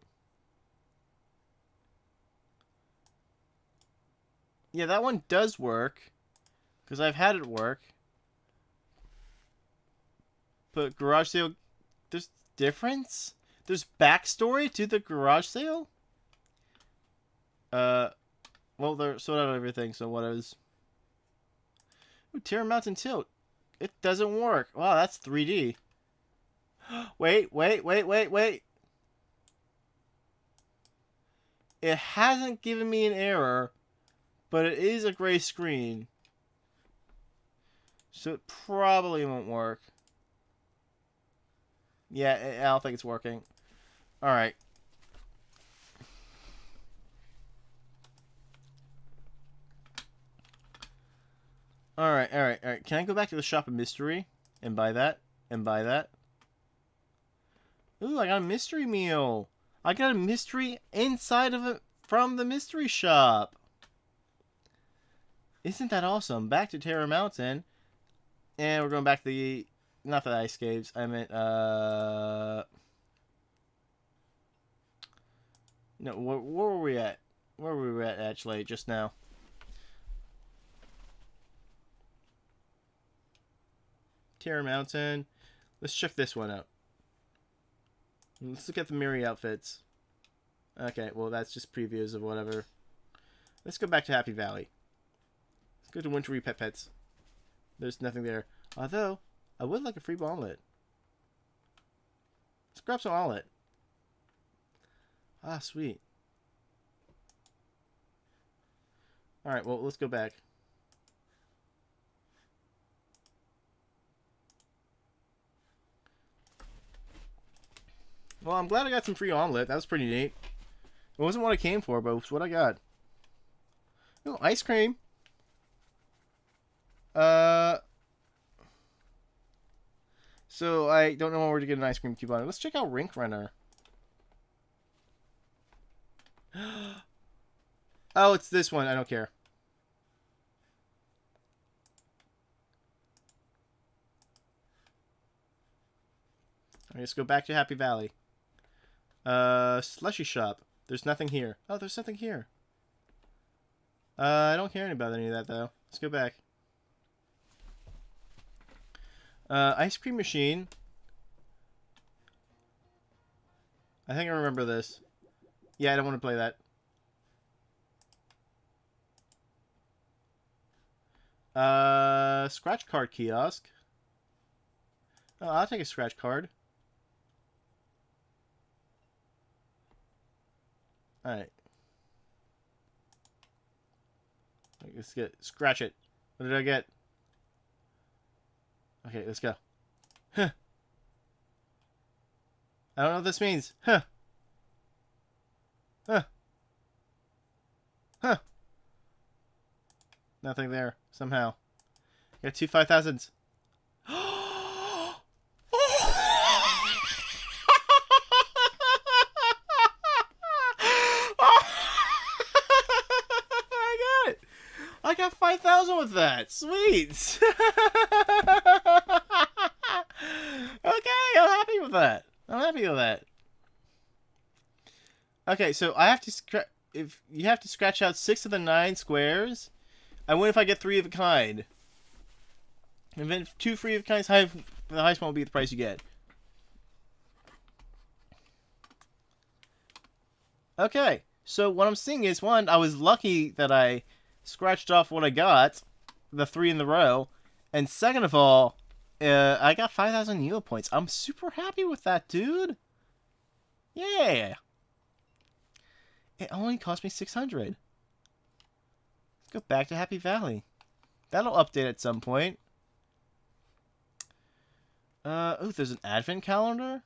Yeah, that one does work. Because I've had it work. But Garage Sale, there's difference? There's backstory to the Garage Sale? Well, they're sold out of everything, so what is... Ooh, Terra Mountain Tilt. It doesn't work. Wow, that's 3D. Wait. It hasn't given me an error, but it is a gray screen. So it probably won't work. Yeah, I don't think it's working. Alright. Alright. Can I go back to the Shop of Mystery and buy that? Ooh, I got a mystery meal. I got a mystery inside of it from the mystery shop. Isn't that awesome? Back to Terra Mountain. And we're going back to the... Not the ice caves. I meant, No, where were we at? Where were we at, actually, just now? Terra Mountain. Let's check this one out. Let's look at the Miri outfits. Okay, well, that's just previews of whatever. Let's go back to Happy Valley. Let's go to Wintry Pets. There's nothing there. Although, I would like a free omelet. Let's grab some omelet. Ah, sweet. Alright, well, let's go back. Well, I'm glad I got some free omelet. That was pretty neat. It wasn't what I came for, but it's what I got. Oh, ice cream. So I don't know where to get an ice cream coupon. Let's check out Rink Runner. Oh, it's this one. I don't care. Alright, let's go back to Happy Valley. Slushy shop. There's nothing here. Oh, there's something here. I don't care about any of that, though. Let's go back. Ice cream machine. I think I remember this. Yeah, I don't want to play that. Scratch card kiosk. Oh, I'll take a scratch card. Alright. Let's scratch it. What did I get? Okay, let's go. Huh. I don't know what this means. Huh. Huh. Huh. Nothing there, somehow. Got 2 5,000s. I got 5,000 with that. Sweet. Okay, I'm happy with that. I'm happy with that. Okay, so I have to if you have to scratch out 6 of the 9 squares. I win if I get 3 of a kind. And then 2 free of a kinds, the highest one will be the price you get. Okay, so what I'm seeing is, one, I was lucky that I scratched off what I got, the 3 in the row, and second of all, I got 5,000 Neo points. I'm super happy with that, dude. Yeah. It only cost me 600. Let's go back to Happy Valley. That'll update at some point. Oh, there's an advent calendar?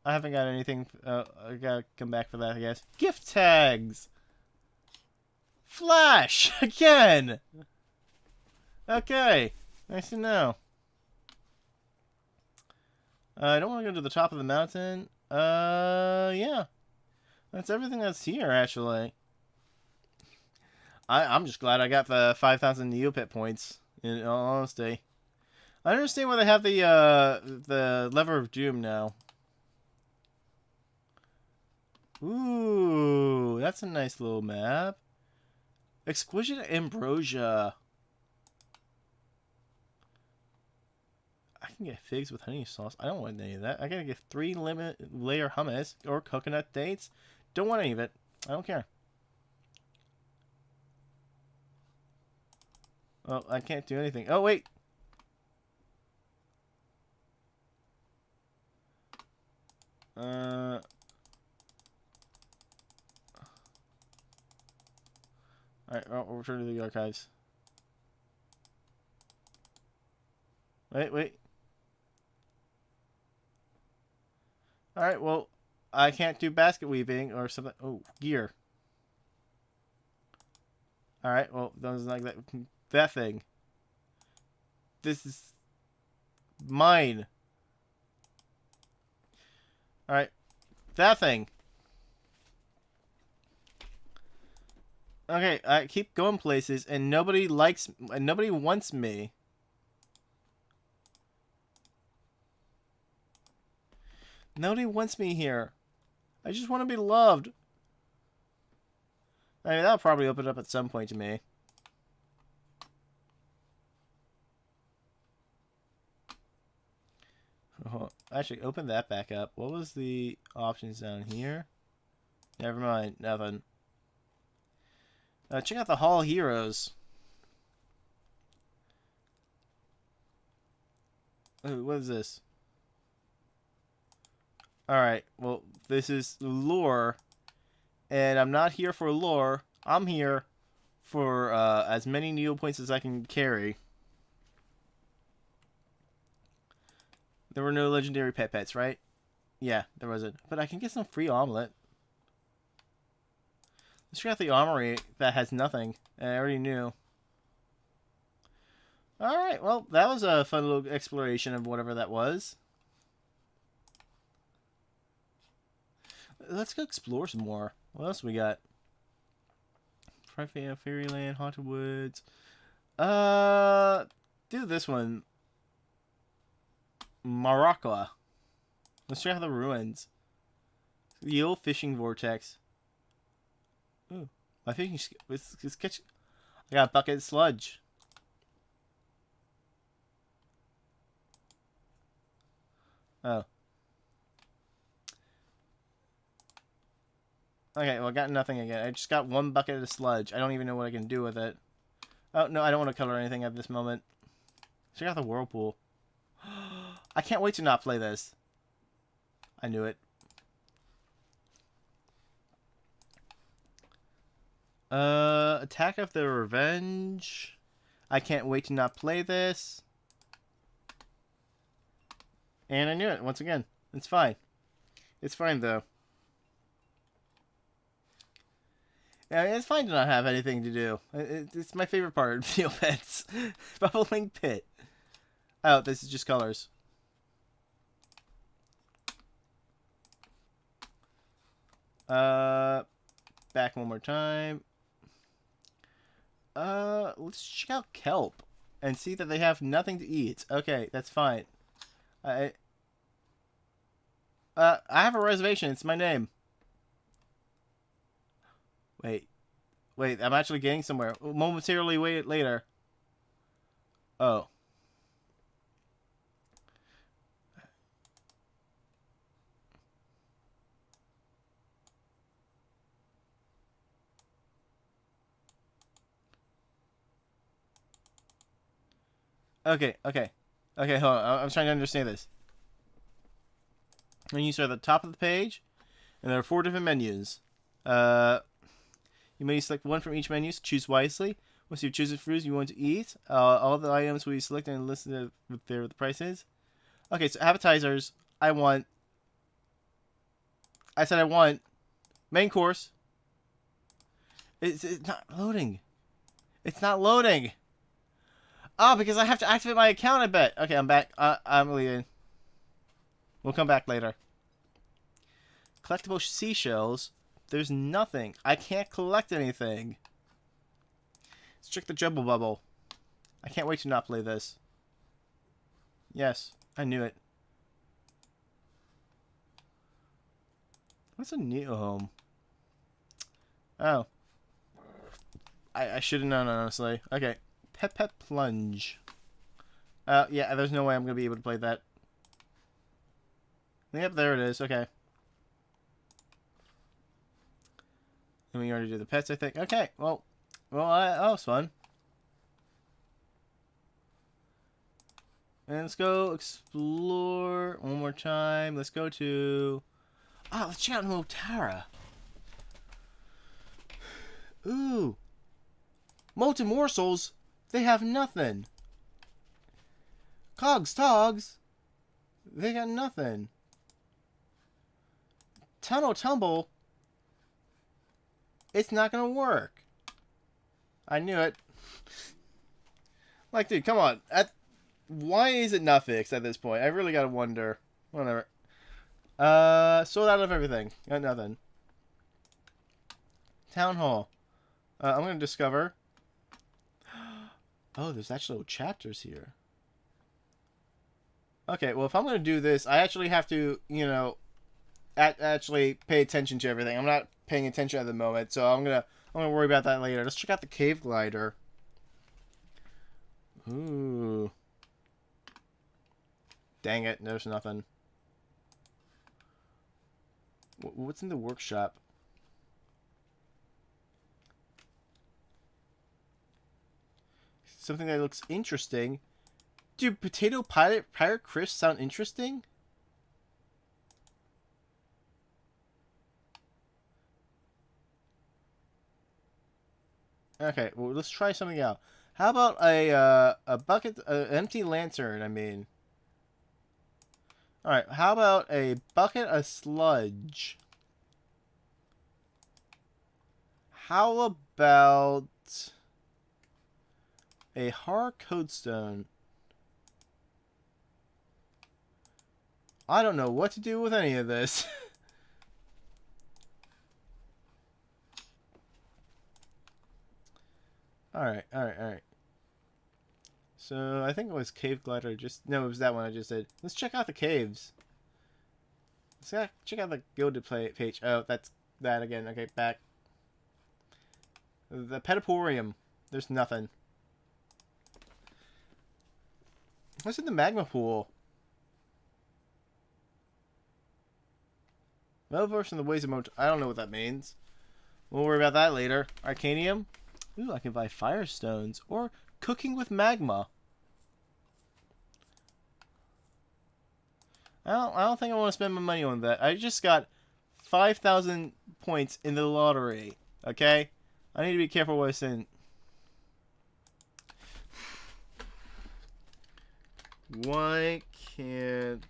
I haven't got anything. I gotta come back for that, I guess. Gift tags! Flash! Again! Okay. Nice to know. I don't want to go to the top of the mountain. Yeah. That's everything that's here, actually. I'm just glad I got the 5,000 Neopet points, in all honesty. I understand why they have the Lever of Doom now. Ooh, that's a nice little map. Exquisite Ambrosia. I can get figs with honey sauce. I don't want any of that. I gotta get 3 layer hummus or coconut dates. Don't want any of it. I don't care. Oh, I can't do anything. Oh, wait. Alright, we'll return to the archives. Wait. Alright, well, I can't do basket weaving or something. Oh, gear. Alright, well, those like that. That thing. This is mine. Alright. That thing. Okay, I keep going places and nobody likes and nobody wants me. Nobody wants me here. I just want to be loved. I mean, that'll probably open up at some point to me. actually, open that back up. What was the options down here? Never mind. Nothing. Check out the Hall Heroes. Ooh, what is this? Alright, well, this is lore. And I'm not here for lore. I'm here for as many Neopoints as I can carry. There were no legendary pets, right? Yeah, there wasn't. But I can get some free omelet. Let's check out the armory that has nothing. I already knew. Alright, well, that was a fun little exploration of whatever that was. Let's go explore some more. What else we got? Fairyland, Haunted Woods. Do this one. Morocco. Let's check out the ruins. The old fishing vortex. Ooh, my fishing. Let's catch. I got a bucket of sludge. Oh. Okay, well, I got nothing again. I just got one bucket of sludge. I don't even know what I can do with it. Oh, no, I don't want to color anything at this moment. Check out the whirlpool. I can't wait to not play this. I knew it. Attack of the Revenge. I can't wait to not play this. And I knew it, once again. It's fine. It's fine, though. Yeah, it's fine to not have anything to do. It's my favorite part of Neopets. Bubbling Pit. Oh, this is just colors. Back one more time. Let's check out Kelp and see that they have nothing to eat. Okay, that's fine. I have a reservation. It's my name. Wait, I'm actually getting somewhere. Momentarily wait later. Oh. Okay, hold on. I'm trying to understand this. Menus are at the top of the page, and there are 4 different menus. You may select one from each menu, so choose wisely. Once you've chosen foods you want to eat, all the items will be selected and listed with the price is. Okay, so appetizers, I said I want main course. It's not loading. It's not loading. Oh, because I have to activate my account, I bet. Okay, I'm back. I'm leaving. We'll come back later. Collectible seashells. There's nothing. I can't collect anything. Let's check the Jumble Bubble. I can't wait to not play this. Yes, I knew it. What's a Neo Home? Oh. I should have known, honestly. Okay. Pet Plunge. Yeah, there's no way I'm going to be able to play that. Yep, there it is. Okay. And we already did the pets, I think. Okay, well, that was fun. And let's go explore one more time. Let's go to... Oh, let's check out Motara. Ooh. Molten Morsels. They have nothing. Cogs Togs. They got nothing. Tunnel Tumble. It's not gonna work. I knew it. Like, dude, come on. Why is it not fixed at this point? I really gotta wonder. Whatever. Sold out of everything. Got nothing. Town Hall. I'm gonna discover. Oh, there's actual chapters here. Okay, well, if I'm gonna do this, I actually have to, you know, actually pay attention to everything. I'm not paying attention at the moment, so I'm gonna worry about that later. Let's check out the cave glider. Ooh. Dang it, there's nothing. What's in the workshop? Something that looks interesting. Dude, potato pirate crisps sound interesting? Okay, well, let's try something out. How about a bucket, an empty lantern, I mean. Alright, how about a bucket of sludge? How about a horror codestone? I don't know what to do with any of this. Alright. So, I think it was Cave Glider. No, it was that one I just said. Let's check out the caves. Check out the Gilded page. Oh, that's that again. Okay, back. The Petaporium. There's nothing. What's in the magma pool? Metaverse and the ways of motor. I don't know what that means. We'll worry about that later. Arcanium. Ooh, I can buy firestones or cooking with magma. I don't think I want to spend my money on that. I just got 5,000 points in the lottery. Okay? I need to be careful what I say. Why can't...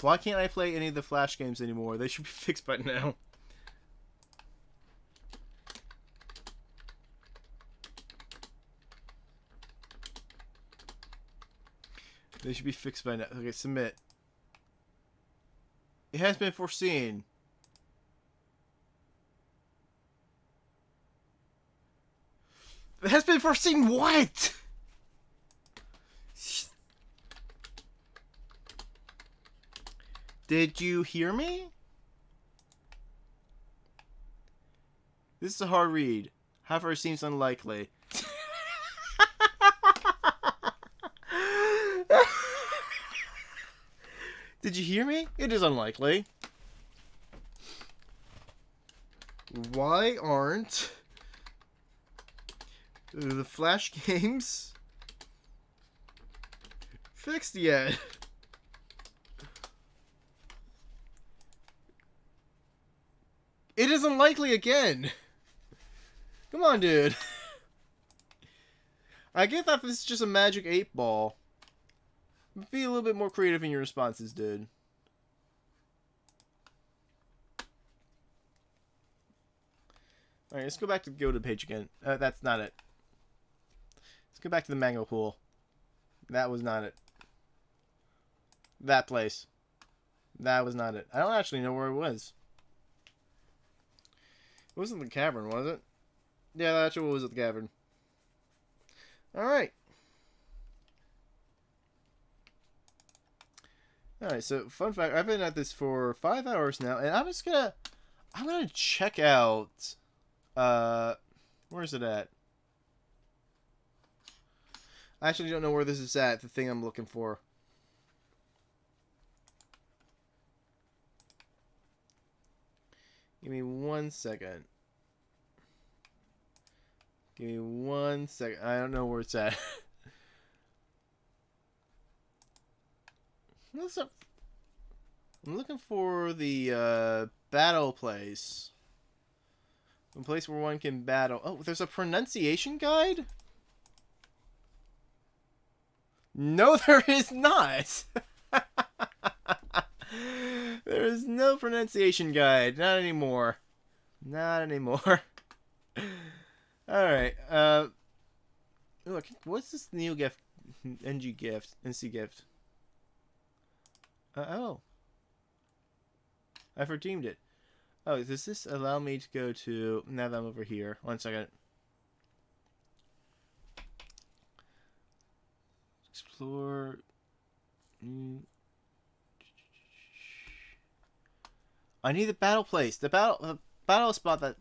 Why can't I play any of the Flash games anymore? They should be fixed by now. They should be fixed by now. Okay, submit. It has been foreseen. It has been foreseen what? Did you hear me? This is a hard read. However, it seems unlikely. Did you hear me? It is unlikely. Why aren't the Flash games fixed yet? It is unlikely again. Come on, dude. I get that this is just a magic 8-ball. Be a little bit more creative in your responses, dude. Alright, let's go back to the go-to page again. That's not it. Let's go back to the mango pool. That was not it. That place. That was not it. I don't actually know where it was. It wasn't the cavern, was it? Yeah, that actually was at the cavern. Alright. Alright, so fun fact, I've been at this for 5 hours now, and I'm gonna check out, where is it at? I actually don't know where this is at, the thing I'm looking for. Give me 1 second. Give me 1 second. I don't know where it's at. What's up? I'm looking for the battle place. A place where one can battle. Oh, there's a pronunciation guide? No, there is not. There is no pronunciation guide. Not anymore. Not anymore. Alright. Look, what's this new gift? NG gift. NC gift. Oh. I've redeemed it. Oh, does this allow me to go to... Now that I'm over here. 1 second. Explore... I need the battle place. The battle spot that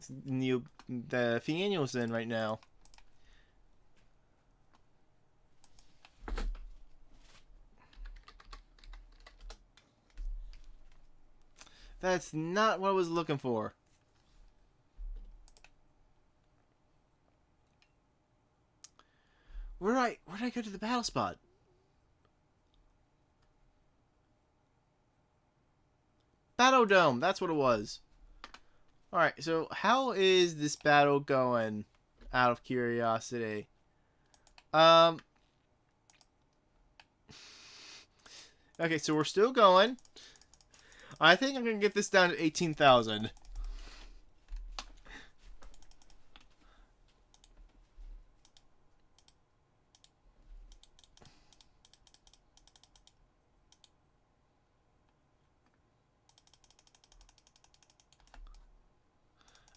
the Fienyo's in right now. That's not what I was looking for. Where did I go to the battle spot? Battle Dome, that's what it was. Alright, so how is this battle going? Out of curiosity. Okay, so we're still going. I think I'm gonna get this down to 18,000.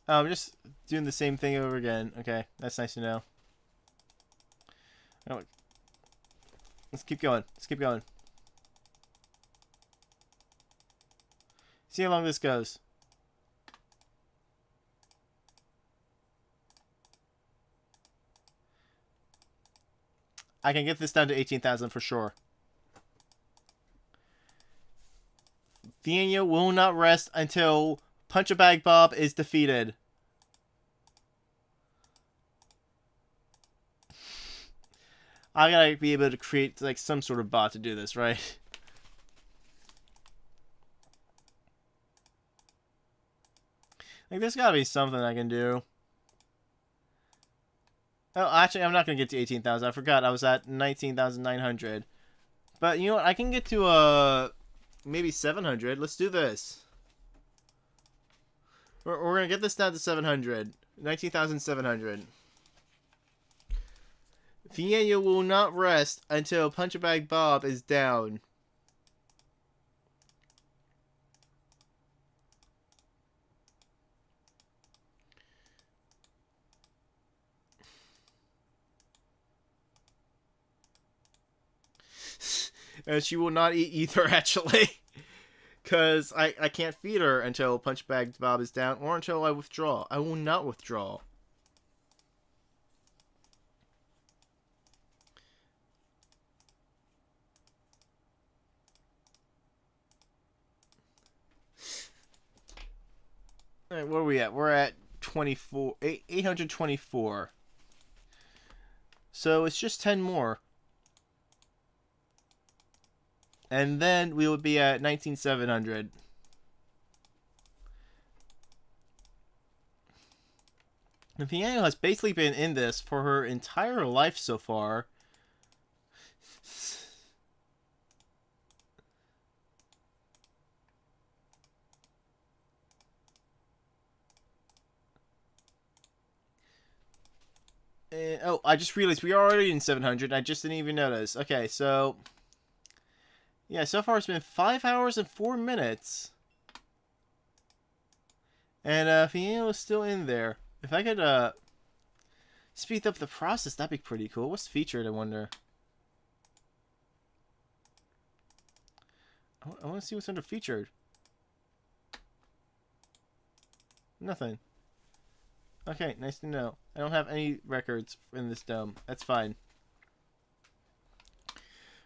I'm just doing the same thing over again. Okay, that's nice to know. Oh, let's keep going. Let's keep going. See how long this goes. I can get this down to 18,000 for sure. Fienyo will not rest until Punch-a-Bag Bob is defeated. I gotta be able to create like some sort of bot to do this, right? Like, there's gotta be something I can do. Oh, actually, I'm not gonna get to 18,000. I forgot I was at 19,900. But you know what? I can get to maybe 700. Let's do this. We're gonna get this down to 700. 19,700. Fienyo will not rest until Punch-a-Bag Bob is down. And she will not eat either, actually. Because I can't feed her until Punch-a-Bag Bob is down or until I withdraw. I will not withdraw. Alright, where are we at? We're at 824. So it's just 10 more. And then we would be at 19,700. And Fienyo has basically been in this for her entire life so far. And, oh, I just realized we are already in 700. I just didn't even notice. Okay, so... yeah, so far it's been 5 hours and 4 minutes. And Fienyo is still in there. If I could speed up the process, that'd be pretty cool. What's featured, I wonder? I want to see what's under featured. Nothing. Okay, nice to know. I don't have any records in this dome. That's fine.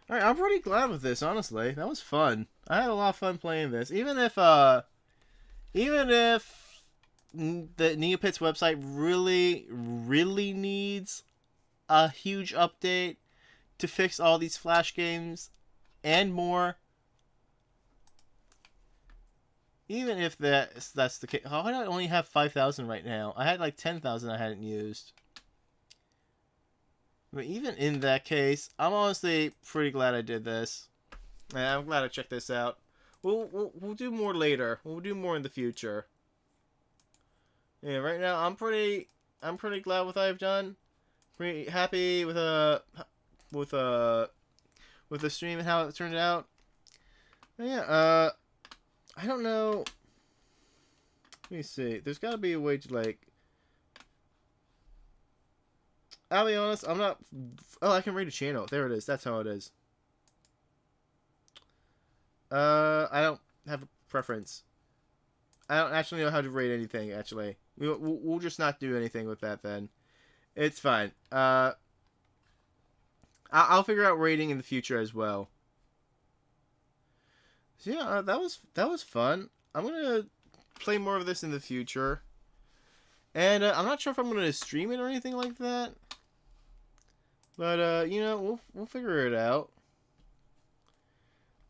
Alright, I'm pretty glad with this, honestly. That was fun. I had a lot of fun playing this. Even if the Neopets website really needs a huge update to fix all these Flash games and more. Even if that's the case. How do I only have 5,000 right now? I had like 10,000 I hadn't used. But even in that case, I'm honestly pretty glad I did this. And I'm glad I checked this out. We'll do more later. We'll do more in the future. Yeah, right now I'm pretty glad with what I've done. Pretty happy with the stream and how it turned out. But yeah, I don't know. Let me see. There's got to be a way to like. I'll be honest. I'm not. Oh, I can read a channel. There it is. That's how it is. I don't have a preference. I don't actually know how to rate anything. Actually, we'll just not do anything with that then. It's fine. I'll figure out rating in the future as well. So yeah, that was fun. I'm gonna play more of this in the future, and I'm not sure if I'm gonna stream it or anything like that. But you know, we'll figure it out.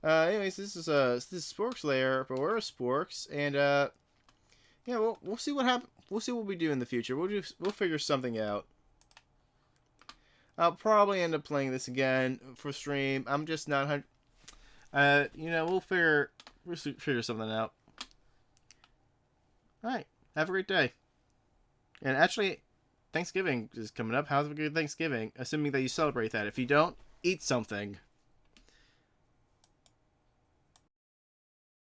Anyways, this is Sporks Lair, but we're Sporks, and yeah, we'll see what happen. We'll see what we do in the future. We'll figure something out. I'll probably end up playing this again for stream. I'm just not. You know, we'll figure something out. All right, have a great day. And actually, Thanksgiving is coming up. Have a good Thanksgiving, assuming that you celebrate that. If you don't, eat something.